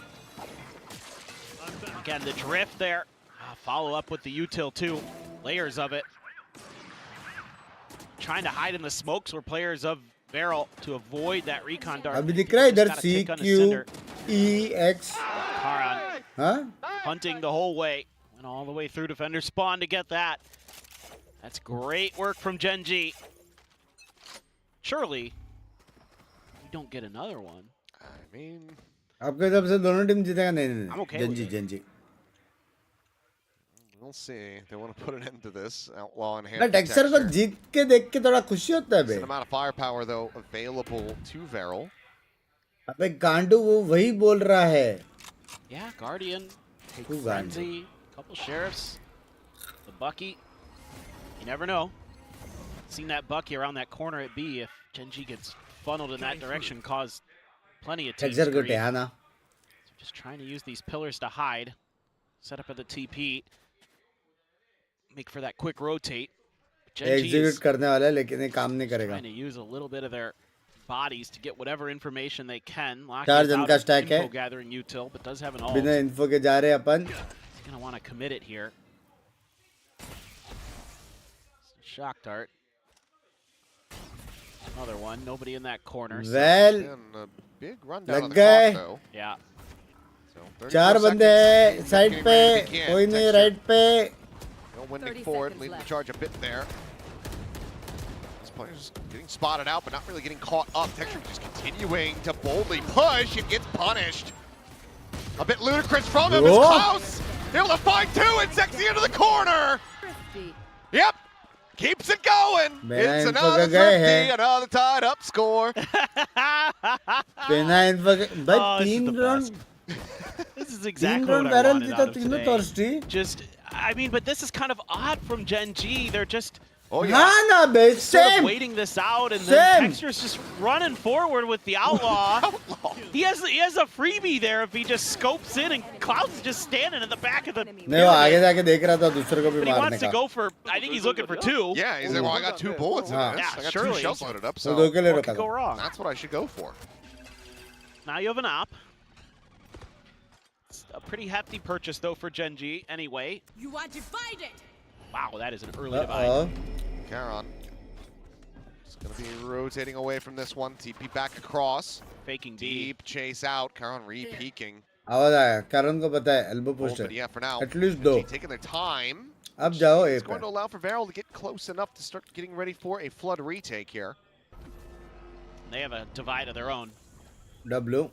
Again, the drift there. Follow up with the util too. Layers of it. Trying to hide in the smokes were players of VARREL to avoid that recon dart. अभी दिख रहा है Just इधर gotta C tick on a Q cinder. E X, Karan हाँ? hunting the whole way. Went all the way through defender spawn to get that. That's great work from GENG. Surely, we don't get another one. I mean, आपके हिसाब से दोनों team जीतेगा? नहीं I'm okay Gen Z with it. Gen Z. we'll see. They want to put an end to this. Outlaw in hand. ना for texture को Texture. जीत के देख के थोड़ा खुशी होता है बे. Decent amount of firepower, though, available to VARREL. अबे गांडू वो वही बोल रहा है. Yeah, Guardian, take Who Frenzy, couple sheriffs, the Bucky. You never know. Seen that Bucky around that corner at B. If GENG gets funneled in that direction, cause plenty of team texture को grief. टेहाना. So just trying to use these pillars to hide. Set up at the TP. Make for that quick rotate. GENG execute is करने वाला है लेकिन ये काम नहीं करेगा. trying to use a little bit of their bodies to get whatever information they can. चार जन का stack है. info gathering util, but does have an ult. बिना info के जा रहे अपन. He's gonna want to commit it here. Shock dart. Another one. Nobody in that corner. Well, And a big rundown on the गए. clock, though. Yeah. So 34 चार बंदे seconds. हैं side Getting पे, ready to begin. कोई नहीं Texture right पे. no winding forward, leading the charge a bit there. This player's getting spotted out, but not really getting caught up. Texture just continuing to boldly push. It gets punished. A bit ludicrous from him. It's Whoa. close. Able to find two and sexy into the corner. Yep. Keeps it going. बिना It's info another के गए thrifty, हैं. another tied up score. बिना info के भाई Oh, this is तीन the run This is तीन exactly run what I VARREL wanted जीता out of तीनों today. thirsty. Just, I mean, but this is kind of odd from Gen G. They're just Oh yeah. हाँ ना बे sort of same. waiting this out, and Same. then Texture's just running forward with the Outlaw. He has a freebie there if he just scopes in, and Cloud's is just standing in the back of the नहीं वो आगे जाके देख रहा था दूसरे को भी But he मारने wants to का. go for, I think he's looking for two. Yeah, he's like, well, I got 2 bullets in हाँ. this. Yeah, I got surely. 2 shells loaded up, वो so दो के लिए What रुका could go था. wrong? that's what I should go for. Now you have an op. It's a pretty hefty purchase, though, for Gen G anyway. You are divided. Wow, that is an early divide. Charon is going to be rotating away from this one. TP back across. Faking D. Deep chase out. Charon re-peeking. आवाज आया. करण को पता है elbow push But है. yeah, for now, At least दो. taking their time. अब जाओ It's A going to पे. allow for VARREL to get close enough to start getting ready for a flood retake here. They have a divide of their own. W.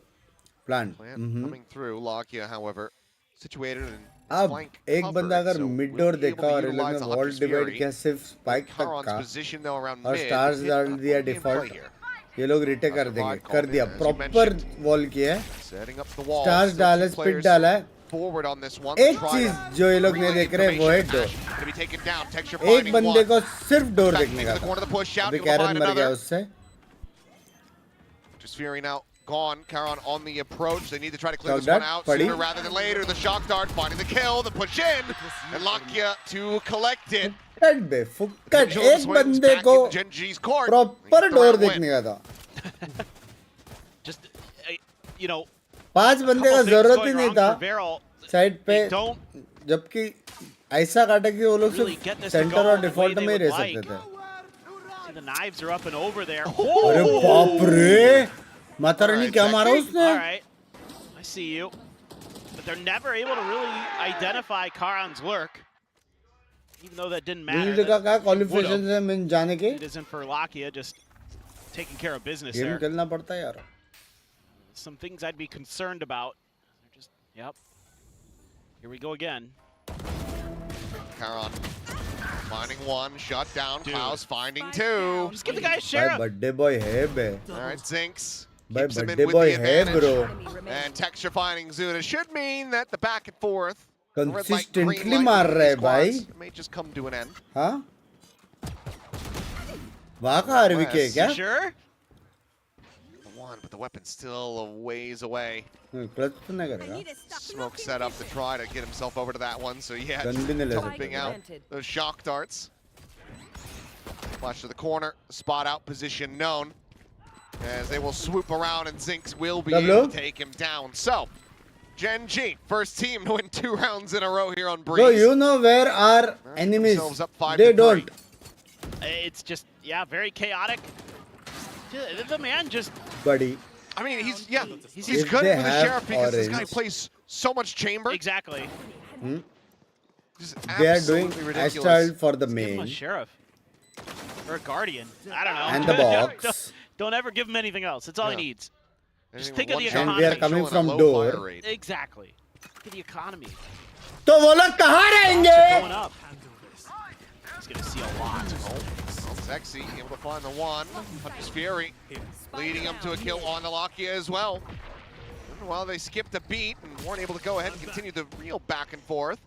Plant. Plant coming through. Lakia, however, situated in अब flank एक cover, बंदा अगर so mid will door be able देखा to और इन utilize लोगों the ने wall Hunter's divide Fury. किया सिर्फ स्पाइक तक Charon's का position though around और mid. स्टार्स Hit डाल not दिया only in play default. here. ये लोग रिटेक कर देंगे. कर दिया. As you proper mentioned. Wall किया है. Setting up the wall. Stars Still डाला two है. स्पिड players डाला है. forward on this one. एक Try चीज to जो ये लोग नहीं relay देख रहे वो है information. Door. Ash gonna be taken down. Texture एक finding बंदे one. को सिर्फ डोर Back देखने into का the corner of the था. push out. अभी Able to कैरन find मर गया another. उससे. Just Fury now gone. Charon on the approach. They need to try to clear Shock this one dart, out buddy. sooner rather than later. The shock dart finding the kill. The push in. And Lakia to collect it. फुक्कट बे फुक्कट. Angela एक Swins बंदे back को in Gen G's court. Proper They get the door round win. देखने का था. Just, you know, पांच बंदे का couple things जरूरत ही going नहीं wrong था for VARREL. साइड पे. They don't जबकि ऐसा काटा कि वो लोग really सिर्फ get this to centre go और the way डिफॉल्ट they में ही would रह सकते like. थे. See, the knives are up and over there. अरे बाप रे. माता रानी Alright, क्या मारा sexy. उसने? All right, I see you. But they're never able to really identify Charon's lurk. Even though that didn't matter. मुझे कहा that क्वालिफिकेशन से मैं जाने के it isn't for Lakia, just taking care of business game there. खेलना पड़ता है यार. Some things I'd be concerned about. They're just, yep. Here we go again. Charon finding one. Shut down. Dude. Klaus finding two. Just give the guy a भाई sheriff. Birthday boy है बे. All right, Zinks. भाई Keeps him in birthday with boy the है advantage. Bro. And Texture finding Zuna should mean that the back and forth, the red light, Consistently green light मार between रहा है these भाई. squads may just come to an end. हाँ? वहाँ का आरवीके है क्या? You sure? The one, but the weapon's still a ways away. Clutch तो नहीं करेगा. Smoke set up to try to get himself over to that one. So yeah, Gun just भी नहीं ले dumping सकते. out those shock darts. Flash to the corner, spot out position known. As they will swoop around and Zinks will be W? able to take him down. So, Gen G, first team to win 2 rounds in a row here on Breeze. Bro, you know where our enemies? Themselves up 5 They to 3. don't. It's just, yeah, very chaotic. The man just, Buddy. I mean, he's good If with they the have Sheriff because this guy orange. plays so much chamber. exactly. Just They are doing absolutely ridiculous. Astral for the Give him a main. sheriff. Or a guardian. I don't know. And the box. Don't ever give him anything else. That's all he Yeah. needs. Just Anything think of the with one And we are economy. coming shot and a from low door. fire rate. Exactly. Look at the economy. तो वो लोग कहाँ Going रहेंगे? up. He's going to see a lot. Well, Sexy able to find the one. Hunter's Fury leading him to a kill on the Lakia as well. And while they skipped a beat and weren't able to go ahead and continue the real back and forth,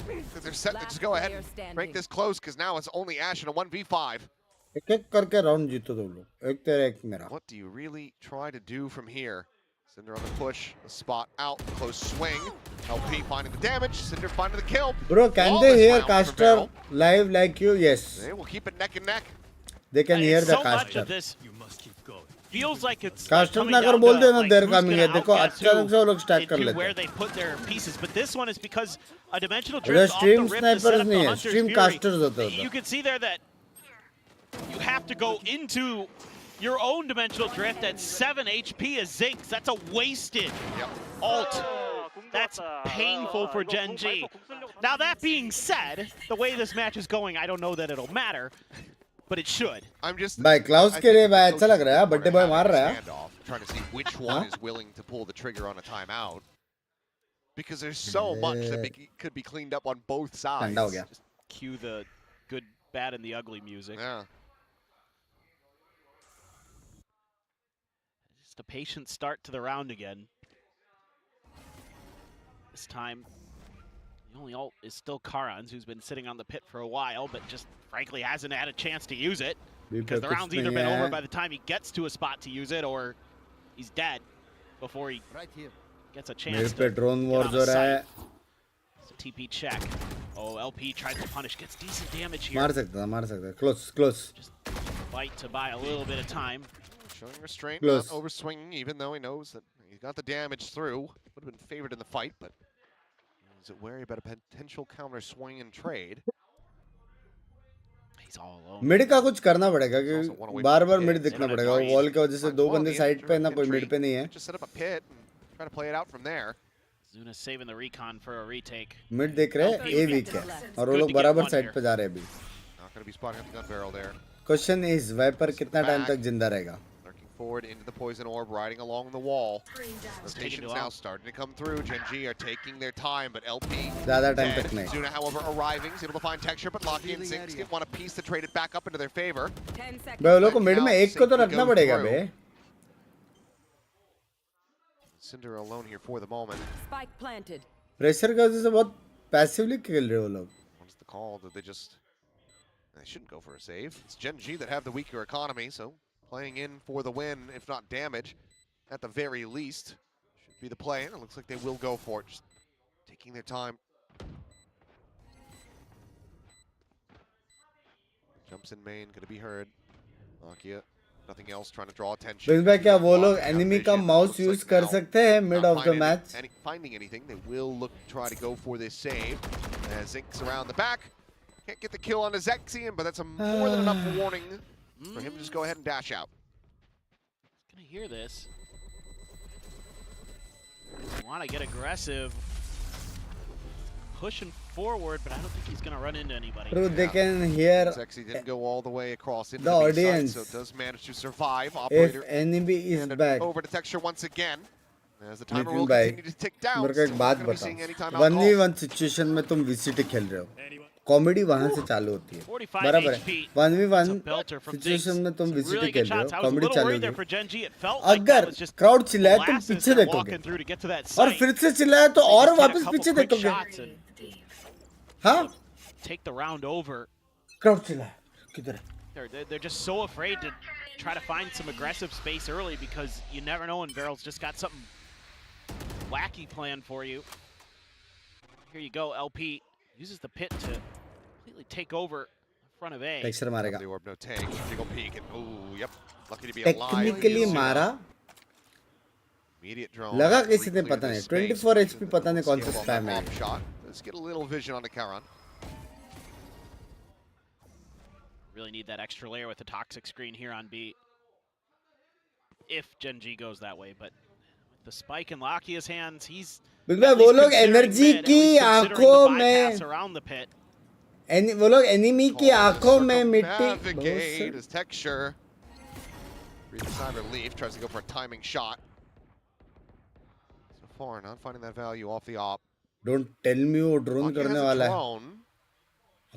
because they're set to just go ahead and break this close because now it's only Ash in a 1v5. एक-एक करके round जीतो तुम लोग. एक तेरा एक मेरा. What do you really try to do from here? Cinder on the push, the spot out, close swing. LP finding the damage, Cinder finding the kill. Bro, can Flawless they hear round for caster VARREL. live like you? Yes. They will keep it neck and neck. They can hear the So much caster. of this You must keep going. feels like it's Casters coming ना down कर बोल to, देना like, they're who's coming gonna है देखो outguess अचानक से वो लोग stack कर into लेते where हैं they put their pieces, but this one is because a dimensional अरे drift off the stream rip to set snipers up the नहीं है Hunter's stream Fury. casters होते You हैं can see there that you have to go into your own dimensional drift at 7 HP as Zinks. That's a wasted ult. That's painful for Gen G. Now that being said, the way this match is going, I don't know that it'll matter, but it should. I'm just भाई Klaus के लिए भाई अच्छा लग रहा है birthday boy मार रहा है trying to see which one is willing to pull the trigger on a timeout, because there's so much that could be cleaned up on both sides. ठंडा हो गया Just cue the good, bad, and the ugly music. Yeah. Just a patient start to the round again. This time, the only ult is still Karan's, who's been sitting on the pit for a while, but just frankly hasn't had a chance to use it. Because the round's either been over by the time he gets to a spot to use it, or he's dead before he gets a chance to get on the site. It's a TP check. Oh, LP tries to punish, gets decent damage here. मार सकता है close Just fight to buy a little bit of time. Showing restraint, Close. not overswinging, even though he knows that he got the damage through. Would have been favored in the fight, but is wary about a potential counter swing and trade. He's all alone. Mid का कुछ करना पड़ेगा क्योंकि बार-बार mid दिखना पड़ेगा wall की वजह से दो बंदे साइड पे है ना कोई मिड पे नहीं है Just set up a pit and try to play it out from there. Zuna saving the recon for a retake. Mid देख रहे हैं ए वीक है और वो लोग बराबर साइड पे जा रहे हैं अभी Not going to be spotting up the gun barrel there. Question is Viper कितना टाइम तक जिंदा रहेगा Lurking forward into the poison orb, riding along the wall. Rotations now starting to come through. Gen G are taking their time, but LP ज़्यादा time dead. तक नहीं Zuna, however, arriving, is able to find texture, but Locky and Zinks want a piece to trade it back up into their favor. भाई वो लोग को mid में एक को तो रखना पड़ेगा बे Cinder alone here for the moment. Spike planted. Pressure की वजह से बहुत पैसिवली खेल रहे हो लोग What's the call? Did they just... They shouldn't go for a save. It's Gen G that have the weaker economy, so playing in for the win, if not damage, at the very least, should be the play. And it looks like they will go for it, just taking their time. Jumps in main, gonna be heard. Nokia, nothing else, trying to draw attention. बिल्कुल क्या वो लोग enemy का mouse use कर सकते हैं mid of the match Finding anything, they will look to try to go for this save. As Zinks around the back. Can't get the kill on the Zexian, but that's a more than enough warning for him to just go ahead and dash out. Gonna hear this. Want to get aggressive, pushing forward, but I don't think he's gonna run into anybody. Bro, they can hear Zexy didn't go all the way across into the B audience. side, so does manage to survive. if Operator enemy is handed back over to Texture once again. As the timer Nitin will भाई continue to tick down. मेरे को एक बात बताओ 1v1 situation में तुम VCT खेल रहे हो कॉमेडी वहां से चालू होती है बराबर है 1v1 सिचुएशन में तुम VCT खेल रहे हो कॉमेडी चालू होगी अगर क्राउड चिल्लाए तुम पीछे देखोगे और फिर से चिल्लाए तो और वापस पीछे देखोगे हाँ Take the round over. Crowd चिल्लाए किधर है They're just so afraid to try to find some aggressive space early because you never know when Varrel's just got something wacky planned for you. Here you go, LP uses the pit to completely take over in front of A. Texture मारेगा The orb no tank. Take a peek and ooh, yep. Lucky to be alive. Technically मारा Immediate drone. लगा किसी ने पता नहीं 24 HP पता नहीं कौन सा स्पैम है Shot. Let's get a little vision on the Charon. Really need that extra layer with the toxic screen here on B. If Gen G goes that way, but with the spike in Lakia's hands, he's बिल्कुल वो लोग energy की आंखों में around the pit. वो लोग enemy की आंखों में मिट्टी Navigate his texture. Breathes a sigh of relief. Tries to go for a timing shot. So far, not finding that value off the op. Don't tell me वो drone करने वाला है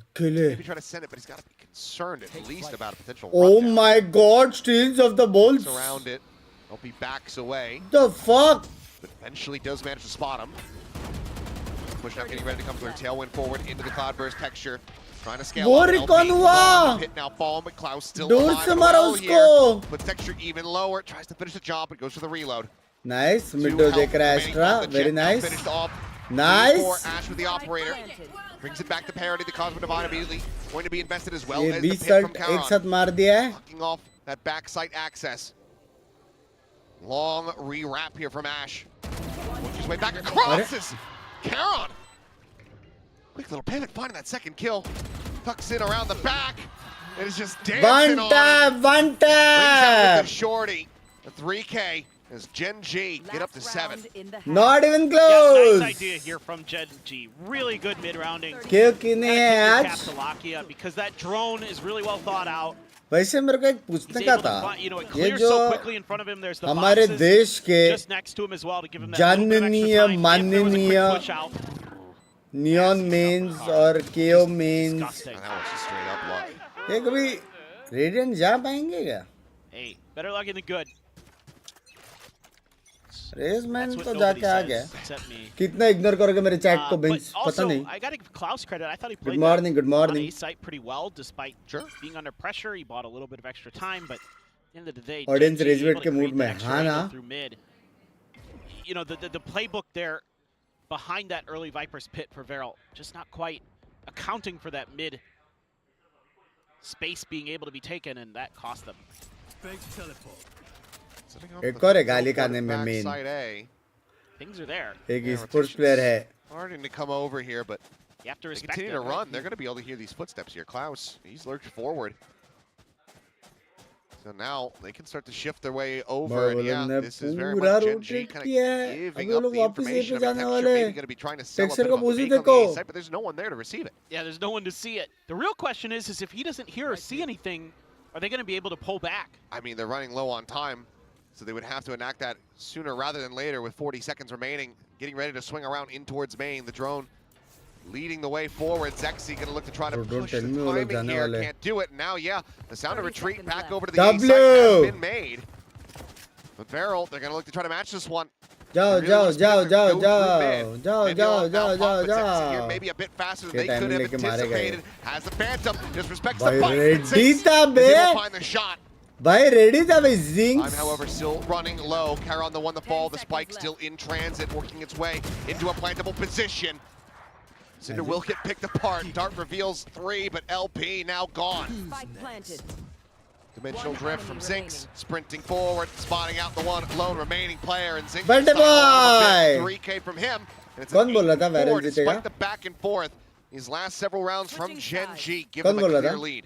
अकेले Maybe try to send it, but he's got to be concerned at least about a potential. Oh my God! Steals of the balls. Around it. Hope he backs away. The fuck? But eventually does manage to spot him. Push out, getting ready to come through. Tailwind forward into the Cloudburst texture. Trying to scale वो up. recon LP हुआ. Pit now falling, but Klaus still दूर alive से and मारा well उसको. here. Puts texture even lower. Tries to finish the job, but goes for the reload. Nice. मिडो देख रहा है extra. Very nice. Finished off. Nice. Ash with the operator. Brings it back to parity. The Cosmic Divine immediately going to be invested as well ये as the 20 pit from shot एक Charon. साथ मार दिया है. Blocking off that backside access. Long re-wrap here from Ash. Works his way back across is Karon. Quick little pivot, finding that second kill. Tucks in around the back. It is just dancing on him. One Brings out tap. with the shorty. The 3K as Gen G get up to 7. Not even Yeah, close. nice idea here from Gen G. Really good mid-rounding. क्योंकि नहीं है Cap आज to Lakia because that drone is really well thought out. वैसे मेरे को एक He's पूछने का able to था find, you know, it ये clears जो so quickly in front of him. There's the हमारे boxes देश के just next to him as well to give him that little bit of जाननीय extra time. If there was a quick माननीय push out, neon mains और केओ mains disgusting. That was just straight up luck. ये कभी radiant जा पाएंगे क्या Hey, better luck than good. Race man That's what तो nobody जाके आ says गया except me. कितना इग्नोर करोगे मेरे चैट को But बिंक्स पता also, नहीं I got to give Klaus credit. I thought he Good played morning, good that on morning. A site pretty well, despite being under pressure. He bought a little bit of extra time, but at the end of the day, Audience Gen G rage able bait to के mood create में that extra हाँ angle ना through mid. You know, the playbook there behind that early Viper's pit for VARREL, just not quite accounting for that mid space being able to be taken, and that cost them. Fake teleport. Sitting on एक the और है गाली teleport खाने में main backside A. Things are there. एक Yeah, sports player है Starting to come over here, but You have to they respect continue them, to right? run. They're going to be able to hear these footsteps here. Klaus, he's lurched forward. So now they can start to shift their way over. And yeah, ने this is very पूरा much Gen G rotate kind किया of है giving अभी वो up लोग the वापस ए information. पे I mean, जाने Texture वाले maybe हैं going to be trying to sell a texture bit को of a पूछो fake on the देखो A side, but there's no one there to receive it. Yeah, there's no one to see it. The real question is if he doesn't hear or see anything, are they going to be able to pull back? I mean, they're running low on time, so they would have to enact that sooner rather than later with 40 seconds remaining. Getting ready to swing around in towards main. The drone leading the way forward. Zexy going to look to try to Bro, don't push tell the me वो लोग timing जाने here. वाले हैं। Can't do it. Now, yeah, the sound of retreat back over to the W. A side has been made. But VARREL, they're going to look to try to match this one. जाओ Really जाओ looks जाओ good to जाओ go through जाओ mid. जाओ Maybe जाओ on जाओ Alpha, जाओ but Zexy here जाओ maybe a bit faster than ये they could timing have लेके मारे गए। anticipated. Has the Phantom, disrespects भाई the fight. रेडी Zinx था is बे able to find the shot. भाई रेडी था भाई Time, Zinx however, still running low. Karon, the one to fall. The spike still in transit, working its way into a plantable position. Cinder will get picked apart. Dart reveals 3, but LP now gone. Dimensional drift from Zinx, sprinting forward, spotting out the one lone remaining player, and Zinx Birthday boy! 3K from him, and it's कौन an बोल रहा था 8-4 VARREL जीतेगा? despite the back and forth. These last several rounds from Gen G give कौन them a बोल रहा clear था? lead.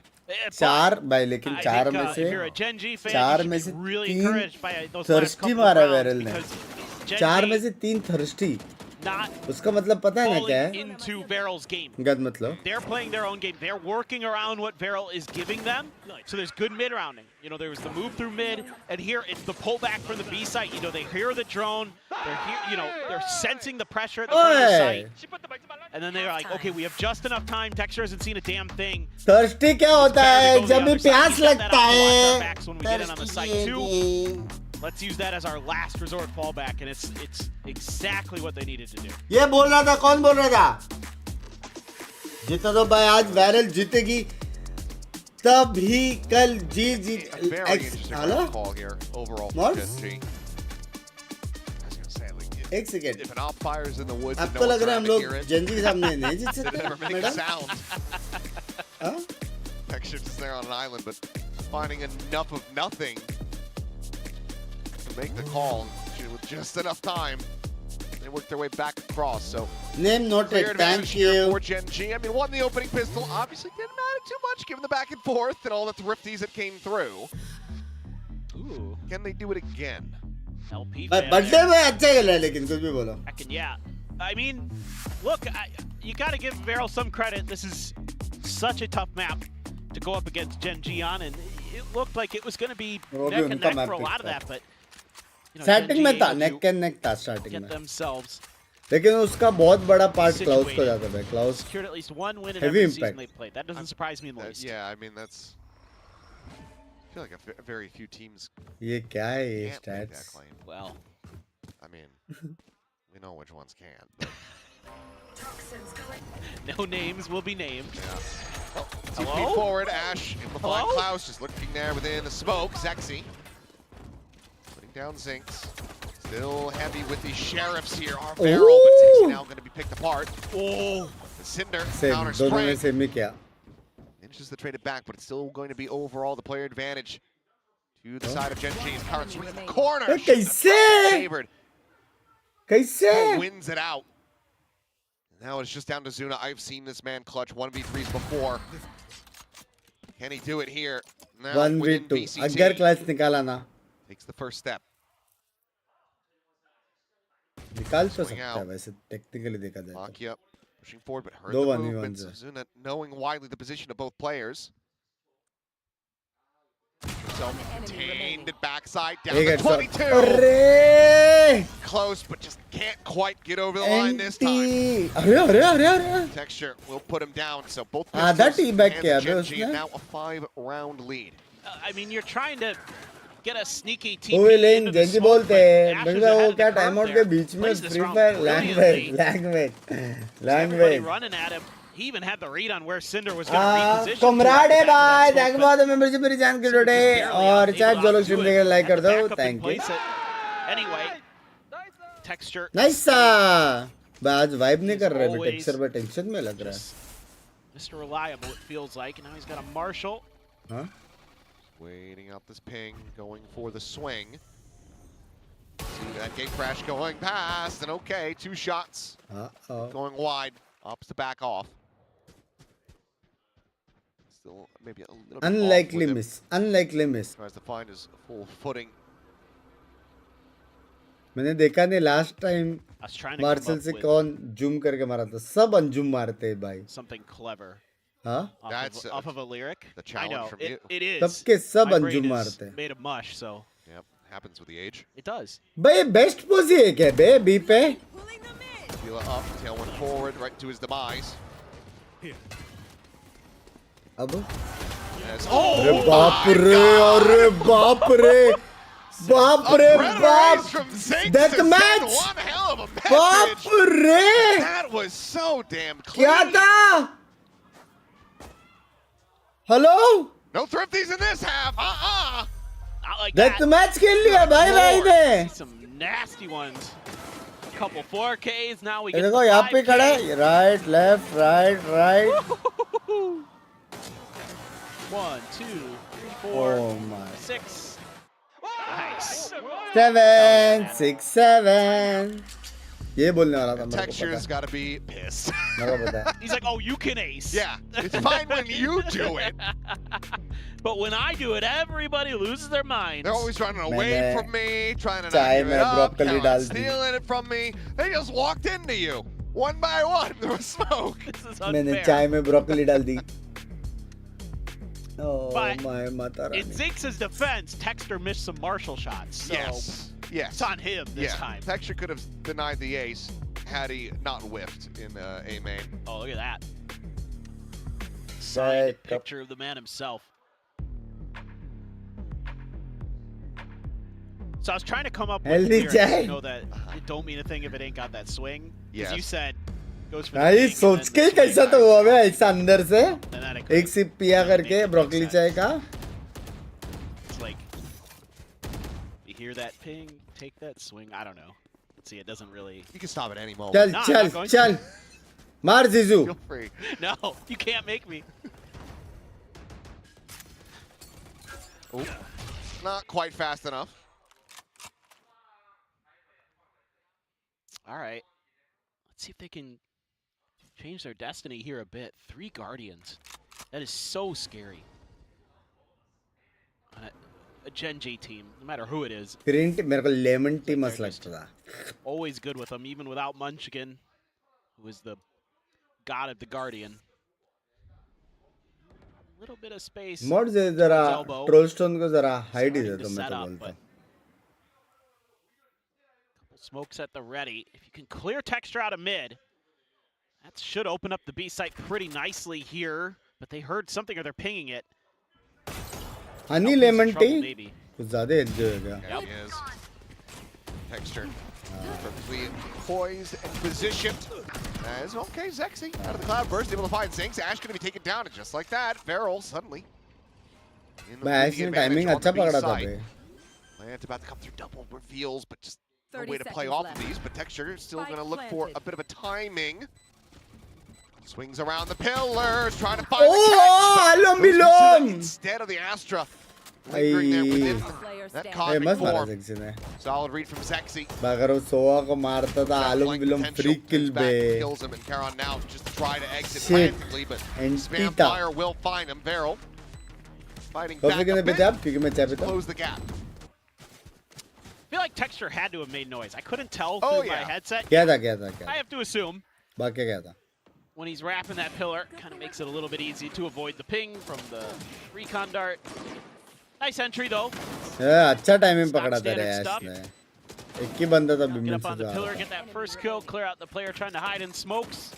चार भाई लेकिन I चार think, में if you're से a Gen G fan, चार you में should से be really तीन encouraged by those last thirsty couple of मारा rounds VARREL ने because Gen चार G में से तीन थर्स्टी not उसका मतलब पता है ना क्या falling है into VARREL's game. गद मतलब They're playing their own game. They're working around what VARREL is giving them. So there's good mid rounding. You know, there was the move through mid, and here it's the pullback from the B site. You know, they hear the drone. They're here. You know, they're sensing the pressure at the front of the site, and then they're like, okay, we have just enough time. Texture hasn't seen a damn thing. Thirsty क्या होता है जब भी प्यास लगता है Backs when we get in on the site too. Let's use that as our last resort fallback, and it's exactly what they needed to do. ये बोल रहा था कौन बोल रहा था जितना तो भाई आज VARREL जीतेगी तभी कल जी A very interesting round call here overall for What? Gen G. I was gonna say, like, एक second if an op fires in the woods and आपको no लग one's रहा है around हम to hear लोग it, जंजी के सामने नहीं जीत they सकते never make a madam sound. हाँ? Texture just there on an island, but finding enough of nothing to make the call with just enough time. They worked their way back across, so Name clear noted, advantage thank here you. for Gen G. I mean, won the opening pistol. Obviously didn't matter too much given the back and forth and all the thrifties that came through. Ooh, Can they do it again? LP. Birthday में अच्छा खेला है लेकिन कुछ भी बोलो Yeah. I mean, look, you got to give VARREL some credit. This is such a tough map to go up against Gen G on, and it looked like it was going to be वो भी neck and उनका neck for a map lot of था that, but you know, Gen starting G में था able neck to and neck था starting get में themselves लेकिन उसका बहुत बड़ा पार्ट क्लाउस को situated. जाता है Klaus secured at least one win in Heavy every season impact. they played. That doesn't surprise me in the least. Yeah, I mean, that's... I feel like very few teams ये क्या है ये can't make that stats claim. Well, I mean, we know which ones can. But no names will be named. yeah. Oh, TP Hello? forward, Ash, amplifying Hello? Klaus, just looking there within the smoke. Zexy putting down Zinx. Still heavy with the sheriffs here. Our VARREL, but Zexy now going to be picked apart. Oh, The Cinder same counter दोनों ने spray. Same ही किया Inches the traded back, but it's still going to be overall the player advantage. To the side of GENG. Current swing in the corner. Hey, kaise? Favored. Kaise? Wins it out. Now it's just down to Zuna. I've seen this man clutch 1v3s before. Can he do it here? Now 1v2. VCT अगर clutch निकाला ना takes the first step. निकाल तो सकता है वैसे technically देखा जाए Lock you up. Pushing forward, but heard दो the 1v1 movements. से Zuna knowing widely the position of both players. Self-contained at backside down एक to हेडशॉट 22. अरे Close, but just can't quite get over the line this time. Anti अरे Texture will put him down, so both आधा pistols teabag and किया the bay GENG उसने now a 5-round lead. I mean, you're trying to get a sneaky team. वो लेन Gen Z बोलते हैं बंदा वो क्या टाइम आउट के बीच में free fire language running at him. He even had the read on where Cinder was going to reposition. कमराड है भाई thank you for the membership मेरी जान के टुडे और चैट जो लोग स्ट्रीम देख लाइक कर दो thank you Anyway, Texture. Nice आज वाइब नहीं कर रहे बे टेक्सचर पे टेंशन में लग रहा है Mr. Reliable, it feels like, and now he's got a Marshall. हाँ Waiting out this ping, going for the swing. See that gate crash going past, and okay, 2 shots. Going wide, opts to back off. Still maybe a little bit unlikely off with miss unlikely miss him. Tries to find his full footing. मैंने देखा नहीं last time I was trying to come marshal up से with कौन zoom करके मारा था सब unzoom मारते हैं भाई something clever. हाँ That's Off of a lyric. the I challenge know, from you. it is. सबके सब My अंजुम brain मारते is हैं made of mush, so Yep, happens with the age. it does. भाई बेस्ट पोज है क्या बे B पे Feel up, tailwind forward, right to his demise. अब As, अरे बाप रे अरे बाप रे बाप रे बाप Death match! One hell of a बाप message. रे That was so damn clean. क्या था hello No thrifties in this half. Not like death that. Match खेल लिया भाई भाई ने Some nasty ones. Couple 4Ks. Now we ये get देखो the यहाँ पे 5K. खड़ा है right left right right 1, 2, 3, 4, Oh my 6. Nice. 7 6 7 ये बोलने वाला था मेरे को Texture's पता got to be pissed. मेरे को पता He's like, oh, you can ace. Yeah, it's fine when you do it. But when I do it, everybody loses their minds. They're always running away मैंने from me, trying to चाय not give में it up, broccoli Kellen डाल दी। stealing it from me. They just walked into you, one by one. There was smoke. This is मैंने unfair. चाय में broccoli डाल दी Oh But my माता In Rani Zinx's defense, Texter missed some Marshall shots. So Yes, yes. it's on him this time. Texture could have denied the ace had he not whiffed in A main. Oh, look at that. Right, Signed picture of the man himself. So I was trying to come up with Healthy lyrics chai. to know that it don't mean a thing if it ain't got that swing. Because you Yes. said goes for the भाई ping and सोच then के the swing. कैसा तो हुआ बे ऐसा अंदर से And then it एक सिप पिया करके ब्रोकली चाय का It's like you hear that ping, take that swing. I don't know. Let's see, it doesn't really. You can stop at any moment. चल No, I'm चल not going चल मार जीजू Feel free. No, you can't make me. Oh, not quite fast enough. All right. Let's see if they can change their destiny here a bit. 3 Guardians. That is so scary. A Gen G team, no matter who it is, green tea मेरे को lemon tea मस्त लगता था always good with them, even without Munchkin, who is the god of the Guardian. A little bit of space. Mode से जरा elbow. ट्रोलस्टोन को जरा height ही दे Starting दो to मैं set तो up, बोलता but couple smokes at the ready. If you can clear Texture out of mid, that should open up the B site pretty nicely here. But they heard something or they're pinging it. Honey Piece of lemon trouble, T maybe. कुछ ज्यादा enjoy होगा There he is. Texture. Perfectly poised and positioned. As okay, Zexy out of the cloud burst, able to find Zinx. Ash going to be taken down, and just like that, VARREL suddenly in the मैं ऐसे leading timing advantage on अच्छा the B पकड़ा था side. Bay Lance about to come through double reveals, but just no 30 way to play seconds off left. of these. But Texture is still Spike going to look for a planted. bit of a timing. Swings around the pillars, trying to find the Oh, catch. Alom Goes for Zuna Bilom. instead of the Astra. lingering there within Player that standing. A, cosmic मस्त मारा form. जेक्सी ने. Solid read from Zexy. अगर वो सोआ को मारता था आलम विलम फ्री किल बे. Kills him, and Karon now just to try to exit Shit. frantically, but And spam Tita. fire will find him. VARREL fighting coffee back कितने a पे थे bit. आप? क्योंकि मैं चाय पीता हूँ. Close the gap. I feel like Texture had to have made noise. I couldn't tell Oh, through my yeah. headset. क्या था I have to assume बाकी क्या था? when he's wrapping that pillar, kind of makes it a little bit easy to avoid the ping from the recon dart. Nice entry though. अच्छा timing Stock पकड़ा था रे standard ऐश stuff. ने. एक ही बंदा था Get बिमिन up से on the जो आ pillar, रहा get था. that first kill, clear out the player trying to hide in smokes.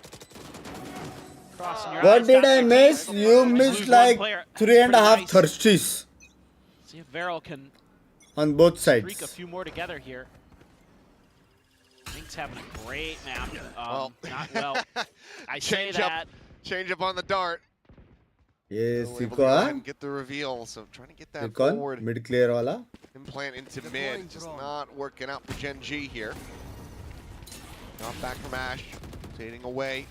Crossing your What eyes, did got I your miss? team. You Lose missed one like player. 3.5 Pretty nice. thirsties See if VARREL can on both streak a sides. few more together here. Binks having a great map. Well. Not well. I say that. Change up on the dart. ये Still able to सीखो go ahead हाँ? and get the reveal. So trying to get ये that कौन? forward Mid clear वाला? implant into mid. Just not working out for Gen G here. Not back from Ash. Fading away.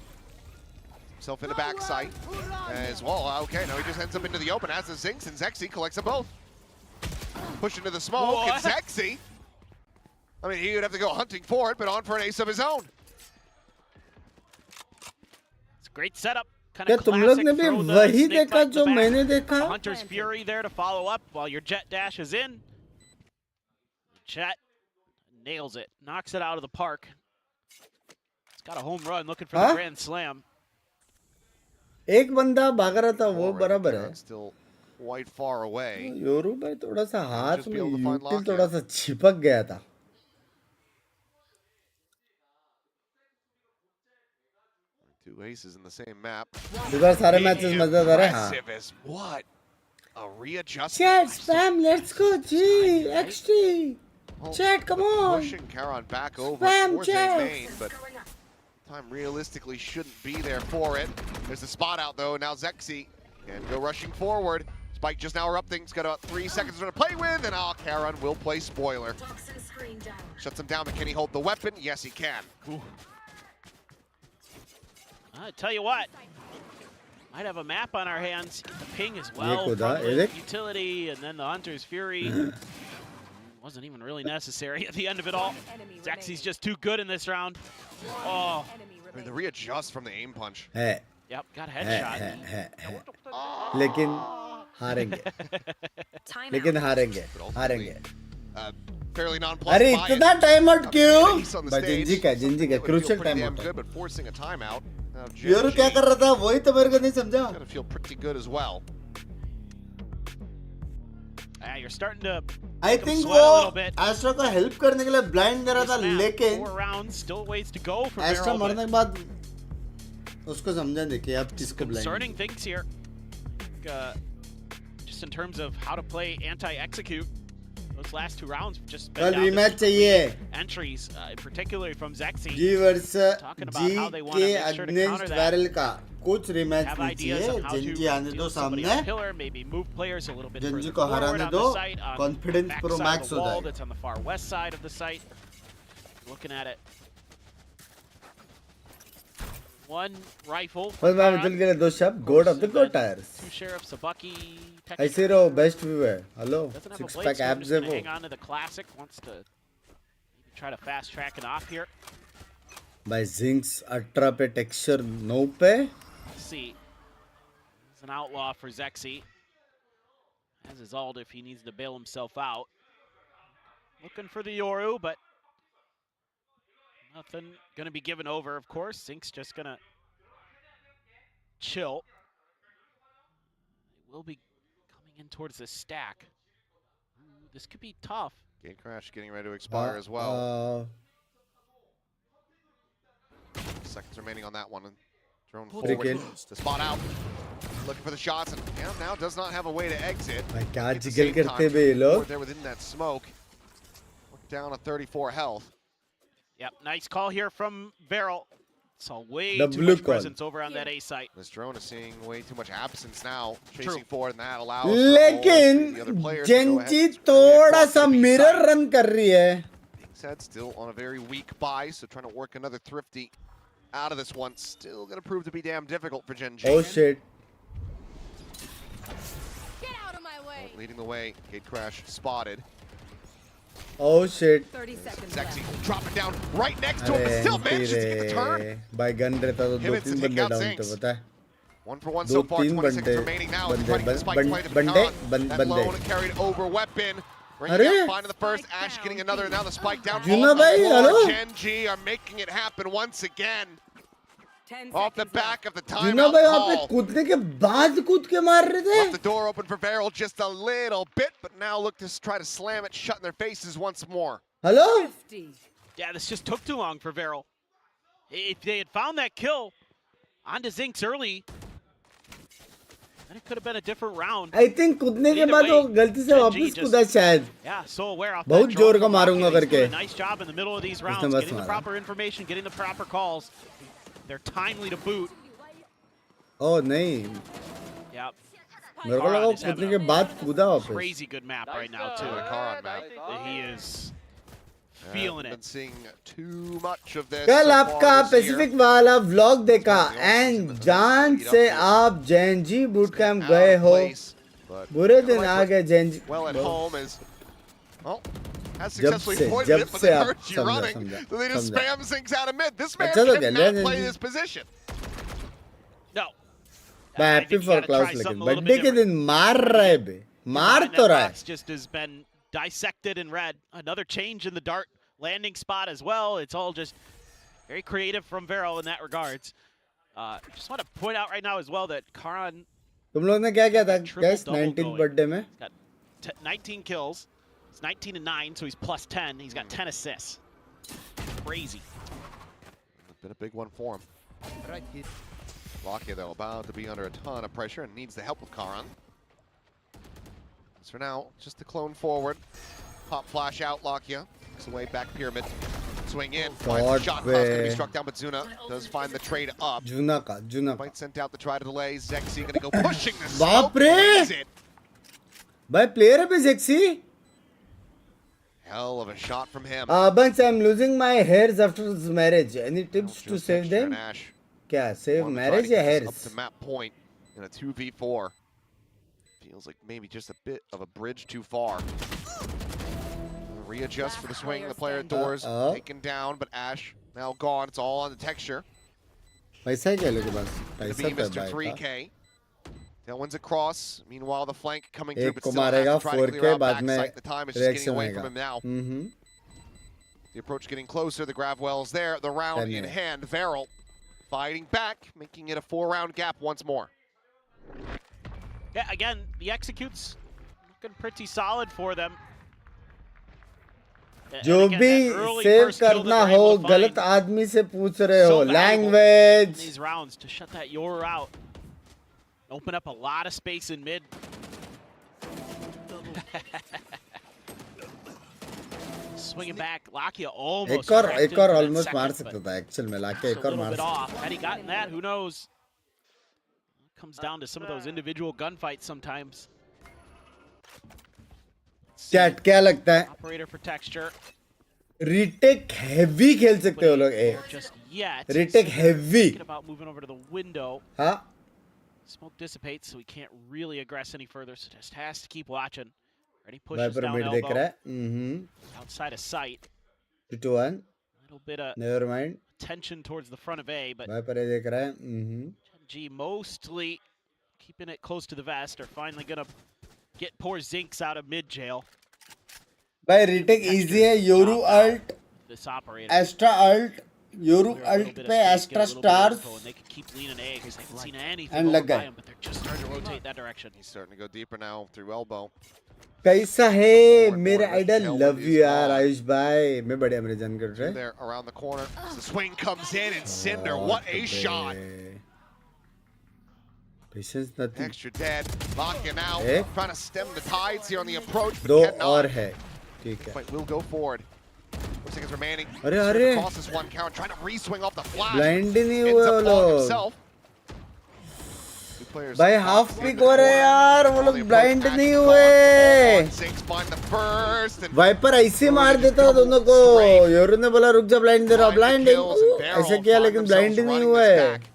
Himself in the backside as well. Okay, now he just ends up into the open as the Zinks, and Zexy collects them both. Push into the smoke, What? and Zexy. I mean, he would have to go hunting for it, but on for an ace of his own. It's a great setup. Kind क्या of तुम लोग classic. ने भी Throw the वही snake देखा bite in the जो back. मैंने देखा? Hunter's Fury there to follow up while your Jet dash is in. Jet nails it, knocks it out of the park. It's got a home run looking for the Huh? grand slam. एक बंदा भाग रहा था वो Forward, बराबर है. Karon still quite far away. Yoru भाई थोड़ा सा हाथ just में be able to find यूटिल lock थोड़ा here. सा चिपक गया था. Two aces in the same map. इस बार सारे मैचेस मजेदार है. हाँ. Impressive as what? A readjustment. Chat spam, let's go G XT. Well, Chat, come on. Pushing Karon back over Spam towards A chat. main, but time realistically shouldn't be there for it. There's the spot out though. Now Zexy can go rushing forward. Spike just now erupting. He's got about 3 seconds to play with, and Karon will play spoiler. Shuts him down, but can he hold the weapon? Yes, he can. I tell you what, might have a map on our hands. The ping as well. ये खुदा, from the ये देख. utility, and then the Hunter's Fury. Wasn't even really necessary at the end of it all. Zexy's just too good in this round. Oh, I mean, the readjust from the aim punch. है yep, got a है headshot. है. लेकिन हारेंगे. लेकिन हारेंगे. हारेंगे. Fairly nonplussed. अरे by it. इतना time out क्यों? Ace on the भाई stage. Gingee का It would feel crucial pretty time damn out. good, but forcing a timeout. Now, Yoru क्या Gen कर रहा था वही तो मेरे को नहीं समझा. Gotta feel pretty good as well. Yeah, you're starting to I make 'em think sweat a little वो bit. एस्ट्रा को हेल्प करने के लिए ब्लाइंड दे रहा था This map, लेकिन 4 rounds, still ways to go for Astra VARREL, मरने but के बाद उसको समझा नहीं कि आप किसको concerning blind. things here. Just in terms of how to play anti-execute. Those last 2 rounds have just been कल down to रीमैच some चाहिए. entries, particularly from Zexy. जी वर्स Talking about जी how they wanna के make sure to counter against that. Varrel का कुछ rematch Have नहीं ideas चाहिए. on how to जिंजी आने deal दो with somebody सामने. on pillar, maybe move players a little bit Gingee further को forward हराने on दो. the site, on Confidence the pro backside max of the हो wall जाएगा. that's on the far west side of the site. Looking at it. One rifle. बस मैं Karon. Mithul के लिए 2 शब्द गोड ऑफ द गोड टायर्स. 2 sheriffs, a Bucky. ऐसे रहो बेस्ट व्यू है. Hello Doesn't have a 6 blade, pack so I'm abs just है gonna वो. hang on to the classic. Wants to maybe try to fast track it off here. भाई jinx 18 पे texture 9 पे. Let's see. He's an outlaw for Zexy. Has his ult if he needs to bail himself out. Looking for the Yoru, but nothing gonna be given over, of course. Zink's just gonna chill. They will be coming in towards this stack. Ooh, this could be tough. Gate crash getting ready to expire as well. Seconds remaining on that one. And drone forward. Freaking. The spot out. Looking for the shots, and now does not have a way to exit. भाई क्या At the jiggle same करते time, बे ये लोग. there within that smoke. Down at 34 health. Yep, nice call here from VARREL. Saw way The too blue much call. presence over on that A site. This drone is seeing way too much absence now, chasing True. forward, and that allows for all लेकिन the other players to go ahead Gen Z and थोड़ा across सा the B mirror side. Run कर रही है. Binks head still on a very weak buy, so trying to work another thrifty out of this one. Still going to prove to be damn difficult for Gen G. Oh shit. Get out of my way. Leading the way, gate crash spotted. Oh shit. 30 seconds Zexy left. dropping down right next to him, but still manages to get the turn. भाई gun रहता तो दो Pivots तीन to take बंदे out down Zinks. थे पता है 1 for 1 दो so far, तीन 20 seconds बंदे remaining now. बंदे Trying to get the spike play to बंदे Khan. That बंदे lone carried over weapon. Bringing अरे out, finding the first, Ash getting another, and now the spike down. Juna On the bhai, floor. hello? Gen G are making it happen once again. 10 Off the seconds back of the Juna timeout भाई वहाँ पे call. कूदने के बाद कूद के मार रहे थे Left the door open for VARREL just a little bit, but now look to try to slam it shut in their faces once more. Hello 50. Yeah, this just took too long for VARREL. If they had found that kill onto Zinks early, then it could have been a different round. I think कूदने के बाद वो गलती से वापस कूदा शायद Yeah, so aware off बहुत that जोर drone का from मारूंगा Rocket. He's करके। doing a nice job in the middle of these rounds, बस getting the मारा। proper information, getting the proper calls. They're timely to boot. ओ नहीं Yep. मेरे को लगा वो कूदने के बाद कूदा वापस Crazy good map right now too. Karan map. He is feeling Been it. seeing too much of this. कल so आपका far this year. पैसिफिक वाला व्लॉग देखा एंड जान से आप जेएनजी बूट कैंप Out गए of हो place, but बुरे दिन आ गए JNG well at home is well has जब successfully से avoided it, but से they आप hurt you समझा running. समझा So they just समझा spam Zinks out of mid. This man अच्छा तो क्या, cannot ले- play ले- this position. No. मैं I happy think you for gotta Klaus try लेकिन something a little birthday bit के different. दिन मार रहा है बे मार Behind तो that रहा है box just has been dissected in red. Another change in the dart landing spot as well. It's all just very creative from VARREL in that regards. Just want to point out right now as well that Karan तुम लोग ने क्या किया था triple gas double 19th going. Birthday में got 19 kills. It's 19 and 9, so he's plus 10. He's got 10 assists. Crazy. Been a big one for him. Lakia though about to be under a ton of pressure and needs the help of Karan. So for now, just the clone forward. Pop flash out, Lakia. Makes the way back pyramid. Swing in. Finds the shot. Cross gonna be struck down, but Zuna does find the trade up. जूना का Fight sent out to try to delay. Zexy gonna go pushing the बाप smoke. रे! Wins it. भाई player है बे sexy Hell of a shot from him. Bunks, I'm losing my hairs after this marriage. Any tips to Just save texture them? and Ash. क्या save Wanna try marriage to या get this hairs? Up to map point in a 2v4. Feels like maybe just a bit of a bridge too far. Readjust for the swing. The player at doors taken down, but Ash now gone. It's all on the texture. पैसा है क्या लोगों के पास The पैसा beam तो is to है भाई 3K. That one's across. Meanwhile, the flank coming through, एक but को still has मारेगा to try to 4K clear out बाद में backside. The time is just getting reaction away आएगा from him now. The approach getting closer. The grab well's there. The round in hand. VARREL fighting back, making it a 4-round gap once more. Yeah, again, the executes looking pretty solid for them. And जो again, भी that early save first kill that करना they're हो able to find, गलत आदमी से पूछ रहे हो so valuable in language these rounds to shut that Yoru out. Open up a lot of space in mid. Swinging back, Lakia almost एक और that ऑलमोस्ट मार second, सकता but था एक्चुअल में लाके just एक a और little मार bit सकता off. Had he gotten that, who knows? Comes down to some of those individual gunfights sometimes. क्या लगता है Operator for texture. Retake heavy खेल सकते हो लोग ए Just yet. Retake heavy Thinking about moving over to the window. हाँ Smoke dissipates, so he can't really aggress any further. So just has to keep watching. Ready pushes Viper down mid देख रहा elbow. है Outside of sight. 2-1 Little bit of never mind tension towards the front of A, but Viper ये देख रहा है G mostly keeping it close to the vest. Are finally gonna get poor Zinks out of mid jail. भाई retake easy है Yoru ult This operator. Astra ult Yoru Clear a little ult bit of पे space, get a Astra little bit of stars info, and they can keep leaning A because they haven't seen anything And over लग by गए him, but they're just starting to rotate that direction. He's starting to go deeper now through elbow. कैसा है मेरे more idol Tailwind love is you यार gone. Ayush भाई मैं बढ़िया मेरे जान कर रहे There around the corner. As the swing comes in and Cinder, what a shot. Patience nothing Extra dead. Locking out. Eh? Trying to stem the tides here on the approach, but दो cannot. और है ठीक है Fight will go forward. 4 seconds remaining. अरे, Cinder अरे। crosses one count, trying to re-swing off the flash. Blind ही नहीं Ends हुए up वो falling लोग himself. Two players भाई off half in pick the हो रहे corner. यार वो On लोग the ब्लाइंड approach, नहीं Ash हुए gone. Zinks find the first. And Viper ऐसे मार just देता double दोनों को strafe. योरू ने बोला रुक जा ब्लाइंड दे रहा Find the blind kills, and VARREL ऐसे किया find लेकिन ब्लाइंड ही themselves नहीं running हुए this back.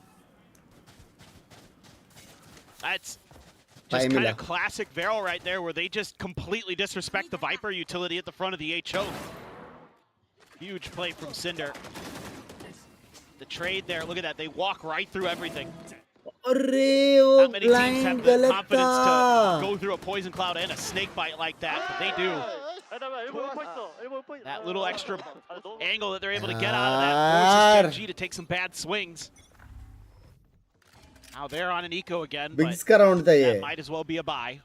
That's Just kind मिला of classic VARREL right there, where they just completely disrespect the Viper utility at the front of the HO. Huge play from Cinder. The trade there, look at that. They walk right through everything. अरे वो Not many teams blind have the गलत confidence to था go through a poison cloud and a snake bite like that, but they do. That little extra angle that they're able to get out of that यार forces GENG to take some bad swings. Now they're on an eco again, बिग्स but का round था ये that might as well be a bye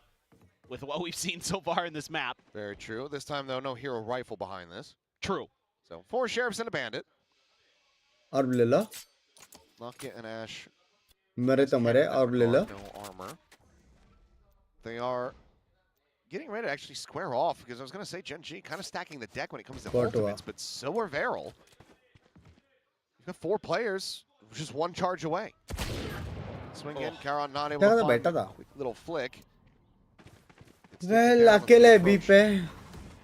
with what we've seen so far in this map. Very true. This time, though, no hero rifle behind this. True. So 4 sheriffs and a bandit. और ले लो Lucky and Ash. मरे तो मरे और ले लो No armor. They are getting ready to actually square off, because I was going to say GENG kind of stacking the deck when it comes to What ultimates, but so are VARREL. You've got 4 players, just 1 charge away. Swing in, Karan not able to find a quick little flick. Well अकेले B पे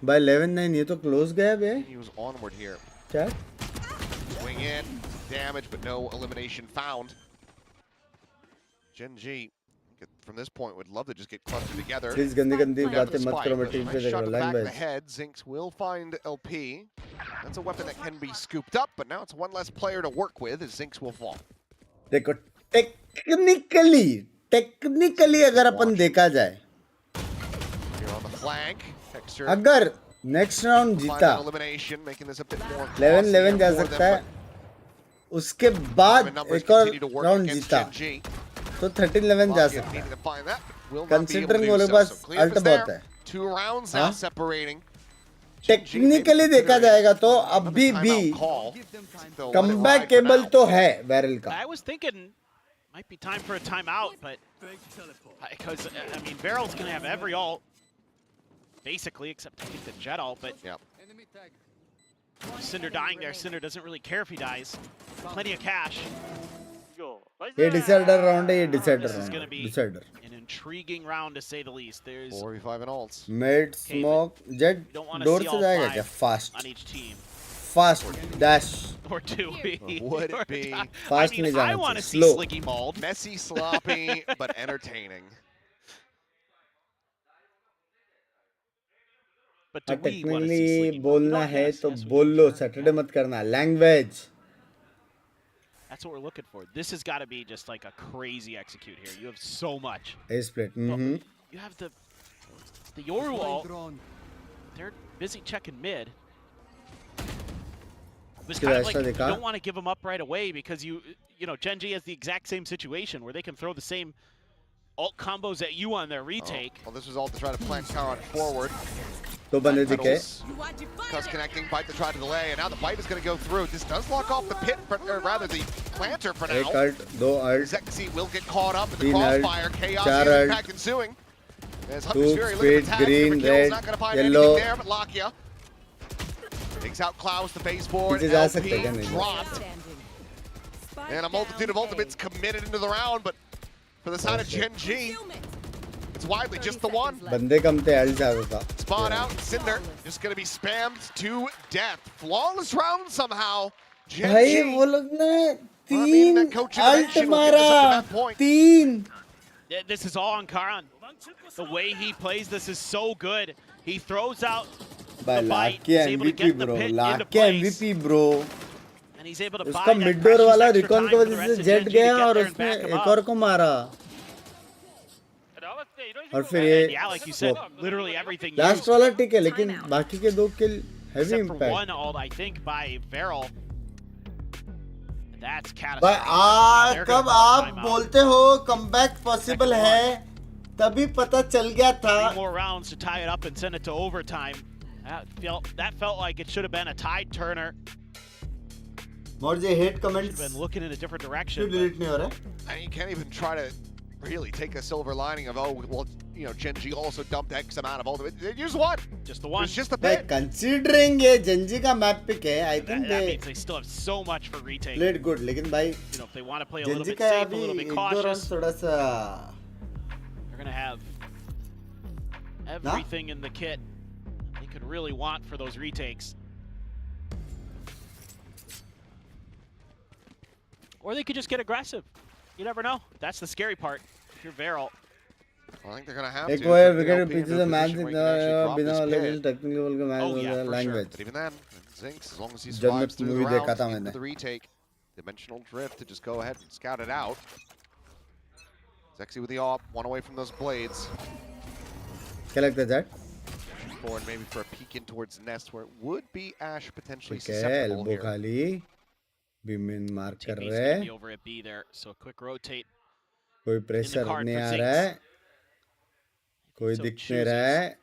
bye 11-9 ये तो close गया बे He was onward here. क्या Swing in, damage, but no elimination found. GENG, from this point, would love to just get clustered together. Please गंदी गंदी Down to बातें the मत spike, करो मैं but टीम पे nice देख shot रहा to हूं the back of the language head. Zinx will find LP. That's a weapon that can be scooped up, but now it's 1 less player to work with as Zinx will fall. देखो technically अगर अपन देखा जाए Here on the flank, Texture अगर next round find जीता an elimination, making this a bit more 11-11 जा costly सकता for है them, उसके but बाद numbers एक और continue to work round against जीता GENG. तो 13-11 जा Lockett सकता needing है to find that, will not be able to considering do मेरे so. पास So Cleophas अल्ट बहुत there, है 2 rounds now हाँ? separating. टेक्निकली देखा जाएगा तो अभी भी कमबैकेबल तो है वैरल का I was thinking might be time for a timeout, but because I mean VARREL's gonna have every ult basically, except I think the jet ult, but Yep. Cinder dying there. Cinder doesn't really care if he dies. Plenty of cash. ये decider round है ये decider This is gonna round be decider an intriguing round to say the least. There's 4v5 and ults. Mid smoke jet you don't want to door see से all जाएगा क्या 5 fast on each team. Fast dash Or do we? Would it Or be? not? Fast I mean, नहीं जाना I want to चाहिए, see slow. Sliggy mauled. Messy, sloppy, but entertaining. But do we want to see technically Sliggy बोलना mauled? है Yes, तो yes, we बोल do. Low Saturday मत करना language That's what we're looking for. This has got to be just like a crazy execute here. You have so much. A split You have the Yoru ult. They're busy checking mid. It was kind of like you don't want to give them up right away because you know GENG has the exact same situation where they can throw the same ult combos at you on their retake. Well, this was all to try to plant Karan forward. तो बंदे दिखे Cuz connecting, bite to try to delay, and now the bite is going to go through. This does lock off the pit, or rather the planter for now. एक alt दो alt Zexy will get caught up in the तीन ult, crossfire. Chaos चार is ult, impact ensuing. As two, Hunter's Fury looking speed, for tags, green, for kills, red, not going to find yellow. anything there, but Lakia takes out Klaus, the baseboard. पीछे जा LP सकते क्या नहीं dropped. And a multitude of ultimates committed into the round, but for the side of GENG, it's widely just the one. बंदे कम थे alt ज्यादा था Spawn out, Cinder just going to be spammed to death. Flawless round somehow. भाई GENG. वो लोग ने I mean, तीन that coach ult intervention will get us मारा up to that point. तीन This is all on Karan. The way he plays this is so good. He throws out भाई the bite, लाके he's able to MVP get the bro pit into लाके place, MVP bro and he's able to buy उसका that mid door precious वाला extra recon time की for the वजह rest से of jet GENG to गया get और there and उसने back him एक up. और को मारा और फिर And ये yeah, like you said, literally everything last used, वाला ठीक है लेकिन बाकी के दो kill heavy except for impact one ult, I think, by VARREL. And that's भाई catastrophic. They're gonna कब call आप timeout. बोलते हो कमबैक पॉसिबल है तभी पता चल गया था 3 more rounds to tie it up and send it to overtime. That felt like it should have been a tide turner. और ये hate Should comments have been looking in a different क्यों direction. Delete नहीं हो रहा And you can't even try to really take a silver lining of, oh, well, you know, GENG also dumped X amount of ultimate. They used one. Just the one. It's just a भाई bit. Considering ये Gen Z का map pick है आई That, think that they means they still have so much for retake. Played good लेकिन भाई You know, if they want to play a little Gen Z bit का safe, a अभी little bit एक दो round cautious, थोड़ा सा they're going to have everything in the kit they could really want for those retakes. Or they could just get aggressive. You never know. That's the scary part. If you're VARREL. I think they're going to have एक to. वो है Put the wicket LP पीछे into से a match position where he can actually drop बिना this वाले pit. Technical level का match Oh, yeah, for language But even then, Zinx, as long as he जब मैं survives through the movie देखा round था into मैंने the retake, Dimensional Drift to just go ahead and scout it out. Zexy with the op, one away from those blades. क्या लगता है Jack Forward maybe for a peek in towards Nest where it would be Ash potentially ठीक है susceptible elbow here. खाली बिमिन mark कर Teammates रहे gonna हैं be over at B there, so a quick rotate. कोई प्रेशर card नहीं for uh Zinx. रहा है कोई So दिख नहीं रहा है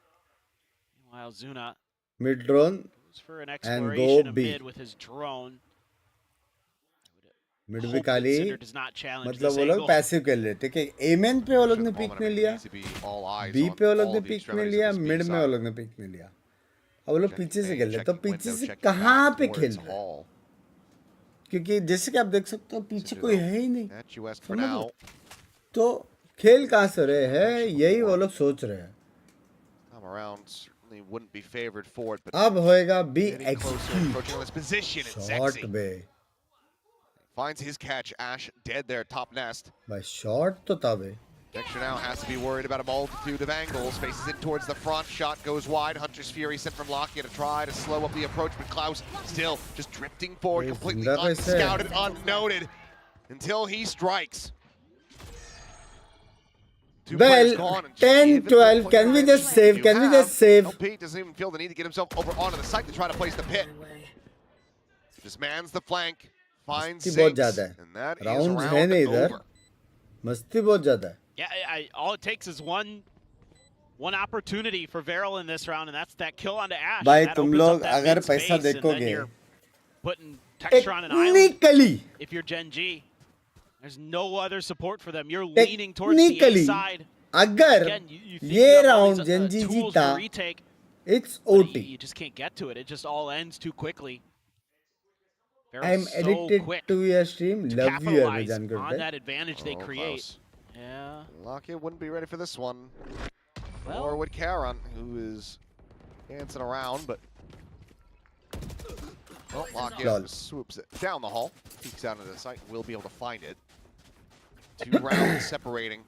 Meanwhile, Zuna mid drone goes for an go exploration of B. mid with his drone. Mid भी Hope that खाली Cinder does not challenge मतलब this वो लोग angle. पैसिव खेल रहे थे कि एमएन पे वो लोग ने पिक नहीं लिया Needs to be all eyes B on पे वो लोग all ने of the पिक नहीं extremities लिया of this B मिड में वो side. लोग ने पिक नहीं लिया अब वो लोग Checking पीछे से main, खेल रहे तो checking पीछे window, से checking कहाँ back पे towards खेल रहे हैं hall. क्योंकि जैसे कि आप देख सकते हो पीछे कोई है ही नहीं At US for समझ now. लो तो खेल कहाँ से रहे हैं यही वो लोग सोच रहे हैं Time around certainly wouldn't be favored for it, but अब होएगा B getting closer, encroaching on this position. And shot Zexy पे finds his catch. Ash dead there, top nest. भाई शॉट तो तब है Texture now has to be worried about a multitude of angles. Faces it towards the front. Shot goes wide. Hunter's Fury sent from Lockyer to try to slow up the approach, but Klaus still just drifting forward, Hey, completely Zinder kaise hai? unscouted, unnoted, until he strikes. Two players Well, gone and 10, given the 12, can we point just range save? you Can we have, just save? LP doesn't even feel the need to get himself over onto the site to try to place the pit. Just mans the flank, finds मस्ती बहुत Zinx, ज्यादा है and that is rounds है round नहीं इधर over. मस्ती बहुत ज्यादा है Yeah, all it takes is one opportunity for VARREL in this round, and that's that kill onto Ash. भाई That तुम opens up लोग that अगर mid पैसा space, and then देखोगे you're putting texture on an island. Technically If you're Gen G, there's no other support for them. You're leaning towards the A technically side. अगर Again, you think ये you have all round these, Gen Z tools जीता to retake, it's but OT you just can't get to it. It just all ends too quickly. I am VARREL's so addicted quick to your stream to love you capitalize everyone on good that advantage they Oh, create. close. Yeah. Lockyer wouldn't be ready for this one. Well- Or would Karan, who is dancing around, but... Well, Lockyer Lol. swoops it down the hall, peeks out into the site, will be able to find it. 2 rounds separating.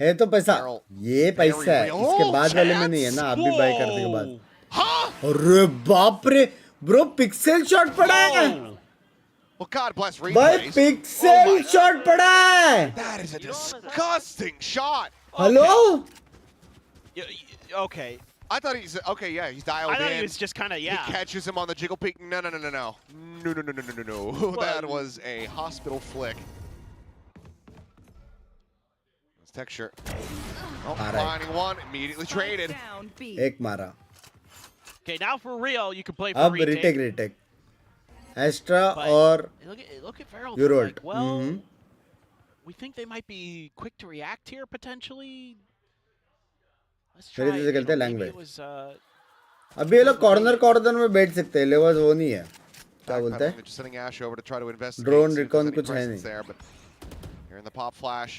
है तो पैसा Barrel. ये पैसा है Very इसके real. बाद वाले में नहीं है ना आप भी बाय करने के बाद Huh? अरे बाप रे ब्रो पिक्सल शॉट पड़ा है Well, God bless भाई replays. पिक्सल शॉट पड़ा है That is a disgusting shot. Hello Okay. I thought he's okay. Yeah, he's dialed I thought in. he was just kind of, yeah. He catches him on the jiggle peak. No. That was a hospital flick. This texture. Oh, Alright. finding one. Immediately traded. एक मारा Okay, now for real, you can play for अब retake. Retake extra But और look at VARREL. You they're rolled. Like, well, we think they might be quick to react here potentially. Let's try. मेरे से खेलते हैं maybe language. it was, अभी ये लोग corner में बैठ सकते हैं लेवल वो नहीं है क्या बोलते They're हैं just sending Ash over to try to investigate. Drone see if there's recon any कुछ है presence नहीं। there, but here in the pop flash.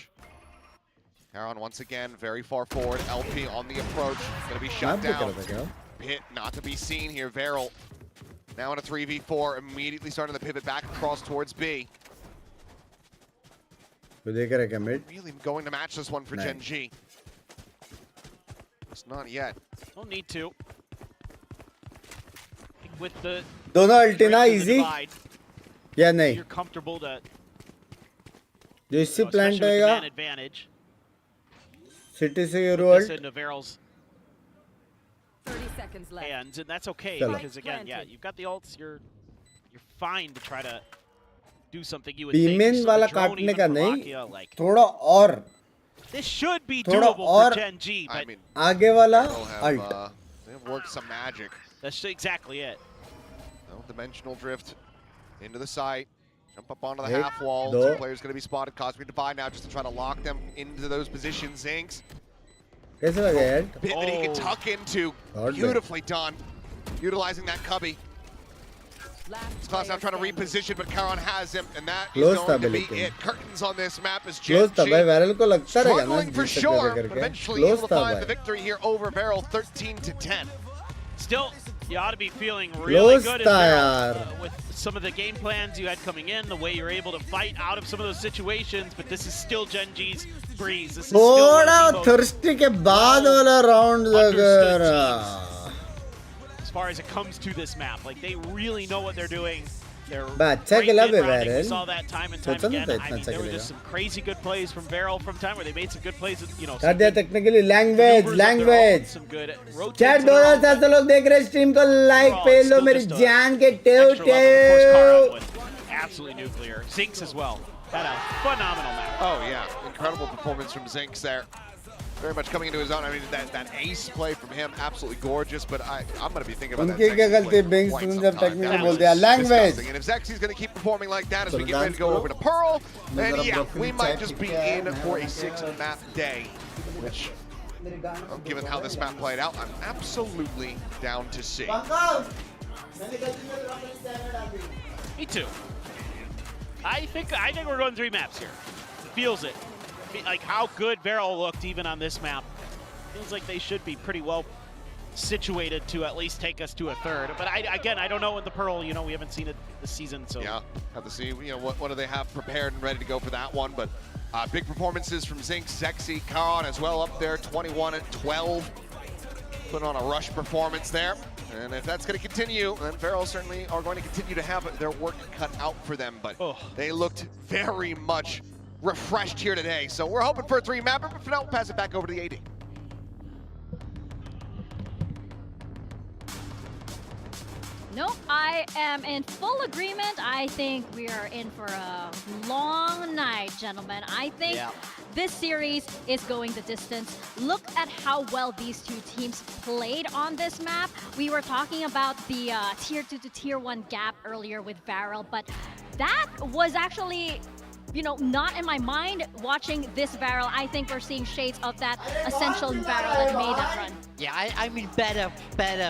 Aaron once again very far forward. LP on the approach. Going to be shut map भी down. करा था क्या Pit not to be seen here. VARREL now in a 3v4. Immediately starting to pivot back across towards B. वो देख रहे क्या mid Really going to match this one for Nice. Gen G. It's not yet. don't need to. With the दोनों अल्टीना strength of the easy divide, या नहीं you're comfortable to, जो इससे especially plant with the होएगा man advantage. City से Put rolled this into VARREL's 30 seconds left. hands, and that's okay Chalo. because again, yeah, Planted. you've got the ults. You're fine to try to do something you would बीमेन think. वाला So the drone काटने even का for नहीं Lakia, like, थोड़ा और this should be थोड़ा doable और for Gen G, I but mean, आगे वाला VARREL have, ult they have worked some magic. that's exactly it. No, dimensional drift into the site. Jump up onto the Hey, half wall. do. Two players going to be spotted. Cosmic Divide now just to try to lock them into those positions. Zinx. कैसे लगा यार Bit that he can Oh. tuck into. Hard Beautifully done. Utilizing that cubby. Last Klaus now player trying to standing. reposition, but Karan has him, and that Close is going to be stability. it. Curtains on this map as close था Gen भाई G barrel को लगता रहेगा ना struggling for जीत सकते sure, थे but करके eventually close able to था find the भाई victory here over VARREL, 13-10. Still, You ought to be feeling really good as Close Varrel, with some of the game plans you had coming in, the way you're able to fight out of some of those situations, but this is still GenG's breeze. This is still one थोड़ा of the most thirsty के बाद वाला round understood अगर as far as it comes to this map. Like, they really know what they're doing. They're अच्छा great खेला mid bay rounding. We VARREL. saw that time and time सोचा नहीं again. था I इतना mean, अच्छा there were खेलेगा. just some crazy good plays from Varrel from time where they made some good plays, you know, कर some दिया good technically language maneuvers of their own, language. some good rotates chat of their own, 2007 but लोग देख रहे stream को like overall, पे it's low still मेरी just a जान के टेव extra level. Of course, Kara टेव. with absolutely nuclear. Zinks as well. Had a phenomenal match. Oh yeah, incredible performance from Zinks there. Very much coming into his own. I mean, that ace play from him, absolutely gorgeous. But I'm going to be thinking about that. उनकी क्या Zexy गलती play for Binks quite ने some जब time. technically That बोल was दिया language. disgusting. And if Zexy's going to keep performing like that as we So get ready to go dance over to Pearl, then Zara yeah, broken we might type just be kick in for a 6-map day. Which, well, given how this map played out, I'm absolutely down to see. Me too. I think we're going 3 maps here. Feels it. Like how good Varrel looked even on this map. Feels like they should be pretty well situated to at least take us to a 3rd. But I don't know in the Pearl, you know, we haven't seen it this season, so Yeah, have to see, you know, what do they have prepared and ready to go for that one. But big performances from Zinks, Zexy, Karan as well up there, 21 and 12. Put on a rush performance there. And if that's going to continue, then Varrel certainly are going to continue to have their work cut out for them. But they looked very much refreshed here today. So we're hoping for a 3-mapper, but for now, we'll pass it back over to the AD. No, I am in full agreement. I think we are in for a long night, gentlemen. I think this series is going the distance. Look at how well these two teams played on this map. We were talking about the tier 2 to tier 1 gap earlier with Varrel, but that was actually, you know, not in my mind watching this Varrel. I think we're seeing shades of that essential Varrel that made that run. Yeah, I mean, better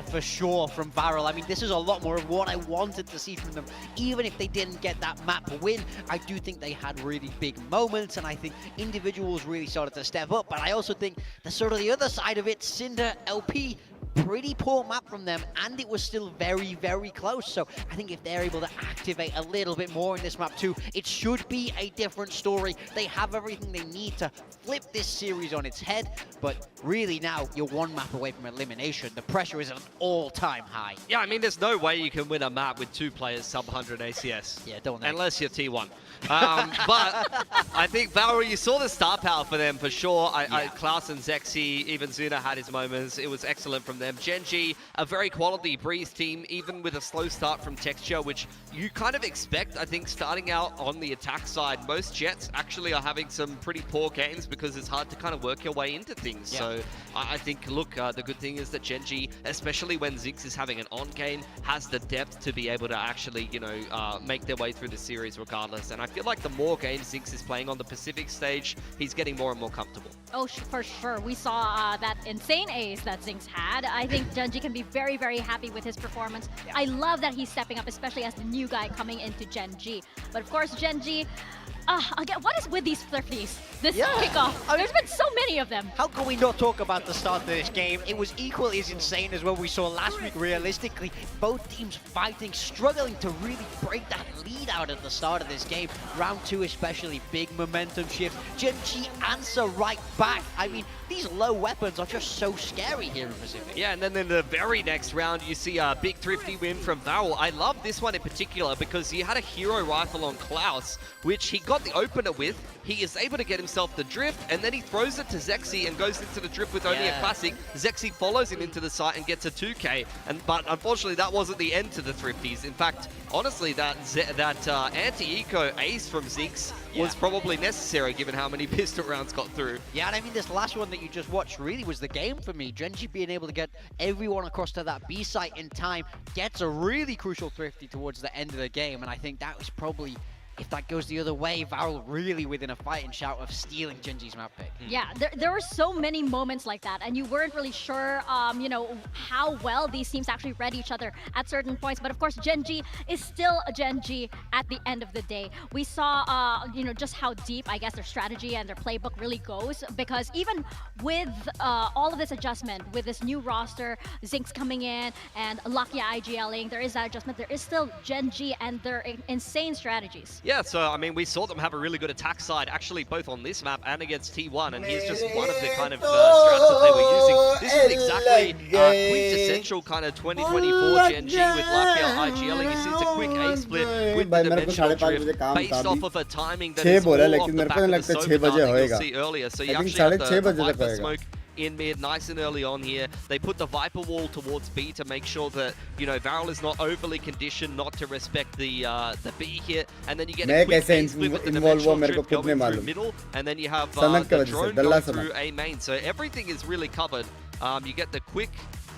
for sure from Varrel. I mean, this is a lot more of what I wanted to see from them. Even if they didn't get that map win, I do think they had really big moments, and I think individuals really started to step up. But I also think the sort of the other side of it, Cinder, LP, pretty poor map from them, and it was still very, very close. So I think if they're able to activate a little bit more in this map too, it should be a different story. They have everything they need to flip this series on its head, but really now you're 1 map away from elimination. The pressure is at an all-time high. Yeah, I mean, there's no way you can win a map with 2 players sub 100 ACS. Yeah, don't they? Unless you're T1. But I think Varrel, you saw the star power for them for sure. Klaus and Zexy, even Zuna had his moments. It was excellent from them. GenG, a very quality Breeze team, even with a slow start from Texture, which you kind of expect. I think starting out on the attack side, most Jets actually are having some pretty poor games because it's hard to kind of work your way into things. Yeah. So I think, look, the good thing is that GenG, especially when Zinks is having an on game, has the depth to be able to actually, you know, make their way through the series regardless. And I feel like the more games Zinks is playing on the Pacific stage, he's getting more and more comfortable. Oh, for sure. We saw that insane ace that Zinks had. I think GenG can be very, very happy with his performance. I love that he's stepping up, especially as the new guy coming into GenG. But of course, GenG, again, what is with these thrifties? This kickoff. There's been so many of them. How can we not talk about the start of this game? It was equally as insane as what we saw last week, realistically. Both teams fighting, struggling to really break that lead out at the start of this game. Round 2 especially, big momentum shift. GenG answer right back. I mean, these low weapons are just so scary here in Pacific. Yeah, and then in the very next round, you see a big thrifty win from Varrel. I love this one in particular because he had a hero rifle on Klaus, which he got the opener with. He is able to get himself the drift, and then he throws it to Zexy and goes into the drift with only a classic. Zexy follows him into the site and gets a 2K, but unfortunately that wasn't the end to the thrifties. In fact, honestly, that anti-eco ace from Zinks was probably necessary given how many pistol rounds got through. Yeah, and I mean, this last one that you just watched really was the game for me. GenG being able to get everyone across to that B site in time gets a really crucial thrifty towards the end of the game, and I think that was probably if that goes the other way, VARREL really within a fighting shout of stealing Genji's map pick. Yeah, there were so many moments like that, and you weren't really sure, you know, how well these teams actually read each other at certain points. But of course, Genji is still a Genji at the end of the day. We saw, you know, just how deep, I guess, their strategy and their playbook really goes. Because even with all of this adjustment, with this new roster, Zinx coming in and Lakia IGLing, there is that adjustment. There is still Genji and their insane strategies. Yeah, so I mean, we saw them have a really good attack side, actually, both on this map and against T1, and here's just one of the kind of strats that they were using. This is exactly quintessential kind of 2024 Gen G with Lakia IGLing. You see it's a quick A split with the dimensional drift based off of a timing that is more off the back of the sofa that you'll see earlier. So you actually have the Viper smoke in mid, nice and early on here. They put the Viper wall towards B to make sure that, you know, VARREL is not overly conditioned not to respect the B hit, and then you get a quick A split with the dimensional drift going through middle, and then you have the drone going through A main. So everything is really covered. You get the quick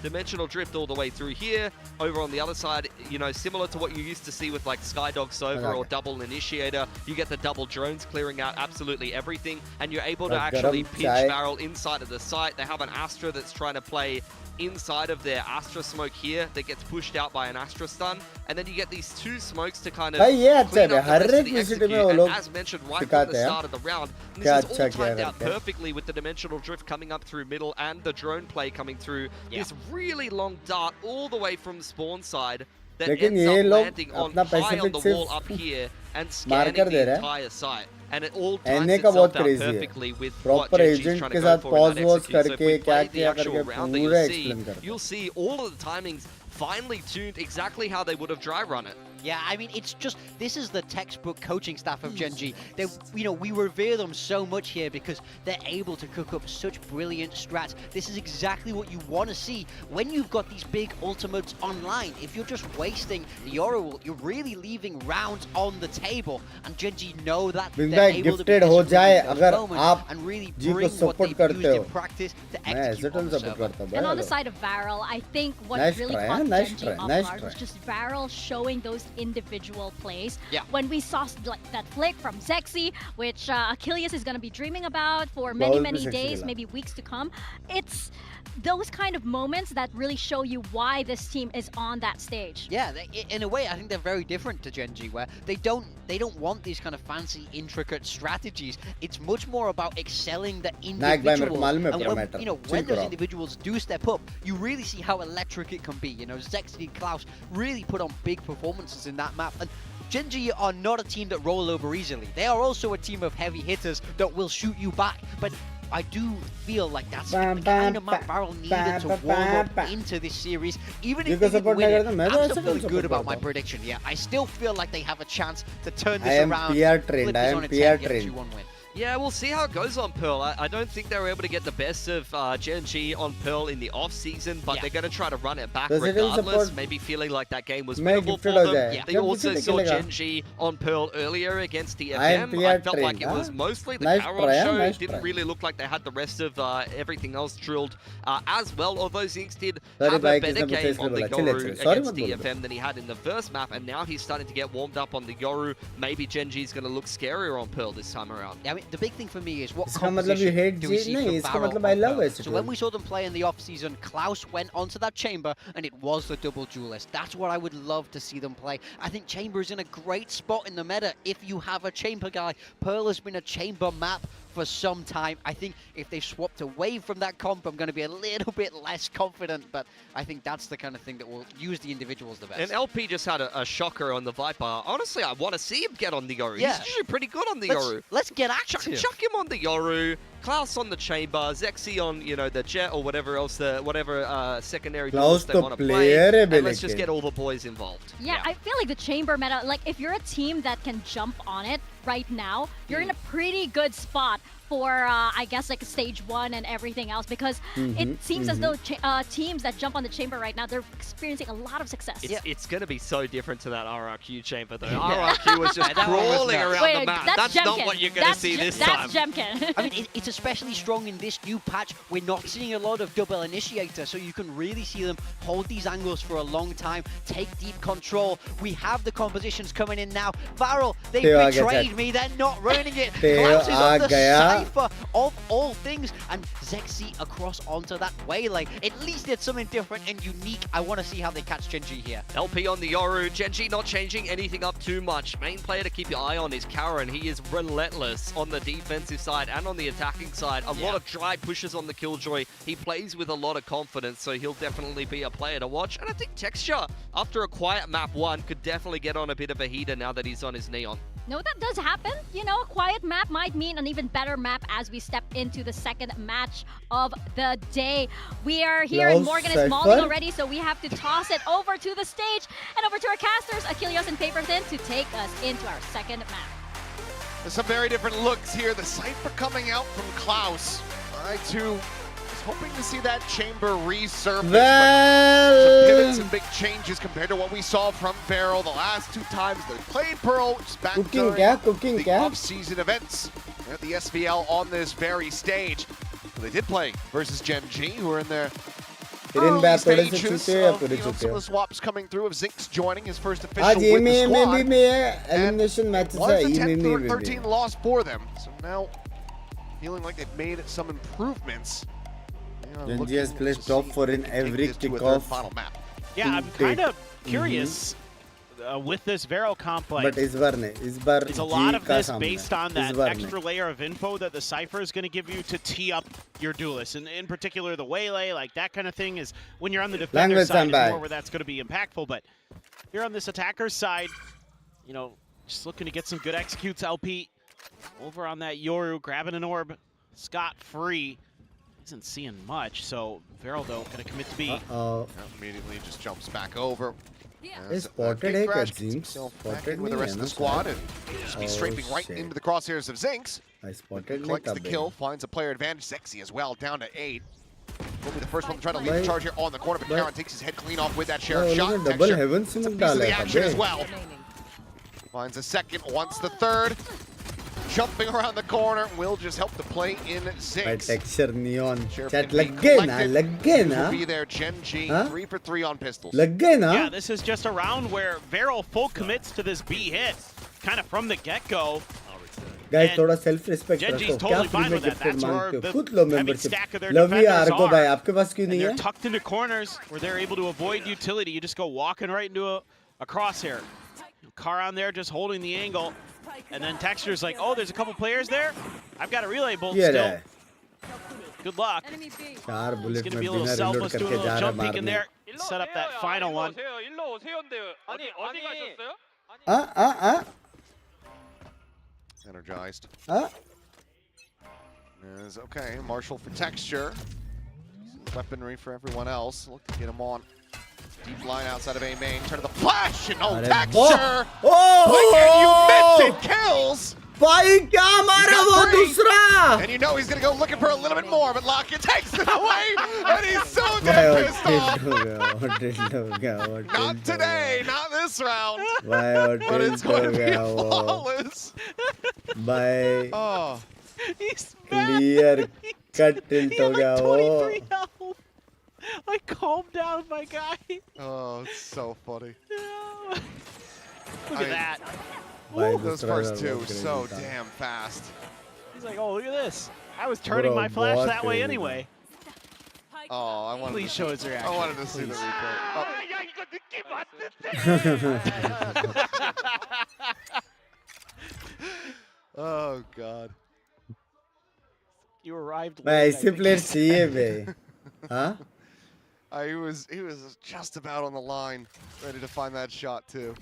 dimensional drift all the way through here. Over on the other side, you know, similar to what you used to see with like Skydog Sova or Double Initiator, you get the double drones clearing out absolutely everything, and you're able to actually pinch VARREL inside of the site. They have an Astra that's trying to play inside of their Astra smoke here that gets pushed out by an Astra stun, and then you get these two smokes to kind of clean up the rest of the execute. And as mentioned right from the start of the round, this is all timed out perfectly with the dimensional drift coming up through middle and the drone play coming through this really long dart all the way from spawn side that ends up landing on high on the wall up here and scanning the entire site. And it all times itself out perfectly with what Genji's trying to go for in that execute. So if we play the actual round that you'll see all of the timings finely tuned exactly how they would have dry run it. Yeah, I mean, it's just, this is the textbook coaching staff of Genji. They, you know, we revere them so much here because they're able to cook up such brilliant strats. This is exactly what you want to see when you've got these big ultimates online. If you're just wasting the Yoru, you're really leaving rounds on the table. And Genji know that they're able to be this moment and really bring what they've used in practice to execute on the server. And on the side of VARREL, I think what really caught Genji off guard was just VARREL showing those individual plays. Yeah. When we saw like that flick from Zexy, which Achilles is going to be dreaming about for many days, maybe weeks to come. It's those kind of moments that really show you why this team is on that stage. Yeah, in a way, I think they're very different to Genji, where they don't want these kind of fancy, intricate strategies. It's much more about excelling the individual. And when, you know, when those individuals do step up, you really see how electric it can be. You know, Zexy and Klaus really put on big performances in that map. And Genji are not a team that roll over easily. They are also a team of heavy hitters that will shoot you back. But I do feel like that's the kind of map VARREL needed to warm up into this series. Even if they didn't win it, I'm still feeling good about my prediction. Yeah, I still feel like they have a chance to turn this around. Flip this on its head, get a 2-1 win. Yeah, we'll see how it goes on Pearl. I don't think they were able to get the best of Gen.G on Pearl in the off-season, but they're going to try to run it back regardless, maybe feeling like that game was winnable for them. They also saw Gen.G on Pearl earlier against the FM. I felt like it was mostly the Caron show. It didn't really look like they had the rest of everything else drilled as well, although Zinx did have a better game on the Yoru against DFM than he had in the first map, and now he's starting to get warmed up on the Yoru. Maybe Gen.G is going to look scarier on Pearl this time around. Yeah, I mean, the big thing for me is what composition do we see from VARREL? So when we saw them play in the off-season, Klaus went onto that chamber, and it was the double duelist. That's what I would love to see them play. I think chamber is in a great spot in the meta if you have a chamber guy. Pearl has been a chamber map for some time. I think if they swapped away from that comp, I'm going to be a little bit less confident, but I think that's the kind of thing that will use the individuals the best. And LP just had a shocker on the Viper. Honestly, I want to see him get on the Yoru. He's usually pretty good on the Yoru. Let's get active. Chuck him on the Yoru. Klaus on the chamber, Zexy on, you know, the jet or whatever else, whatever secondary duels they want to play, and let's just get all the boys involved. Yeah, I feel like the chamber meta, like if you're a team that can jump on it right now, you're in a pretty good spot for I guess like stage 1 and everything else, because it seems as though teams that jump on the chamber right now, they're experiencing a lot of success. It's going to be so different to that RRQ chamber though. RRQ was just crawling around the map. That's not what you're going to see this time. That's Jemkin. I mean, it's especially strong in this new patch. We're not seeing a lot of double initiator, so you can really see them hold these angles for a long time, take deep control. We have the compositions coming in now. VARREL, they betrayed me. They're not running it. Klaus is on the cypher of all things, and Zexy across onto that waylay. At least it's something different and unique. I want to see how they catch Genji here. LP on the Yoru. Genji not changing anything up too much. Main player to keep your eye on is Karen. He is relentless on the defensive side and on the attacking side. A lot of dry pushes on the Killjoy. He plays with a lot of confidence, so he'll definitely be a player to watch. And I think Texture, after a quiet map 1, could definitely get on a bit of a heater now that he's on his Neon. No, that does happen. You know, a quiet map might mean an even better map as we step into the second match of the day. We are here and Morgan is mauling already, so we have to toss it over to the stage and over to our casters, Achilles and Paper Thin, to take us into our second map. There's some very different looks here. The Cypher coming out from Klaus. I2 is hoping to see that chamber resurface. Some pivots and big changes compared to what we saw from VARREL the last 2 times they played Pearl, just back during the off-season events at the SVL on this very stage. So they did play versus GENG, who are in their early stages of some of the swaps coming through, of Zinx joining his first official with the squad. And was a 10-13 loss for them. So now, feeling like they've made some improvements. GENG has placed top 4 in every kickoff. Yeah, I'm kind of curious with this VARREL comp. Like, but is a lot of this based on that extra layer of info that the Cypher is going to give you to tee up your duelists, and in particular the waylay, like that kind of thing is when you're on the defender side, is more where that's going to be impactful. But here on this attacker's side, you know, just looking to get some good executes. LP over on that Yoru, grabbing an orb, scot-free. Isn't seeing much, so VARREL though gonna commit to B. Immediately just jumps back over. Spotted with the rest of the squad, and just be strafing right into the crosshairs of Zinx. Collects the kill, finds a player advantage. Sexy as well, down to 8. Will be the first one to try to lead the charge here on the corner, but Karen takes his head clean off with that sheriff shot. Texture, it's a piece of the action as well. Finds a second, wants the third. Jumping around the corner will just help to play in Zinx. Texture Neon. Chat will be there. GENG 3 for 3 on pistols. Yeah, this is just a round where VARREL full commits to this B hit, kind of from the get-go. Guys, थोड़ा self-respect रखो. क्या totally free में with that. gifted That's मांगते हो? where खुद लो the membership. stack of their Love you defenders Argo are. भाई, आपके पास क्यों नहीं They're है? tucked into corners where they're able to avoid utility. You just go walking right into a crosshair. Karan there just holding the angle. And then Texture's like, oh, there's a couple players there. I've got a relay bolt still. Good luck. He's going to be a little selfless, doing a little jump peek in there. Set up that final one. Energized. Is okay. Marshall for Texture. Weaponry for everyone else. Look to get him on. Deep line outside of A main. Turn to the flash and no Texture. You missed it. Kills. And you know he's gonna go looking for a little bit more, but Lockett takes it away, and he's so dead pissed off. Not today, not this round. But it's going to be flawless. Oh. He's clear cut tilt हो गया वो. 23 health. I calmed down my guy. Oh, it's so funny. Look at that. Those first two, so damn fast. He's like, oh, look at this. I was turning my flash that way anyway. Oh, I wanted Please show his reaction. I wanted to see the replay. Oh God. You arrived मैं ऐसे player चाहिए बे. Huh? He was just about on the line, ready to find that shot too.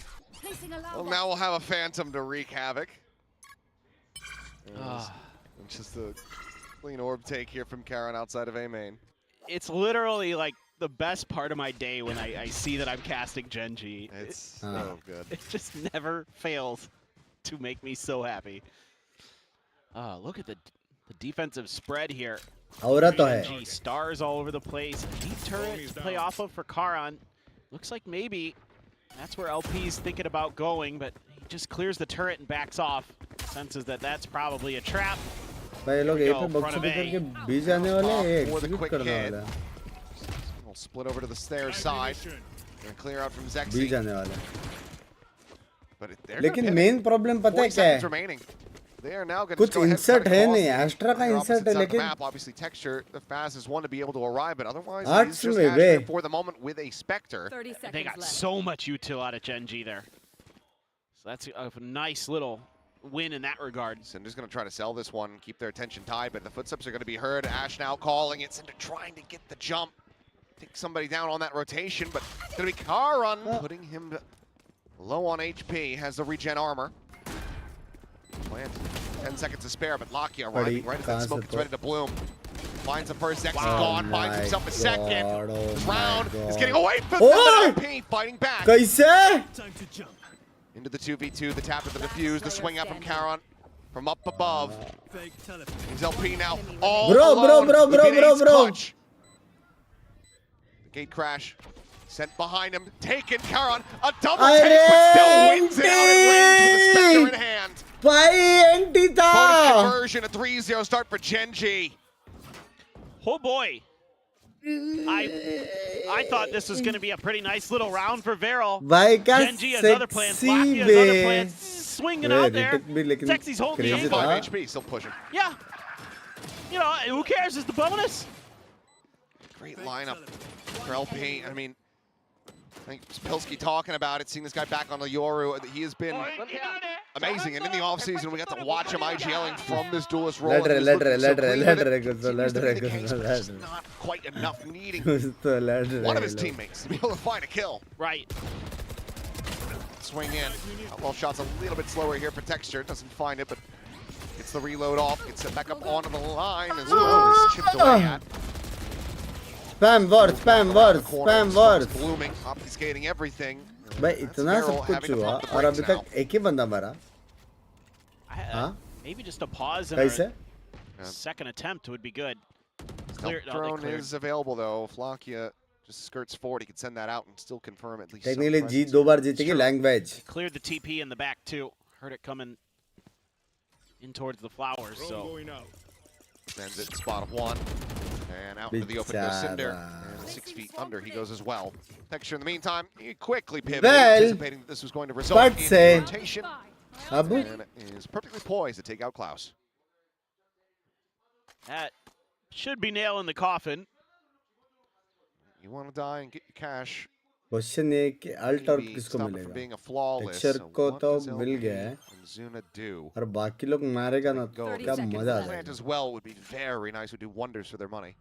Well, now we'll have a Phantom to wreak havoc. Just a clean orb take here from Karen outside of A main. It's literally like the best part of my day when I see that I'm casting GENG. It's so good. It just never fails to make me so happy. Look at the The defensive spread here. Aura to hai. GENG, stars all over the place. Deep turret to play off of for Karan. Looks like maybe that's where LP's thinking about going, but he just clears the turret and backs off. Senses that that's probably a trap. भाई ये लोग ए पे बक्सुदी करके B जाने वाले हैं, ये For the execute quick करने hit. वाला है. We'll split over to the stairs side. Gonna clear out from B Zexy. जाने वाला है. But they're लेकिन gonna मेन प्रॉब्लम पता है 40 क्या seconds है? remaining. They are now going कुछ to go ahead and insert cut है across नहीं, the Astra का opposite insert है, side of the लेकिन- map. Obviously, Texture, the fastest one to be able to arrive, but otherwise, Arts he's just में Astra way. for the moment with a Spectre. 30 seconds They got left. so much util out of GENG there. So that's a nice little win in that regard. Cinder's going to try to sell this one, keep their attention tied, but the footsteps are going to be heard. Ash now calling it. Cinder trying to get the jump. Take somebody down on that rotation, but it's going to be Karan putting him low on HP. Has the regen armor. Plant. 10 seconds to spare, but Lakia arriving right as that smoke is ready to bloom. Finds the first Zexy gone, finds himself a second. This round is getting away from LP, fighting back. कैसे? Time to jump. Into the 2v2, the tap of the defuse, the swing out from Karan. From up above. Fake teleport. He's LP now. All Bro, alone. bro. The gate crash. Sent behind him. Taken. Karan. A double take, but still wins it out in range with the Spectre in hand. भाई anti Bonus था. conversion, a 3-0 start for GENG. Oh boy. I thought this was going to be a pretty nice little round for VARREL. भाई क्या GENG has other plans. sexy Lakia has other bay. plans. Swinging out there. Retake भी लेकिन Sexy's holding the crazy angle. था. 5 HP, still pushing. Yeah. You know, who cares? It's the bonus. Great lineup for LP. I mean, I think Pilsky talking about it, seeing this guy back on the Yoru. He has been amazing. And in the offseason, we got to watch him IGLing from this duelist role. and he was looking so clean with it. Seems to be the case, but just not quite enough, needing one of his teammates to be able to find a kill. Right. Swing in. Outlaw shot's a little bit slower here for Texture. Doesn't find it, but gets the reload off. Gets it back up onto the line as well as chipped away at. Spam word, spam word, spam word. Blooming, obfuscating everything. भाई इतना सब कुछ हुआ और अभी तक एक ही बंदा मरा. हाँ? Maybe just a pause कैसे? and a second attempt would be good. Stealth drone is available though. Flakia just skirts forward. He could send that out and still confirm at least. Technically जीत दो बार जीतेगी language. Cleared the TP in the back too. Heard it coming in towards the flowers. So Sends it spot of one. And out into the open goes Cinder. And 6 feet under he goes as well. Texture in the meantime, he quickly pivoted, anticipating that this was going to result in rotation. And is perfectly poised to take out Klaus. that should be nail in the coffin. You want to die and get your cash. Question ये कि alt और Maybe किसको stop it from being मिलेगा? a flawless. Texture So को what तो does mill LP गया है and Zuna do? और बाकी लोग मारेगा ना तो 30 क्या seconds मजा आ left. Plant जाएगा. as well would be very nice, would do wonders for their money.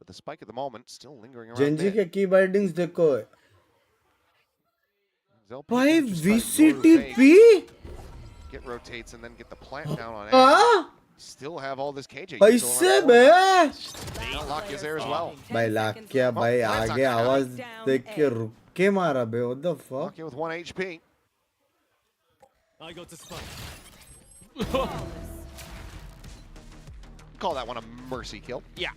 But the spike at the moment still lingering around Gen Z mid. के की बाइंडिंग्स देखो. ZETA भाई just trying to VCT motivate, get rotates and then get the plant down on A. हाँ? Still have all this KJ. कैसे बे? Lock is there as well. भाई लाकिया भाई आगे आवाज देख के रुक के मारा बे. What the fuck? Lock with 1 HP. I got the spike. Call that one a mercy kill. Yeah.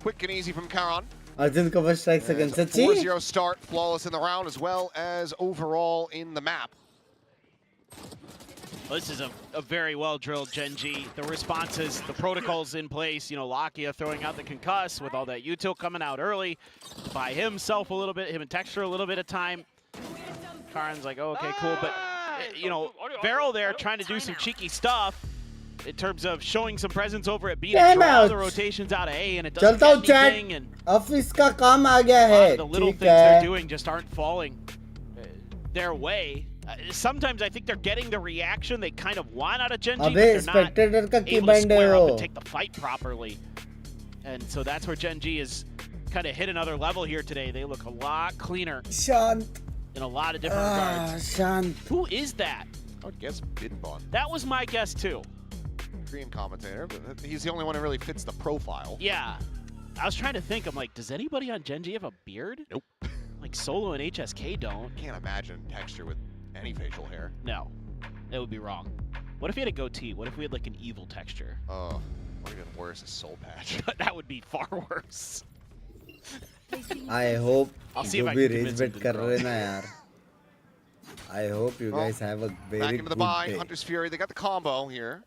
Quick and easy from Karan. Arjun का first strike second It's a सच्ची. 4-0 start, flawless in the round as well as overall in the map. Well, this is a very well drilled GENG. The responses, the protocols in place. You know, Lakia throwing out the concuss with all that util coming out early. By himself a little bit, him and Texture a little bit of time. Karan's like, oh, okay, cool. But, you know, VARREL there trying to do some cheeky stuff in terms of showing some presence over at B to draw the rotations out of A, and it doesn't चलता हूँ get chat. anything. And office का काम आ गया a lot है. of the little ठीक things they're है. doing just aren't falling their way. Sometimes I think they're getting the reaction they kind of want out of GENG, but अबे they're not Spectator का की able to bind है square up वो. and take the fight properly. And so that's where GENG is kind of hit another level here today. They look a lot cleaner शांत. in a lot of different regards. शांत. Who is that? I would guess Bidbon. That was my guess too. Korean commentator, but he's the only one who really fits the profile. Yeah. I was trying to think, I'm like, does anybody on GENG have a beard? Nope. Like Solo and HSK don't. Can't imagine Texture with any facial hair. No, it would be wrong. What if he had a goatee? What if we had like an evil texture? Oh, or even worse, a soul patch. That would be far worse. I hope I'll see you if I be can rage convince him bet to kar grow. rahe na yaar. I hope you guys have a Back very into the good buy. day. Hunter's Fury. They got the combo here.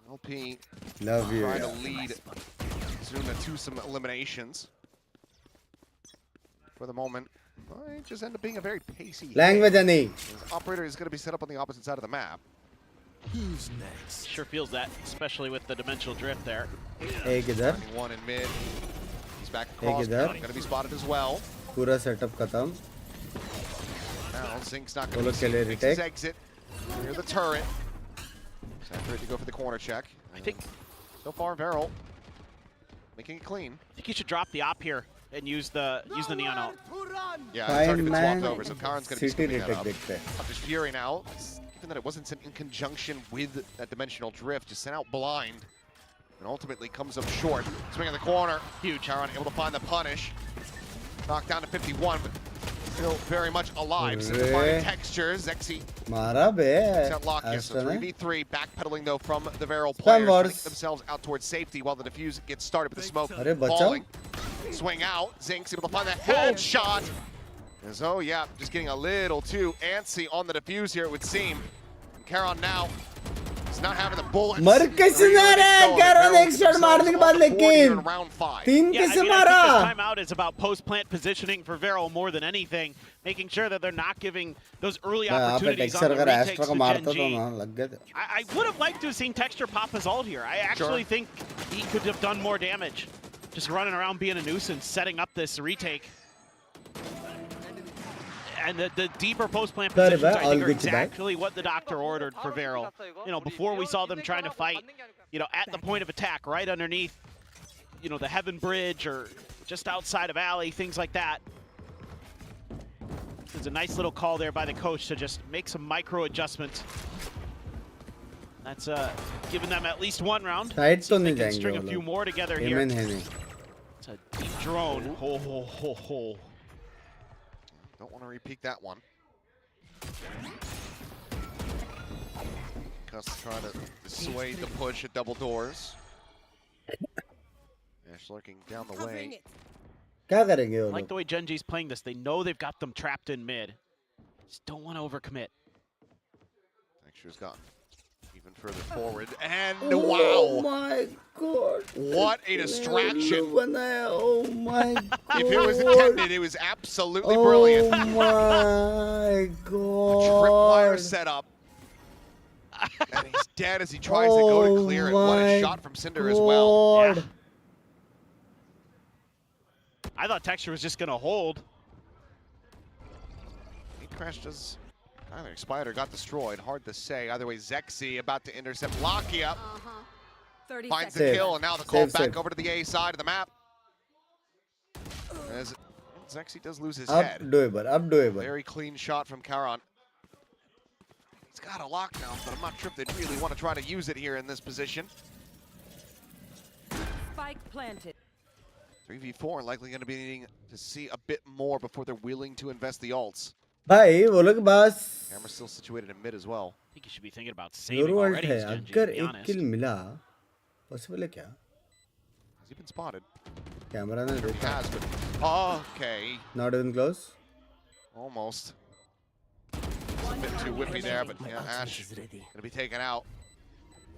LP Love you. trying to yaar. lead Zuna to some eliminations. For the moment, it just end up being a very pacey Language game. ani. His operator is going to be set up on the opposite side of the map. Who's next? Sure feels that, especially with the dimensional drift there. Ek idhar. Finding one in mid. He's back Hey, across. kidhar? Going to be spotted as well. Pura setup khatam. Now Zink's not वो going लोग to चले makes his retake. exit near the turret. Separate to go for the corner check. I think So far, VARREL making it clean. you should drop the op here and use the neon ult. Yeah, it's already Fine been man. swapped over, so Karan's going to be City scooping that retake up. dekhte hain. Hunter's Fury now, given that it wasn't sent in conjunction with that dimensional drift, just sent out blind, and ultimately comes up short. Swing in the corner. Huge. Karan able to find the punish. Knocked down to 51, but still very much alive. Simplifying textures. Zexy Mara be. set lock here, so Ashton 3v3, backpedaling though from the VARREL Spam players, trying to wars. get themselves out towards safety while the defuse gets started with the smoke Arey bachao. falling. Swing out, Zink's able to find the headshot. As oh yeah, just getting a little too antsy on the defuse here, it would seem. And Karan now is not having the bullets. मर कैसे ना रहा है Karan एक shot मारने के बाद लेकिन round 5. तीन Yeah, I कैसे mean, I think मारा? this timeout is about post-plant positioning for VARREL more than anything, making sure that they're not giving those early यहाँ पे opportunities on texture the अगर retakes Astra को to मारता तो GENG. ना लग गए थे. I would have liked to have seen Texture pop his ult here. I actually think he could have done more damage. Just running around being a nuisance, setting up this retake. And the deeper post-plant Sorry, positions, I all think, are good to buy. exactly what the doctor ordered for VARREL. You know, before we saw them trying to fight, you know, at the point of attack, right underneath, you know, the Heaven Bridge or just outside of Alley, things like that. There's a nice little call there by the coach to just make some micro adjustments. That's giving them at least one round. Side See तो if they नहीं can जाएंगे string a वो few लोग. more together here. Amen है नहीं. It's a deep drone. Ho, ho, ho, ho. Don't want to repeat that one. Cuss trying to dissuade the push at double doors. Ash lurking down the way. क्या करेंगे वो I like लोग? the way Genji's playing this. They know they've got them trapped in mid. Just don't want to overcommit. Texture's gone even further forward. And Oh wow! my god. What a distraction. बनाया. Oh my god. If it was intended, it was absolutely brilliant. Oh my Tripwire god. setup. And he's dead as he tries to go to clear it. What a shot from Cinder as well. Yeah. I thought Texture was just going to hold. He crashed as either Spider got destroyed. Hard to say. Either way, Zexy about to intercept Lakia. 30 Finds the seconds. kill, and now the call Save, back save. over to the A side of the map. As Zexy does lose his Up head. doable. Up doable. Very clean shot from Karan. He's got a lockdown, but I'm not sure if they'd really want to try to use it here in this position. Spike planted. 3v4 likely going to be needing to see a bit more before they're willing to invest the ults. भाई वो लोग बस Camera's still situated in mid as well. I think you should be thinking about saving जरूरत already, है. as Genji, अगर to be एक honest. किल मिला possible है क्या? Has he been spotted? Camera ने He देखा. has, but okay. Not even close. Almost. It's a bit too whiffy there, but yeah, Ash going to be taken out.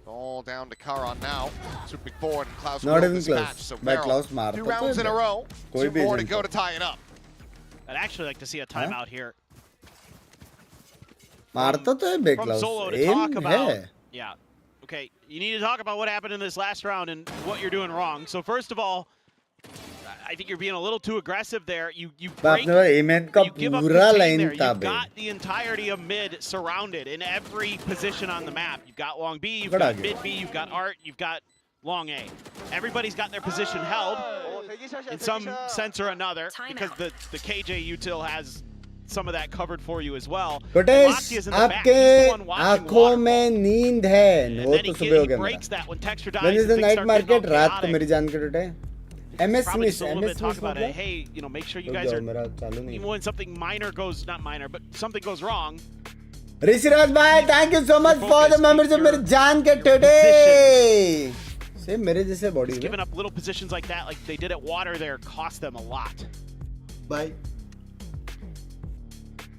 All down to Karan now. Swooping forward, and Klaus Not will even dispatch. close. So By VARREL, Klaus मारता 2 तो rounds in a row. कोई 2 भी more to agent go को. to tie it up. I'd actually like to see a timeout here. मारता तो है बे From Klaus. Solo to Aim talk about, है. yeah, okay, you need to talk about what happened in this last round and what you're doing wrong. So first of all, I think you're being a little too aggressive there. You break, आपने भाई amen का you give up पूरा contain line there. था You've bay. got the entirety of mid surrounded in every position on the map. You've got long B, you've Good got idea. mid B, you've got Art, you've got long A. Everybody's got their position held in some sense or another because the KJ util has some of that covered for you as well. कोटेश Laki is in the back. He's आपके the one watching आंखों waterfall. में नींद है. And वो then तो he सुबह हो गया breaks मेरा. that when Texture dies. When is and the things night start getting market? all रात को chaotic. मेरी जान के टूटे. MS Probably miss. just a little MS bit talk miss about it. मतलब. Hey, you know, make sure you रुक guys जाओ, are, मेरा चालू नहीं. even when something minor goes, not minor, but something goes wrong, Rishiraj भाई thank you so much for the membership मेरे जान के टुडे सेम मेरे जैसे body Giving up little positions like that, like they did at water there, cost them a lot. भाई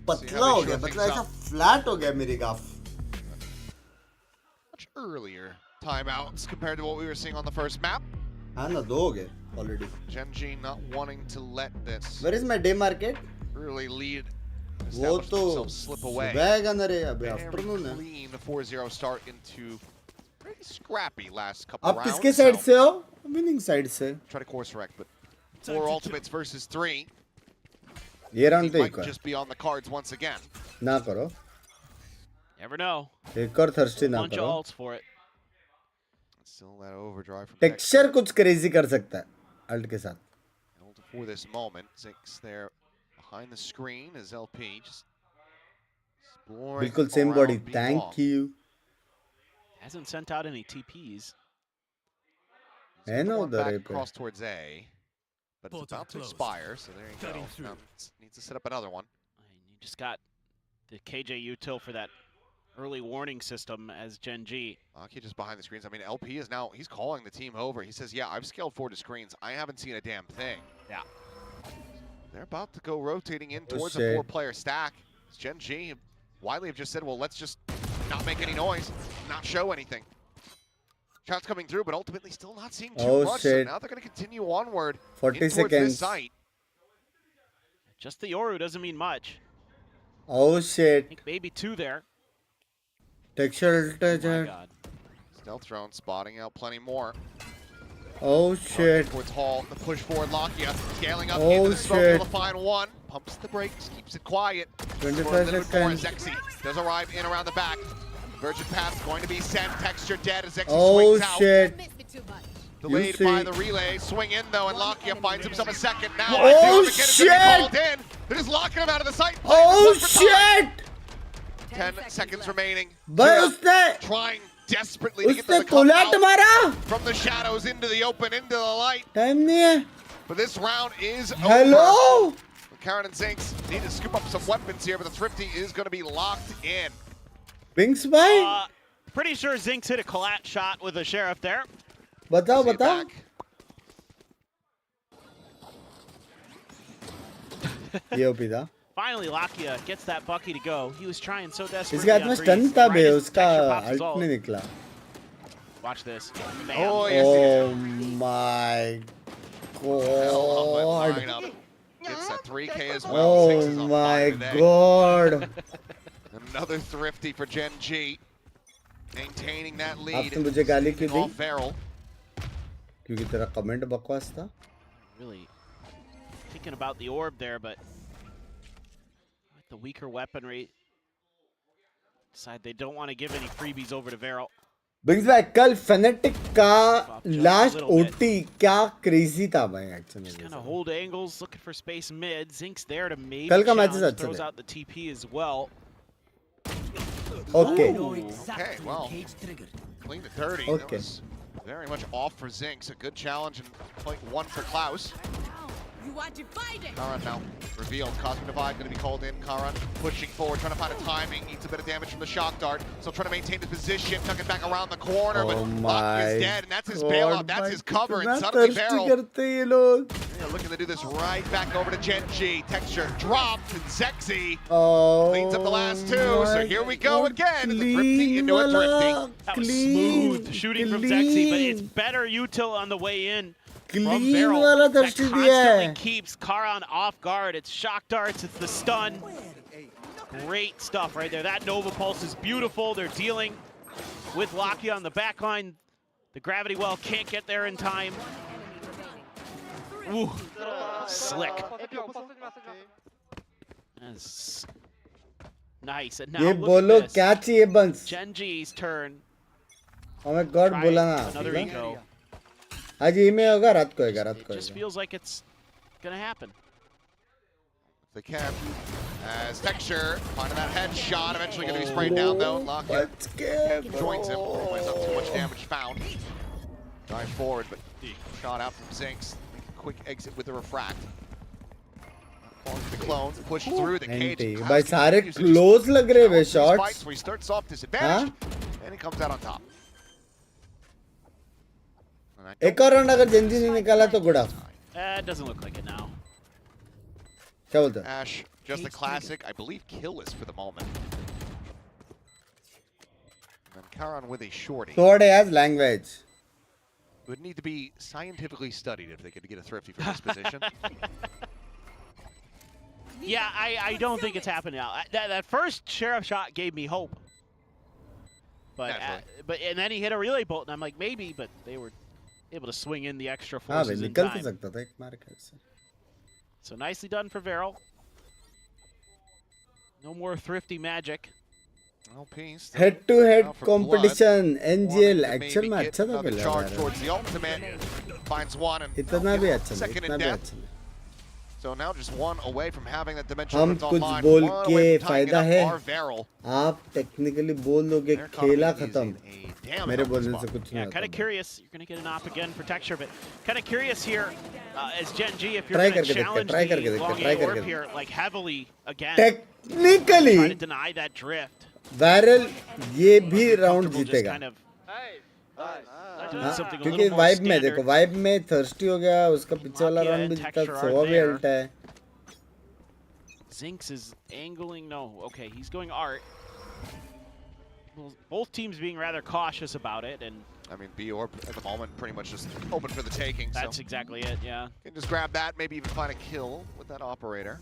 पतला हो गया मतलब ऐसा फ्लैट हो गया मेरी गाफ Much earlier timeouts compared to what we were seeing on the first map. हाँ ना दो हो गए already. GENG not wanting to let this Where is my day market? early lead वो establish तो themselves slip away. सुबह का ना रे अभी Very आफ्टरनून है. clean 4-0 start into pretty scrappy last couple आप rounds. किसके साइड से हो? Winning साइड से. Try to course correct, but 4 ultimates versus 3. ये राउंड तो Might एक है. just be on the cards once again. ना करो. Never know. एक और थर्स्टी ना Bunch of करो. ults for it. Still that overdrive from texture कुछ क्रेजी कर सकता है अल्ट के साथ. Hold for this moment. Zinks there behind the screen as LP just exploring बिल्कुल same body. around B thank bomb. You. Hasn't sent out any TPs. He's है got ना one उधर back ये पे. across towards A, but it's Portal about to closed. expire, so there you go. Cutting through. Now needs to set up another one. You just got the KJ util for that early warning system as GENG. Aki just behind the screens. I mean, LP is now, he's calling the team over. He says, yeah, I've scaled 4 to screens. I haven't seen a damn thing. Yeah. They're about to go rotating in towards a shit. 4-player stack. It's GENG. Wiley have just said, well, let's just not make any noise, not show anything. Shots coming through, but ultimately still not seeing too Oh, much. shit. So now they're going to continue onward 40 in towards seconds. this site. Just the Yoru doesn't mean much. Oh I shit. think maybe 2 there. Texture Oh my toucher. god. Stealth drone spotting out plenty more. Oh shit. Towards Hall, the push forward, Lakia scaling up Oh, into the smoke, shit. able to find one. Pumps the brakes, keeps it quiet. 25 For a little bit more, seconds. Zexy does arrive in around the back. Virgin pass going to be sent. Texture dead as Zexy Oh swings out. shit. Delayed You by see. the relay. Swing in though, and Lakia finds himself a second now. Oh, The Armageddon's gonna be shit. called in. They're just locking him out of the sight. Oh Playing this one for time. shit. 10 seconds remaining. भाई Zero उसने trying desperately to get उसने them to come कोलाट out मारा. from the shadows into the open, into the light. Time नहीं है. But this round is over. Hello. Karen and Zinks need to scoop up some weapons here, but the Thrifty is going to be locked in. Binks भाई. Pretty sure Zinks hit a collat shot with the Sheriff there. बताओ See it बताओ. back. ये OP था. Finally, Lakia gets that Bucky to go. He was trying so desperately. इसके हाथ में on stun Breeze. था Right बे as उसका Texture pops his ult ult. नहीं निकला. Watch this. Bam. Oh, yes, he did. Oh my Hell of a god. lineup. Gets that 3K as well. Zinks Oh is on my fire today. god. Another Thrifty for GENG. Maintaining that lead. आपने मुझे गाली क्यों दी? Off VARREL. क्योंकि तेरा comment बकवास था. Really thinking about the orb there, but with the weaker weaponry, decide they don't want to give any freebies over to VARREL. बिंग्स भाई कल फेनेटिक का लास्ट ओटी क्या क्रेजी था भाई actually. Kind of hold angles, looking for space mid. Zink's there to maybe कल का matches challenge, अच्छे throws थे. out the TP as well. Okay. Okay, well, clean it dirty. That Okay. was very much off for Zinks. A good challenge and point 1 for Klaus. You are divided. Karan now revealed. Cosmic Divide going to be called in. Karan pushing forward, trying to find a timing. Needs a bit of damage from the shock dart. Still trying to maintain his position. Tuck it back around the corner, but Oh Lakia's my dead, and that's his bailout. That's his cover, and कितना suddenly thirsty VARREL करते हैं ये लोग. they're looking to do this right back over to GENG. Texture dropped, and Zexy Oh cleans up the last 2. So my here we go God. again. The Thrifty Clean into a Thrifty. वाला. That was Clean. smooth shooting from Zexy, but it's Clean. better util on the way in from Clean VARREL वाला that thirsty दिया constantly है. keeps Karan off guard. It's shock darts, it's the stun. Great stuff right there. That Nova Pulse is beautiful. They're dealing with Lakia on the back line. The gravity well can't get there in time. Ooh, slick. That's nice. And now ये look बोलो at this. क्या चाहिए बंस. GENG's turn. Oh my god Try बोला ना. another ठीक है? eco. आज ये में होगा रात को होगा रात It को just होगा. feels like it's gonna happen. They can. As Texture finding that headshot, eventually going to be sprayed down though. Lakia Let's get joins him. Plays up too much damage found. Dive forward, but shot out from Zinks. Quick exit with the refract. Falling to the clone, push through the cage. NT भाई सारे close लग रहे हैं shots. Where he starts off disadvantaged, and he comes out on top. एक और round अगर Gen Z नहीं निकाला तो good of. It doesn't look like it now. क्या बोलते हैं? Ash, just the classic, I believe, killless for the moment. And then Karan with a shorty. Sword has language. It would need to be scientifically studied if they could get a thrifty from this position. Yeah, I don't think it's happened now. That first sheriff shot gave me hope. But and then he hit a relay bolt, and I'm like, maybe, but they were able to swing in the extra forces in time. So nicely done for VARREL. No more thrifty magic. Head to head competition NGL actual में अच्छा तो खेला charge towards the ultimate. Finds one and इतना भी अच्छा नहीं, second इतना in भी death. अच्छा नहीं. So now just one away from having that dimension हम कुछ बोल के फायदा है. आप technically बोल दोगे खेला खत्म. मेरे बोलने से कुछ नहीं होता. Kind of curious. You're going to get an op again for texture, but kind of curious here as Gen G if you're going to challenge the long orb here like heavily again. Technically, try to deny that drift. VARREL ये भी round जीतेगा. क्योंकि vibe में देखो, vibe में thirsty हो गया, उसका पीछे वाला राउंड भी जीता, सोवा भी अल्टा है. Zinks is angling. No, okay, he's going art. Well, both teams being rather cautious about it, and I mean, B orb at the moment pretty much just open for the taking. That's exactly it. Yeah. You can just grab that, maybe even find a kill with that operator.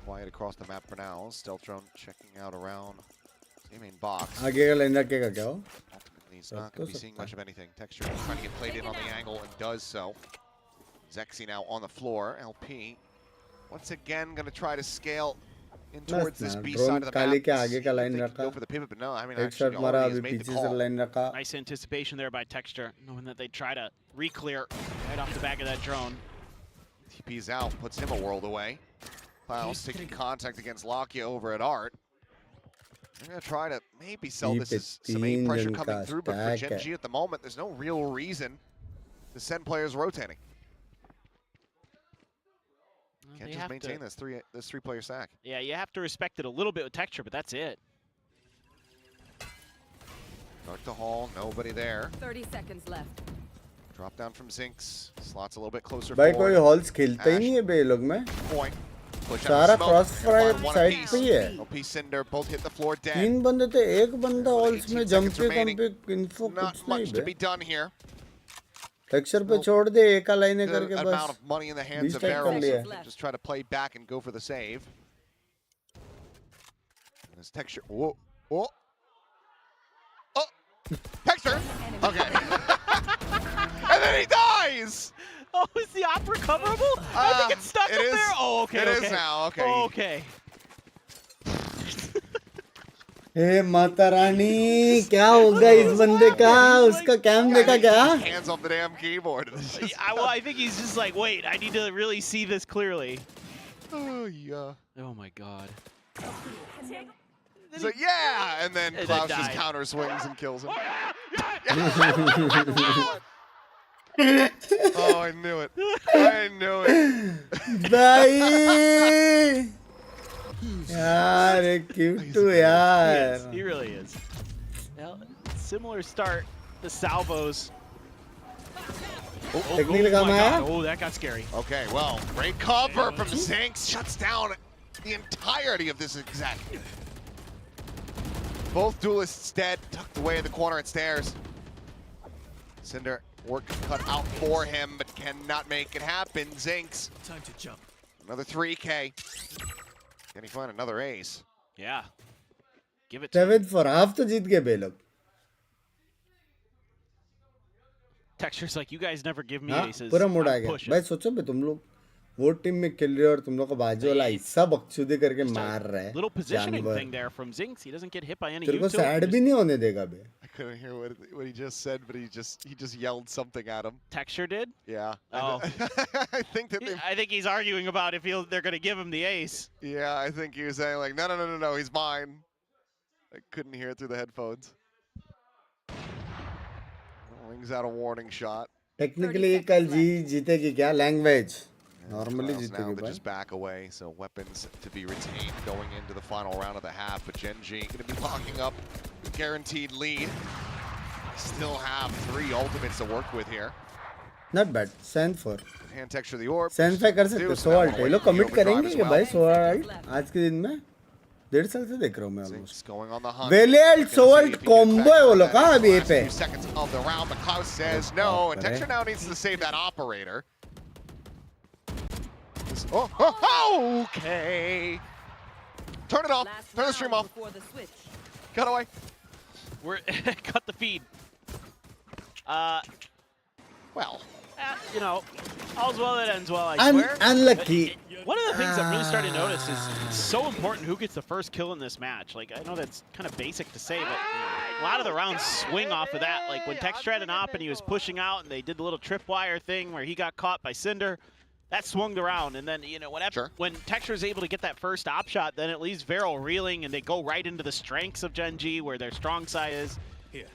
Quiet across the map for now. Stealth drone checking out around the main box. आगे का line रखेगा क्या हो? Ultimately, he's not going to be seeing much of anything. Texture trying to get played in on the angle and does so. Zexy now on the floor. LP once again going to try to scale in towards this B side of the map. Go for the pivot, but no, I mean, actually already has made the call. Nice anticipation there by Texture, knowing that they try to re-clear right off the back of that drone. TP's out, puts him a world away. Files taking contact against Lakia over at Art. They're going to try to maybe sell this as some aim pressure coming through, but for Gen G at the moment, there's no real reason to send players rotating. Can't just maintain this three-player stack. Yeah, you have to respect it a little bit with Texture, but that's it. Dark to Hall, nobody there. 30 seconds left. Drop down from Zinks, slots a little bit closer. भाई कोई halls खेलता ही नहीं है बे लोग में. Point. सारा cross fire side पे ही है. LP Cinder both hit the floor dead. तीन बंदे थे, एक बंदा हॉल्स में जंप पे इन्फो कुछ Not नहीं much to be बे. done here. टेक्सचर पे छोड़ दे, एक लाइन करके The बस. amount of money in the hands of VARREL. Just try to play back and go for the save. And this Texture. Whoa. Whoa. Oh. Texture. Okay. And then he dies. Oh, is the op recoverable? I think it's stuck up there. Oh, okay. It okay. is now. Okay. Okay. हे माता रानी, क्या होगा इस बंदे का? उसका cam देखा क्या? Hands off the damn keyboard. Well, I think he's just like, wait, I need to really see this clearly. Oh yeah. Oh my god. So yeah, and then Klaus just counter swings and kills him. Oh, I knew it. I knew it. भाई यार cute यार. He really is. Well, similar start. The salvos. Technically come आया. Oh, that got scary. Okay, well, great cover from Zinks. Shuts down the entirety of this exact. Both duelists dead, tucked away in the corner at stairs. Cinder work cut out for him, but cannot make it happen. Zinks. Time to jump. Another 3K. Can he find another ace? Yeah. Give it to him. 7 for half तो जीत गए बे लोग. Texture's like, you guys never give me हाँ, aces. पूरा mood uh I'm गया. pushing. भाई सोचो बे तुम लोग वो टीम में खेल रहे हो और तुम लोग को बाजू वाला ऐसा बकचोदी करके मार रहा है. Little positioning thing there from Zinks. He doesn't get hit by any तेरे को YouTube. सैड भी नहीं होने देगा बे. I couldn't hear what he just said, but he just yelled something at him. Texture did? Yeah. Oh. I think that I think he's arguing about if they're going to give him the ace. Yeah, I think he was saying like, no, he's mine. I couldn't hear it through the headphones. Rings out a warning shot. Technically कल जीतेगी क्या language normally Now जीतेगी they भाई just back away, so weapons to be retained going into the final round of the half. But GENG going to be locking up a guaranteed lead. Still have 3 ultimates to work with here. Not bad send for Hand texture the orb. Send पे कर सकते 100 alt ये लोग commit करेंगे कि भाई 100 alt आज के दिन में 1.5 साल से देख रहा हूँ मैं almost Going on the hunt. वेलेल 100 अल्ट कॉम्बो है वो लोग हाँ अभी ये पे Few seconds of the round, but Klaus says no, and Texture now needs to save that operator. Okay. Turn it off. Turn the stream off. Cut away. We're cut the feed. Well, you know, all's well that ends well, I swear. Unlucky. One of the things I'm really starting to notice is it's so important who gets the first kill in this match. Like, I know that's kind of basic to say, but a lot of the rounds swing off of that. Like, when Texture had an op and he was pushing out and they did the little tripwire thing where he got caught by Cinder, that swung the round. And then, you know, when Texture is able to get that first op shot, then it leaves VARREL reeling and they go right into the strengths of GENG where their strong side is. You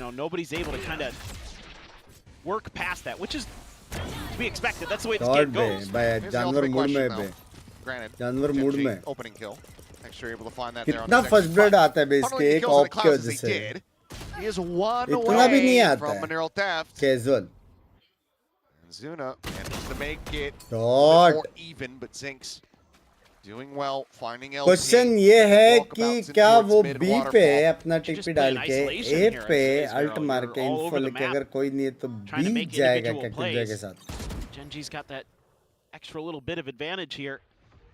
know, nobody's able to kind of work past that, which is to be expected. That's the way this game goes. जानवर mood में पे granted, जानवर mood में opening kill. Texture able to find that there on कितना the first blood आता है base के एक ऑफ के वजह से He is one इतना भी नहीं away आता from है mineral theft. Casual Zuna manages to make it Dot. more even, but Zinks doing well, finding LP. Question ये है कि Walkabouts क्या towards वो mid बी पे waterfall. अपना Just टिक पे play डाल an के isolation ए here, पे Israel. अल्ट मार के You're all over info the लेके map. अगर कोई नहीं है तो Trying to बीत make जाएगा individual क्या किल के plays. साथ GENG's got that extra little bit of advantage here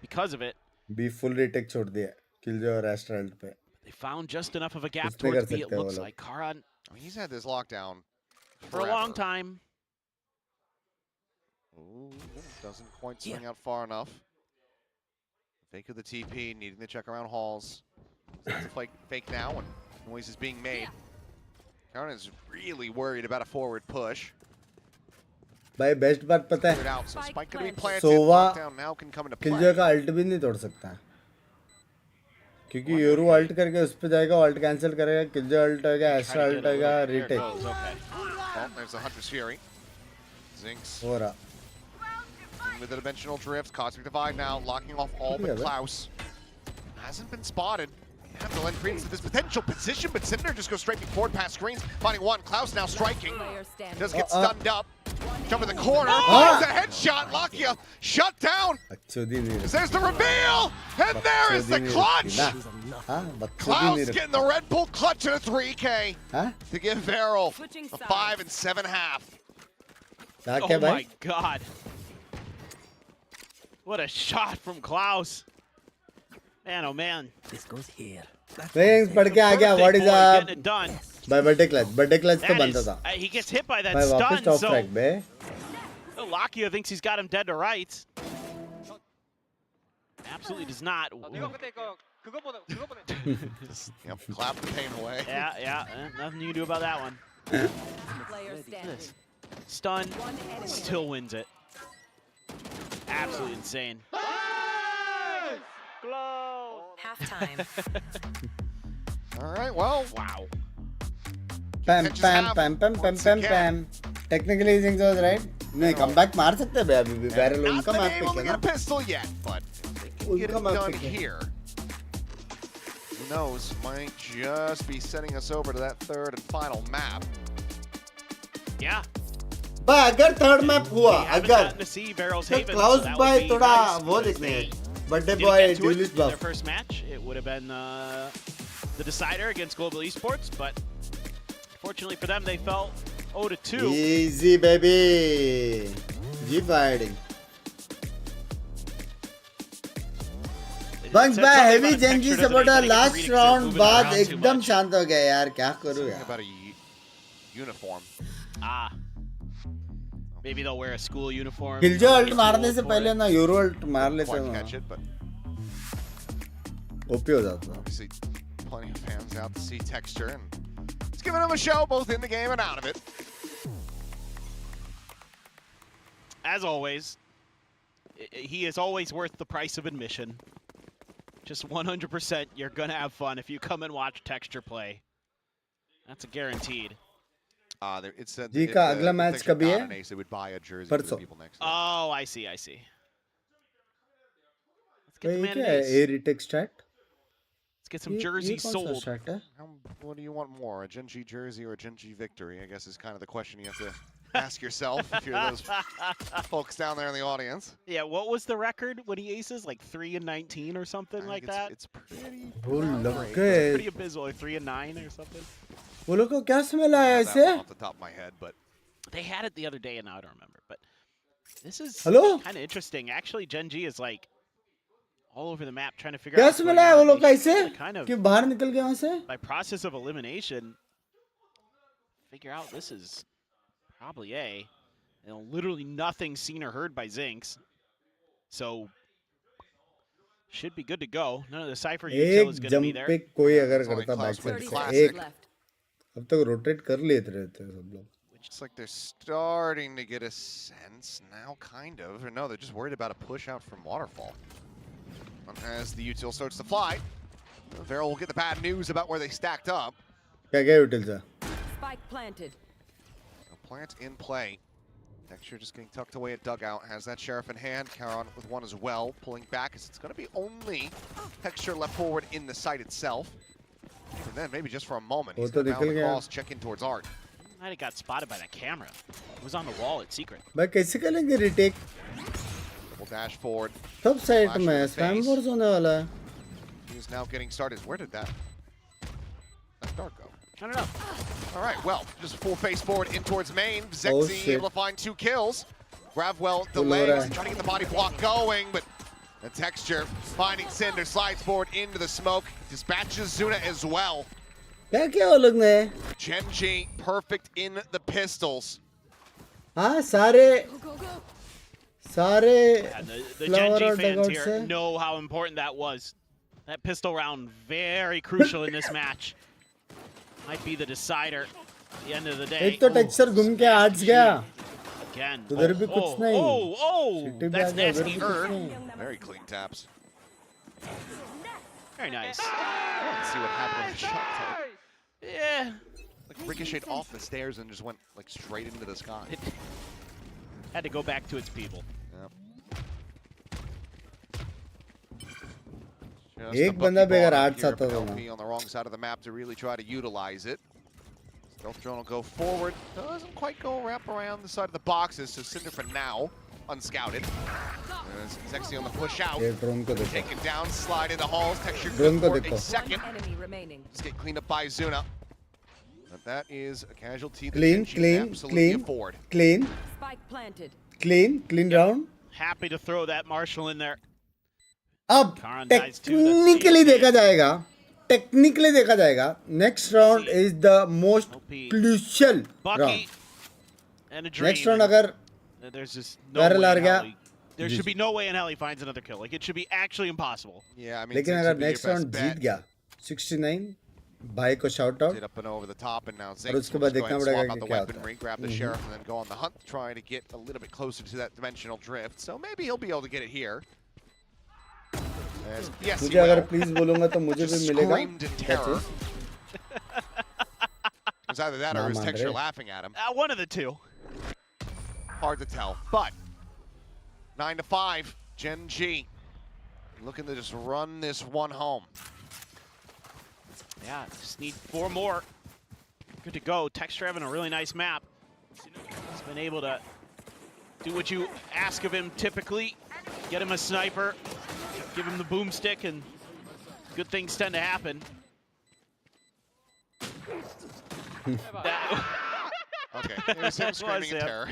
because of it. B full retake छोड़ दिया किल जो रेस्टोरेंट पे They found just enough of a gap इसमें कर towards B, it सकते हैं वो looks लोग like. Karan, I mean, he's had this lockdown for a long time. Ooh, doesn't quite swing out far enough. Fake of the TP, needing to check around halls. It's a fake now, and noise is being made. Karan is really worried about a forward push. भाई best बात पता Cleared है out, so spike gonna be planted. Sowa Lockdown now can come into kill play. जो का alt भी नहीं तोड़ सकता क्योंकि यूरो अल्ट करके उस पे जाएगा अल्ट कैंसिल करेगा किल जो अल्ट होगा एक्स्ट्रा अल्ट होगा retake Okay. Oh, there's the Hunter's Fury. Zinks हो रहा with the dimensional drift. Cosmic Divide now, locking off all but Klaus. Hasn't been spotted. Have to lend credence to this potential position, but Cinder just goes straight forward past screens. Finding one. Klaus now striking. Does get stunned up. Jump in the corner. Finds a headshot. Lakia shut down. बकचोदी नहीं There's the reveal. And there is the clutch. हाँ बकचोदी Klaus नहीं getting the Red Bull clutch in a 3K हाँ to give VARREL a 5 and 7 half. क्या क्या Oh my भाई God. What a shot from Klaus. Man, oh man. This goes here. Wings पढ़ के आ गया what is Boy, up getting it done. भाई birthday clutch तो That बनता is, था he gets hit by that भाई वापस stun, top so track bay Lakia thinks he's got him dead to rights. Absolutely does not. Just, clap the pain away. Yeah, nothing you can do about that one. Stun, still wins it. Absolutely insane. Halftime. All right, well, Wow. पैम पैम पैम पैम पैम पैम पैम technically things was right नहीं comeback मार सकते हैं अभी भी barrel not उनका been map able पे to क्या get a pistol yet, but if they can get it done here. Who knows? Might just be sending us over to that third and final map. Yeah. भाई अगर third map हुआ We haven't अगर gotten to see Barrel's तो Haven, Klaus so that भाई would be थोड़ा nice, वो because देखने they birthday didn't boy get to it duelist in their buff first match. It would have been the decider against Global Esports, but fortunately for them, they fell 0-2. Easy baby जी fighting बंक्स Said भाई something heavy about a Gen G texture supporter doesn't make last reading round moving बाद around too एकदम much. शांत हो गया यार क्या करूं Something यार about a uniform. Ah. Maybe they'll wear a school uniform. किल जो अल्ट मारने से पहले ना यूरो अल्ट मार लेते Quite हैं catch it, but ओपी हो जाता है obviously plenty of fans out to see Texture, and it's giving them a show both in the game and out of it. As always, he is always worth the price of admission. Just 100%, you're gonna have fun if you come and watch Texture play. That's a guaranteed. It said जी का अगला match कभी है? an ace, it would buy a jersey for the परसों। people next to Oh, I see, I see. Let's तो get the ये man क्या an है? ace. A retake strat? Let's get some ये jerseys कौन सा sold. strat है? What do you want more, a GENG jersey or a GENG victory? I guess is kind of the question you have to ask yourself if you're those folks down there in the audience. Yeah, what was the record when he aces? Like 3-19 or something like that? It's pretty वो not लोग great. के Pretty abysmal, like 3-9 or something. वो लोग को क्या smell आया Not that ऐसे? one off the top of my head, but They had it the other day, and now I don't remember. But this is Hello? kind of interesting. Actually, GENG is like all over the map trying to figure out क्या what's smell going आया वो on. लोग They का should ऐसे? really kind of, कि बाहर निकल गए वहाँ से? by process of elimination, figure out this is probably A. You know, literally nothing seen or heard by Zinks. So should be good to go. None of the Cypher util is एक going to be jump there. पे कोई अगर It's only करता close back with side से classic. एक अब तक rotate कर लेते रहते हैं सब लोग it's like they're starting to get a sense now, kind of. Or no, they're just worried about a push out from Waterfall. As the util starts to fly, VARREL will get the bad news about where they stacked up. क्या क्या यूटिल से Spike planted. A plant in play. Texture just getting tucked away at dugout. Has that Sheriff in hand. Caron with one as well. Pulling back as it's going to be only Texture left forward in the site itself. And then maybe just for a moment, he's going to bound across, check in towards Art. Might have got spotted by that camera. It was on the wall at Secret. भाई कैसे करेंगे retake Double dash forward. सब side Flash में in the spam face. Wars होने वाला है He's now getting started. Where did that dart go? I don't know. All right, well, just full face forward in towards main. Oh, Zexy shit. able to find 2 kills. Gravwell Full delays, aura. trying to get the body block going, but the Texture finding Cinder, slides forward into the smoke, dispatches Zuna as well. क्या क्या वो लोग ने GENG perfect in the pistols. हाँ सारे सारे And the flower GENG और fans dugout here से know how important that was. That pistol round, very crucial in this match. Might be the decider at the end of the day. एक तो texture घूम के आज गया Again. उधर भी कुछ नहीं Oh, सिटी पे that's आ गया उधर nasty. भी कुछ नहीं Very clean taps. Very nice. Let's see what happened with the shot type. Yeah. Like ricocheted off the stairs and just went like straight into the sky. Had to go back to its people. Just एक a बंदा भी अगर buckyball आठ here, सात but होगा LP on the wrong side of the map to really try to utilize it. Stealth drone will go forward. Doesn't quite go wrap around the side of the boxes, so Cinder for now, unscouted. Zexy on the push out. ये drone को देखो Taken down, slide into halls. Texture Drone good को for a देखो second. Enemy remaining. Just get cleaned up by Zuna. But that is a casualty that Clean, GENG clean, can absolutely clean. afford. clean Spike planted. clean round Happy to throw that Marshall in there. अब Karan dies too, that's technically the- देखा जाएगा next round is the most OP. Crucial Bucky round and a dream. Next round अगर There's just no VARREL way हार in गया, hell there should be no way in hell he finds another kill. Like, it should be actually impossible. Yeah, I mean, लेकिन Ziggs अगर would be your next best round Jeet bet. गया 69 भाई को shout out Did up and over the top, and now और Ziggs उसके will बाद just go देखना ahead and पड़ेगा swap out कि the क्या होता weaponry, है grab the Sheriff, and then go on the hunt, trying to get a little bit closer to that dimensional drift. So maybe he'll be able to get it here. Yes, he मुझे अगर will. Please बोलूंगा तो मुझे भी Just मिलेगा screamed in क्या terror. चीज It was either that or Nah, it was man, Texture right? laughing at him. One of the two. Hard to tell, but 9-5, GENG looking to just run this one home. Yeah, just need 4 more. Good to go. Texture having a really nice map. He's been able to do what you ask of him typically. Get him a sniper, give him the boomstick, and good things tend to happen. Okay, it was him screaming in him. terror.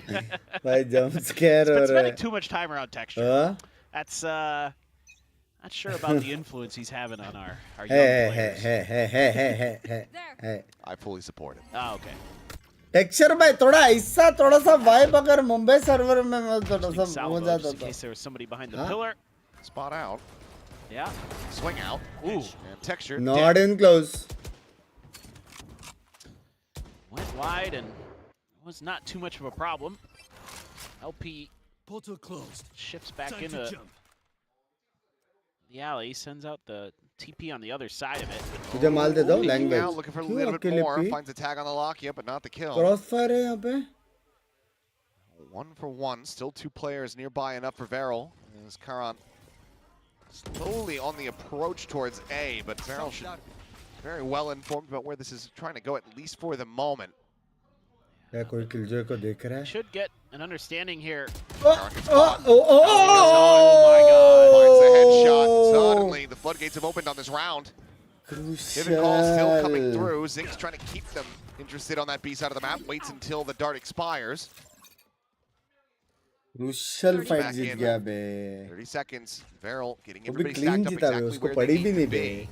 भाई jump scare Been हो रहा spending है too much time around Texture. हाँ That's not sure about the influence he's having on our young है players. है I fully support it. Oh, okay. Texture भाई थोड़ा ऐसा थोड़ा सा वाइब अगर मुंबई सर्वर में थोड़ा सा Salvo, हो just जाता in था case there was somebody behind the Huh? pillar. Spot out, Yeah. swing out, Ooh. and Texture not dead. In close Went wide and was not too much of a problem. LP Portal closed. shifts back Time into to jump. the alley, sends out the TP on the other side of it. तुझे माल दे दो Peeking language out, looking for a क्यों little bit अकेले more. P Finds a tag on the lock, yep, but not the kill. Cross fire है यहाँ पे 1 for 1. Still 2 players nearby enough for VARREL. As Karan slowly on the approach towards A, but VARREL should be very well informed about where this is trying to go, at least for the moment. क्या कोई killjoy को देख रहा है Should get an understanding here. Karan gets caught. Oh my God. Finds the headshot. Suddenly, the floodgates have opened on this round. Giving calls still coming crucial through. Zing's trying to keep them interested on that B side of the map. Waits until the dart expires. Crucial fight Back Jeet in. गया बे 30 seconds. VARREL getting वो भी everybody clean stacked up जीता बे exactly उसको where पड़ी they भी need नहीं to bay be.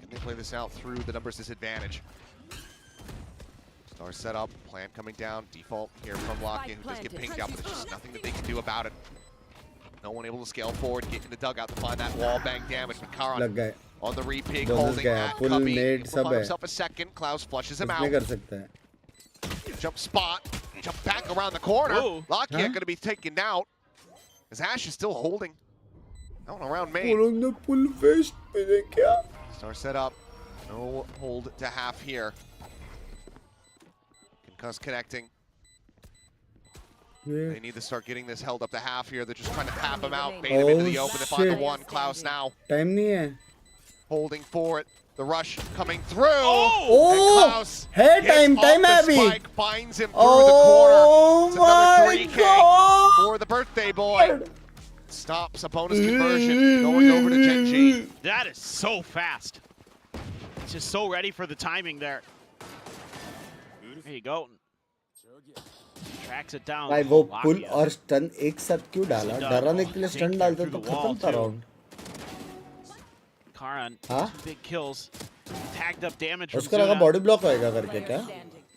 Can they play this out through the numbers disadvantage? Star set up, plant coming down, default here from Lock-in, who does get pinged out, but there's just nothing that they can do about it. No one able to scale forward, get in the dugout to find that wall bang damage, but लग Karan गए on the re-pig, Bonus holding गया, at full Cubby. nade Will सब find है himself a second, Klaus flushes him इसमें out. कर सकता है Jump spot, jump back around the corner. Whoa. Lock-in Huh? going to be taken out, as Ash is still holding. Out around main. उन्होंने full waste पे दे क्या Star set up. No hold to half here. Concuss connecting. They need to start getting this held up to half here. They're just trying to tap him out, bait him into the open. They find the shit. one. Klaus now time नहीं है holding for it. The rush coming through. Oh! And Klaus है gets time off time the है अभी spike, finds him through the corner. Oh It's another my 3K god for the birthday boy. Stops a bonus conversion going over to GENG. That is so fast. It's just so ready for the timing there. There you go. Tracks it down. भाई वो Lock pull in. और stun एक साथ क्यों डाला डराने के लिए स्टन डालते तो खत्म था राउंड Karan, हाँ 2 big kills. Tagged up damage from उसको लगा Zuna. बॉडी ब्लॉक होएगा करके क्या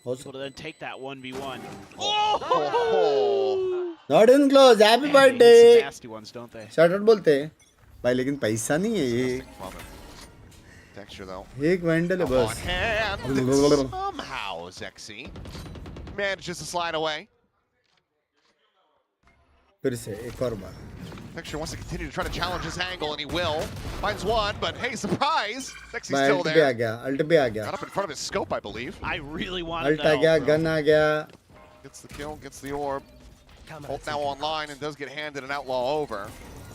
Able to then take that 1v1. Oh! Not in close happy Some birthday nasty ones, don't they? Shot out बोलते हैं भाई लेकिन पैसा नहीं है ये Texture though. एक वेंडल है On बस hand. Somehow Zexy manages to slide away. फिर से एक और बार Texture wants to continue to try to challenge his angle, and he will. Finds one, but hey, surprise! Zexy's भाई still अल्ट पे आ there. गया अल्ट पे आ गया Got up in front of his scope, I believe. I really want to ult आ know. गया gun आ गया Gets the kill, gets the orb. Ult now online and does get handed an outlaw over.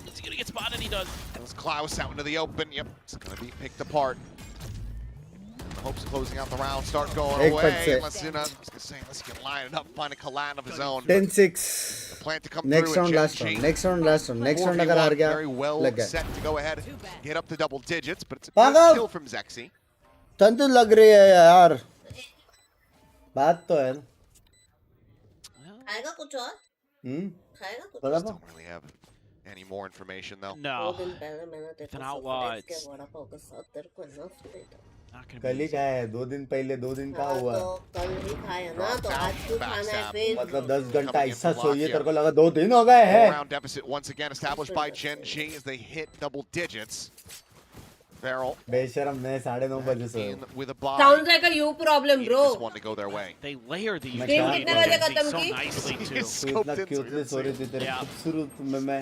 Is he going to get spotted? He does. There's Klaus out into the open. Yep, it's going to be picked apart. The hopes of closing out the round start going Ek away. pad se. Unless, unless he can line it up, find a Kalan of his own. 10-6 The plan to come next through round at last GENG. Round next round last round next round अगर हार 4v1, गया very well लग गया set to go ahead, get up to double digits, but it's a Pagal! good kill from Zexy. तन तो लग रही है यार बात तो है खाएगा कुछ और खाएगा कुछ बड़ा Don't really have any more information though. दो No. दिन पहले मैंने If देखा an outlaw, सफेद के it's वड़ा पाव के साथ तेरे को नफ्स देता not going to कल be ही easy. खाया है 2 दिन पहले 2 दिन का हाँ हुआ तो कल ही खाया ना तो आज क्यों खाना है फिर मतलब 10 घंटा Coming in ऐसा from सोइए Lockyer. तेरे को लगा 2 दिन हो गए हैं Round deficit once again established by GENG as they hit double digits. VARREL बेशरम मैं 9:30 बजे सोया in with a buy. Sound like a you problem Needed bro this one to go their way. They layer the मैं utility कितने बजे of खत्म so की? nicely He too. is तू scoped इतना in, so क्यूटली you're सो रही seeing- थी तेरे Yeah. खूबसूरत में मैं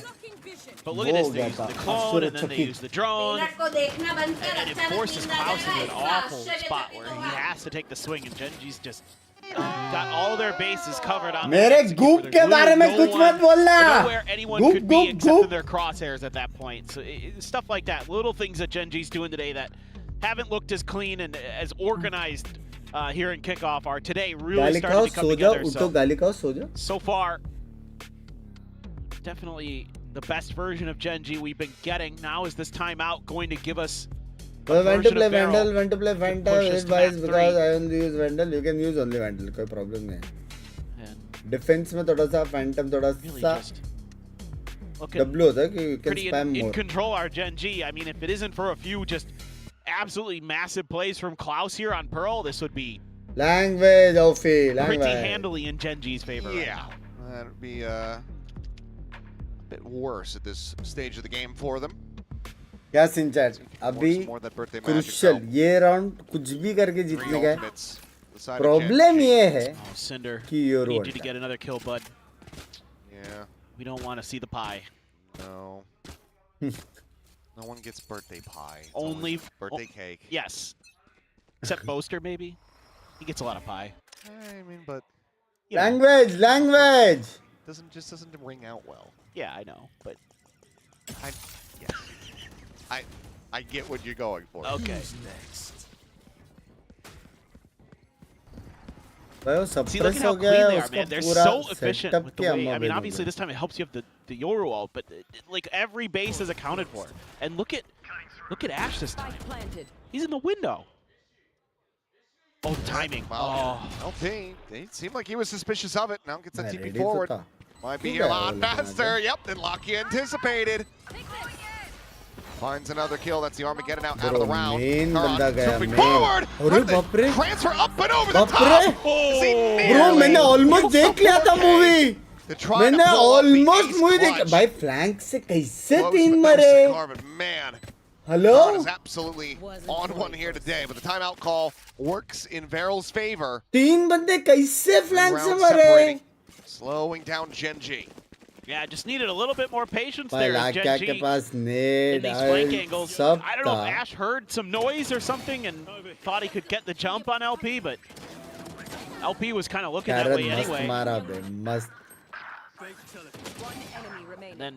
But look at वो this. हो They गया use था the clone and then they खूबसूरत use the drone. मिनट को देखना बंद कर And it अच्छा forces नींद आ Klaus into an जाएगा, awful इसका spot where he has to take the swing, and GENG's just got all their bases covered on मेरे the execute, गूप where के there's बारे में literally कुछ मत बोलना nowhere anyone गूप could be गूप except in गूप their crosshairs at that point. So stuff like that, little things that GENG's doing today that haven't looked as clean and as organized here in Kickoff are today really गाली खाओ starting to come सो जाओ together. उठो गाली खाओ सो जाओ So far, definitely the best version of GENG we've been getting. Now is this timeout going to give us Well, when to version play of Varrel Vandal, when to play Phantom, push us to advice map because 3. I only use Vandal. You can use only Vandal, कोई problem नहीं है. and Defense में थोड़ा सा Phantom थोड़ा really सा just looking W होता है कि you can pretty spam in more. control our GENG. I mean, if it isn't for a few just absolutely massive plays from Klaus here on Pearl, this would be Language, Ofi, pretty language. handily in GENG's favor. right Yeah, now. that would be a bit worse at this stage of the game for them. क्या scene chat अभी More that birthday magic, crucial though. ये round कुछ भी करके Three जीतने का है ultimates decided problem GENG. ये है Oh, Cinder, कि ये need you to road get another kill, bud. Yeah, We don't want to see the pie. no. No one gets birthday pie. It's Only always birthday cake. Yes. Except Boaster, maybe. He gets a lot of pie. I mean, but You know. language. Doesn't ring out well. Yeah, I know, but I get what you're going for. okay. Who's next? भाई वो See, look suppress at how हो clean गया they है are, उसका man. They're पूरा so efficient setup with the किया way. I mean, मॉबेल obviously में. this time it helps you have the Yoru ult, but like every base is accounted for. And look at Ash this time. Spike planted. He's in the window. Oh, the timing. Well, Oh. LP, it seemed like he was suspicious of it. Now gets that मैं TP ready तो forward. था. Might be ठीक here a है, lot वो लोग faster. आगे. Yep, than Lucky anticipated. Finds another kill. That's the Armageddon out of Bro, the round. main Karan बंदा गया, jumping main. forward. अरे With the बाप रे. transfer up and over the बाप top. रे. Is he Bro, nearly मैंने almost killed देख लिया था 4K movie. to try to मैंने pull up the almost ace movie देख clutch. भाई फ्लैंक से कैसे Close, तीन but no मरे. cigar, but man, hello Karan is absolutely on one here today. But the timeout call works in VARREL's favor. तीन बंदे कैसे फ्लैंक से Round मरे. separating, slowing down GENG. Yeah, just needed a little bit more patience भाई there as लाक्या के Gen G pass in Ned these flank angles. सब I don't know था. if Ash heard some noise or something and thought he could get the jump on LP, but LP was kind of looking that Karan way मस्त anyway. मारा बे मस्त. One enemy remaining. And then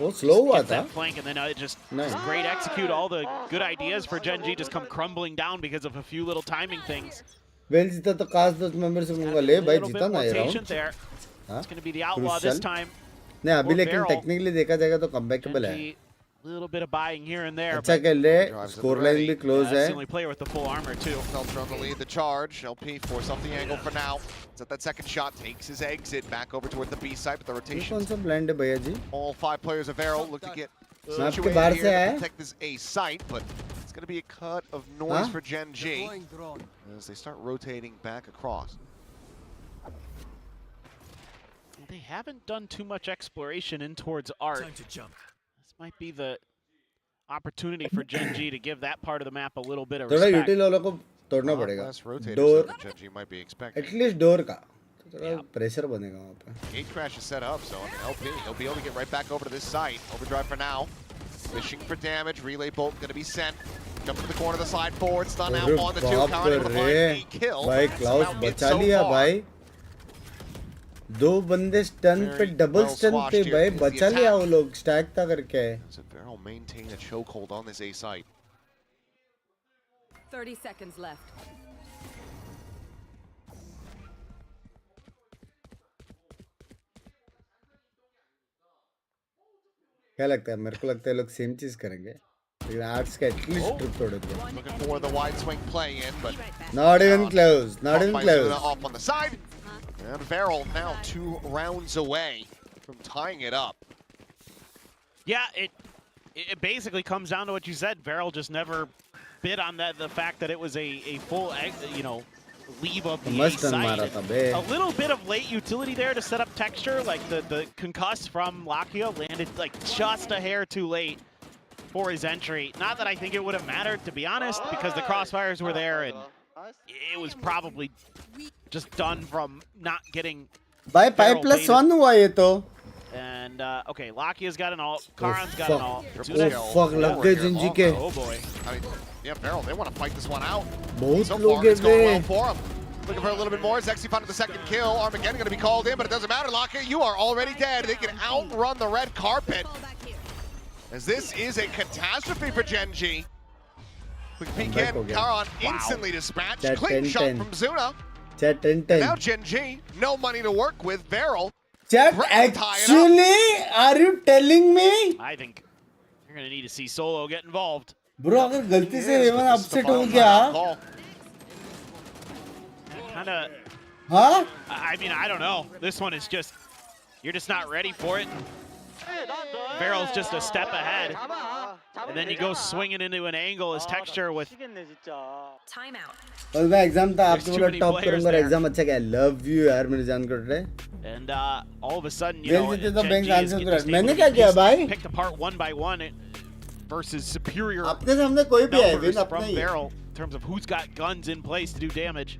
वो slow हुआ gets था. that flank, and then it just great execute. All the good ideas for Gen G just come crumbling down because of a few little timing things. Well जीता तो काश 10 member से कहूंगा ले भाई Little जीता bit ना more ये patient राउंड. there. हाँ? It's going to be the outlaw this Crucial. time. नहीं अभी Or लेकिन Varrel. टेक्निकली देखा जाएगा तो कमबैकेबल है. Gen G, little bit of buying here and there. अच्छा but खेल रहे. Drives it score ready. Line भी क्लोज that's है. the only player with the full armor too. Felter on the lead, the charge. LP force off the angle for now. It's at that second shot, takes his exit back over toward the B side, but the ये rotation. कौन सा blend है भैया जी? All 5 players of VARREL look to get आपके situated बाहर here से to आया? protect this A site, but it's going to be a cut of noise Huh? for Gen G Deploying drone. as they start rotating back across. They haven't done too much exploration in towards art. Time to jump. This might be the opportunity for Gen G to give that part of the map a little bit of थोड़ा respect. यूटिल वालों को तोड़ना पड़ेगा. Less rotators Door, than Gen G might be expecting. At least door का. तो थोड़ा pressure बनेगा वहाँ पे. Gate crash is set up, so I mean, LP, he'll be able to get right back over to this site. Overdrive for now. Fishing for damage. Relay bolt going to be sent. Jump to the corner of the slide forward. Stun out अरे on the two. बाप Karan able to find रे. a kill. भाई That's Klaus about it बचा so लिया far. भाई. दो बंदे stun पे Very double well stun squashed थे here. भाई. Is the बचा लिया attack. वो लोग स्टैक था करके. So VARREL maintain a chokehold on this A site. 30 seconds left. क्या लगता है? मेरे को लगता है लोग सेम चीज करेंगे. लेकिन आर्ट्स का एटलीस्ट ट्रिप तोड़ेंगे. Looking for the wide swing play in, but Not even close. Not off even by Zuna, close. off on the side. And VARREL now 2 rounds away from tying it up. Yeah, it basically comes down to what you said. VARREL just never bid on the fact that it was a full, leave of the A मस्त run मारा site. था बे. A little bit of late utility there to set up texture, like the concuss from Lakia landed like just a hair too late for his entry. Not that I think it would have mattered, to be honest, because the crossfires were there and it was probably just done from not getting. भाई Varrel 5+1 हुआ ये तो. And okay, Lakia's got an ult, Karan's got fuck. an ult. Triple Zuna- kill. fuck, लग गए Forward Gingee here. के. Oh boy. I mean, yeah, VARREL, they want to fight this one out. बहुत So लोग far, हैं it's going well bay. for him. Looking for a little bit more. Zexy found the second kill. Armageddon going to be called in, but it doesn't matter, Lakia. You are already dead. They can outrun the red carpet. As this is a catastrophe for Gen G. Quick peek Back in. again. Karan instantly dispatched. Chat Clean 10-10. shot from Zuna. Chat And now 10-10. Gen G, no money to work with. VARREL. Chat Threatened to tie it up. actually, are you telling me? I think you're going to need to see Solo get involved. Bro, अगर गलती से Yes, even but this is the upset हो final गया. call. Kind of, हाँ? I mean, I don't know. This one is just, you're just not ready for it. VARREL's just a step ahead. And then you go swinging into an angle as texture with. Timeout. कल मैं exam था There's आपको too बोला many top players करूंगा. there. Exam अच्छा गया. Love you यार मेरे जान को रे. And all of a sudden, you Well, know, this is Gen the Binks G is answer to just that. able मैंने to क्या be किया pieced- भाई? picked apart one by one versus superior अपने सामने कोई भी है numbers विन from अपने ही. VARREL in terms of who's got guns in place to do damage.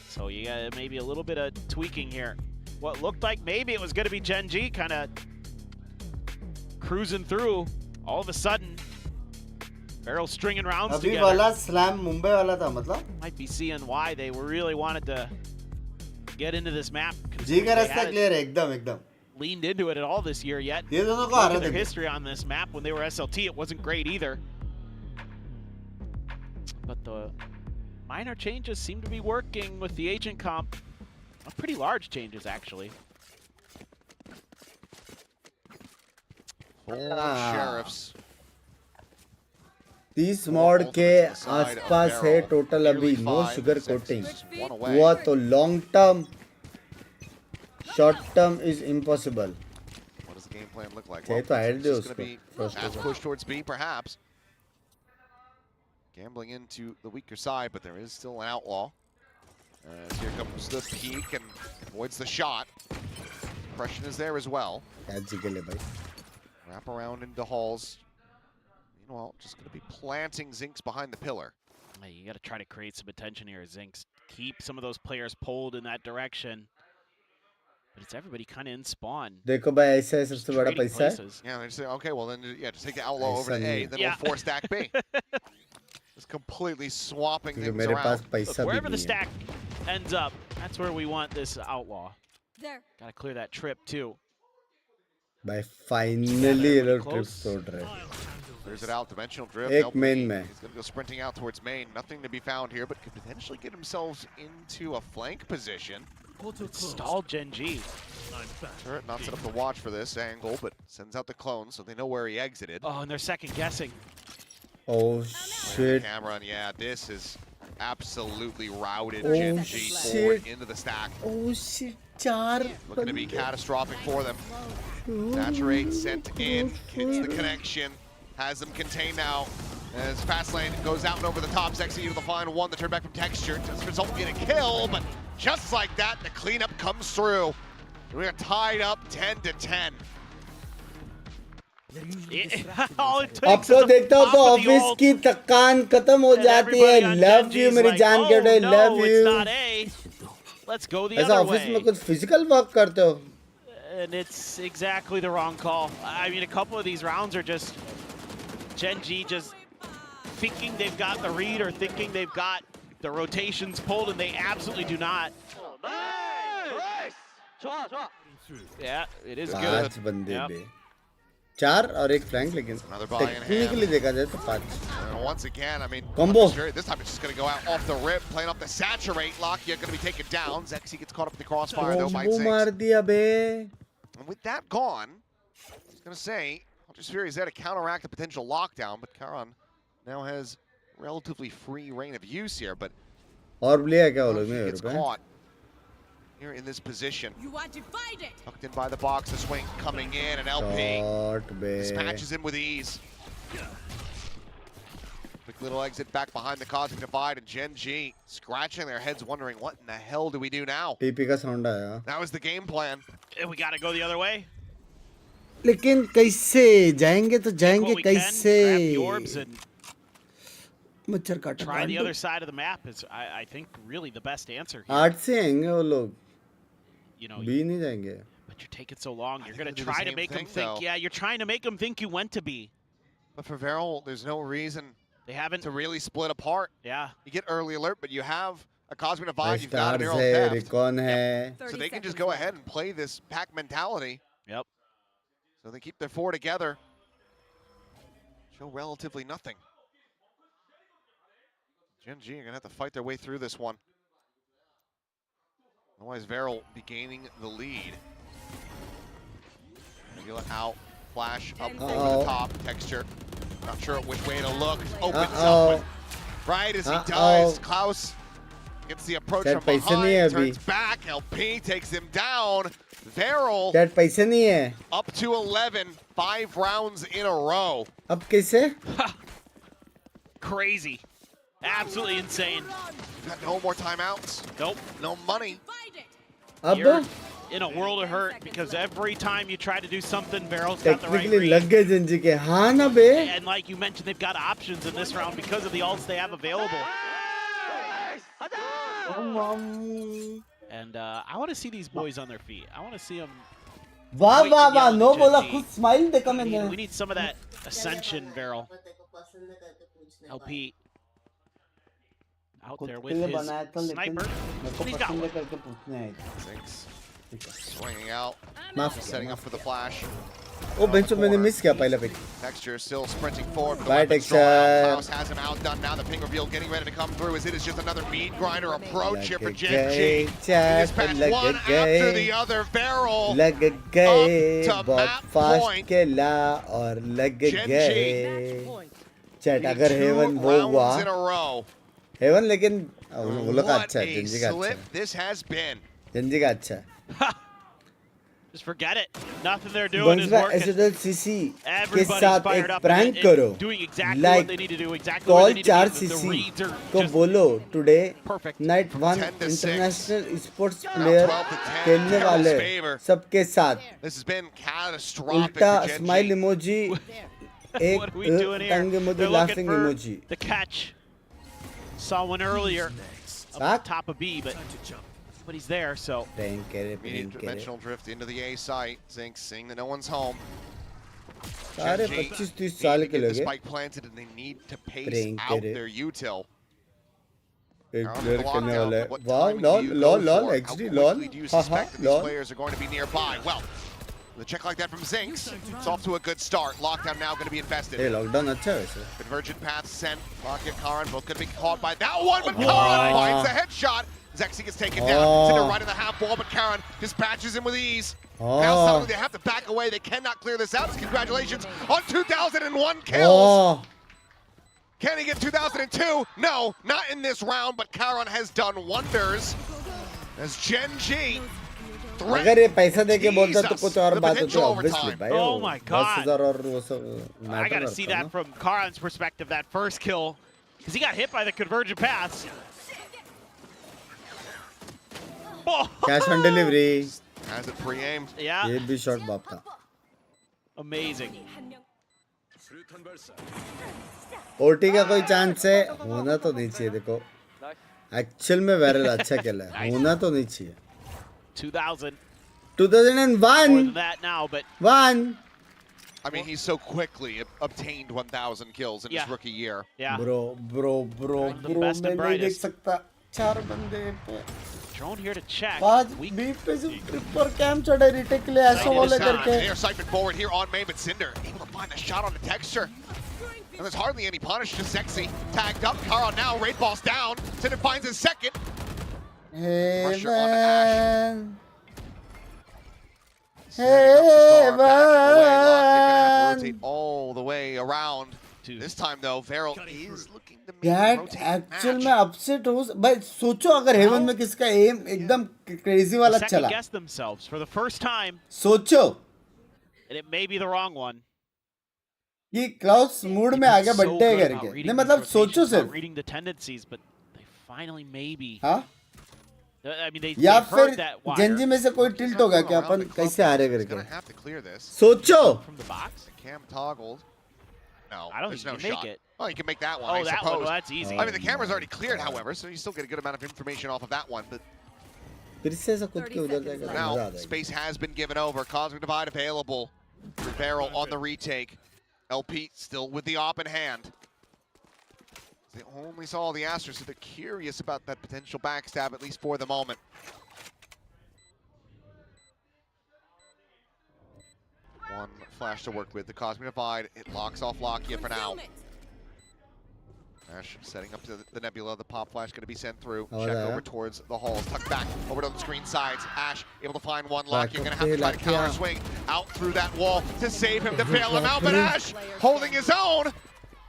So you got maybe a little bit of tweaking here. What looked like maybe it was going to be Gen G kind of cruising through. All of a sudden, VARREL stringing rounds अभी together. वाला slam Mumbai वाला था मतलब Might be seeing why they were really wanted to get into this map. जी का They रास्ता hadn't clear है एकदम एकदम leaned into it at all this year yet. ये दोनों को Look हारा at their देंगे history on this map when they were SLT, it wasn't great either. But the minor changes seem to be working with the agent comp. Pretty large changes, actually. Four sheriffs. 30 mod के आसपास है total अभी no sugar coating हुआ तो long term short term is impossible What does the game plan look like? चाहिए तो add they It's just gonna उसको be as push towards B, perhaps. Gambling into the weaker side, but there is still an outlaw. As here comes the peek and avoids the shot. Pressure is there as well. Wrap around into Halls. Meanwhile, just going to be planting Zinks behind the pillar. Hey, you got to try to create some attention here, Zinks. Keep some of those players pulled in that direction. But it's everybody kind of in spawn. देखो भाई ऐसा है सबसे बड़ा पैसा है Yeah, they say, okay, well then, yeah, just take the outlaw over to A, then we'll force stack B. Just completely swapping क्योंकि things मेरे पास around. पैसा भी Wherever the नहीं है stack ends up, that's where we want this outlaw. There. Got to clear that trip too. भाई finally ये लोग trips तोड़ रहे हैं Clears it out, dimensional drift. एक मेन में He's going to go sprinting out towards main. Nothing to be found here, but could potentially get themselves into a flank position. Stall Gen G. Turret not set up to watch for this angle, but sends out the clone so they know where he exited. Oh, and they're second guessing. Oh shit Cameron, yeah, this is absolutely routed Oh, Gen G forward into the stack. Oh shit चार Looking to be catastrophic for them. Saturate sent in, hits the connection, has them contained now. As Fastlane goes out and over the top, Zexy to the final one, the turn back from Texture. Does result in a kill, but just like that, the cleanup comes through. We're tied up 10 to 10. All it takes अब तो is a देखता हूँ pop तो of the office ult, की थकान खत्म हो and जाती everybody है on love Gen you G's मेरी like, जान के oh, बेटे love no, you it's not A. Let's go the ऐसा other ऑफिस में way. कुछ फिजिकल वर्क करते हो And it's exactly the wrong call. I mean, a couple of these rounds are just Gen G just thinking they've got the read or thinking they've got the rotations pulled, and they absolutely do not. Yeah, it is good. पांच बंदे Yep. बे चार और एक flank लेकिन Another buy in hand. Technically देखा जाए तो पांच And once again, I mean, Combo. sure, this time it's just going to go out off the rip, playing off the saturate. Lockya going to be taken down. Zexy gets caught up in the crossfire, though, by combo मार Zinks. दिया बे And with that gone, I was going to say, Ultra Sphere is there to counteract the potential lockdown, but Karan now has relatively free reign of use here, but और लिया क्या वो लोग he ने gets पे caught here in this position. You are divided. Tucked in by the box, the swing coming in, and LP shot बे dispatches him with ease. Quick little exit back behind the Cosmic Divide, and Gen G scratching their heads wondering, what in the hell do we do now? TP का sound आया That was the game plan. And we got to go the other way. लेकिन कैसे जाएंगे तो Take जाएंगे what we can, कैसे grab the orbs, and मच्छर काटा try the other side of the map is, I think, really the best answer here. आठ से आएंगे वो लोग You know, बी नहीं जाएंगे but you're taking so long. You're going to do the try to same make them thing, think, though. yeah, you're trying to make them think you went to B. But for VARREL, there's no reason They haven't, to really split apart. yeah. You get early alert, but you have a Cosmic Divide, you've got an stars Arrow है Theft. Recon है So they can just go ahead and play this pack mentality. Yep. So they keep their four together. Show relatively nothing. Gen G are going to have to fight their way through this one. Otherwise, VARREL be gaining the lead. Nebula out, flash up over the top, Texture. Not sure which way to look. Opens up, but right as he does, Klaus gets the approach That from पैसे नहीं है behind, अभी turns back, LP takes him down. VARREL dad पैसे नहीं है up to 11, 5 rounds in a row. अब कैसे Crazy. Absolutely insane. Got no more timeouts, Nope. no money. अब You're in a world of hurt because every time you try to do something, VARREL's got the right technically read. लग गए जंजी के हाँ ना बे And like you mentioned, they've got options in this round because of the ults they have available. And I want to see these boys on their feet. I want to see them वाह point वाह to वाह yell no at बोला Gen G. खुद smile देखा मैंने We need some of that ascension, Varrel. LP out खुद there के with लिए his बनाया था लेकिन sniper. मेरे को And he's got पसंद one. करके पूछने आए थे Zinks swinging out, माफ setting किया up for the flash. ओ बेंचो मैंने मिस किया पहला pick Texture still sprinting forward. But the Bye, weapons drawn out. Texture. Klaus has him outdone now. The ping reveal getting ready to come through as it is just another meat grinder approach here for Gen G. He just passed one after the other. Varrel लग गए to बहुत map fast point. खेला और लग Gen G. गए chat अगर Heaven वो हुआ rounds in a row. Heaven लेकिन वो लोग का What अच्छा है a जंजी का अच्छा slip है this has been. जंजी का अच्छा है Just forget it. Nothing they're doing is बंसवा working. एसएल सीसी के Everybody's साथ fired एक up प्रैंक and करो doing exactly what like they need to do, exactly what call they need to 4 do. The CC reads are को just बोलो today perfect. Night From 1 10 to 6. International sports Now player 12 to 10. खेलने Varrel's वाले favor. सबके साथ This has been catastrophic उल्टा for Gen smile G. Emoji What एक are we doing here? Tongue emoji They're looking laughing for emoji the catch. Saw one earlier up Back. top of B, but he's there, so prank करे Immediate prank करे dimensional drift into the A site. Zinks seeing that no one's home. सारे Gen G 25-30 need साल to के get the लोग हैं spike planted and they need to pace Prank out करे। their util. एक They're on player the करने lockdown, वाला है but what वाह timing lol do you lol go lol for? Actually How lol quickly do you haha suspect that these lol players are going to be nearby? Well, the check like that from Zinks. It's off to a good start. Lockdown now going to be infested. ये lockdown अच्छा है वैसे Convergent path sent. Rocket Karan both going to be caught by that one, but Karan finds the headshot. Zexy gets taken down. Cinder right in the half wall, but Karan dispatches him with ease. Now suddenly they have to back away. They cannot clear this out. Congratulations on 2001 kills. Oh Can he get 2002? No, not in this round, but Karan has done wonders. As Gen G अगर ये पैसा देके बोलता तो Jesus, कुछ और the बात होती potential ऑब्वियसली overtime. भाई Oh my God. 10,000 और वो सब I मैटर gotta see करता है that from Karan's perspective, that first kill, because he got hit by the convergent paths. Oh, cash on delivery has it pre-aimed. yeah, ये भी shot बाप था amazing. OT का कोई चांस है होना तो नहीं चाहिए देखो एक्चुअल में वैरल अच्छा खेला है होना तो नहीं चाहिए 2000. 2001 More than that now, but 1 I mean, he's so quickly obtained 1,000 kills in Yeah. his rookie year. yeah. Bro bro bro One of the bro best मैं and नहीं देख brightest. सकता चार बंदे पे Drone here to check. आज Weak. बीच पे से ट्रिप पर कैम चढ़े रिटेक के लिए ऐसा वाले करके They are siphoned forward here on main, but Cinder able to find a shot on the texture. And there's hardly any punish, just Sexy. Tagged up, Karan now, raid balls down. Cinder finds his second. Pressure on Heaven Setting up the star, backing away, Lock, they're gonna have to Heaven rotate all the way around. This time though, Varrel is looking to make a that rotate actual match. में upset हो भाई सोचो अगर haven में किसका M एकदम crazy वाला Second चला guessed themselves for the first time, सोचो and it may be the wrong one. कि क्लाउस मूड में आ गया So बर्थडे good about करके reading नहीं these मतलब सोचो rotations, about सिर्फ reading the tendencies, but they finally maybe. हाँ I mean, they या heard फिर that wire जेंजी में से कोई टिल्ट होगा कि अपन कैसे हारे He's करके gonna have to clear this. सोचो from the box. Cam toggled. No, I don't there's think no you can shot. make it. Oh, you can make that one, Oh, I that suppose. one. Well, that's easy. I mean, the camera's already cleared, however, so you still get a good amount of information off of that one. But फिर से ऐसा खुद के उधर जाएगा तो मजा आ now, जाएगा space has been given over. Cosmic Divide available for Varrel on the retake. LP still with the op in hand. They only saw the Astros, so they're curious about that potential backstab, at least for the moment. One flash to work with. The Cosmic Divide, it locks off Lakia for now. Ash setting up to the Nebula. The pop flash going to be sent through. Oh, Check yeah. over towards the halls. Tucked back over to the screen sides. Ash able to find one. Back Lakia going to up have to here, try to Lakia. counter swing out through that wall to save him, to bail him out. But Lakia. Ash holding his own.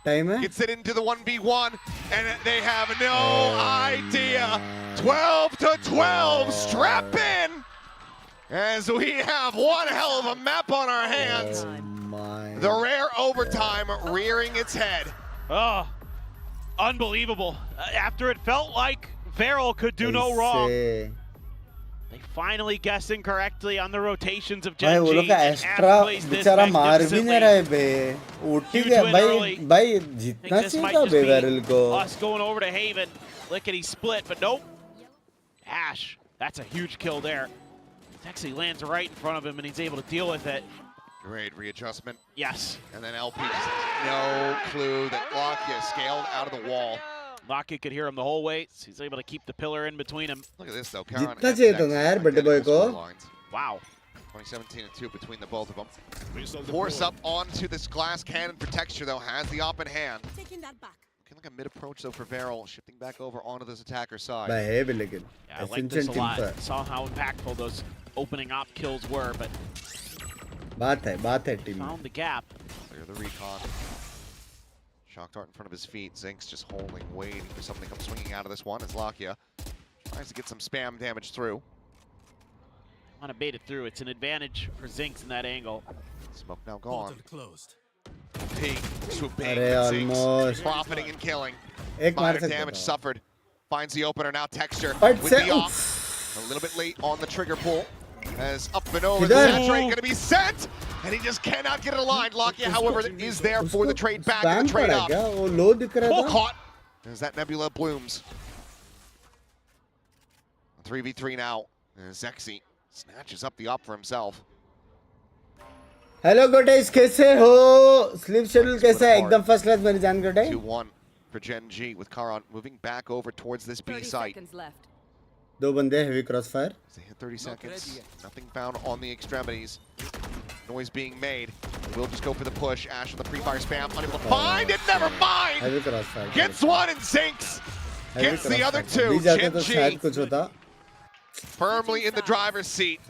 Time है Gets it into the 1v1, and they have no idea. 12 to 12, strap in. As we have one hell of a map on our hands. my The rare overtime rearing its head. Oh, unbelievable. After it felt like Varrel could do no wrong, ऐसे they finally guessing correctly on the rotations of भाई Gen वो लोग G. का and extra Ash plays this बेचारा मार भी नहीं magnificently. रहे बे ओटी Huge के win भाई early. भाई I think जितना this चाहिए might था just बे be वैरल को us going over to Haven, lickety split, but nope. Ash, that's a huge kill there. Actually lands right in front of him and he's able to deal with it. Great readjustment. Yes. And then LP just no clue that Lakia scaled out of the wall. Lakia could hear him the whole way. So he's able to keep the pillar in between him. Look at this though. जितना चाहिए था ना यार बड़े boy को. Wow. 2017 and 2 between the both of them. Force up onto this glass cannon for texture though, has the op in hand. Taking that back. Looking like a mid approach though for VARREL, shifting back over onto this attacker side. भाई है भी लेकिन. Yeah, I like this a lot. Saw how impactful those opening op kills were, but बात है team. Found the gap. Clear the recon. Shock dart in front of his feet. Zinks just holding, waiting for something to come swinging out of this one as Lakia tries to get some spam damage through. Want to bait it through. It's an advantage for Zinks in that angle. Smoke now gone. Closed. P swooping. almost. Profiting and killing. एक मार Minor सकता damage था. suffered. Finds the opener now. Texture But with say- the off. A little bit late on the trigger pull. As up and over, Kidhar? the trade going to be sent, and he just cannot get it aligned. Lakia, however, is there for the trade back and the trade Spam up. पड़ा क्या? वो low दिख रहा Full था. caught as that Nebula blooms. 3v3 now. And Zexy snatches up the op for himself. Hello गोटेस कैसे हो? Sleep schedule कैसा है? एकदम फर्स्ट क्लास मेरी जान गोटे. 2-1 for Gen G with Karan moving back over towards this B 30 site. seconds left. दो बंदे heavy crossfire. They hit 30 seconds. Nothing found on the extremities. Noise being made. We'll just go for the push. Ash with the pre-fire spam. Unable to find it. Never mind. Heavy crossfire. Gets one and sinks. Heavy Gets the other crossfire. two. बीच जाते Gen तो शायद G कुछ होता. firmly in the driver's seat.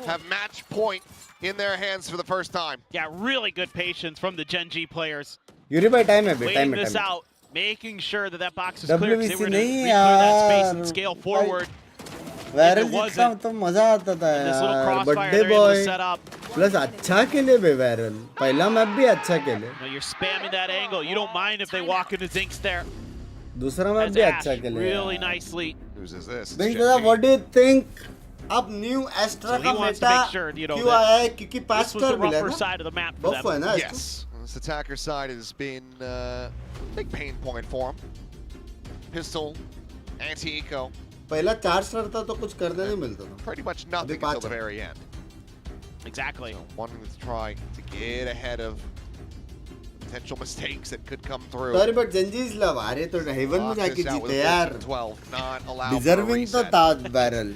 Have match point in their hands for the first time. Yeah, really good patience from the Gen G players. Yuri भाई time है बे. Waiting Time है this time. out, making sure that that box is clear. 'Cause they WBC were going to नहीं reclear that space यार. and scale forward. Viral it wasn't. जितना तो मजा आता था This little यार. crossfire birthday they're able to boy set up. Plus अच्छा खेले बे वायरल. पहला मैप भी अच्छा खेले. You know, you're spamming that angle. You don't mind if they walk into Zinks there. दूसरा मैप As भी Ash अच्छा खेले. really nicely. Loses this. It's Binks Gen दादा, G. what do you think? अब new extra So he का wants to Meta make sure, you know, क्यों that आया है? क्योंकि This पास was the कर मिला rougher ना. side of the map for बफ है them. ना इसको? Yes. This attacker side has been a big pain point for him. Pistol, anti-eco. पहला 4 स्टार था तो कुछ करने नहीं मिलता था. Pretty much nothing पाँच until the है. very end. Exactly. So wanting to try to get ahead of potential mistakes that could come through. Sorry but जेंजीज लव आ रहे तो हेवन में Lock जाके this out with a जीते यार. 14-12, not allowed for a deserving तो reset. था viral.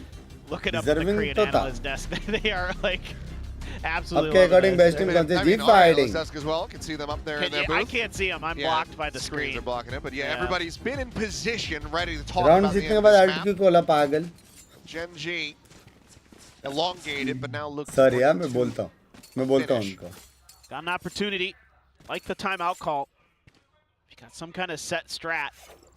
Looking up at the Deserving Korean तो था. analyst desk, they are like absolutely. आपके loving according this. Best team कौन सी? I जी mean, our fighting. analyst desk as well. Can see them up there in their I booth. can't see them. I'm Yeah, blocked by the screens screen. are blocking it, but yeah, Yeah. everybody's been in position, ready to talk round about the जीतने के end of बाद this alt map. क्यों खोला पागल. Gen G elongated, but now looks. Sorry यार मैं बोलता हूँ उनको. Got an opportunity. Like the timeout call. You got some kind of set strat.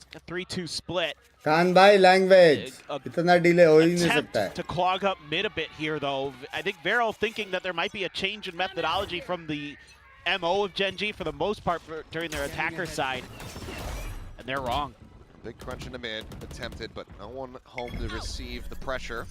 It's a 3-2 split. कान भाई लैंग्वेज इतना डिले हो ही नहीं Attempt सकता है. to clog up mid a bit here, though. I think VARREL thinking that there might be a change in methodology from the MO of Gen G for the most part during their attacker side. And they're wrong. Big crunch in the mid, attempted, but no one home to receive the pressure.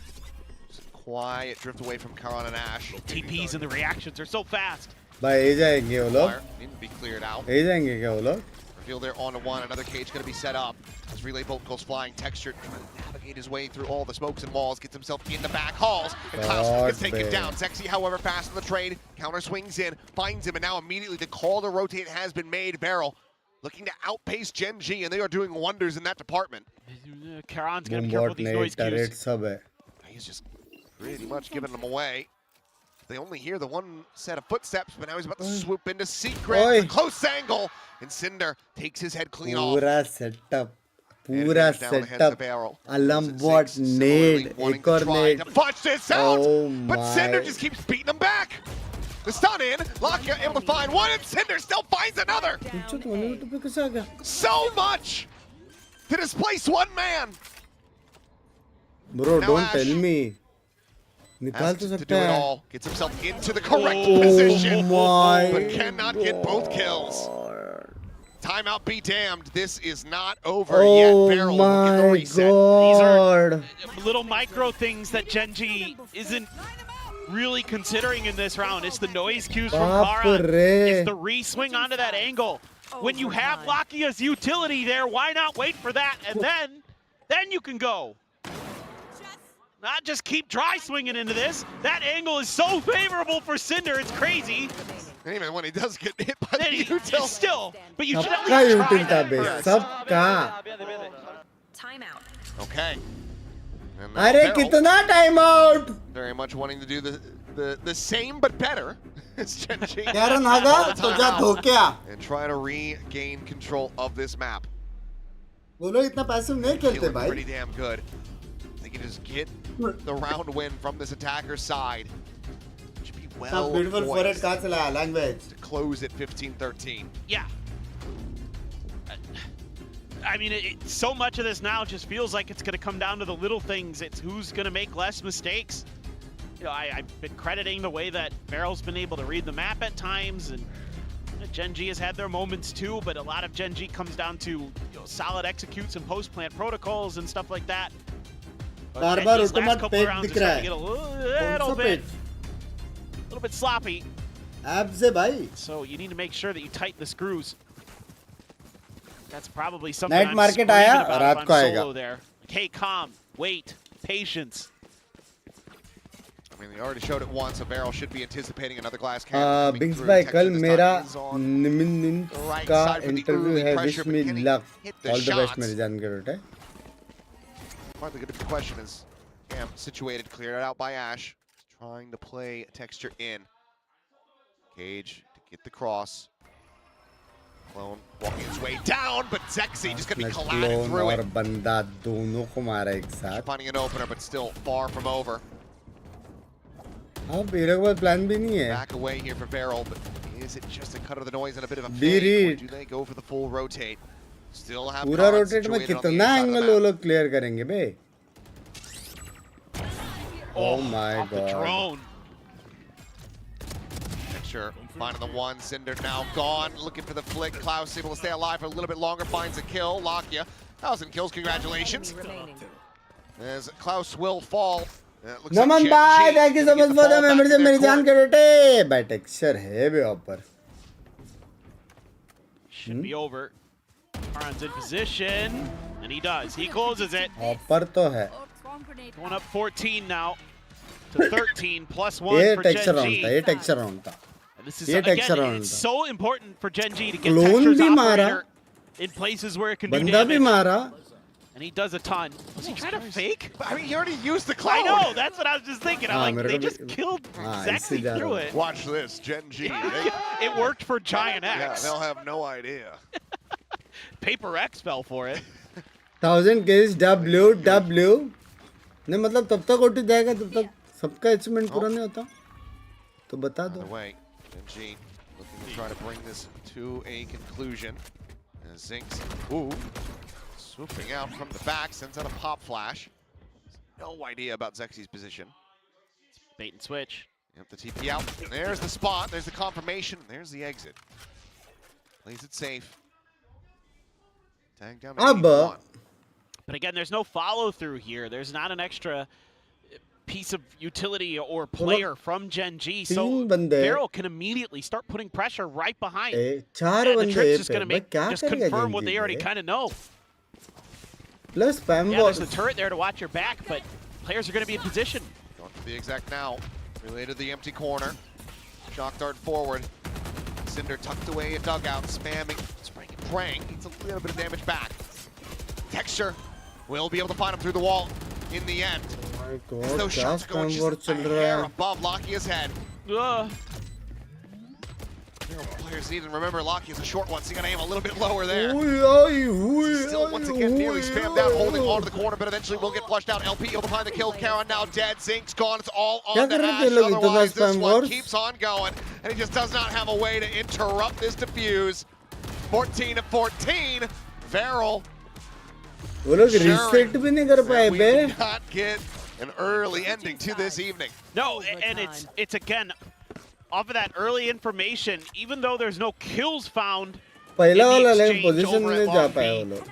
Just quiet drift away from Karan and Ash. TPs and the reactions are so fast. भाई ये जाएंगे वो लोग. Fire needing to be cleared out. ये जाएंगे क्या वो लोग? Reveal there on to one. Another cage going to be set up. As relay bolt goes flying. Texture trying to navigate his way through all the smokes and walls. Gets himself in the back halls. And Klaus gets taken man. down. Zexy, however, fast on the trade. Counter swings in. Finds him. And now immediately the call to rotate has been made. VARREL looking to outpace Gen G. And they are doing wonders in that department. Karan's got to be careful with these noise turret cues. सब है. He's just pretty much giving them away. They only hear the one set of footsteps, but now he's about to swoop into Secret. Oi. Close angle. And Cinder takes his head clean off. पूरा setup. And पूरा it goes down the heads of setup. VARREL. Alam Six, bot similarly nade. wanting एक to और try nade. to fudge this out, Oh but Cinder my. just keeps beating him back. The stun in, Lakia able to find one, and Cinder still finds another. पूछो तो मैंने तो पे कैसे आ गया? So much to displace one man. Bro, Now don't Ash tell me. निकाल Asks तो to सकता do it है. all, gets himself into the correct Oh position, my but cannot get both kills. God. Timeout be damned. This is not over yet. Oh VARREL will get the my reset. God. Little micro things that Gen G isn't really considering in this round. It's the noise cues from Baap Karan. re. It's the re-swing onto that angle. When you have Lakia's utility there, why not wait for that? And then you can go. not just keep dry swinging into this. That angle is so favorable for Cinder, it's crazy. And even when he does get hit by the util, Still, but you should at सबका least try util था that bay first. सबका Timeout. okay. And now अरे Varrel कितना time out very much wanting to do the same but better as GENG. कैरन हागा तो जा धोक्या And try to regain control of this map. वो लोग इतना पैसिव नहीं खेलते Feeling भाई pretty damn good. They can just get the round win from this attacker's side. Should be well beautiful forward poised कहाँ से लाया language to close at 15-13. Yeah. I mean, so much of this now just feels like it's going to come down to the little things. It's who's going to make less mistakes. You know, I've been crediting the way that VARREL's been able to read the map at times, and GENG has had their moments too, but a lot of GENG comes down to solid executes and post-plant protocols and stuff like that. Bar bar GENG's last automat couple pet rounds दिख are रहा starting to है get a कौन सा little bit sloppy. App से भाई So you need to make sure that you tighten the screws. That's probably something Night I'm market screaming आया, about रात if I'm को आएगा. solo there. Like, hey, calm, wait, patience. I mean, they already showed it once. A VARREL should be anticipating another glass cannon coming Binks through. भाई Texture कल this मेरा time is on निमिन the right का side for the interview early है pressure, wish but me can he luck hit the all the best shots? मेरी जान के बेटे Part of the question is, Cam situated, cleared out by Ash. Trying to play Texture in. Cage to get the cross. Clone walking his way down, but Zexy just gonna be colliding clone through और it. बंदा दोनों को मारा एक साथ Finding an opener, but still far from over. अब ये लोग पास प्लान भी नहीं है Back away here for VARREL, but is it just a cut of the noise and a bit of a Be fake, or read. do they go for the full rotate? Still have पूरा Khan rotate में situated on the कितना east side of the angle वो map. लोग clear करेंगे बे Oh, my off the God. drone. Texture finding the one. Cinder now gone. Looking for the flick. Klaus able to stay alive for a little bit longer. Finds a kill. Lakia, 1,000 kills. Congratulations. Remaining. As Klaus will fall. Looks Naman like भाई GENG thank you gonna so get much the for the ball back membership in their मेरी जान court. के बेटे भाई texture है बे ऊपर Should be over. Karan's in position, and he does. He closes it. ऊपर तो है Going up 14 now to 13 plus 1 ये for टेक्सचर राउंड था GENG. ये टेक्सचर राउंड था And this is, ये again, texture round it's था. so important for GENG to get Clone Texture's भी मारा. operator in places where it can do बंदा भी damage. मारा And he does a ton. Was he trying to fake? I mean, he already used the I cloud. know, that's what I was just thinking. I'm हाँ, like, मेरे they को just भी- killed हाँ, Zexy इससे जा through रहा it. Watch this, GENG. It worked for Giant Yeah, X. they'll have no idea. Paper X fell for it. 1000 case W नहीं मतलब तब तक ओटी जाएगा तब तक सबका अचीवमेंट पूरा नहीं होता तो बता By दो the way, GENG looking to try to bring this to a conclusion. As Zinks, ooh, swooping out from the back, sends out a pop flash. No idea about Zexy's position. Bait and switch. Yep, the TP out. There's the spot. There's the confirmation. There's the exit. Plays it safe. Tag down to अब 81. But again, there's no follow through here. There's not an extra piece of utility or player from GENG. So तीन बंदे VARREL can immediately start putting pressure right behind. चार And the बंदे trip's just पे going to भाई make क्या just करेगा confirm what they already Gen Z kind of know. Plus spam Yeah, there's the turret there to watch your back, but players are going to be in position. Going for the exact now. Related to the empty corner. Shock dart forward. Cinder tucked away a dugout, spamming, spraying and praying. Needs a little bit of damage back. Texture will be able to find him through the wall in the end. My As God those क्या shots are going spam war just चल a रहा hair है above Lakia's head. Ugh. Players need to remember Lakia's a short one, so you gotta aim a little bit lower there. Still, once again, nearly spammed out, holding on to the corner, but eventually will get flushed out. LP able to find the kill. Karen now dead. Zink's gone. It's all क्या on कर to रहे थे Ash. लोग इतना Otherwise, this spam one wars? keeps on going, and he just does not have a way to interrupt this defuse. 14 to 14. VARREL. वो लोग reset भी नहीं कर पाए We bay did not get an early ending to this evening. No, and it's again, off of that early information, even though there's no kills found, पहला in the वाला लेन exchange position over में at नहीं जा Long पाए B, वो लोग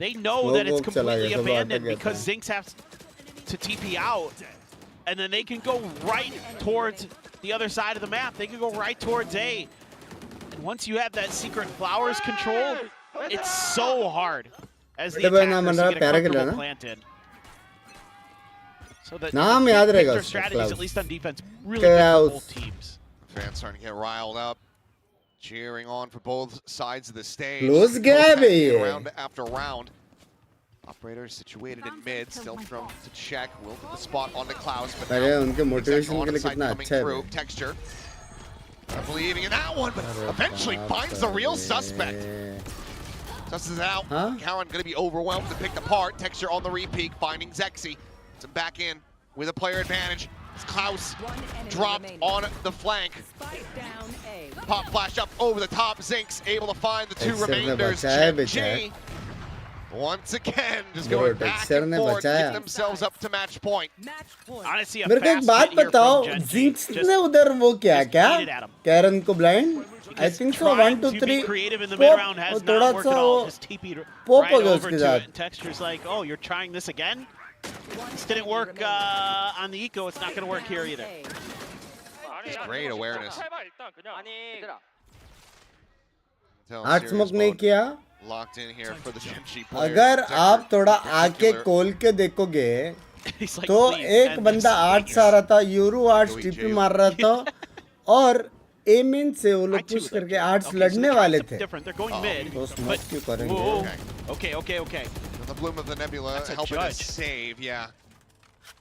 they know वो that it's वो चला completely गया, सब abandoned आटे गया because था। Zinks have to TP out, and then they can go right towards the other side of the map. They can go right towards A. And once you have that secret flowers control, it's so hard as the बड़े भाई नाम attackers बन रहा to get a प्यारा खेला comfortable ना plant in. So the नाम याद big रहेगा picture उसका, strategies, Klaus. at least on defense, really good for both teams. Fans starting to get riled up, cheering on for both sides of the stage. Close Go gap back है in ये. round after round. Operator is situated in mid, still thrown to check. Will get the spot onto Klaus, but अरे now उनके motivation on के लिए side कितना coming अच्छा है through. भाई. Texture. Not believing in that one, but eventually finds the real suspect. Susses it out. Huh? Cowan going to be overwhelmed to pick apart. Texture on the repeat, finding Zexy. It's him back in with a player advantage. It's Klaus dropped on the flank. Pop flash up over the top. Zinks able to find the two remainders. GENG once again just going back and forth, getting themselves up to match point. Honestly, a मेरे को एक fast बात hit here बताओ, from Gen G. Zinx Just ने उधर वो किया just क्या? beat it at him. Karan को blind? I because think so. trying 1, 2, to 3. be creative in the Pop, mid-round has और थोड़ा not worked सा at all. वो Just TP'd pop right हो गया over उसके to साथ. it. And Texture's like, oh, you're trying this again? This didn't work on the eco. It's not going to work here either. Great awareness. आठ smoke नहीं किया. Locked in here for the Gen G players. अगर आप थोड़ा in आके particular. खोल के देखोगे He's like, तो please, एक end बंदा this. 8 से आ रहा था, यूरो 8 Joey टीपी J. मार रहा था और एमिन से वो I लोग too पुश like करके it. 8 Okay, so लड़ने they're trying वाले something थे. different. They're going mid. तो स्मोक But क्यों करेंगे? whoa. Okay. In the bloom of the nebula, That's a helping us judge. save, yeah.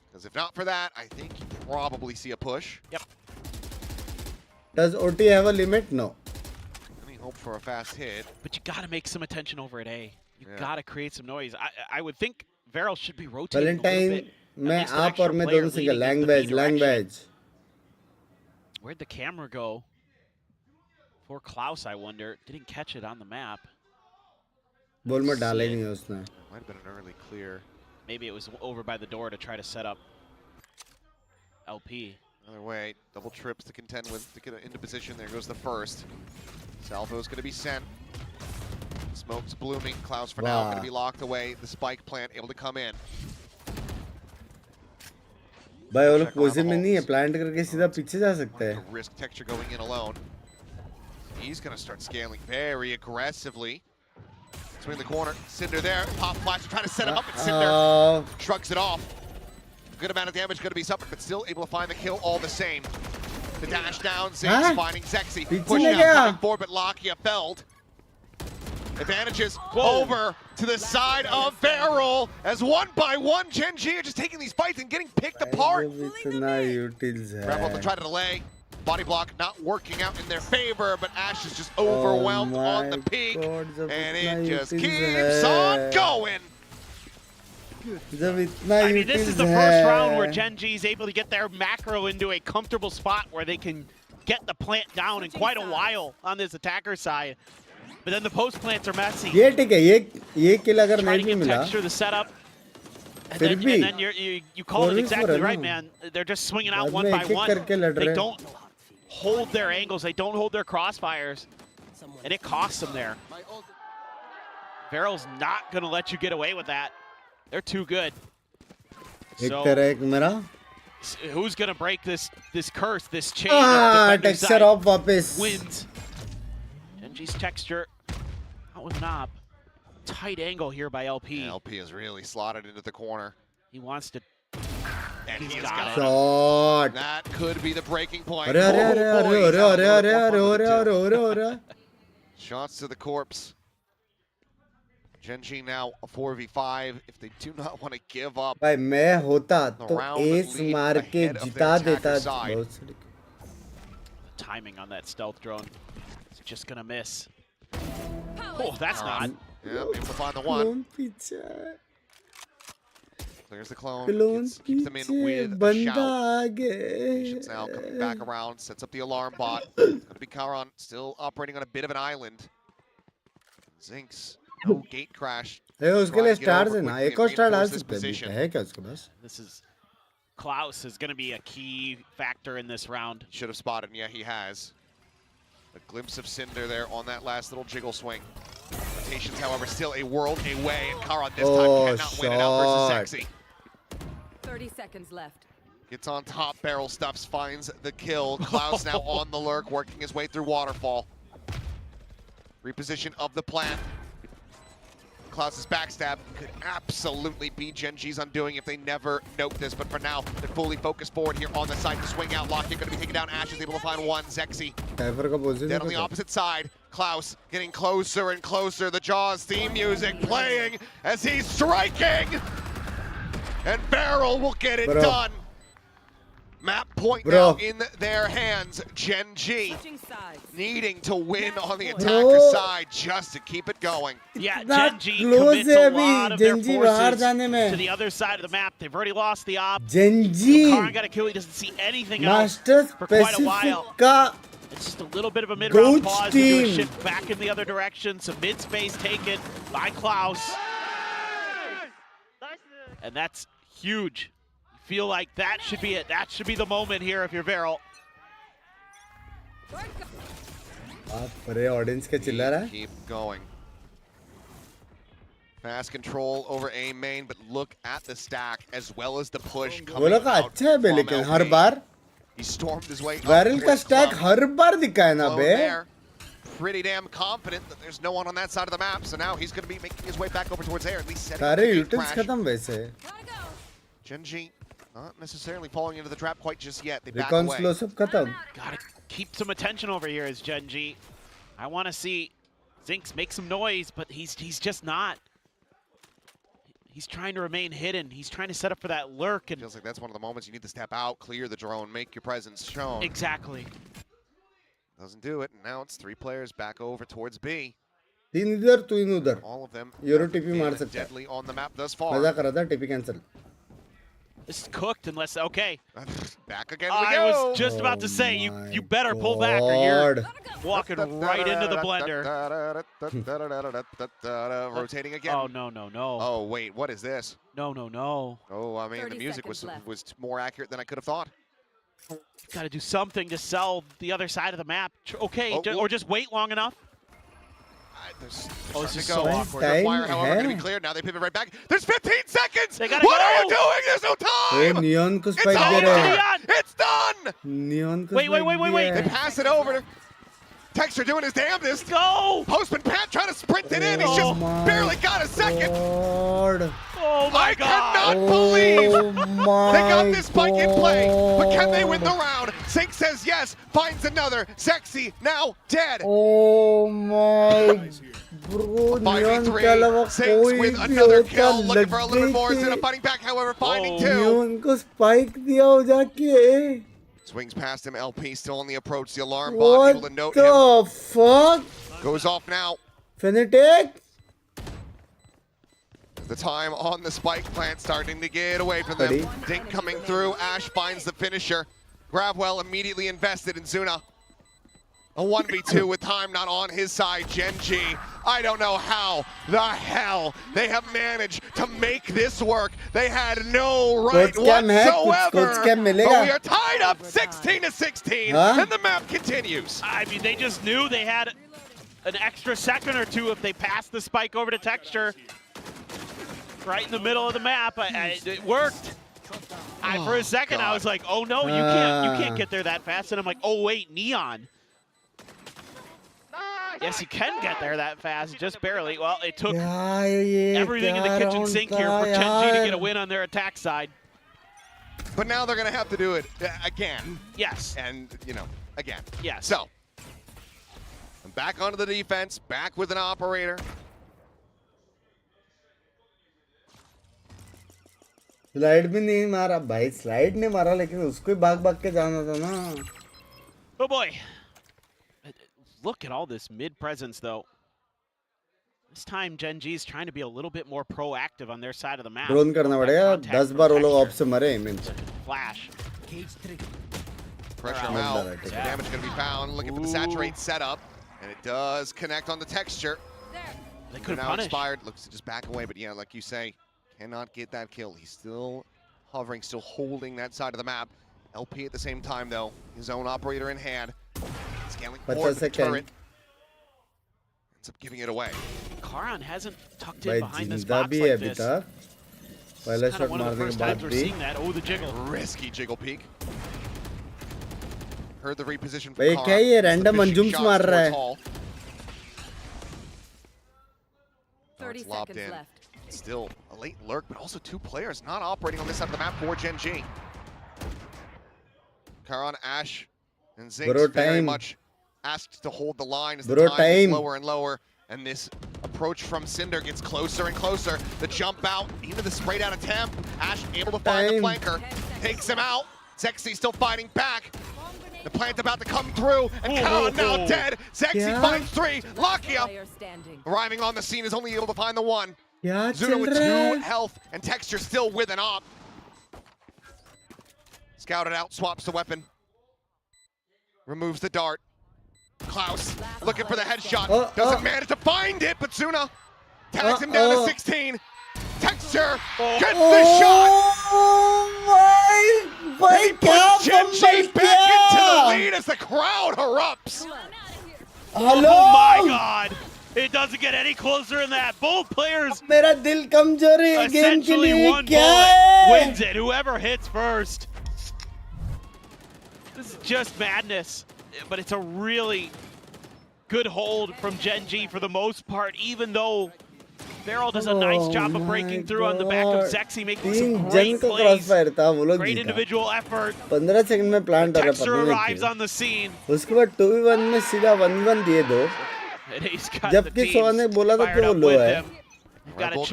Because if not for that, I think you probably see a push. Yep. Does OT have a limit? No. Any hope for a fast hit? But you got to make some attention over at A. You Yeah. got to create some noise. I would think VARREL should be rotating a little Valentine bit. At में least an आप extra और मैं player दोनों single. leading into language the B direction. Language. Where'd the camera go? For Klaus, I wonder. Didn't catch it on the map. बोल में डाला ही नहीं है उसने. Might have been an early clear. Maybe it was over by the door to try to set up LP. Another way, double trips to contend with to get into position. There goes the first. Salvo's going to be sent. Smoke's blooming. Klaus for now going to be locked away. The spike plant able to come in. भाई वो लोग position में नहीं है, plant करके सीधा पीछे जा सकते हैं. Risk Texture going in alone. He's going to start scaling very aggressively. Swing the corner. Cinder there. Pop flash trying to set him up, and Cinder shrugs it off. Good amount of damage going to be suffered, but still able to find the kill all the same. The dash down, Zinks finding Zexy. Pushing out, coming forward, but Lakia felled. Advantages over to the side of VARREL as one by one Gen G are just taking these fights and getting picked apart. Rebel to try to delay. Body block not working out in their favor, but Ash is just overwhelmed on the peak. And it just keeps on going. I mean, this is the first round where Gen G is able to get their macro into a comfortable spot where they can get the plant down in quite a while on this attacker side. But then the post plants are messy. ये ठीक है, ये किल अगर नहीं भी मिला, Texture the setup. And फिर भी then you call it exactly right, man. They're just swinging out one by one. They don't hold their angles. They don't hold their crossfires. And it costs them there. VARREL's not going to let you get away with that. They're too good. So, who's going to break this curse, this chain of defender side wins? Genji's Texture out with Knob. Tight angle here by LP. Yeah, LP is really slotted into the corner. He wants to. And he's got it. Shot. That could be the breaking point. Shots to the corpse. Gen G now a 4v5 if they do not want to give up. भाई मैं होता तो S मार के जिता देता. The timing on that stealth drone is just gonna miss. Oh, that's not. Yep, able to find the one. Clears the clone. Keeps them in with a shout. Patience now coming back around. Sets up the alarm bot. It's going to be Karan still operating on a bit of an island. Zinks. No gate crash. उसके लिए stars है ना, एक और star डाल सकते हैं. है क्या उसके पास? This is Klaus is going to be a key factor in this round. Should have spotted, and yeah, he has. A glimpse of Cinder there on that last little jiggle swing. Rotations, however, still a world away, and Karan this time cannot win it out versus Zexy. 30 seconds left. Gets on top, barrel stuffs, finds the kill. Klaus now on the lurk, working his way through Waterfall. Reposition of the plant. Klaus's backstab could absolutely be Gen G's undoing if they never note this, but for now, they're fully focused forward here on the side to swing out. Lockett going to be taken down. Ash is able to find one. Zexy dead on the opposite side. Klaus getting closer and closer. The Jaws theme music playing as he's striking. And VARREL will get it done. Map point now in their hands. Gen G needing to win on the attacker side just to keep it going. Yeah, Gen G commits a lot of their forces to the other side of the map. They've already lost the op. Gen G Karan got a kill. He doesn't see anything else for quite a while. It's just a little bit of a mid-round pause to do a shift back in the other direction. Some mid-space taken by Klaus. And that's huge. Feel like that should be it. That should be the moment here if you're VARREL. Keep going. Fast control over A main, but look at the stack as well as the push coming out from LP. He stormed his way up. VARREL का stack हर बार दिखा है ना बे. Pretty damn confident that there's no one on that side of the map, so now he's going to be making his way back over towards there, at least setting up the crash. खत्म वैसे. Gen G not necessarily falling into the trap quite just yet. They back away. Gotta keep some attention over here as Gen G. I want to see Zinx make some noise, but he's just not. He's trying to remain hidden. He's trying to set up for that lurk. And feels like that's one of the moments you need to step out, clear the drone, make your presence shown. Exactly. Doesn't do it, and now it's 3 players back over towards B. All of them deadly on the map thus far. TP cancel. This is cooked unless, okay. Back again we go. I was just about to say, you better pull back or you're walking right into the blender. Rotating again. Oh, no. Oh, wait, what is this? No. Oh, I mean, the music was more accurate than I could have thought. Got to do something to sell the other side of the map. Okay, or just wait long enough. This is so awkward. The wire, however, going to be cleared. Now they pivot right back. There's 15 seconds! They gotta what go. are you doing? There's no time! Neon को it's spike दे रहे हैं. It's done! Neon को wait. They pass it over. Texture doing his damnedest. Go! Postman Pat trying to sprint it in. He's just barely got a second. Oh my God! I cannot believe they got this spike in play, but can they win the round? Sink says yes, finds another. Sexy now dead. Oh my bro, Neon के अलावा कोई with भी another होता kill, looking लग for a little bit more. गई Instead थी. of fighting back, however, finding 2. Neon को spike दिया हो जाके. Swings past him, LP still on the approach. The alarm bot What able to note him. the fuck? Goes off now. Fnatic? The time on the spike plant starting to get away from them. Dink coming through. Ash finds the finisher. Gravwell immediately invested in Zuna. A 1v2 with time not on his side. Gen G, I don't know how the hell they have managed to make this work. They had no right whatsoever. But we are tied up 16-16, and the map continues. I mean, they just knew they had an extra second or two if they passed the spike over to Texture. Right in the middle of the map, it worked. For a second, I was like, "Oh no, you can't get there that fast." And I'm like, "Oh wait, Neon." Yes, you can get there that fast, just barely. Well, it took everything in the kitchen sink here for Gen G to get a win on their attack side. But now they're going to have to do it again. Yes. And, again. Yes. So, back onto the defense, back with an operator. Slide भी नहीं मारा भाई slide ने मारा लेकिन उसको ही भाग के जाना था ना. Oh boy. Look at all this mid presence though. This time Gen G's trying to be a little bit more proactive on their side of the map. Drone करना पड़ेगा 10 बार वो लोग ऑफ से मरे means. Flash. Pressure him out. Damage going to be found. Looking for the saturate setup. And it does connect on the texture. They could have now punished. expired. Looks to just back away. But yeah, like you say, cannot get that kill. He's still hovering, still holding that side of the map. LP at the same time, though. His own operator in hand. Scaling forward the turret. Ends up giving it away. Karan hasn't tucked in behind this box भी like अभी this. तक. पहला It's kind shot of one of मारने the के first बाद times we're भी. seeing that. Oh, the jiggle. Risky jiggle peek. Heard the reposition from भाई क्या ये रैंडम अंजुम्स मार रहा है. Darts lobbed in. Still a late lurk, but also two players not operating on this side of the map for GENG. Karan, Ash, and Zinx very much asked to hold the line as the time is lower and lower. And this approach from Cinder gets closer and closer. The jump out into the sprayed out attempt. Ash able to find the flanker, takes him out. Zexy still fighting back. The plant about to come through, and Karan now dead. Zexy finds 3. Lakia arriving on the scene is only able to find the 1. Zuna with 2 health and Texture still with an op. Scouted out, swaps the weapon. Removes the dart. Klaus looking for the headshot. Doesn't manage to find it, but Zuna tags him down to 16. Texture gets the shot. And he puts GENG back into the lead as the crowd erupts. Oh my God. It doesn't get any closer than that. Both players essentially one bullet wins it. Whoever hits first. This is just madness. But it's a really good hold from GENG for the most part, even though VARREL does a nice job of breaking through on the back of Zexy, making some great plays. Great individual effort. 15 second में plant हो रहा Texture arrives on the scene. उसके बाद 2v1 में सीधा 1v1 दिए दो. जबकि सोहा ने बोला था कि वो लो है. Got a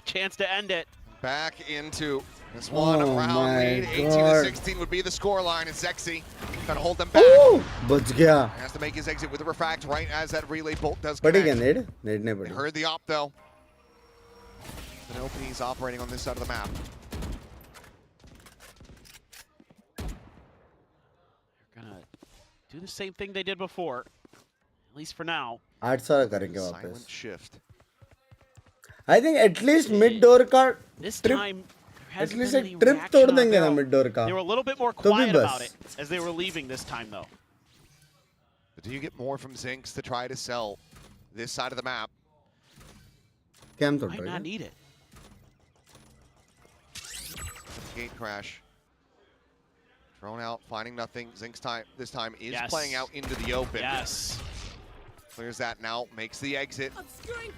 chance to end it. Back into this one round lead. 18-16 would be the score line, and Zexy trying to hold them back. बच गया. Has to make his exit with the refract right as that relay bolt does पड़ी connect. क्या नेड? नेड नहीं They पड़ी. heard the op though. And OP's operating on this side of the map. They're gonna do the same thing they did before, at least for now. 800 करेंगे वापस. Silent shift. I think at least mid door का This trip, time, at least एक trip तोड़ देंगे ना mid door का. They were a little bit more quiet about it as they were leaving this time, though. But do you get more from Zinx to try to sell this side of the map? Cam तोड़ Might रहा not है. need it. Gate crash. Thrown out, finding nothing. Zinx this time is playing out into the open. Yes. Clears that now, makes the exit.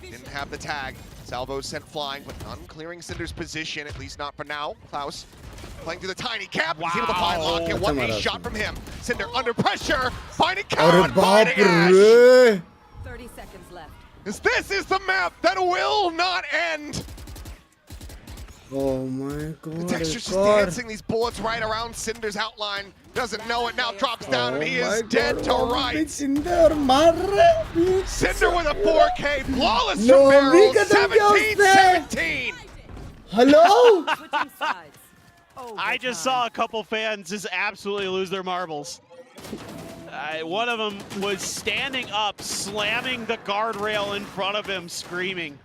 Didn't have the tag. Salvo sent flying, but unclearing Cinder's position, at least not for now. Klaus playing through the tiny cap. He's able to find Lock, 1 shot from him. Cinder under pressure, finding Karan, finding Ash. 30 seconds left. This is the map that will not end. Oh my God. Texture's just dancing these bullets right around Cinder's outline. Doesn't know it now, drops down, and he is dead to rights. Cinder with a 4K, flawless from VARREL, 17-17. Hello? I just saw a couple fans just absolutely lose their marbles. One of them was standing up, slamming the guardrail in front of him, screaming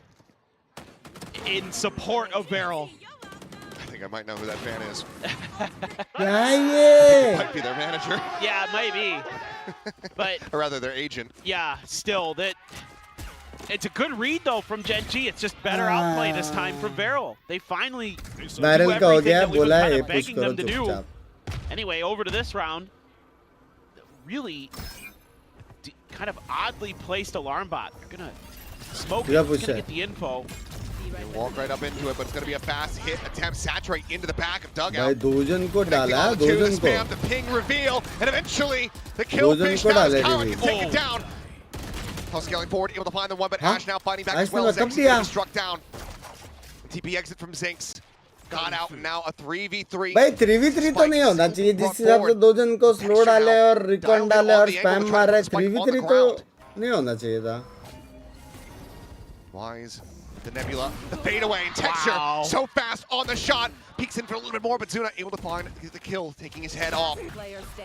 in support of VARREL. I think I might know who that fan is. Yeah. Might be their manager. Yeah, it might be. But or rather, their agent. Yeah, still that. It's a good read though from GENG. It's just better outplay this time from VARREL. They finally do everything that we were kind of begging them to do. Anyway, over to this round. Really kind of oddly placed alarm bot. They're gonna smoke it. They're gonna get the info. They walk right up into it, but it's going to be a fast hit attempt. Saturate into the back of dugout. भाई दोजन को डाला, दोजन को. Spam the ping reveal, and eventually the kill fish down. Karan can take it down. While scaling forward, able to find the one, but Ash now fighting back as well. Zexy struck down. TP exit from Zinx. Got out, and now a 3v3. भाई 3v3 तो नहीं होना चाहिए. जिस हिसाब से दोजन को slow डाले और रिकॉन डाले और स्पैम मार रहे, 3v3 तो नहीं होना चाहिए था. Wise. The Nebula, the fadeaway, and Texture so fast on the shot. Peeks in for a little bit more, but Zuna able to find the kill, taking his head off.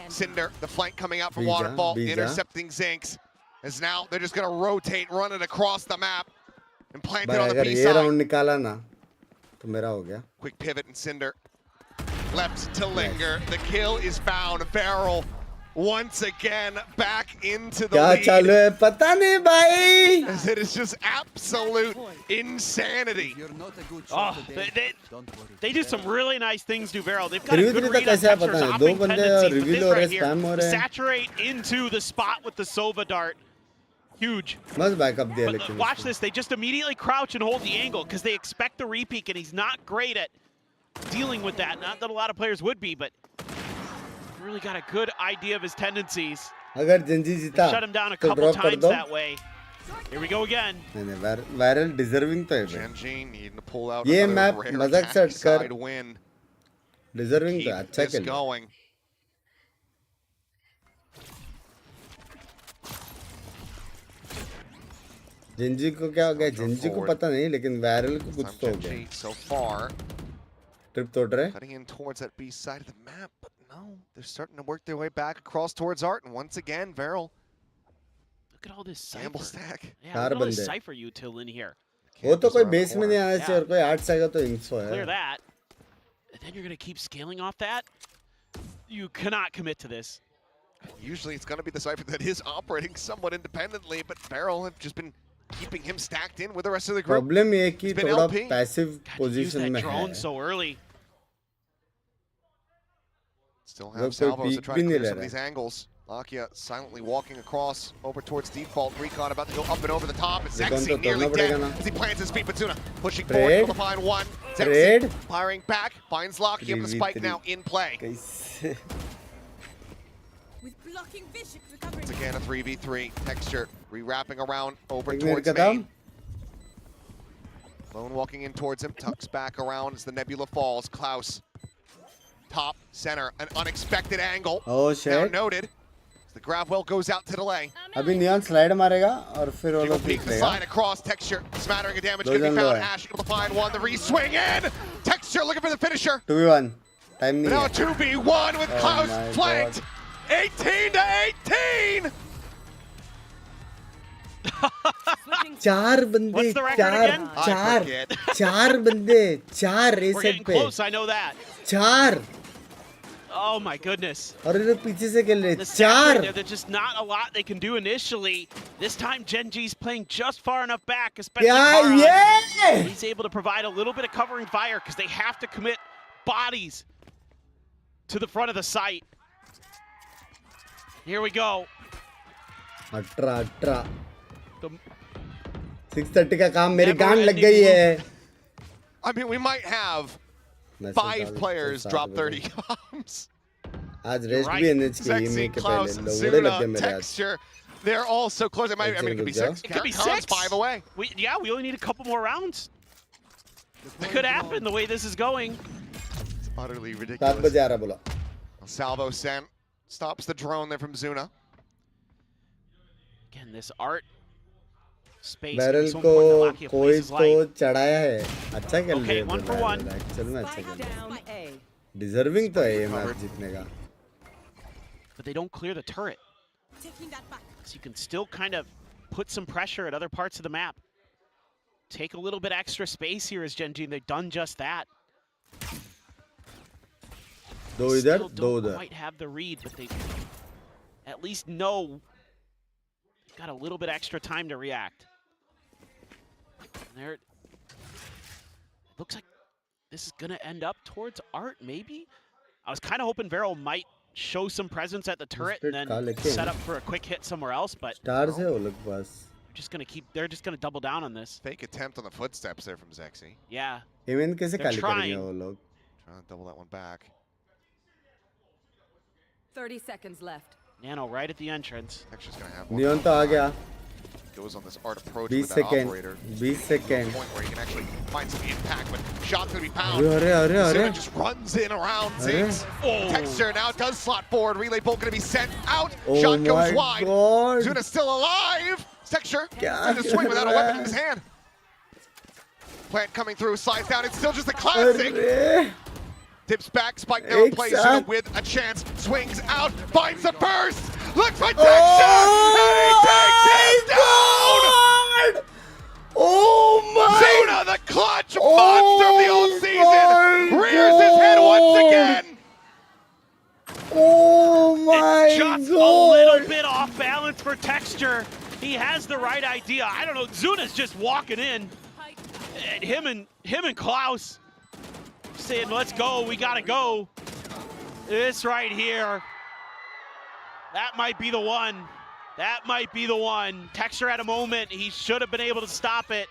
Cinder, the flank coming out from Waterfall, intercepting Zinx. As now they're just going to rotate, run it across the map, and plant it on the B side. निकाला ना, तो मेरा हो गया. Quick pivot, and Cinder left to linger. The kill is found. VARREL once again back into the lead. क्या चालू है पता नहीं भाई. As it is just absolute insanity. Oh, they do some really nice things to VARREL. They've got a good read on Texture's hopping tendency. But this right here, saturate into the spot with the Sova dart. Huge. Must back up there. But watch this. They just immediately crouch and hold the angle because they expect the repeat, and he's not great at dealing with that. Not that a lot of players would be, but really got a good idea of his tendencies. अगर Gen Z जीता Shut him down a तो couple drop कर times दो. that way. Here we go again. नहीं viral deserving तो है भाई. GENG needing to pull out ये another मैप rare मजाक से हटकर side win. डिजर्विंग तो Keep अच्छा this खेल. going. जेंजी को क्या हो गया? जेंजी को पता नहीं लेकिन वायरल को कुछ तो हो गया. GENG so far ट्रिप तोड़ रहे. cutting in towards that B side of the map, but no, they're starting to work their way back across towards Art, and once again, VARREL. Look at all this Gamble Cypher. stack. Yeah, look at all this Cypher util in here. वो तो कोई base में नहीं आना चाहिए और कोई 8 से आएगा तो इंफो Clear है. that. And then you're going to keep scaling off that. You cannot commit to this. Usually it's going to be the Cypher that is operating somewhat independently, but VARREL have just been keeping him stacked in with the rest of the group. Problem ये है कि It's been थोड़ा LP. Passive Use position that में drone है. so early. Still वो have कोई salvos to peek try भी to नहीं clear ले some of रहा these angles. Lakia silently walking across over towards default. Recon about to go up and over the top. It's Recon Zexy तो nearly तोड़ना dead पड़ेगा ना. as he plants his feet. Batsuna pushing Trade. forward, able to find one. Trade. Zexy firing back, finds Lakia, but the spike 3v3. now in play. कैसे? With blocking vision, recovering. It's again a 3v3. Texture re-wrapping around over एक minute towards का था. main. Lone walking in towards him, tucks back around as the Nebula falls. Klaus, top, center, an unexpected angle. Oh Now shit. noted. The grab well goes out to delay. अभी neon slide मारेगा और फिर वो He will लोग peek peak the लेगा. slide across. Texture, smattering of damage Those gonna be are found. low. Ash able to find one. The re-swing in. Texture looking for the finisher. 2v1 time But नहीं now है. a 2v1 with Oh Klaus my flanked. 18 to 18. चार बंदे What's the record again? I forget. चार बंदे चार We're reset getting पे close, I know that. चार Oh my goodness. और ये लोग पीछे से खेल रहे The stats चार. right there, there's just not a lot they can do initially. This time GENG's playing just far enough back, especially क्या Farhan. ये? He's able to provide a little bit of covering fire because they have to commit bodies to the front of the site. Here we go. 18 The 6:30 का काम मेरी Never गांड लग ending गई है. I mean, we might have 5 players drop 30 comms. आज rest right. भी NH के Zexy, ईमेल के Klaus, पहले लोगड़े लग गए Zuna, मेरे आज. Texture. They're all so close. It might, I mean, it could be 6. It could be Comms 6. 5 away. Yeah, we only need a couple more rounds. It could happen the way this is going. It's utterly 7 ridiculous. बजे आ रहा बोला. Salvo sent. Stops the drone there from Zuna. Again, this art space. Barrel so को important that Lakia कोई plays his तो light. चढ़ाया है. अच्छा खेल Okay, रहे 1 for 1. एक्चुअल में अच्छा खेल Spike रहे. down A. डिजर्विंग तो है ये मैच जीतने का. But they don't clear the turret. Taking that back. So you can still kind of put some pressure at other parts of the map. Take a little bit extra space here as GENG, and they've done just that. दो इधर Still दो don't उधर. quite have the read, but they at least know they've got a little bit extra time to react. And there, it looks like this is gonna end up towards Art, maybe? I was kind of hoping VARREL might show some presence at the turret and then set up for a quick hit somewhere else, but stars है वो लोग पास. they're just gonna double down on this. Fake attempt on the footsteps there from Zexy. Yeah. Event कैसे They're खाली करेंगे trying. वो लोग? Trying to double that one back. 30 seconds left. Nano right at the entrance. Texture's gonna have one. Neon तो आ गया. Goes on this Art approach 20 with that second. operator. 20 second. Point where he can actually find some impact, but shot's gonna be pound. अरे अरे अरे. Zuna just runs in around Ziggs. Texture now does slot forward. Relay bolt gonna be sent out. Oh Shot my goes wide. God. Zuna's still alive. Texture क्या trying to swing without a कर weapon रहा in his है? hand. Plant coming through, slides down. It's still just a classic. अरे. Tips back, spike down, एक plays साथ. Zuna with a chance. Swings out, finds the burst. Looks for Texture, and he takes it down. Oh my. Zuna, the clutch monster of the old season, rears his head once again. Oh my Just God. a little bit off balance for Texture. He has the right idea. I don't know, Zuna's just walking in. And him and Klaus saying, let's go, we gotta go. This right here, that might be the one. That might be the one. Texture had a moment. He should have been able to stop it.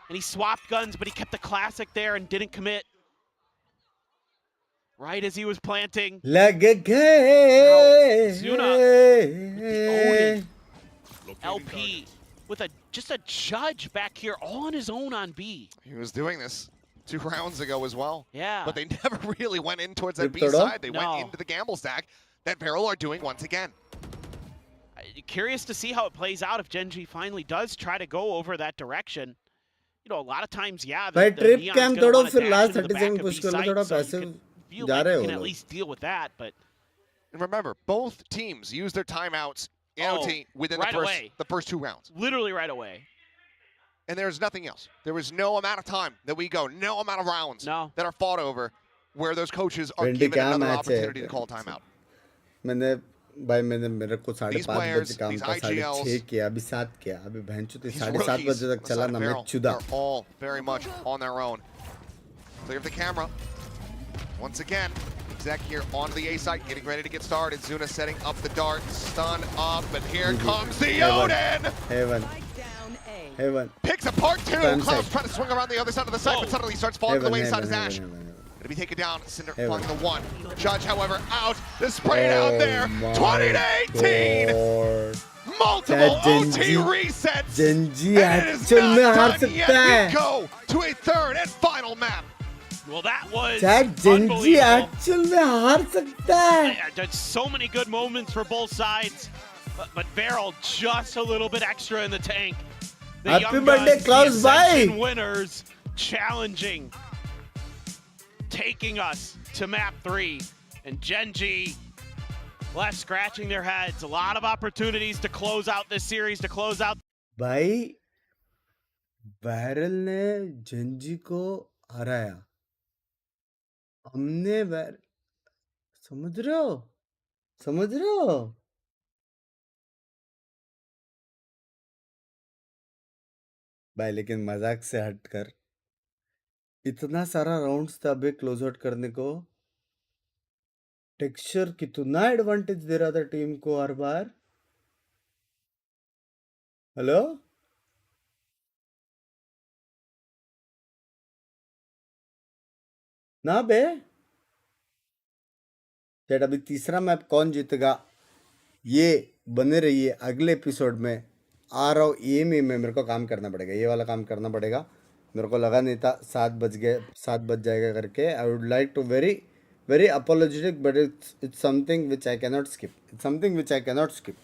And he swapped guns, but he kept the classic there and didn't commit. Right as he was planting. Zuna with the Odin. LP with just a judge back here all on his own on B. He was doing this 2 rounds ago as well. Yeah. But they never really went in towards that B side. They went into the gamble stack that VARREL are doing once again. Curious to see how it plays out if GENG finally does try to go over that direction. You know, a lot of times, yeah, भाई the trip Neon's cam gonna थोड़ा wanna फिर dash last into the 30 back second of push B कर लो site, थोड़ा so you passive can feel जा like रहे you हो can at लोग least deal with that, but And remember, both teams use their timeouts in OT within right the first 2 rounds. literally right away. And there's nothing else. There was no amount of time that we go, no amount of rounds that are fought over where those coaches are given another opportunity to call timeout. मैंने मेरे को 5:30 बजे काम था 6:30 किया अभी 7 किया अभी भैंचो 7:30 बजे तक चला ना मैं चुदा. They're all very much on their own. Clear of the camera. Once again, Exec here onto the A side, getting ready to get started. Zuna setting up the dart, stun up, but here comes the Odin! Heaven. Picks apart 2. Klaus trying to swing around the other side of the site, but suddenly starts falling to the wayside as Ash. Gonna be taken down. Cinder flying the 1. Judge, however, out. The spray down there. 20 to 18. Multiple OT resets. GENG and it is actual में not हार done सकता yet. है. We go to a 3rd and final map. Well, that was GENG unbelievable. actual में हार सकता है. Yeah, there's so many good moments for both sides, but VARREL just a little bit extra in the tank. The Happy young birthday, guns, Klaus, the bye. Ascension winners, challenging, taking us to map 3, and GENG left scratching their heads. A lot of opportunities to close out this series, to close out. भाई VARREL ने GENG को हराया. हमने समझ रहे हो भाई. लेकिन मजाक से हटकर इतना सारा राउंड्स था अभी क्लोज आउट करने को. टेक्सचर कितना एडवांटेज दे रहा था टीम को हर बार. हेलो ना बे चैट. अभी तीसरा मैप कौन जीतेगा ये बने रहिए अगले एपिसोड में. आ रहा हूँ ये में मेरे को काम करना पड़ेगा. ये वाला काम करना पड़ेगा. मेरे को लगा नहीं था 7 बज जाएगा करके. I would like to very apologetic, but it's something which I cannot skip. It's something which I cannot skip.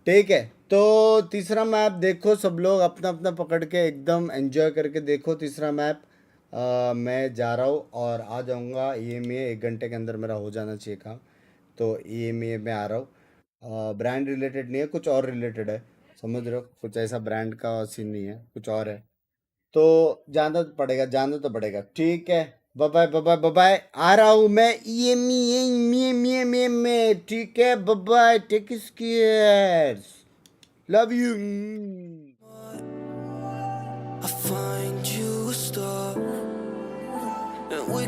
ठीक है. तो तीसरा मैप देखो सब लोग अपना अपना पकड़ के एकदम एंजॉय करके देखो. तीसरा मैप मैं जा रहा हूँ और आ जाऊँगा. ये में 1 घंटे के अंदर मेरा हो जाना चाहिए काम. तो ये में आ रहा हूँ. ब्रांड रिलेटेड नहीं है, कुछ और रिलेटेड है. समझ रहे हो, कुछ ऐसा ब्रांड का सीन नहीं है, कुछ और है. तो जाना तो पड़ेगा. ठीक है. बाय. आ रहा हूँ मैं. ये में ठीक है. Bye. Take care. Love you. I find you a star, and we